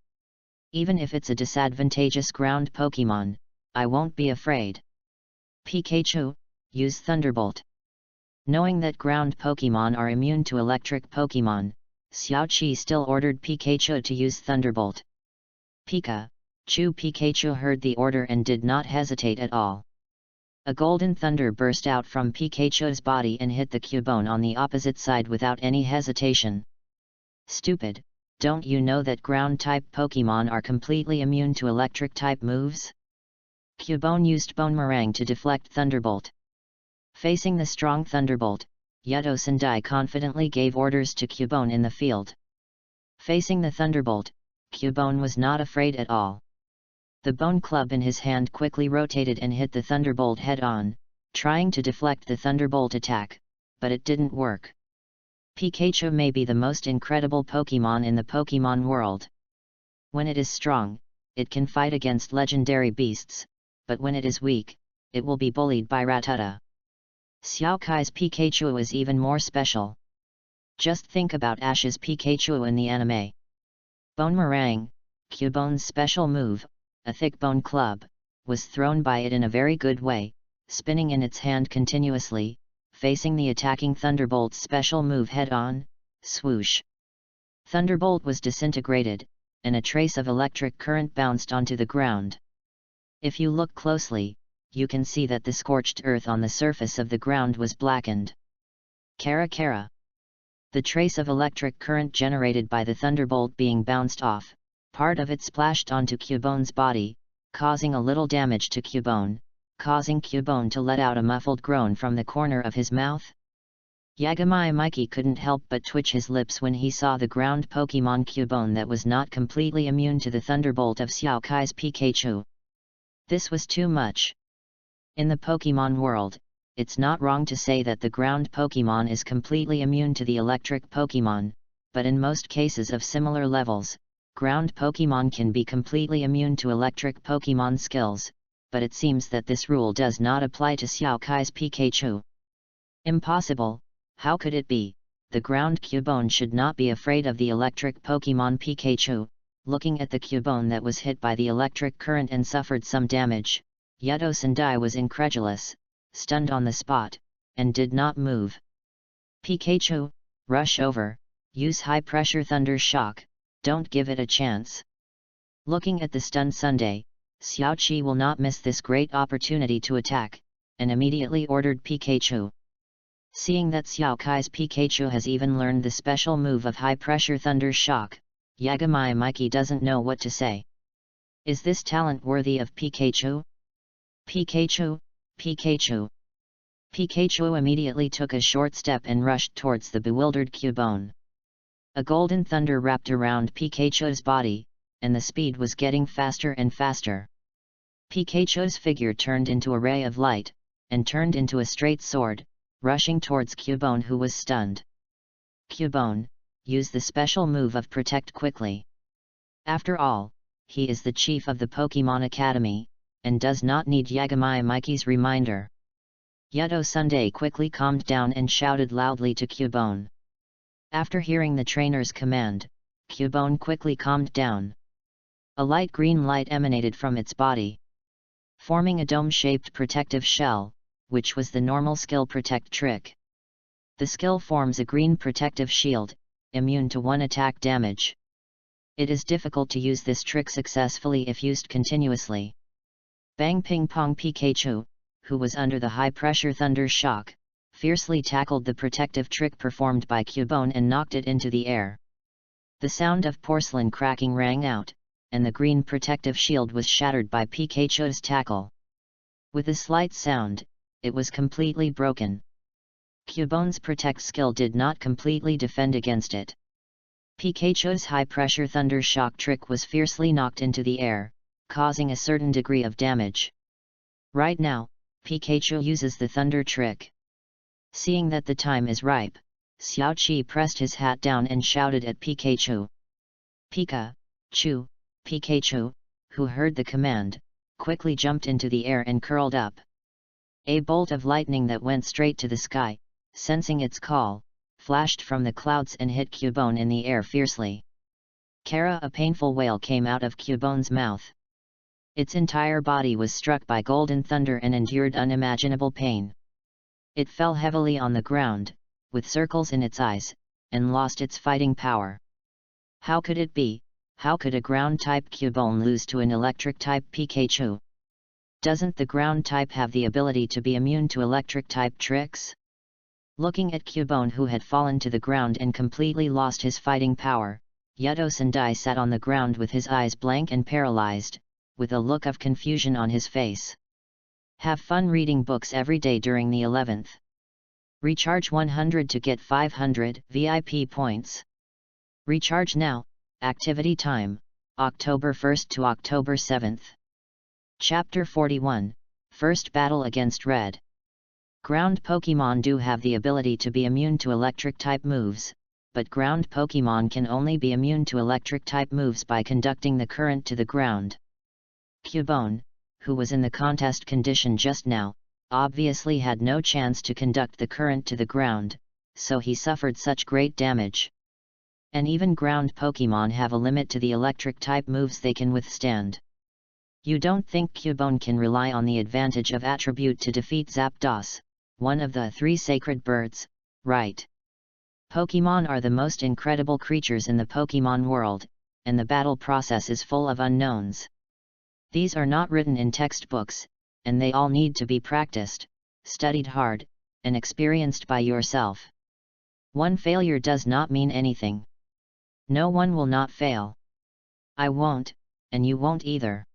Even if it's a disadvantageous ground Pokemon, I won't be afraid. Pikachu, use Thunderbolt. Knowing that ground Pokemon are immune to electric Pokemon, Xiaoqi still ordered Pikachu to use Thunderbolt. Pikachu heard the order and did not hesitate at all. A golden thunder burst out from Pikachu's body and hit the Cubone on the opposite side without any hesitation. Stupid, don't you know that ground-type Pokemon are completely immune to electric-type moves? Cubone used Bonemerang to deflect Thunderbolt. Facing the strong Thunderbolt, Yato Sendai confidently gave orders to Cubone in the field. Facing the Thunderbolt, Cubone was not afraid at all. The bone club in his hand quickly rotated and hit the Thunderbolt head-on, trying to deflect the Thunderbolt attack, but it didn't work. Pikachu may be the most incredible Pokemon in the Pokemon world. When it is strong, it can fight against legendary beasts, but when it is weak, it will be bullied by Rattata. Xiaokai's Pikachu is even more special. Just think about Ash's Pikachu in the anime. Bonemerang, Cubone's special move, a thick bone club, was thrown by it in a very good way, spinning in its hand continuously, facing the attacking Thunderbolt's special move head-on, swoosh. Thunderbolt was disintegrated, and a trace of electric current bounced onto the ground. If you look closely, you can see that the scorched earth on the surface of the ground was blackened. Kara. The trace of electric current generated by the Thunderbolt being bounced off, part of it splashed onto Cubone's body, causing a little damage to Cubone, causing Cubone to let out a muffled groan from the corner of his mouth. Yagami Mikey couldn't help but twitch his lips when he saw the ground Pokemon Cubone that was not completely immune to the Thunderbolt of Xiaokai's Pikachu. This was too much. In the Pokemon world, it's not wrong to say that the ground Pokemon is completely immune to the electric Pokemon, but in most cases of similar levels, ground Pokemon can be completely immune to electric Pokemon skills, but it seems that this rule does not apply to Xiaokai's Pikachu. Impossible, how could it be? The ground Cubone should not be afraid of the electric Pokemon Pikachu. Looking at the Cubone that was hit by the electric current and suffered some damage, Yato Sendai was incredulous, stunned on the spot, and did not move. Pikachu, rush over, use high-pressure Thunder Shock. Don't give it a chance. Looking at the stunned Sunday, Xiaoqi will not miss this great opportunity to attack, and immediately ordered Pikachu. Seeing that Xiaokai's Pikachu has even learned the special move of high-pressure Thunder Shock, Yagami Mikey doesn't know what to say. Is this talent worthy of Pikachu? Pikachu. Pikachu immediately took a short step and rushed towards the bewildered Cubone. A golden thunder wrapped around Pikachu's body, and the speed was getting faster and faster. Pikachu's figure turned into a ray of light, and turned into a straight sword, rushing towards Cubone who was stunned. Cubone, use the special move of Protect quickly. After all, he is the chief of the Pokemon Academy, and does not need Yagami Mikey's reminder. Yato Sendai quickly calmed down and shouted loudly to Cubone. After hearing the trainer's command, Cubone quickly calmed down. A light green light emanated from its body, forming a dome-shaped protective shell, which was the normal skill Protect trick. The skill forms a green protective shield, immune to one attack damage. It is difficult to use this trick successfully if used continuously. Bang Ping Pong Pikachu, who was under the high-pressure Thunder Shock, fiercely tackled the protective trick performed by Cubone and knocked it into the air. The sound of porcelain cracking rang out, and the green protective shield was shattered by Pikachu's tackle. With a slight sound, it was completely broken. Cubone's Protect skill did not completely defend against it. Pikachu's high-pressure Thunder Shock trick was fiercely knocked into the air, causing a certain degree of damage. Right now, Pikachu uses the Thunder trick. Seeing that the time is ripe, Xiaoqi pressed his hat down and shouted at Pikachu. Pikachu, who heard the command, quickly jumped into the air and curled up. A bolt of lightning that went straight to the sky, sensing its call, flashed from the clouds and hit Cubone in the air fiercely. Kara, a painful wail came out of Cubone's mouth. Its entire body was struck by golden thunder and endured unimaginable pain. It fell heavily on the ground, with circles in its eyes, and lost its fighting power. How could it be? How could a ground-type Cubone lose to an electric-type Pikachu? Doesn't the ground-type have the ability to be immune to electric-type tricks? Looking at Cubone, who had fallen to the ground and completely lost his fighting power, Yuto Sendai sat on the ground with his eyes blank and paralyzed, with a look of confusion on his face. Have fun reading books every day during the 11th. Recharge 100 to get 500 VIP points. Recharge now. Activity time, October 1st to October 7th. Chapter 41, First Battle Against Red. Ground Pokemon do have the ability to be immune to electric-type moves, but ground Pokemon can only be immune to electric-type moves by conducting the current to the ground. Cubone, who was in the contest condition just now, obviously had no chance to conduct the current to the ground, so he suffered such great damage. And even ground Pokemon have a limit to the electric-type moves they can withstand. You don't think Cubone can rely on the advantage of attribute to defeat Zapdos, one of the 3 sacred birds, right? Pokemon are the most incredible creatures in the Pokemon world, and the battle process is full of unknowns. These are not written in textbooks, and they all need to be practiced, studied hard, and experienced by yourself. One failure does not mean anything. No one will not fail. I won't, and you won't either.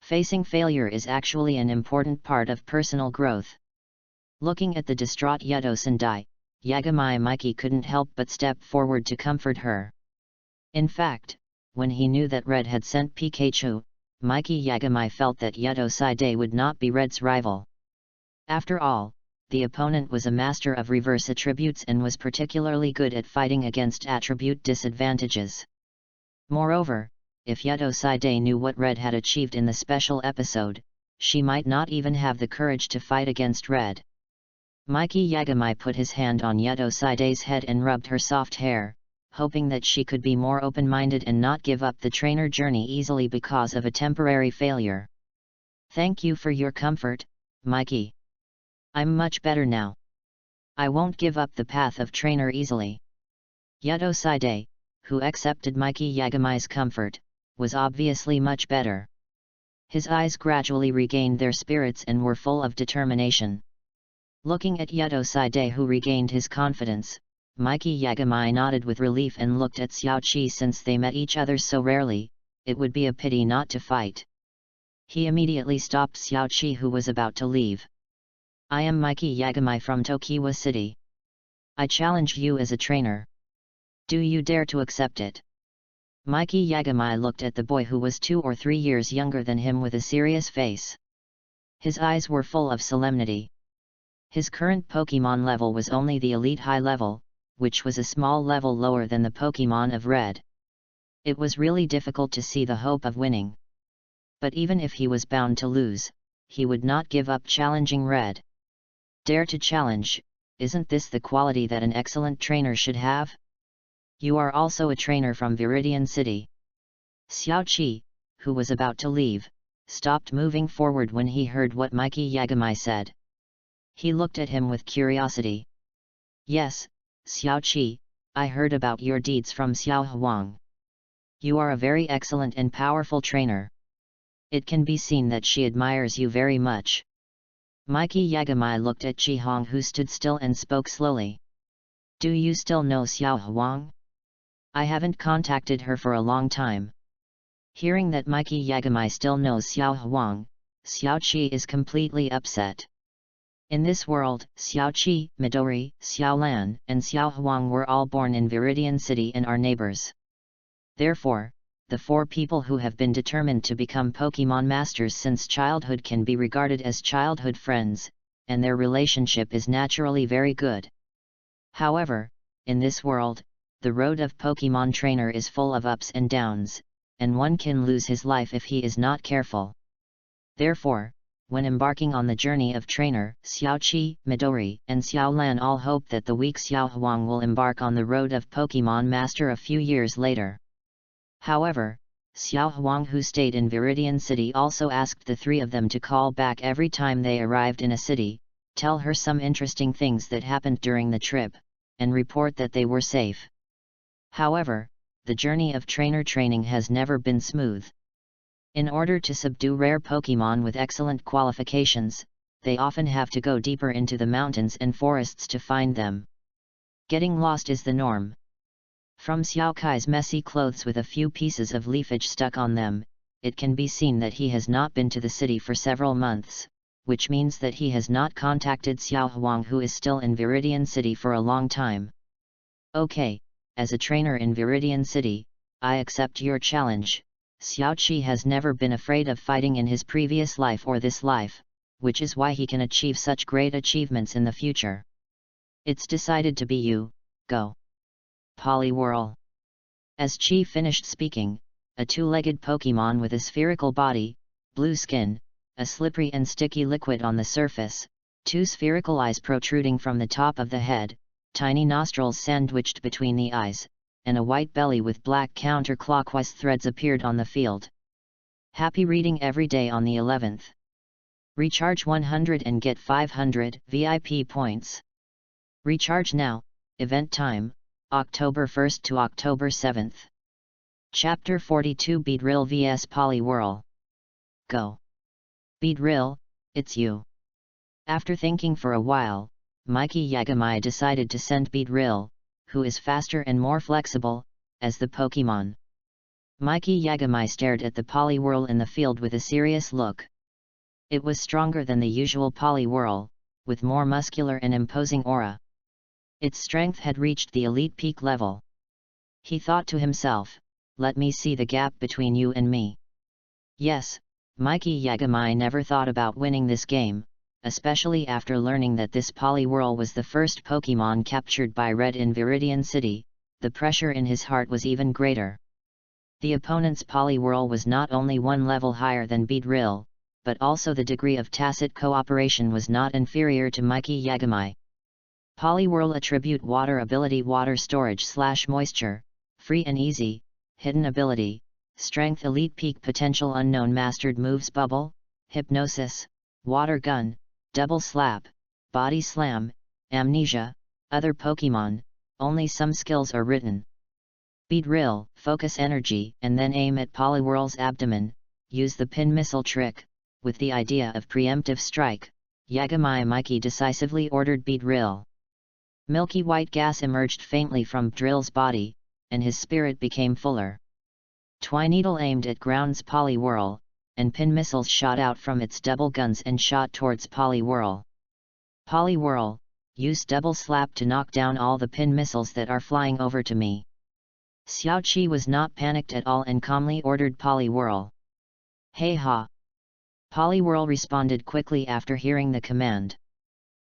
Facing failure is actually an important part of personal growth. Looking at the distraught Yuto Sendai, Yagami Mikey couldn't help but step forward to comfort her. In fact, when he knew that Red had sent Pikachu, Mikey Yagami felt that Yuto Sendai would not be Red's rival. After all, the opponent was a master of reverse attributes and was particularly good at fighting against attribute disadvantages. Moreover, if Yuto Sendai knew what Red had achieved in the special episode, she might not even have the courage to fight against Red. Mikey Yagami put his hand on Yuto Sendai's head and rubbed her soft hair, hoping that she could be more open-minded and not give up the trainer journey easily because of a temporary failure. Thank you for your comfort, Mikey. I'm much better now. I won't give up the path of trainer easily. Yuto Sendai, who accepted Mikey Yagami's comfort, was obviously much better. His eyes gradually regained their spirits and were full of determination. Looking at Yuto Sendai, who regained his confidence, Mikey Yagami nodded with relief and looked at Xiaoqi. Since they met each other so rarely, it would be a pity not to fight. He immediately stopped Xiaoqi, who was about to leave. I am Mikey Yagami from Tokiwa City. I challenge you as a trainer. Do you dare to accept it? Mikey Yagami looked at the boy, who was 2 or 3 years younger than him, with a serious face. His eyes were full of solemnity. His current Pokemon level was only the Elite High level, which was a small level lower than the Pokemon of Red. It was really difficult to see the hope of winning. But even if he was bound to lose, he would not give up challenging Red. Dare to challenge, isn't this the quality that an excellent trainer should have? You are also a trainer from Viridian City. Xiaoqi, who was about to leave, stopped moving forward when he heard what Mikey Yagami said. He looked at him with curiosity. Yes, Xiaoqi, I heard about your deeds from Xiao Huang. You are a very excellent and powerful trainer. It can be seen that she admires you very much. Mikey Yagami looked at Chi Hong, who stood still, and spoke slowly. Do you still know Xiao Huang? I haven't contacted her for a long time. Hearing that Mikey Yagami still knows Xiao Huang, Xiaoqi is completely upset. In this world, Xiaoqi, Midori, Xiaolan, and Xiao Huang were all born in Viridian City and are neighbors. Therefore, the 4 people who have been determined to become Pokemon Masters since childhood can be regarded as childhood friends, and their relationship is naturally very good. However, in this world, the road of Pokemon trainer is full of ups and downs, and one can lose his life if he is not careful. Therefore, when embarking on the journey of trainer, Xiaoqi, Midori, and Xiaolan all hope that the weak Xiao Huang will embark on the road of Pokemon Master a few years later. However, Xiao Huang, who stayed in Viridian City, also asked the three of them to call back every time they arrived in a city, tell her some interesting things that happened during the trip, and report that they were safe. However, the journey of trainer training has never been smooth. In order to subdue rare Pokémon with excellent qualifications, they often have to go deeper into the mountains and forests to find them. Getting lost is the norm. From Xiao Kai's messy clothes with a few pieces of leafage stuck on them, it can be seen that he has not been to the city for several months, which means that he has not contacted Xiao Huang, who is still in Viridian City, for a long time. Okay, as a trainer in Viridian City, I accept your challenge. Xiao Qi has never been afraid of fighting in his previous life or this life, which is why he can achieve such great achievements in the future. It's decided to be you, go. Poliwhirl. As Qi finished speaking, a two-legged Pokémon with a spherical body, blue skin, a slippery and sticky liquid on the surface, two spherical eyes protruding from the top of the head, tiny nostrils sandwiched between the eyes, and a white belly with black counterclockwise threads appeared on the field. Happy reading every day on the 11th. Recharge 100 and get 500 VIP points. Recharge now, event time, October 1st to October 7th. Chapter 42, Beedrill vs Poliwhirl. Go. Beedrill, it's you. After thinking for a while, Mikey Yagami decided to send Beedrill, who is faster and more flexible, as the Pokémon. Mikey Yagami stared at the Poliwhirl in the field with a serious look. It was stronger than the usual Poliwhirl, with more muscular and imposing aura. Its strength had reached the elite peak level. He thought to himself, let me see the gap between you and me. Yes, Mikey Yagami never thought about winning this game, especially after learning that this Poliwhirl was the first Pokémon captured by Red in Viridian City. The pressure in his heart was even greater. The opponent's Poliwhirl was not only one level higher than Beedrill, but also the degree of tacit cooperation was not inferior to Mikey Yagami. Poliwhirl attribute water ability, water storage / moisture, free and easy, hidden ability, strength elite peak potential unknown mastered moves bubble, hypnosis, water gun, double slap, body slam, amnesia, other Pokémon, only some skills are written. Beedrill, focus energy and then aim at Poliwhirl's abdomen, use the pin missile trick, with the idea of preemptive strike, Yagami Mikey decisively ordered Beedrill. Milky white gas emerged faintly from Beedrill's body, and his spirit became fuller. Twineedle aimed at ground's Poliwhirl, and pin missiles shot out from its double guns and shot towards Poliwhirl. Poliwhirl, use double slap to knock down all the pin missiles that are flying over to me. Xiao Qi was not panicked at all and calmly ordered Poliwhirl. Hey ha! Poliwhirl responded quickly after hearing the command.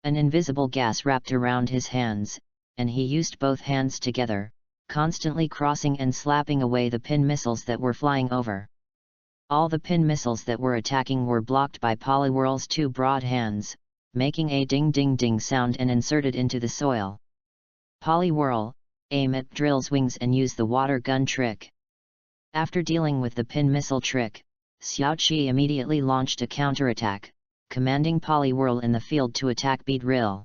An invisible gas wrapped around his hands, and he used both hands together, constantly crossing and slapping away the pin missiles that were flying over. All the pin missiles that were attacking were blocked by Poliwhirl's two broad hands, making a ding-ding-ding sound and inserted into the soil. Poliwhirl, aim at Beedrill's wings and use the water gun trick. After dealing with the pin missile trick, Xiao Qi immediately launched a counterattack, commanding Poliwhirl in the field to attack Beedrill.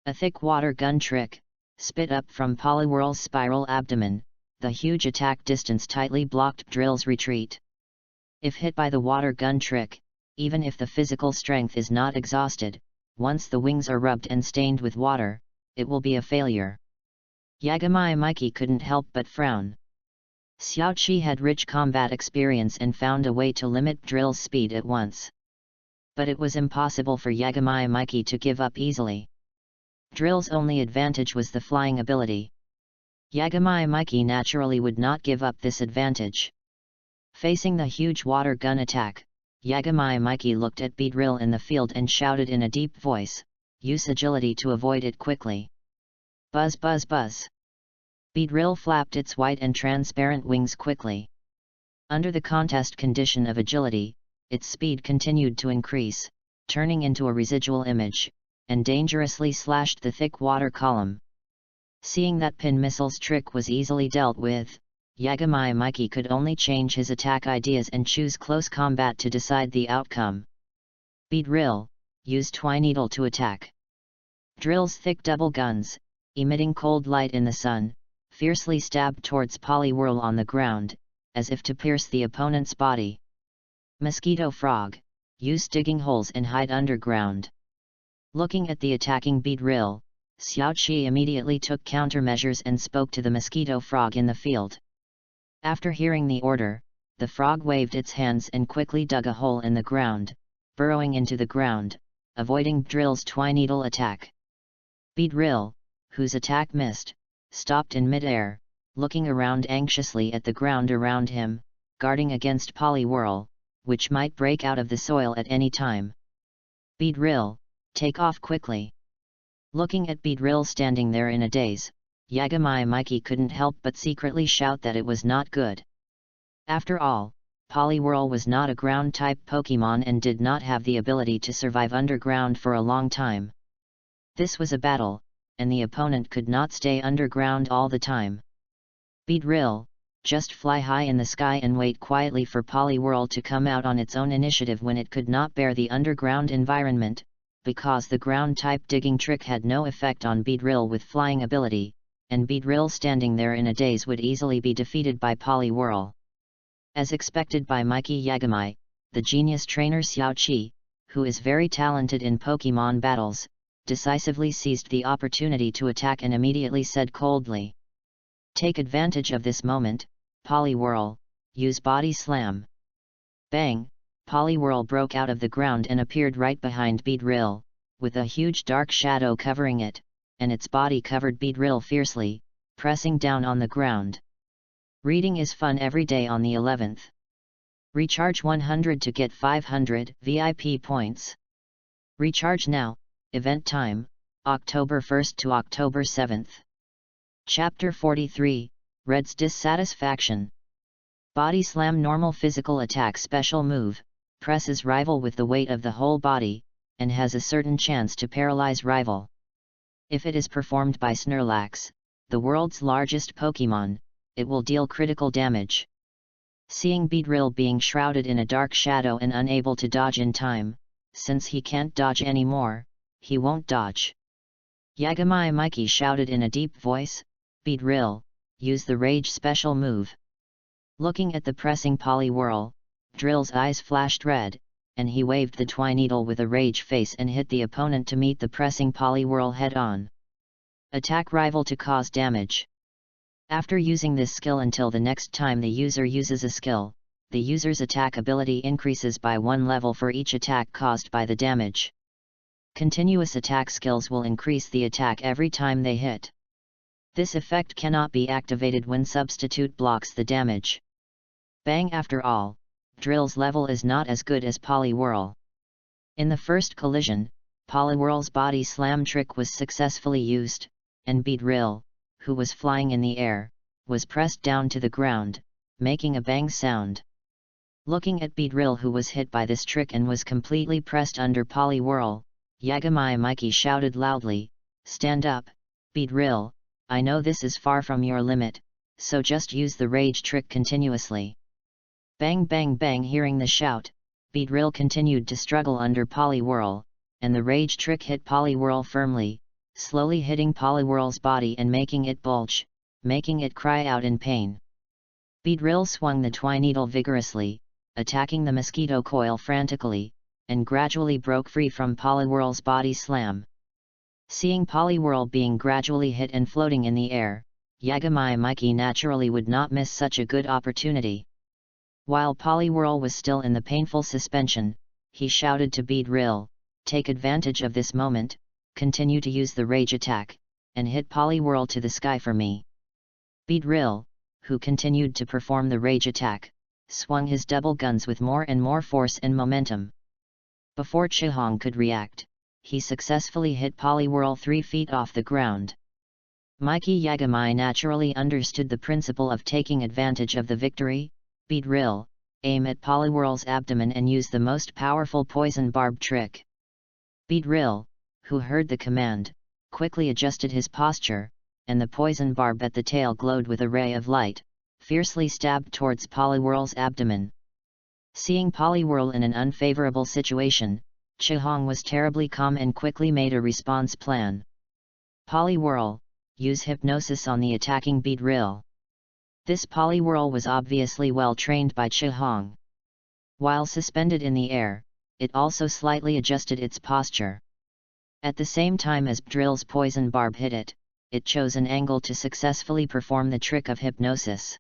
A thick water gun trick, spit up from Poliwhirl's spiral abdomen, the huge attack distance tightly blocked Beedrill's retreat. If hit by the water gun trick, even if the physical strength is not exhausted, once the wings are rubbed and stained with water, it will be a failure. Yagami Mikey couldn't help but frown. Xiao Qi had rich combat experience and found a way to limit Beedrill's speed at once. But it was impossible for Yagami Mikey to give up easily. Beedrill's only advantage was the flying ability. Yagami Mikey naturally would not give up this advantage. Facing the huge water gun attack, Yagami Mikey looked at Beedrill in the field and shouted in a deep voice, use agility to avoid it quickly. Buzz buzz buzz. Beedrill flapped its white and transparent wings quickly. Under the contest condition of agility, its speed continued to increase, turning into a residual image, and dangerously slashed the thick water column. Seeing that pin missile's trick was easily dealt with, Yagami Mikey could only change his attack ideas and choose close combat to decide the outcome. Beedrill, use Twineedle to attack. Drill's thick double guns, emitting cold light in the sun, fiercely stabbed towards Poliwhirl on the ground, as if to pierce the opponent's body. Mosquito Frog, use digging holes and hide underground. Looking at the attacking Beedrill, Xiaoqi immediately took countermeasures and spoke to the Mosquito Frog in the field. After hearing the order, the frog waved its hands and quickly dug a hole in the ground, burrowing into the ground, avoiding Beedrill's Twineedle attack. Beedrill, whose attack missed, stopped in mid-air, looking around anxiously at the ground around him, guarding against Poliwhirl, which might break out of the soil at any time. Beedrill, take off quickly. Looking at Beedrill standing there in a daze, Yagami Mikey couldn't help but secretly shout that it was not good. After all, Poliwhirl was not a ground-type Pokémon and did not have the ability to survive underground for a long time. This was a battle, and the opponent could not stay underground all the time. Beedrill, just fly high in the sky and wait quietly for Poliwhirl to come out on its own initiative when it could not bear the underground environment, because the ground-type digging trick had no effect on Beedrill with flying ability, and Beedrill standing there in a daze would easily be defeated by Poliwhirl. As expected by Mikey Yagami, the genius trainer Xiaoqi, who is very talented in Pokémon battles, decisively seized the opportunity to attack and immediately said coldly, "Take advantage of this moment, Poliwhirl, use Body Slam." Bang! Poliwhirl broke out of the ground and appeared right behind Beedrill, with a huge dark shadow covering it, and its body covered Beedrill fiercely, pressing down on the ground. Reading is fun every day on the 11th. Recharge 100 to get 500 VIP points. Recharge now. Event time, October 1st to October 7th. Chapter 43, Red's Dissatisfaction. Body Slam normal physical attack special move, presses rival with the weight of the whole body, and has a certain chance to paralyze rival. If it is performed by Snorlax, the world's largest Pokémon, it will deal critical damage. Seeing Beedrill being shrouded in a dark shadow and unable to dodge in time, since he can't dodge anymore, he won't dodge. Yagami Mikey shouted in a deep voice, "Beedrill, use the Rage special move." Looking at the pressing Poliwhirl, Drill's eyes flashed red, and he waved the Twineedle with a rage face and hit the opponent to meet the pressing Poliwhirl head-on. Attack rival to cause damage. After using this skill until the next time the user uses a skill, the user's attack ability increases by 1 level for each attack caused by the damage. Continuous attack skills will increase the attack every time they hit. This effect cannot be activated when substitute blocks the damage. Bang! After all, Drill's level is not as good as Poliwhirl. In the first collision, Poliwhirl's body slam trick was successfully used, and Beedrill, who was flying in the air, was pressed down to the ground, making a bang sound. Looking at Beedrill, who was hit by this trick and was completely pressed under Poliwhirl, Yagami Mikey shouted loudly, "Stand up, Beedrill, I know this is far from your limit, so just use the rage trick continuously." Bang bang bang! Hearing the shout, Beedrill continued to struggle under Poliwhirl, and the rage trick hit Poliwhirl firmly, slowly hitting Poliwhirl's body and making it bulge, making it cry out in pain. Beedrill swung the Twineedle vigorously, attacking the mosquito coil frantically, and gradually broke free from Poliwhirl's body slam. Seeing Poliwhirl being gradually hit and floating in the air, Yagami Mikey naturally would not miss such a good opportunity. While Poliwhirl was still in the painful suspension, he shouted to Beedrill, "Take advantage of this moment, continue to use the rage attack, and hit Poliwhirl to the sky for me." Beedrill, who continued to perform the rage attack, swung his double guns with more and more force and momentum. Before Chihong could react, he successfully hit Poliwhirl 3 feet off the ground. Mikey Yagami naturally understood the principle of taking advantage of the victory. Beedrill, aim at Poliwhirl's abdomen and use the most powerful poison barb trick. Beedrill, who heard the command, quickly adjusted his posture, and the poison barb at the tail glowed with a ray of light, fiercely stabbed towards Poliwhirl's abdomen. Seeing Poliwhirl in an unfavorable situation, Chihong was terribly calm and quickly made a response plan. Poliwhirl, use hypnosis on the attacking Beedrill. This Poliwhirl was obviously well trained by Chihong. While suspended in the air, it also slightly adjusted its posture. At the same time as Beedrill's poison barb hit it, it chose an angle to successfully perform the trick of hypnosis.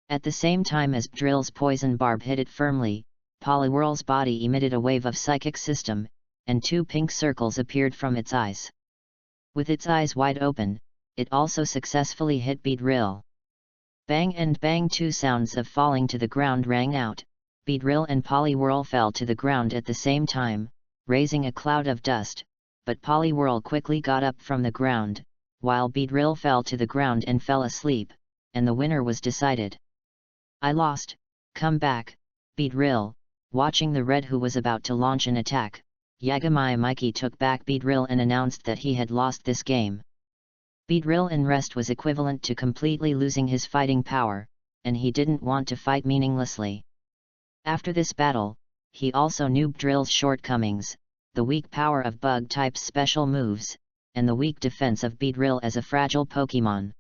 At the same time as Beedrill's poison barb hit it firmly, Poliwhirl's body emitted a wave of psychic system, and 2 pink circles appeared from its eyes. With its eyes wide open, it also successfully hit Beedrill. Bang and bang, 2 sounds of falling to the ground rang out. Beedrill and Poliwhirl fell to the ground at the same time, raising a cloud of dust, but Poliwhirl quickly got up from the ground, while Beedrill fell to the ground and fell asleep, and the winner was decided. I lost, come back, Beedrill. Watching the red who was about to launch an attack, Yagami Mikey took back Beedrill and announced that he had lost this game. Beedrill in rest was equivalent to completely losing his fighting power, and he didn't want to fight meaninglessly. After this battle, he also knew Beedrill's shortcomings, the weak power of Bug-type's special moves, and the weak defense of Beedrill as a fragile Pokémon.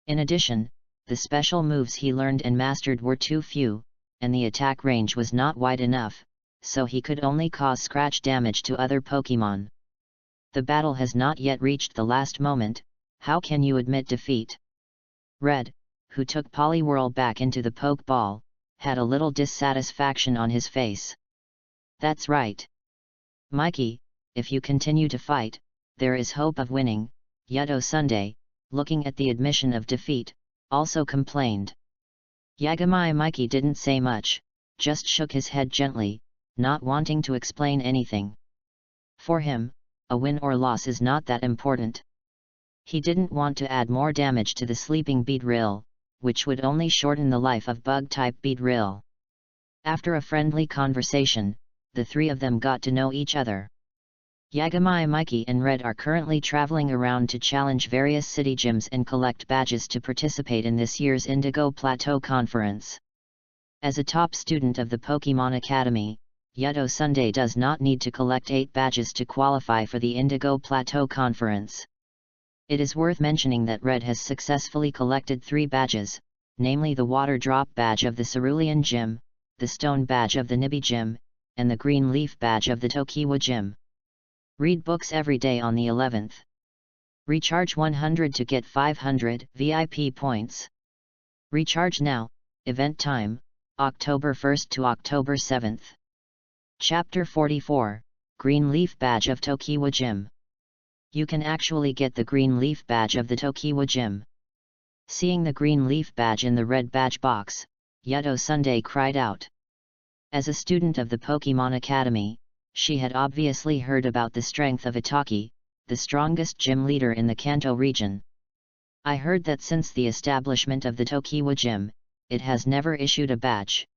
In addition, the special moves he learned and mastered were too few, and the attack range was not wide enough, so he could only cause scratch damage to other Pokémon. The battle has not yet reached the last moment. How can you admit defeat? Red, who took Poliwhirl back into the Pokeball, had a little dissatisfaction on his face. That's right. Mikey, if you continue to fight, there is hope of winning, Yuto Sunday, looking at the admission of defeat, also complained. Yagami Mikey didn't say much, just shook his head gently, not wanting to explain anything. For him, a win or loss is not that important. He didn't want to add more damage to the sleeping Beedrill, which would only shorten the life of Bug-type Beedrill. After a friendly conversation, the 3 of them got to know each other. Yagami Mikey and Red are currently traveling around to challenge various city gyms and collect badges to participate in this year's Indigo Plateau Conference. As a top student of the Pokemon Academy, Yuto Sunday does not need to collect 8 badges to qualify for the Indigo Plateau Conference. It is worth mentioning that Red has successfully collected 3 badges, namely the Water Drop Badge of the Cerulean Gym, the Stone Badge of the Nibi Gym, and the Green Leaf Badge of the Tokiwa Gym. Read books every day on the 11th. Recharge 100 to get 500 VIP points. Recharge now. Event time, October 1st to October 7th. Chapter 44, Green Leaf Badge of Tokiwa Gym. You can actually get the Green Leaf Badge of the Tokiwa Gym. Seeing the Green Leaf Badge in the red badge box, Yuto Sunday cried out. As a student of the Pokemon Academy, she had obviously heard about the strength of Itaki, the strongest gym leader in the Kanto region. I heard that since the establishment of the Tokiwa Gym, it has never issued a badge.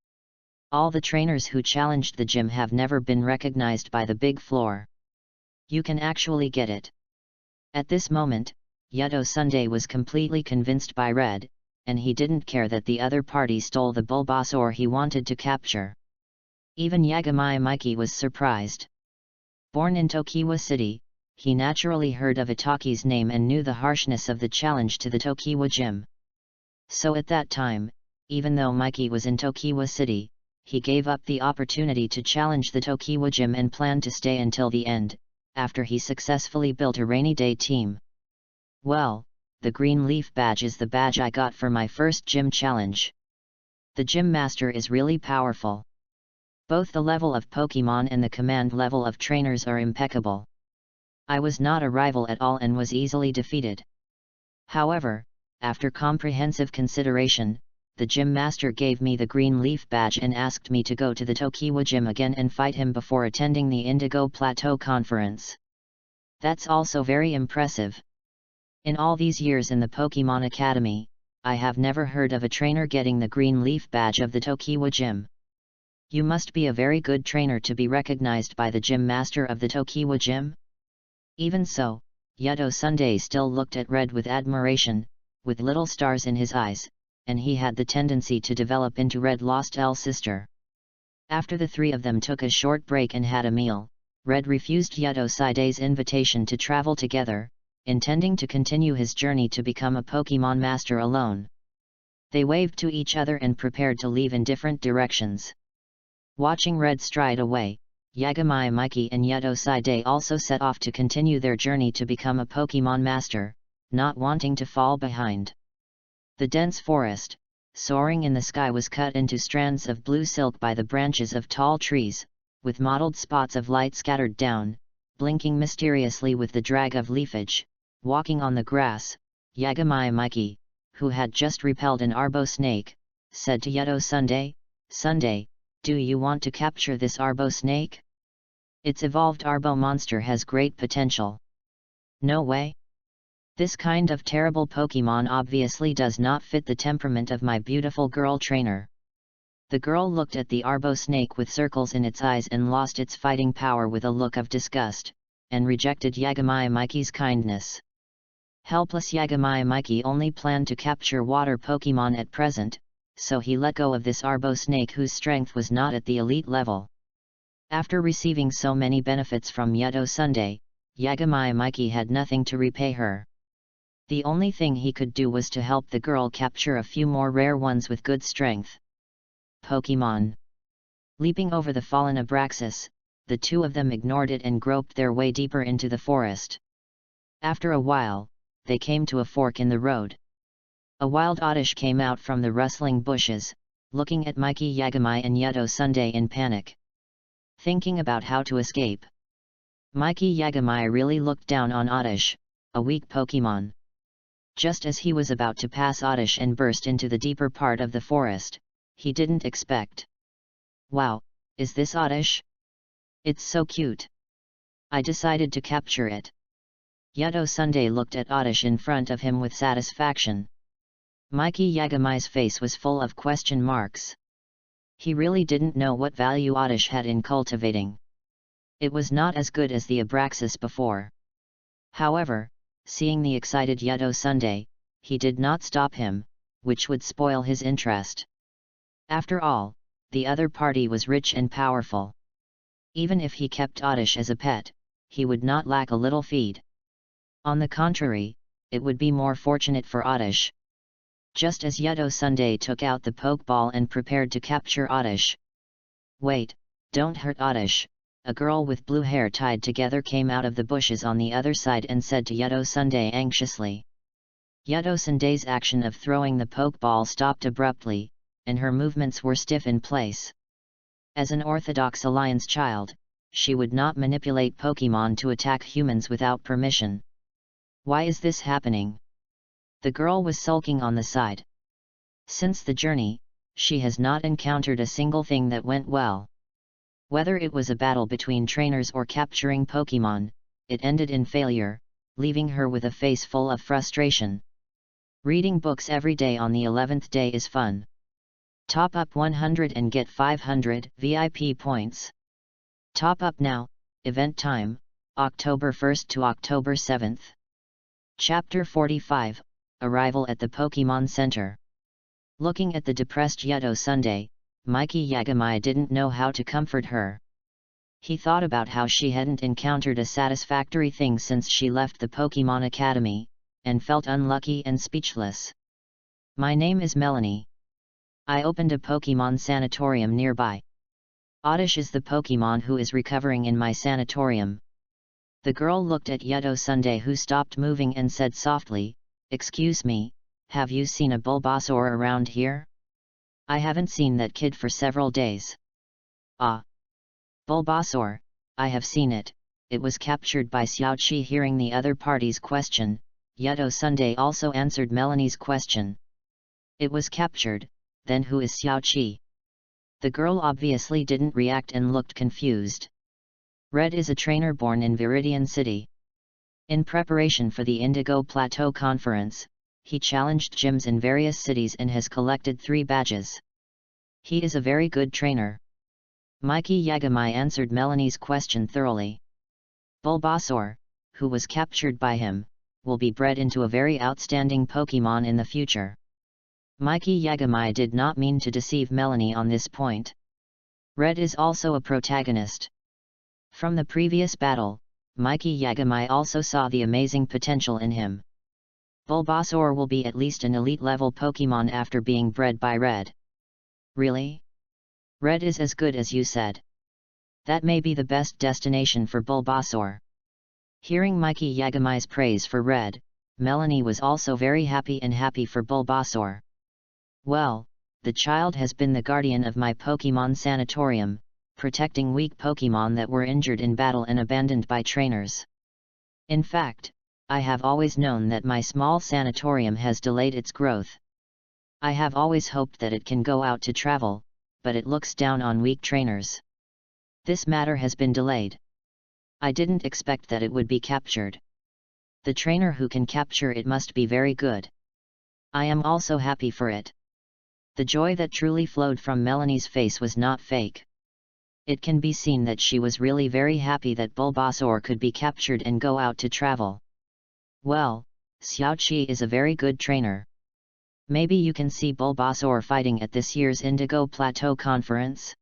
All the trainers who challenged the gym have never been recognized by the big floor. You can actually get it. At this moment, Yuto Sunday was completely convinced by Red, and he didn't care that the other party stole the Bulbasaur he wanted to capture. Even Yagami Mikey was surprised. Born in Tokiwa City, he naturally heard of Itaki's name and knew the harshness of the challenge to the Tokiwa Gym. So at that time, even though Mikey was in Tokiwa City, he gave up the opportunity to challenge the Tokiwa Gym and planned to stay until the end, after he successfully built a rainy day team. Well, the Green Leaf Badge is the badge I got for my first gym challenge. The Gym Master is really powerful. Both the level of Pokemon and the command level of trainers are impeccable. I was not a rival at all and was easily defeated. However, after comprehensive consideration, the Gym Master gave me the Green Leaf Badge and asked me to go to the Tokiwa Gym again and fight him before attending the Indigo Plateau Conference. That's also very impressive. In all these years in the Pokemon Academy, I have never heard of a trainer getting the Green Leaf Badge of the Tokiwa Gym. You must be a very good trainer to be recognized by the Gym Master of the Tokiwa Gym. Even so, Yuto Sunday still looked at Red with admiration, with little stars in his eyes, and he had the tendency to develop into Red lost L sister. After the three of them took a short break and had a meal, Red refused Yodoside's invitation to travel together, intending to continue his journey to become a Pokemon master alone. They waved to each other and prepared to leave in different directions. Watching Red stride away, Yagami Mikey and Yodoside also set off to continue their journey to become a Pokemon master, not wanting to fall behind. The dense forest, soaring in the sky, was cut into strands of blue silk by the branches of tall trees, with mottled spots of light scattered down, blinking mysteriously with the drag of leafage. Walking on the grass, Yagami Mikey, who had just repelled an arbo snake, said to Yodoside, "Sunday, do you want to capture this arbo snake? Its evolved arbo monster has great potential." "No way. This kind of terrible Pokemon obviously does not fit the temperament of my beautiful girl trainer." The girl looked at the arbo snake with circles in its eyes and lost its fighting power with a look of disgust, and rejected Yagami Mikey's kindness. Helpless Yagami Mikey only planned to capture water Pokemon at present, so he let go of this arbo snake whose strength was not at the elite level. After receiving so many benefits from Yodoside, Yagami Mikey had nothing to repay her. The only thing he could do was to help the girl capture a few more rare ones with good strength. Pokemon. Leaping over the fallen Abraxas, the two of them ignored it and groped their way deeper into the forest. After a while, they came to a fork in the road. A wild Oddish came out from the rustling bushes, looking at Mikey, Yagami and Yodoside in panic, thinking about how to escape. Mikey Yagami really looked down on Oddish, a weak Pokemon. Just as he was about to pass Oddish and burst into the deeper part of the forest, he didn't expect. "Wow, is this Oddish? It's so cute. I decided to capture it." Yodoside looked at Oddish in front of him with satisfaction. Mikey Yagami's face was full of question marks. He really didn't know what value Oddish had in cultivating. It was not as good as the Abraxas before. However, seeing the excited Yodoside, he did not stop him, which would spoil his interest. After all, the other party was rich and powerful. Even if he kept Oddish as a pet, he would not lack a little feed. On the contrary, it would be more fortunate for Oddish. Just as Yodoside took out the Pokeball and prepared to capture Oddish. "Wait, don't hurt Oddish," a girl with blue hair tied together came out of the bushes on the other side and said to Yodoside anxiously. Yodoside's action of throwing the Pokeball stopped abruptly, and her movements were stiff in place. As an orthodox Alliance child, she would not manipulate Pokemon to attack humans without permission. "Why is this happening?" The girl was sulking on the side. Since the journey, she has not encountered a single thing that went well. Whether it was a battle between trainers or capturing Pokemon, it ended in failure, leaving her with a face full of frustration. Reading books every day on the 11th day is fun. Top up 100 and get 500 VIP points. Top up now. Event time, October 1st to October 7th. Chapter 45, Arrival at the Pokemon Center. Looking at the depressed Yodoside, Mikey Yagami didn't know how to comfort her. He thought about how she hadn't encountered a satisfactory thing since she left the Pokemon Academy, and felt unlucky and speechless. "My name is Melanie. I opened a Pokemon sanatorium nearby. Oddish is the Pokemon who is recovering in my sanatorium." The girl looked at Yodoside, who stopped moving, and said softly, "Excuse me, have you seen a Bulbasaur around here? I haven't seen that kid for several days." "Ah. Bulbasaur, I have seen it. It was captured by Xiaoqi." Hearing the other party's question, Yodoside also answered Melanie's question. "It was captured, then who is Xiaoqi?" The girl obviously didn't react and looked confused. Red is a trainer born in Viridian City. In preparation for the Indigo Plateau Conference, he challenged gyms in various cities and has collected 3 badges. He is a very good trainer. Mikey Yagami answered Melanie's question thoroughly. Bulbasaur, who was captured by him, will be bred into a very outstanding Pokemon in the future. Mikey Yagami did not mean to deceive Melanie on this point. Red is also a protagonist. From the previous battle, Mikey Yagami also saw the amazing potential in him. Bulbasaur will be at least an elite-level Pokémon after being bred by Red. Really? Red is as good as you said. That may be the best destination for Bulbasaur. Hearing Mikey Yagami's praise for Red, Melanie was also very happy for Bulbasaur. Well, the child has been the guardian of my Pokémon Sanatorium, protecting weak Pokémon that were injured in battle and abandoned by trainers. In fact, I have always known that my small sanatorium has delayed its growth. I have always hoped that it can go out to travel, but it looks down on weak trainers. This matter has been delayed. I didn't expect that it would be captured. The trainer who can capture it must be very good. I am also happy for it. The joy that truly flowed from Melanie's face was not fake. It can be seen that she was really very happy that Bulbasaur could be captured and go out to travel. Well, Xiaoqi is a very good trainer. Maybe you can see Bulbasaur fighting at this year's Indigo Plateau Conference?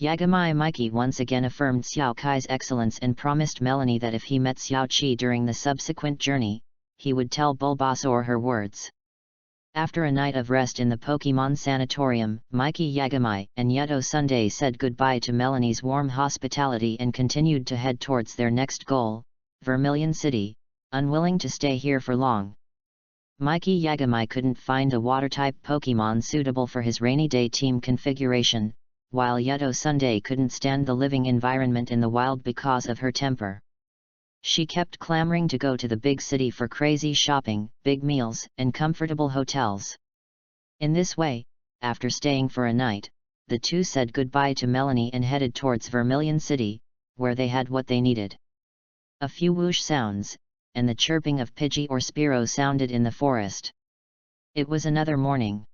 Yagami Mikey once again affirmed Xiao Kai's excellence and promised Melanie that if he met Xiaoqi during the subsequent journey, he would tell Bulbasaur her words. After a night of rest in the Pokémon Sanatorium, Mikey Yagami and Yeto Sunday said goodbye to Melanie's warm hospitality and continued to head towards their next goal, Vermilion City, unwilling to stay here for long. Mikey Yagami couldn't find a water-type Pokémon suitable for his rainy day team configuration, while Yeto Sunday couldn't stand the living environment in the wild because of her temper. She kept clamoring to go to the big city for crazy shopping, big meals, and comfortable hotels. In this way, after staying for a night, the two said goodbye to Melanie and headed towards Vermilion City, where they had what they needed. A few whoosh sounds, and the chirping of Pidgey or Spearow sounded in the forest. It was another morning.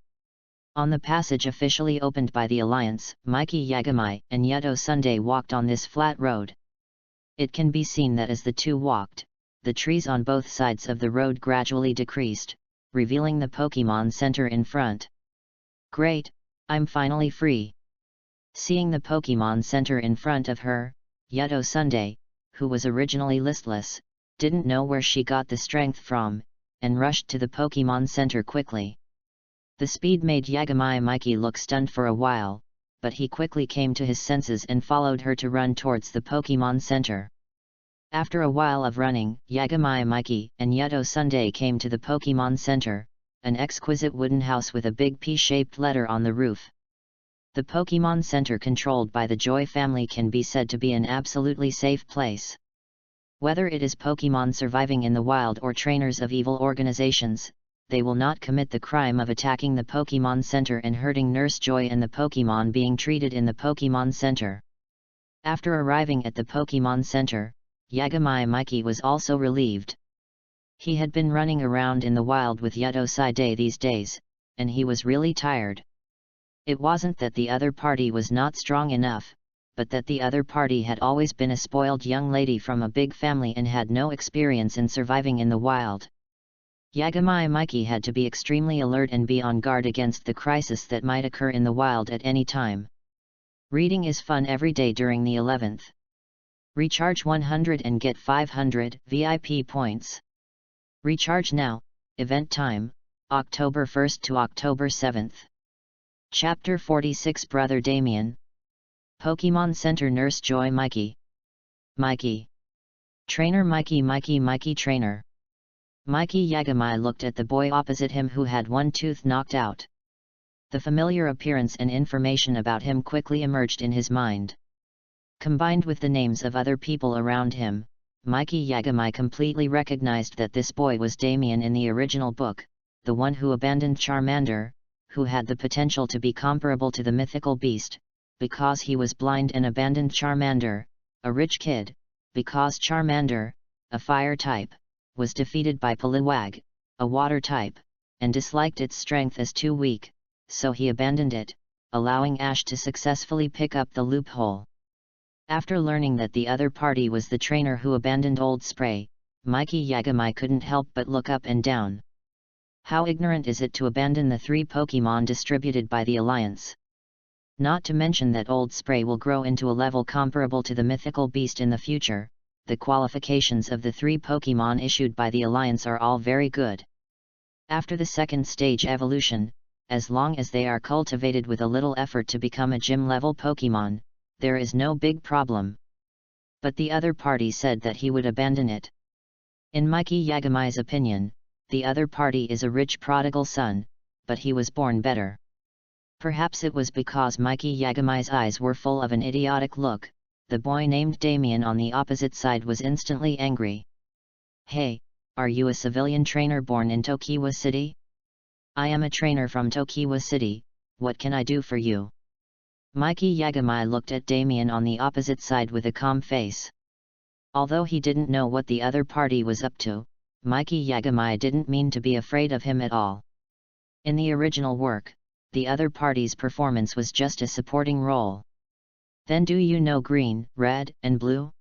On the passage officially opened by the Alliance, Mikey Yagami and Yeto Sunday walked on this flat road. It can be seen that as the two walked, the trees on both sides of the road gradually decreased, revealing the Pokémon Center in front. Great, I'm finally free. Seeing the Pokémon Center in front of her, Yeto Sunday, who was originally listless, didn't know where she got the strength from, and rushed to the Pokémon Center quickly. The speed made Yagami Mikey look stunned for a while, but he quickly came to his senses and followed her to run towards the Pokémon Center. After a while of running, Yagami Mikey and Yeto Sunday came to the Pokémon Center, an exquisite wooden house with a big P-shaped letter on the roof. The Pokémon Center controlled by the Joy family can be said to be an absolutely safe place. Whether it is Pokémon surviving in the wild or trainers of evil organizations, they will not commit the crime of attacking the Pokémon Center and hurting Nurse Joy and the Pokémon being treated in the Pokémon Center. After arriving at the Pokémon Center, Yagami Mikey was also relieved. He had been running around in the wild with Yeto Sunday these days, and he was really tired. It wasn't that the other party was not strong enough, but that the other party had always been a spoiled young lady from a big family and had no experience in surviving in the wild. Yagami Mikey had to be extremely alert and be on guard against the crisis that might occur in the wild at any time. Reading is fun every day during the 11th. Recharge 100 and get 500 VIP points. Recharge now, event time, October 1st to October 7th. Chapter 46 Brother Damien. Pokémon Center Nurse Joy Mikey. Mikey. Trainer Mikey Trainer. Mikey Yagami looked at the boy opposite him who had one tooth knocked out. The familiar appearance and information about him quickly emerged in his mind. Combined with the names of other people around him, Mikey Yagami completely recognized that this boy was Damien in the original book, the one who abandoned Charmander, who had the potential to be comparable to the mythical beast, because he was blind and abandoned Charmander, a rich kid, because Charmander, a fire type, was defeated by Poliwag, a water type, and disliked its strength as too weak, so he abandoned it, allowing Ash to successfully pick up the loophole. After learning that the other party was the trainer who abandoned Old Spray, Mikey Yagami couldn't help but look up and down. How ignorant is it to abandon the 3 Pokémon distributed by the Alliance? Not to mention that Old Spray will grow into a level comparable to the mythical beast in the future. The qualifications of the 3 Pokémon issued by the Alliance are all very good. After the second stage evolution, as long as they are cultivated with a little effort to become a gym-level Pokémon, there is no big problem. But the other party said that he would abandon it. In Mikey Yagami's opinion, the other party is a rich prodigal son, but he was born better. Perhaps it was because Mikey Yagami's eyes were full of an idiotic look. The boy named Damien on the opposite side was instantly angry. Hey, are you a civilian trainer born in Tokiwa City? I am a trainer from Tokiwa City, what can I do for you? Mikey Yagami looked at Damien on the opposite side with a calm face. Although he didn't know what the other party was up to, Mikey Yagami didn't mean to be afraid of him at all. In the original work, the other party's performance was just a supporting role. Then do you know green, red, and blue?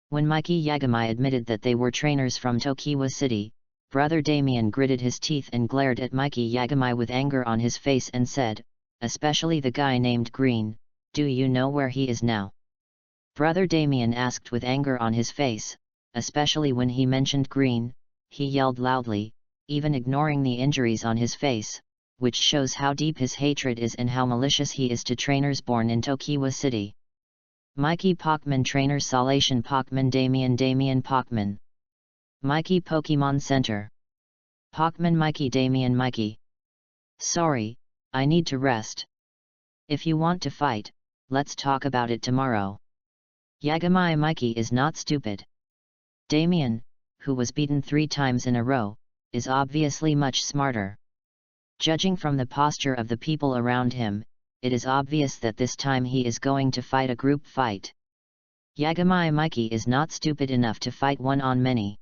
When Mikey Yagami admitted that they were trainers from Tokiwa City, Brother Damien gritted his teeth and glared at Mikey Yagami with anger on his face and said, especially the guy named Green, do you know where he is now? Brother Damien asked with anger on his face, especially when he mentioned Green. He yelled loudly, even ignoring the injuries on his face, which shows how deep his hatred is and how malicious he is to trainers born in Tokiwa City. Mikey Pockman Trainer Salation Pockman Damien Pockman. Mikey Pokemon Center. Pockman Mikey Damien Mikey. Sorry, I need to rest. If you want to fight, let's talk about it tomorrow. Yagami Mikey is not stupid. Damien, who was beaten 3 times in a row, is obviously much smarter. Judging from the posture of the people around him, it is obvious that this time he is going to fight a group fight. Yagami Mikey is not stupid enough to fight one-on-many.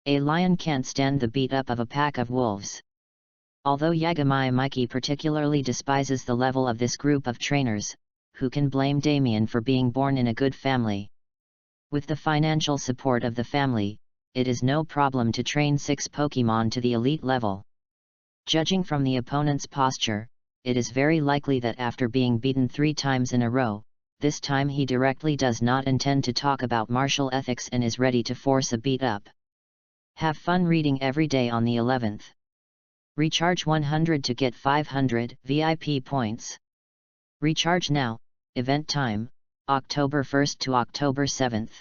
A lion can't stand the beat-up of a pack of wolves. Although Yagami Mikey particularly despises the level of this group of trainers, who can blame Damien for being born in a good family? With the financial support of the family, it is no problem to train 6 Pokémon to the elite level. Judging from the opponent's posture, it is very likely that after being beaten 3 times in a row, this time he directly does not intend to talk about martial ethics and is ready to force a beat-up. Have fun reading every day on the 11th. Recharge 100 to get 500 VIP points. Recharge now, event time, October 1st to October 7th.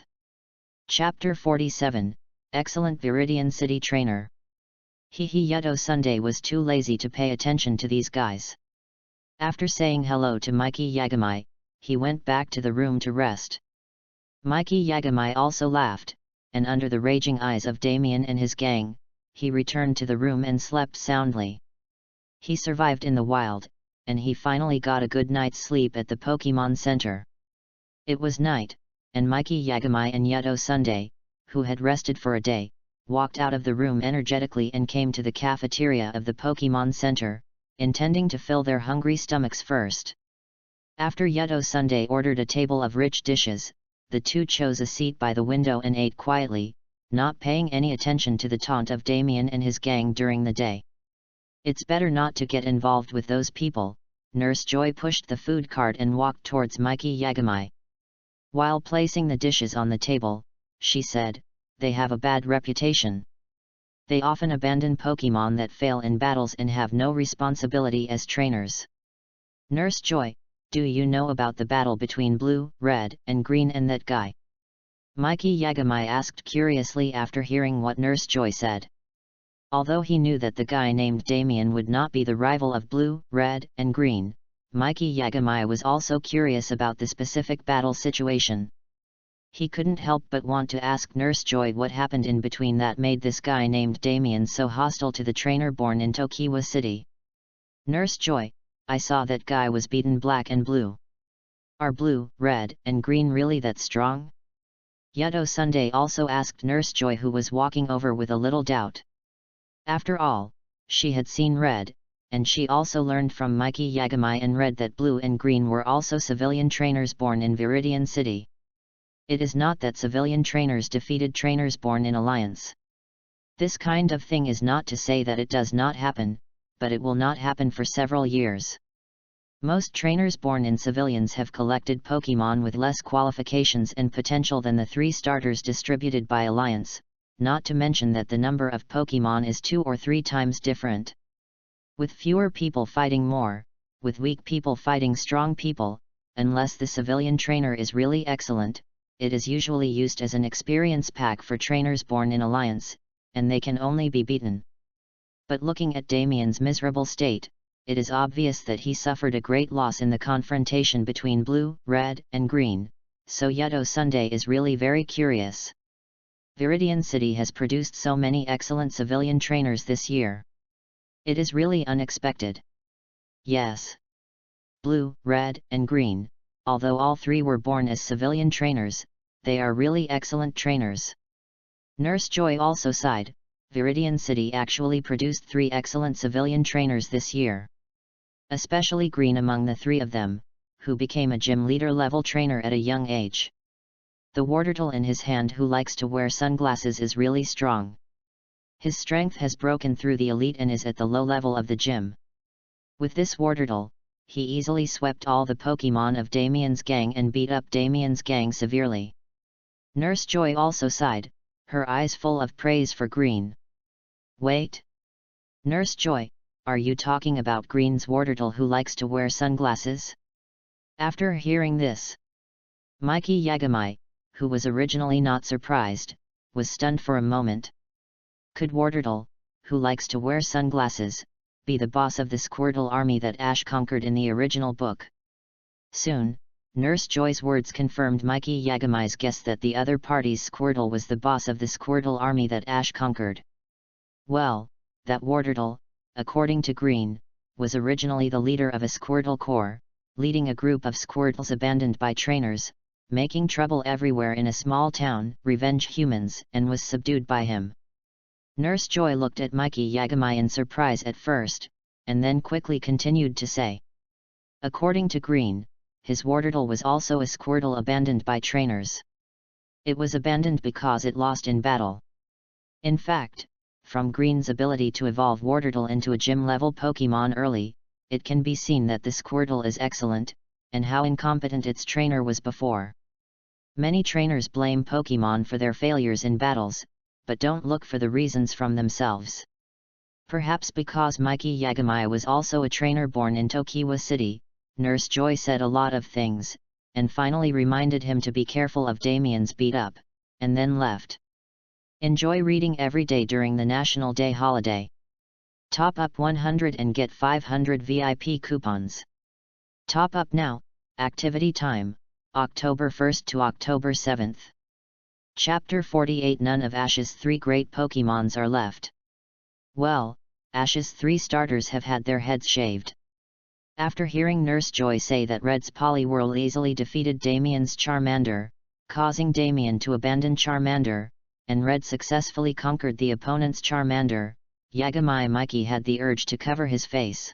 Chapter 47, Excellent Viridian City Trainer. Yeto Sunday was too lazy to pay attention to these guys. After saying hello to Mikey Yagami, he went back to the room to rest. Mikey Yagami also laughed, and under the raging eyes of Damien and his gang, he returned to the room and slept soundly. He survived in the wild, and he finally got a good night's sleep at the Pokemon Center. It was night, and Mikey Yagami and Yeto Sunday, who had rested for a day, walked out of the room energetically and came to the cafeteria of the Pokemon Center, intending to fill their hungry stomachs first. After Yeto Sunday ordered a table of rich dishes, the two chose a seat by the window and ate quietly, not paying any attention to the taunt of Damien and his gang during the day. It's better not to get involved with those people. Nurse Joy pushed the food cart and walked towards Mikey Yagami. While placing the dishes on the table, she said, they have a bad reputation. They often abandon Pokemon that fail in battles and have no responsibility as trainers. Nurse Joy, do you know about the battle between Blue, Red, and Green and that guy? Mikey Yagami asked curiously after hearing what Nurse Joy said. Although he knew that the guy named Damien would not be the rival of Blue, Red, and Green, Mikey Yagami was also curious about the specific battle situation. He couldn't help but want to ask Nurse Joy what happened in between that made this guy named Damien so hostile to the trainer born in Tokiwa City. Nurse Joy, I saw that guy was beaten black and blue. Are Blue, Red, and Green really that strong? Yeto Sunday also asked Nurse Joy, who was walking over with a little doubt. After all, she had seen Red, and she also learned from Mikey Yagami and Red that Blue and Green were also civilian trainers born in Viridian City. It is not that civilian trainers defeated trainers born in Alliance. This kind of thing is not to say that it does not happen, but it will not happen for several years. Most trainers born in civilians have collected Pokémon with less qualifications and potential than the 3 starters distributed by Alliance, not to mention that the number of Pokémon is 2 or 3 times different. With fewer people fighting more, with weak people fighting strong people, unless the civilian trainer is really excellent, it is usually used as an experience pack for trainers born in Alliance, and they can only be beaten. But looking at Damien's miserable state, it is obvious that he suffered a great loss in the confrontation between Blue, Red, and Green, so Yeto Sunday is really very curious. Viridian City has produced so many excellent civilian trainers this year. It is really unexpected. Yes. Blue, Red, and Green, although all 3 were born as civilian trainers, they are really excellent trainers. Nurse Joy also sighed. Viridian City actually produced 3 excellent civilian trainers this year. Especially Green among the 3 of them, who became a gym leader level trainer at a young age. The Wartortle in his hand who likes to wear sunglasses is really strong. His strength has broken through the elite and is at the low level of the gym. With this Wartortle, he easily swept all the Pokémon of Damien's gang and beat up Damien's gang severely. Nurse Joy also sighed, her eyes full of praise for Green. Wait! Nurse Joy, are you talking about Green's Wartortle who likes to wear sunglasses? After hearing this, Mikey Yagami, who was originally not surprised, was stunned for a moment. Could Wartortle, who likes to wear sunglasses, be the boss of the Squirtle army that Ash conquered in the original book? Soon, Nurse Joy's words confirmed Mikey Yagami's guess that the other party's Squirtle was the boss of the Squirtle army that Ash conquered. Well, that Wartortle, according to Green, was originally the leader of a Squirtle Corps, leading a group of Squirtles abandoned by trainers, making trouble everywhere in a small town, revenge humans, and was subdued by him. Nurse Joy looked at Mikey Yagami in surprise at first, and then quickly continued to say. According to Green, his Wartortle was also a Squirtle abandoned by trainers. It was abandoned because it lost in battle. In fact, from Green's ability to evolve Wartortle into a gym-level Pokémon early, it can be seen that the Squirtle is excellent, and how incompetent its trainer was before. Many trainers blame Pokémon for their failures in battles, but don't look for the reasons from themselves. Perhaps because Mikey Yagami was also a trainer born in Tokiwa City, Nurse Joy said a lot of things, and finally reminded him to be careful of Damien's beat-up, and then left. Enjoy reading every day during the National Day holiday. Top up 100 and get 500 VIP coupons. Top up now, activity time, October 1st to October 7th. Chapter 48. None of Ash's 3 great Pokémons are left. Well, Ash's 3 starters have had their heads shaved. After hearing Nurse Joy say that Red's Poliwhirl easily defeated Damien's Charmander, causing Damien to abandon Charmander, and Red successfully conquered the opponent's Charmander, Yagami Mikey had the urge to cover his face.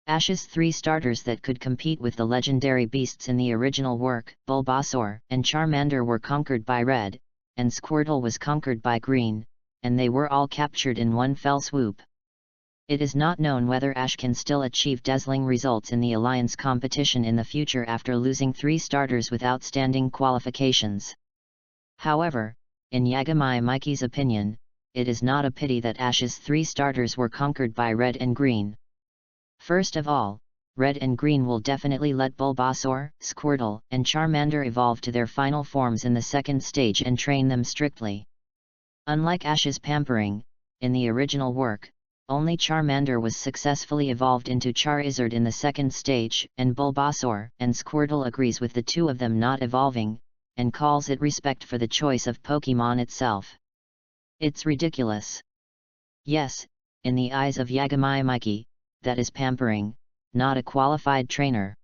Ash's 3 starters that could compete with the legendary beasts in the original work, Bulbasaur and Charmander, were conquered by Red, and Squirtle was conquered by Green, and they were all captured in one fell swoop. It is not known whether Ash can still achieve dazzling results in the Alliance competition in the future after losing 3 starters with outstanding qualifications. However, in Yagami Mikey's opinion, it is not a pity that Ash's 3 starters were conquered by Red and Green. First of all, Red and Green will definitely let Bulbasaur, Squirtle, and Charmander evolve to their final forms in the second stage and train them strictly. Unlike Ash's pampering, in the original work, only Charmander was successfully evolved into Charizard in the second stage, and Bulbasaur and Squirtle agrees with the 2 of them not evolving, and calls it respect for the choice of Pokémon itself. It's ridiculous. Yes, in the eyes of Yagami Mikey, that is pampering, not a qualified trainer.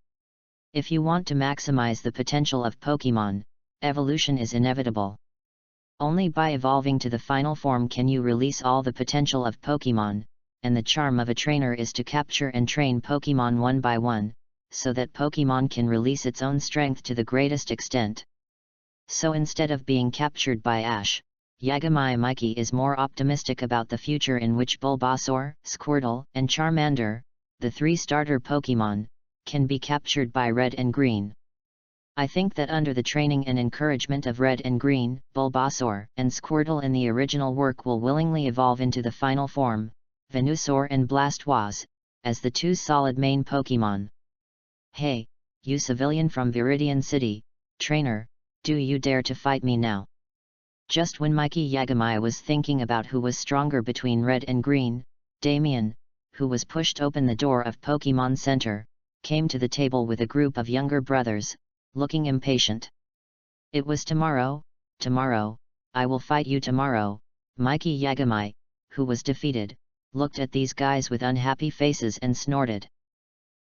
If you want to maximize the potential of Pokémon, evolution is inevitable. Only by evolving to the final form can you release all the potential of Pokémon, and the charm of a trainer is to capture and train Pokémon one by one, so that Pokémon can release its own strength to the greatest extent. So instead of being captured by Ash, Yagami Mikey is more optimistic about the future in which Bulbasaur, Squirtle, and Charmander, the 3 starter Pokémon, can be captured by Red and Green. I think that under the training and encouragement of Red and Green, Bulbasaur and Squirtle in the original work will willingly evolve into the final form, Venusaur and Blastoise, as the 2 solid main Pokémon. Hey, you civilian from Viridian City, trainer, do you dare to fight me now? Just when Mikey Yagami was thinking about who was stronger between Red and Green, Damien, who was pushed open the door of Pokémon Center, came to the table with a group of younger brothers, looking impatient. It was tomorrow, I will fight you tomorrow. Mikey Yagami, who was defeated, looked at these guys with unhappy faces and snorted.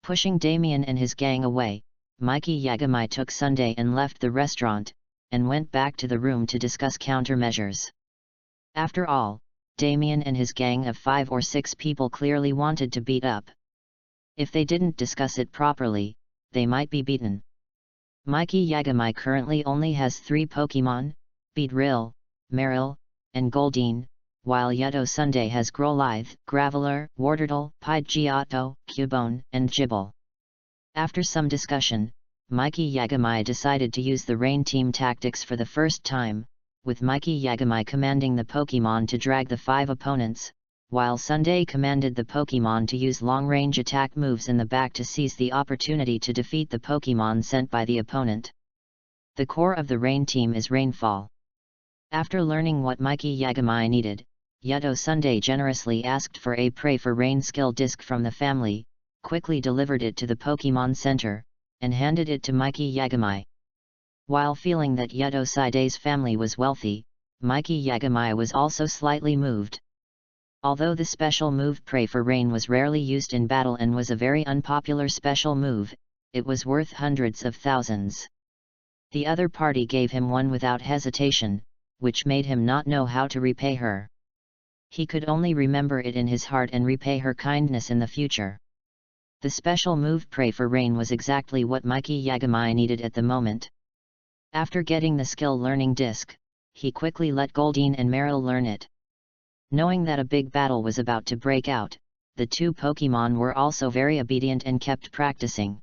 Pushing Damien and his gang away, Mikey Yagami took Sunday and left the restaurant, and went back to the room to discuss countermeasures. After all, Damien and his gang of 5 or 6 people clearly wanted to beat up. If they didn't discuss it properly, they might be beaten. Mikey Yagami currently only has 3 Pokémon, Beedrill, Marill, and Goldeen, while Yato Sunday has Growlithe, Graveler, Wartortle, Pidgeotto, Cubone, and Gible. After some discussion, Mikey Yagami decided to use the Rain Team tactics for the first time, with Mikey Yagami commanding the Pokémon to drag the 5 opponents, while Sunday commanded the Pokémon to use long-range attack moves in the back to seize the opportunity to defeat the Pokémon sent by the opponent. The core of the Rain Team is Rainfall. After learning what Mikey Yagami needed, Yato Sunday generously asked for a Pray for Rain skill disc from the family, quickly delivered it to the Pokémon Center, and handed it to Mikey Yagami. While feeling that Yato Sunday's family was wealthy, Mikey Yagami was also slightly moved. Although the special move Pray for Rain was rarely used in battle and was a very unpopular special move, it was worth hundreds of thousands. The other party gave him one without hesitation, which made him not know how to repay her. He could only remember it in his heart and repay her kindness in the future. The special move Pray for Rain was exactly what Mikey Yagami needed at the moment. After getting the skill learning disc, he quickly let Goldeen and Marill learn it. Knowing that a big battle was about to break out, the 2 Pokémon were also very obedient and kept practicing.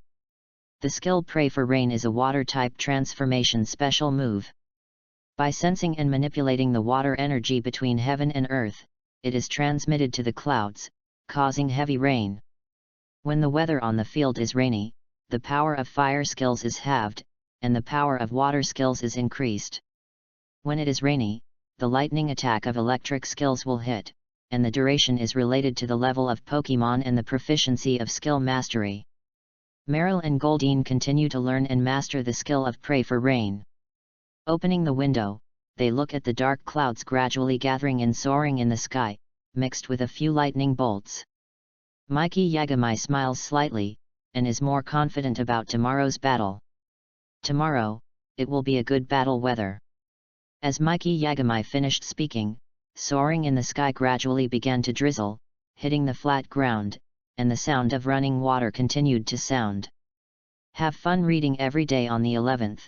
The skill Pray for Rain is a water-type transformation special move. By sensing and manipulating the water energy between heaven and earth, it is transmitted to the clouds, causing heavy rain. When the weather on the field is rainy, the power of fire skills is halved, and the power of water skills is increased. When it is rainy, the lightning attack of electric skills will hit, and the duration is related to the level of Pokémon and the proficiency of skill mastery. Marill and Goldeen continue to learn and master the skill of Pray for Rain. Opening the window, they look at the dark clouds gradually gathering and soaring in the sky, mixed with a few lightning bolts. Mikey Yagami smiles slightly, and is more confident about tomorrow's battle. Tomorrow, it will be a good battle weather. As Mikey Yagami finished speaking, soaring in the sky gradually began to drizzle, hitting the flat ground, and the sound of running water continued to sound. Have fun reading every day on the 11th.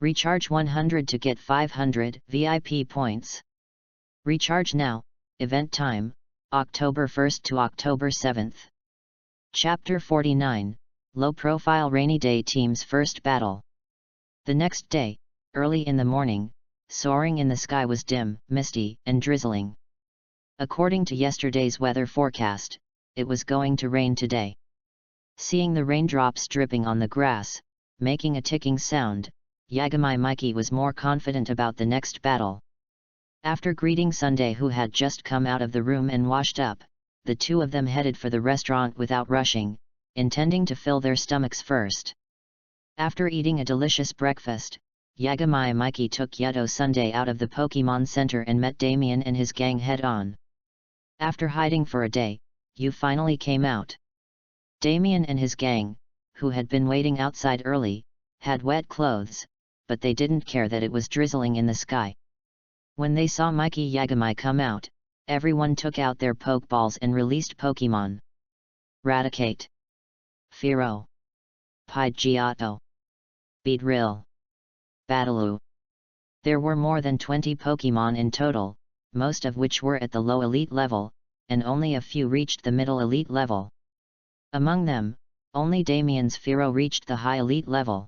Recharge 100 to get 500 VIP points. Recharge now, event time, October 1st to October 7th. Chapter 49, Low Profile Rainy Day Team's First Battle. The next day, early in the morning, soaring in the sky was dim, misty, and drizzling. According to yesterday's weather forecast, it was going to rain today. Seeing the raindrops dripping on the grass, making a ticking sound, Yagami Mikey was more confident about the next battle. After greeting Sunday, who had just come out of the room and washed up, the 2 of them headed for the restaurant without rushing, intending to fill their stomachs first. After eating a delicious breakfast, Yagami Mikey took Yato Sunday out of the Pokémon Center and met Damien and his gang head-on. After hiding for a day, you finally came out. Damien and his gang, who had been waiting outside early, had wet clothes, but they didn't care that it was drizzling in the sky. When they saw Mikey Yagami come out, everyone took out their Pokeballs and released Pokémon. Raticate, Fearow, Pidgeotto, Beedrill, Readaloud, There were more than 20 Pokemon in total, most of which were at the low elite level, and only a few reached the middle elite level. Among them, only Damien's Fearow reached the high elite level.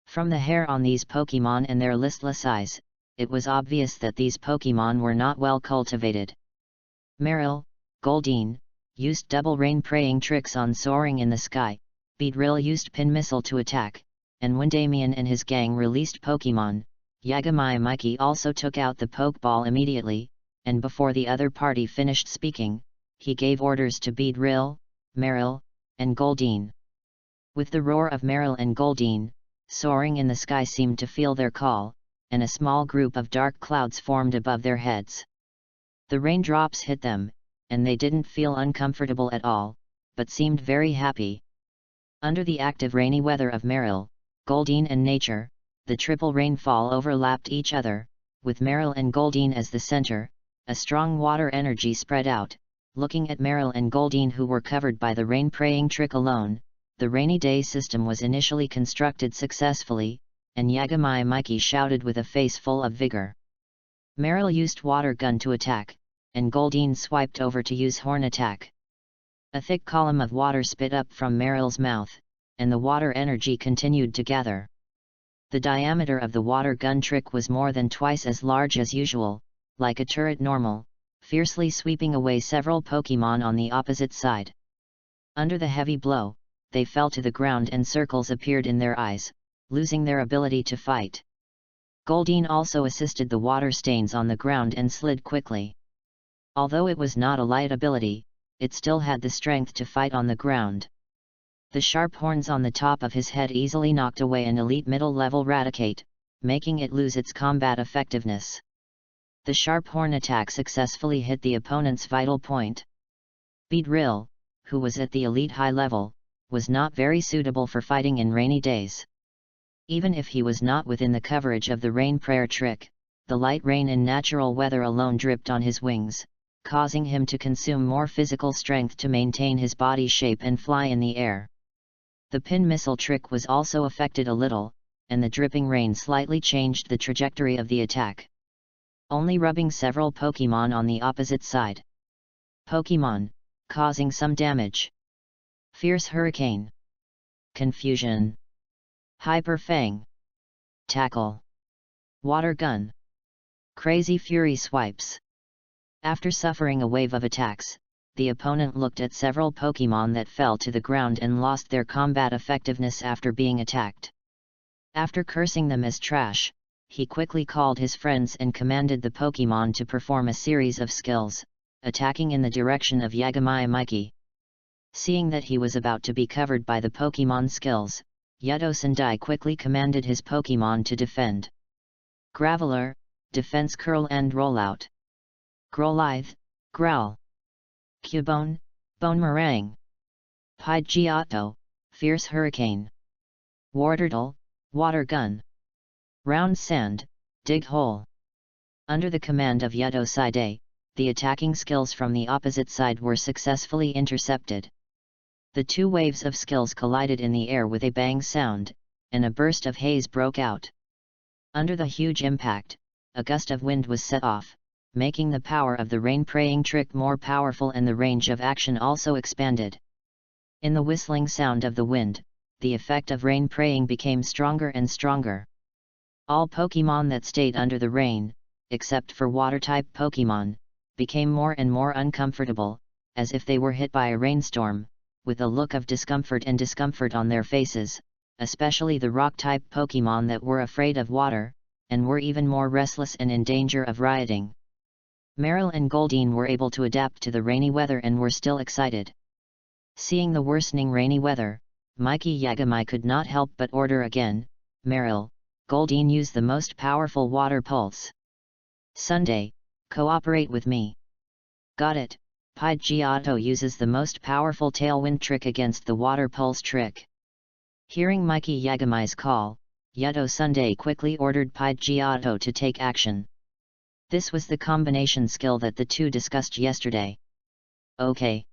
From the hair on these Pokemon and their listless eyes, it was obvious that these Pokemon were not well cultivated. Meryl, Goldeen, used double rain praying tricks on soaring in the sky, Beedrill used pin missile to attack, and when Damien and his gang released Pokemon, Yagami Mikey also took out the Pokeball immediately, and before the other party finished speaking, he gave orders to Beedrill, Meryl, and Goldeen. With the roar of Meryl and Goldeen, soaring in the sky seemed to feel their call, and a small group of dark clouds formed above their heads. The raindrops hit them, and they didn't feel uncomfortable at all, but seemed very happy. Under the active rainy weather of Meryl, Goldeen and nature, the triple rainfall overlapped each other, with Meryl and Goldeen as the center. A strong water energy spread out. Looking at Meryl and Goldeen, who were covered by the rain praying trick alone, the rainy day system was initially constructed successfully, and Yagami Mikey shouted with a face full of vigor. Meryl used water gun to attack, and Goldeen swiped over to use horn attack. A thick column of water spit up from Meryl's mouth, and the water energy continued to gather. The diameter of the water gun trick was more than twice as large as usual, like a turret normal, fiercely sweeping away several Pokemon on the opposite side. Under the heavy blow, they fell to the ground and circles appeared in their eyes, losing their ability to fight. Goldeen also assisted the water stains on the ground and slid quickly. Although it was not a light ability, it still had the strength to fight on the ground. The sharp horns on the top of his head easily knocked away an elite middle-level Raticate, making it lose its combat effectiveness. The sharp horn attack successfully hit the opponent's vital point. Beedrill, who was at the elite high level, was not very suitable for fighting in rainy days. Even if he was not within the coverage of the rain prayer trick, the light rain in natural weather alone dripped on his wings, causing him to consume more physical strength to maintain his body shape and fly in the air. The pin missile trick was also affected a little, and the dripping rain slightly changed the trajectory of the attack, only rubbing several Pokemon on the opposite side. Pokemon, causing some damage. Fierce Hurricane. Confusion. Hyper Fang. Tackle. Water Gun. Crazy Fury Swipes. After suffering a wave of attacks, the opponent looked at several Pokemon that fell to the ground and lost their combat effectiveness after being attacked. After cursing them as trash, he quickly called his friends and commanded the Pokemon to perform a series of skills, attacking in the direction of Yagami Mikey. Seeing that he was about to be covered by the Pokemon skills, Yuto Sendai quickly commanded his Pokemon to defend. Graveler, Defense Curl and Rollout. Growlithe, Growl. Cubone, Bone Meringue. Pidgeotto, Fierce Hurricane. Wartortle, Water Gun. Round Sand, Dig Hole. Under the command of Yuto Sendai, the attacking skills from the opposite side were successfully intercepted. The two waves of skills collided in the air with a bang sound, and a burst of haze broke out. Under the huge impact, a gust of wind was set off, making the power of the rain-praying trick more powerful, and the range of action also expanded. In the whistling sound of the wind, the effect of rain-praying became stronger and stronger. All Pokemon that stayed under the rain, except for water-type Pokemon, became more and more uncomfortable, as if they were hit by a rainstorm, with a look of discomfort on their faces, especially the rock-type Pokemon that were afraid of water, and were even more restless and in danger of rioting. Meryl and Goldeen were able to adapt to the rainy weather and were still excited. Seeing the worsening rainy weather, Mikey Yagami could not help but order again, Meryl, Goldeen, use the most powerful water pulse. Sunday, cooperate with me. Got it. Pidgeotto uses the most powerful tailwind trick against the water pulse trick. Hearing Mikey Yagami's call, Yuto Sendai quickly ordered Pidgeotto to take action. This was the combination skill that the two discussed yesterday. Okay.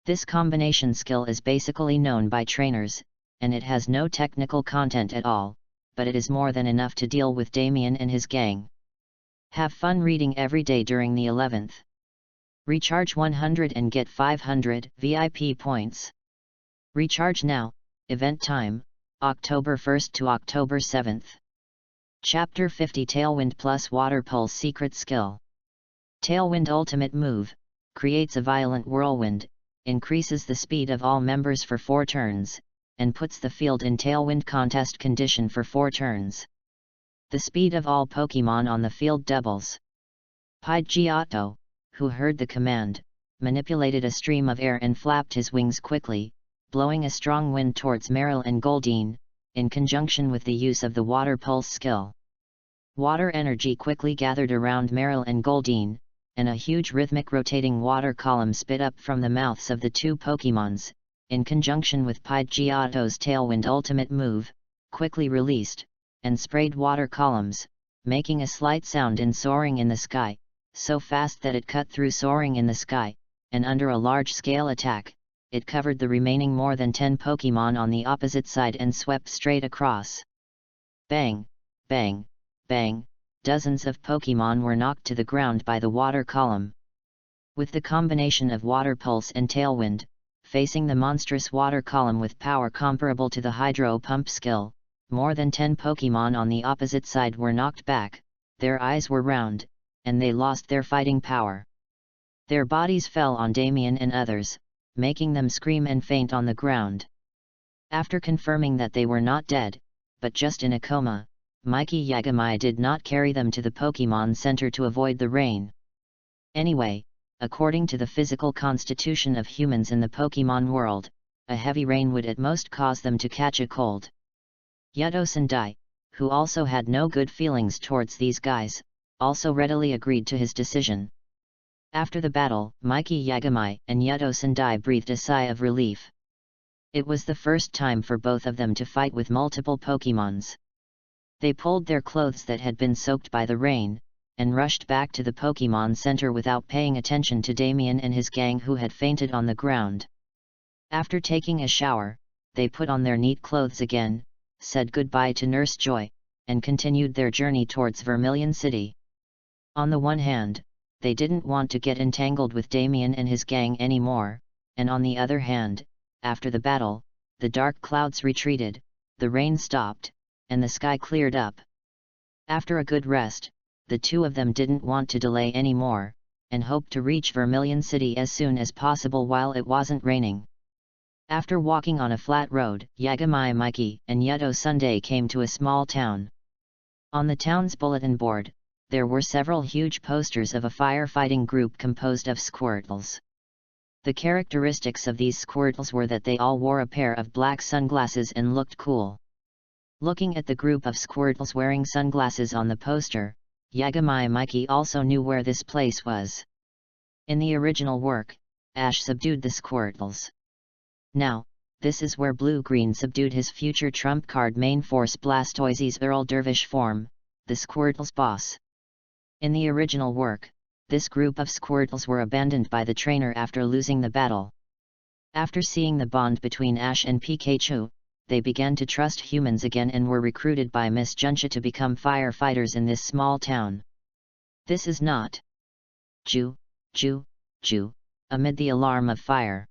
This combination skill is basically known by trainers, and it has no technical content at all, but it is more than enough to deal with Damien and his gang. Have fun reading every day during the 11th. Recharge 100 and get 500 VIP points. Recharge now. Event time, October 1st to October 7th. Chapter 50 Tailwind plus Water Pulse Secret Skill. Tailwind Ultimate Move, creates a violent whirlwind, increases the speed of all members for 4 turns, and puts the field in Tailwind contest condition for 4 turns. The speed of all Pokémon on the field doubles. Pidgeotto, who heard the command, manipulated a stream of air and flapped his wings quickly, blowing a strong wind towards Meryl and Goldeen, in conjunction with the use of the Water Pulse skill. Water energy quickly gathered around Meryl and Goldeen, and a huge rhythmic rotating water column spit up from the mouths of the 2 Pokémons, in conjunction with Pidgeotto's Tailwind Ultimate Move, quickly released, and sprayed water columns, making a slight sound in soaring in the sky, so fast that it cut through soaring in the sky, and under a large-scale attack, it covered the remaining more than 10 Pokémon on the opposite side and swept straight across. Bang, bang, bang, dozens of Pokémon were knocked to the ground by the water column. With the combination of Water Pulse and Tailwind, facing the monstrous water column with power comparable to the Hydro Pump skill, more than 10 Pokémon on the opposite side were knocked back, their eyes were round, and they lost their fighting power. Their bodies fell on Damien and others, making them scream and faint on the ground. After confirming that they were not dead, but just in a coma, Mikey Yagami did not carry them to the Pokémon Center to avoid the rain. Anyway, according to the physical constitution of humans in the Pokémon world, a heavy rain would at most cause them to catch a cold. Yato Sendai, who also had no good feelings towards these guys, also readily agreed to his decision. After the battle, Mikey Yagami and Yato Sendai breathed a sigh of relief. It was the first time for both of them to fight with multiple Pokémons. They pulled their clothes that had been soaked by the rain, and rushed back to the Pokémon Center without paying attention to Damien and his gang who had fainted on the ground. After taking a shower, they put on their neat clothes again, said goodbye to Nurse Joy, and continued their journey towards Vermilion City. On the one hand, they didn't want to get entangled with Damien and his gang anymore, and on the other hand, after the battle, the dark clouds retreated, the rain stopped, and the sky cleared up. After a good rest, the two of them didn't want to delay anymore, and hoped to reach Vermilion City as soon as possible while it wasn't raining. After walking on a flat road, Yagami Mikey and Yato Sendai came to a small town. On the town's bulletin board, there were several huge posters of a firefighting group composed of Squirtles. The characteristics of these Squirtles were that they all wore a pair of black sunglasses and looked cool. Looking at the group of Squirtles wearing sunglasses on the poster, Yagami Mikey also knew where this place was. In the original work, Ash subdued the Squirtles. Now, this is where Blue-Green subdued his future trump card main force Blastoise's Earl Dervish form, the Squirtle's boss. In the original work, this group of Squirtles were abandoned by the trainer after losing the battle. After seeing the bond between Ash and Pikachu, they began to trust humans again and were recruited by Miss Juncha to become firefighters in this small town. This is not Ju, amid the alarm of fire.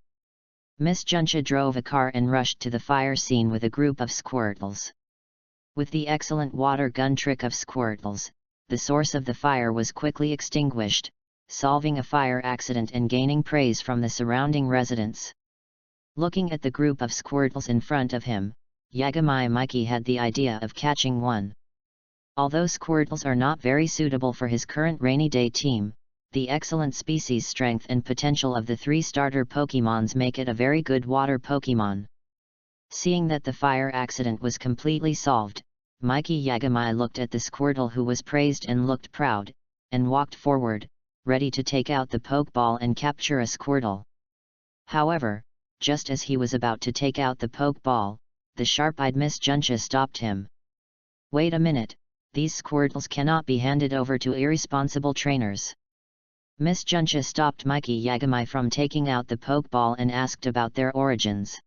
Miss Juncha drove a car and rushed to the fire scene with a group of Squirtles. With the excellent water gun trick of Squirtles, the source of the fire was quickly extinguished, solving a fire accident and gaining praise from the surrounding residents. Looking at the group of Squirtles in front of him, Yagami Mikey had the idea of catching one. Although Squirtles are not very suitable for his current rainy day team, the excellent species strength and potential of the 3 starter Pokémons make it a very good water Pokémon. Seeing that the fire accident was completely solved, Mikey Yagami looked at the Squirtle who was praised and looked proud, and walked forward, ready to take out the Pokeball and capture a Squirtle. However, just as he was about to take out the Pokeball, the sharp-eyed Miss Juncha stopped him. Wait a minute, these Squirtles cannot be handed over to irresponsible trainers. Miss Juncha stopped Mikey Yagami from taking out the Pokeball and asked about their origins.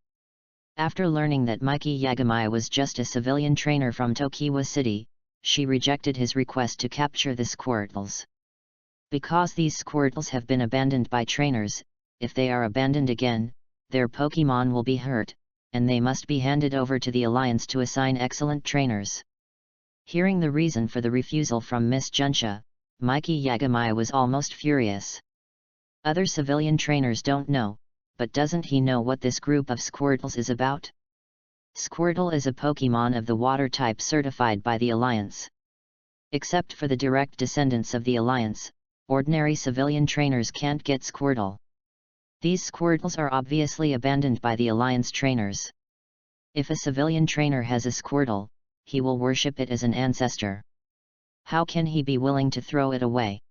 After learning that Miki Yagami was just a civilian trainer from Tokiwa City, she rejected his request to capture the Squirtles. Because these Squirtles have been abandoned by trainers, if they are abandoned again, their Pokémon will be hurt, and they must be handed over to the Alliance to assign excellent trainers. Hearing the reason for the refusal from Miss Junsha, Miki Yagami was almost furious. Other civilian trainers don't know, but doesn't he know what this group of Squirtles is about? Squirtle is a Pokémon of the water type certified by the Alliance. Except for the direct descendants of the Alliance, ordinary civilian trainers can't get Squirtle. These Squirtles are obviously abandoned by the Alliance trainers. If a civilian trainer has a Squirtle, he will worship it as an ancestor. How can he be willing to throw it away?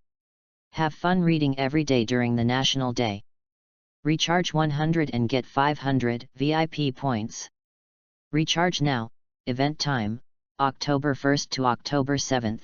Have fun reading every day during the National Day. Recharge 100 and get 500 VIP points. Recharge now. Event time, October 1st to October 7th.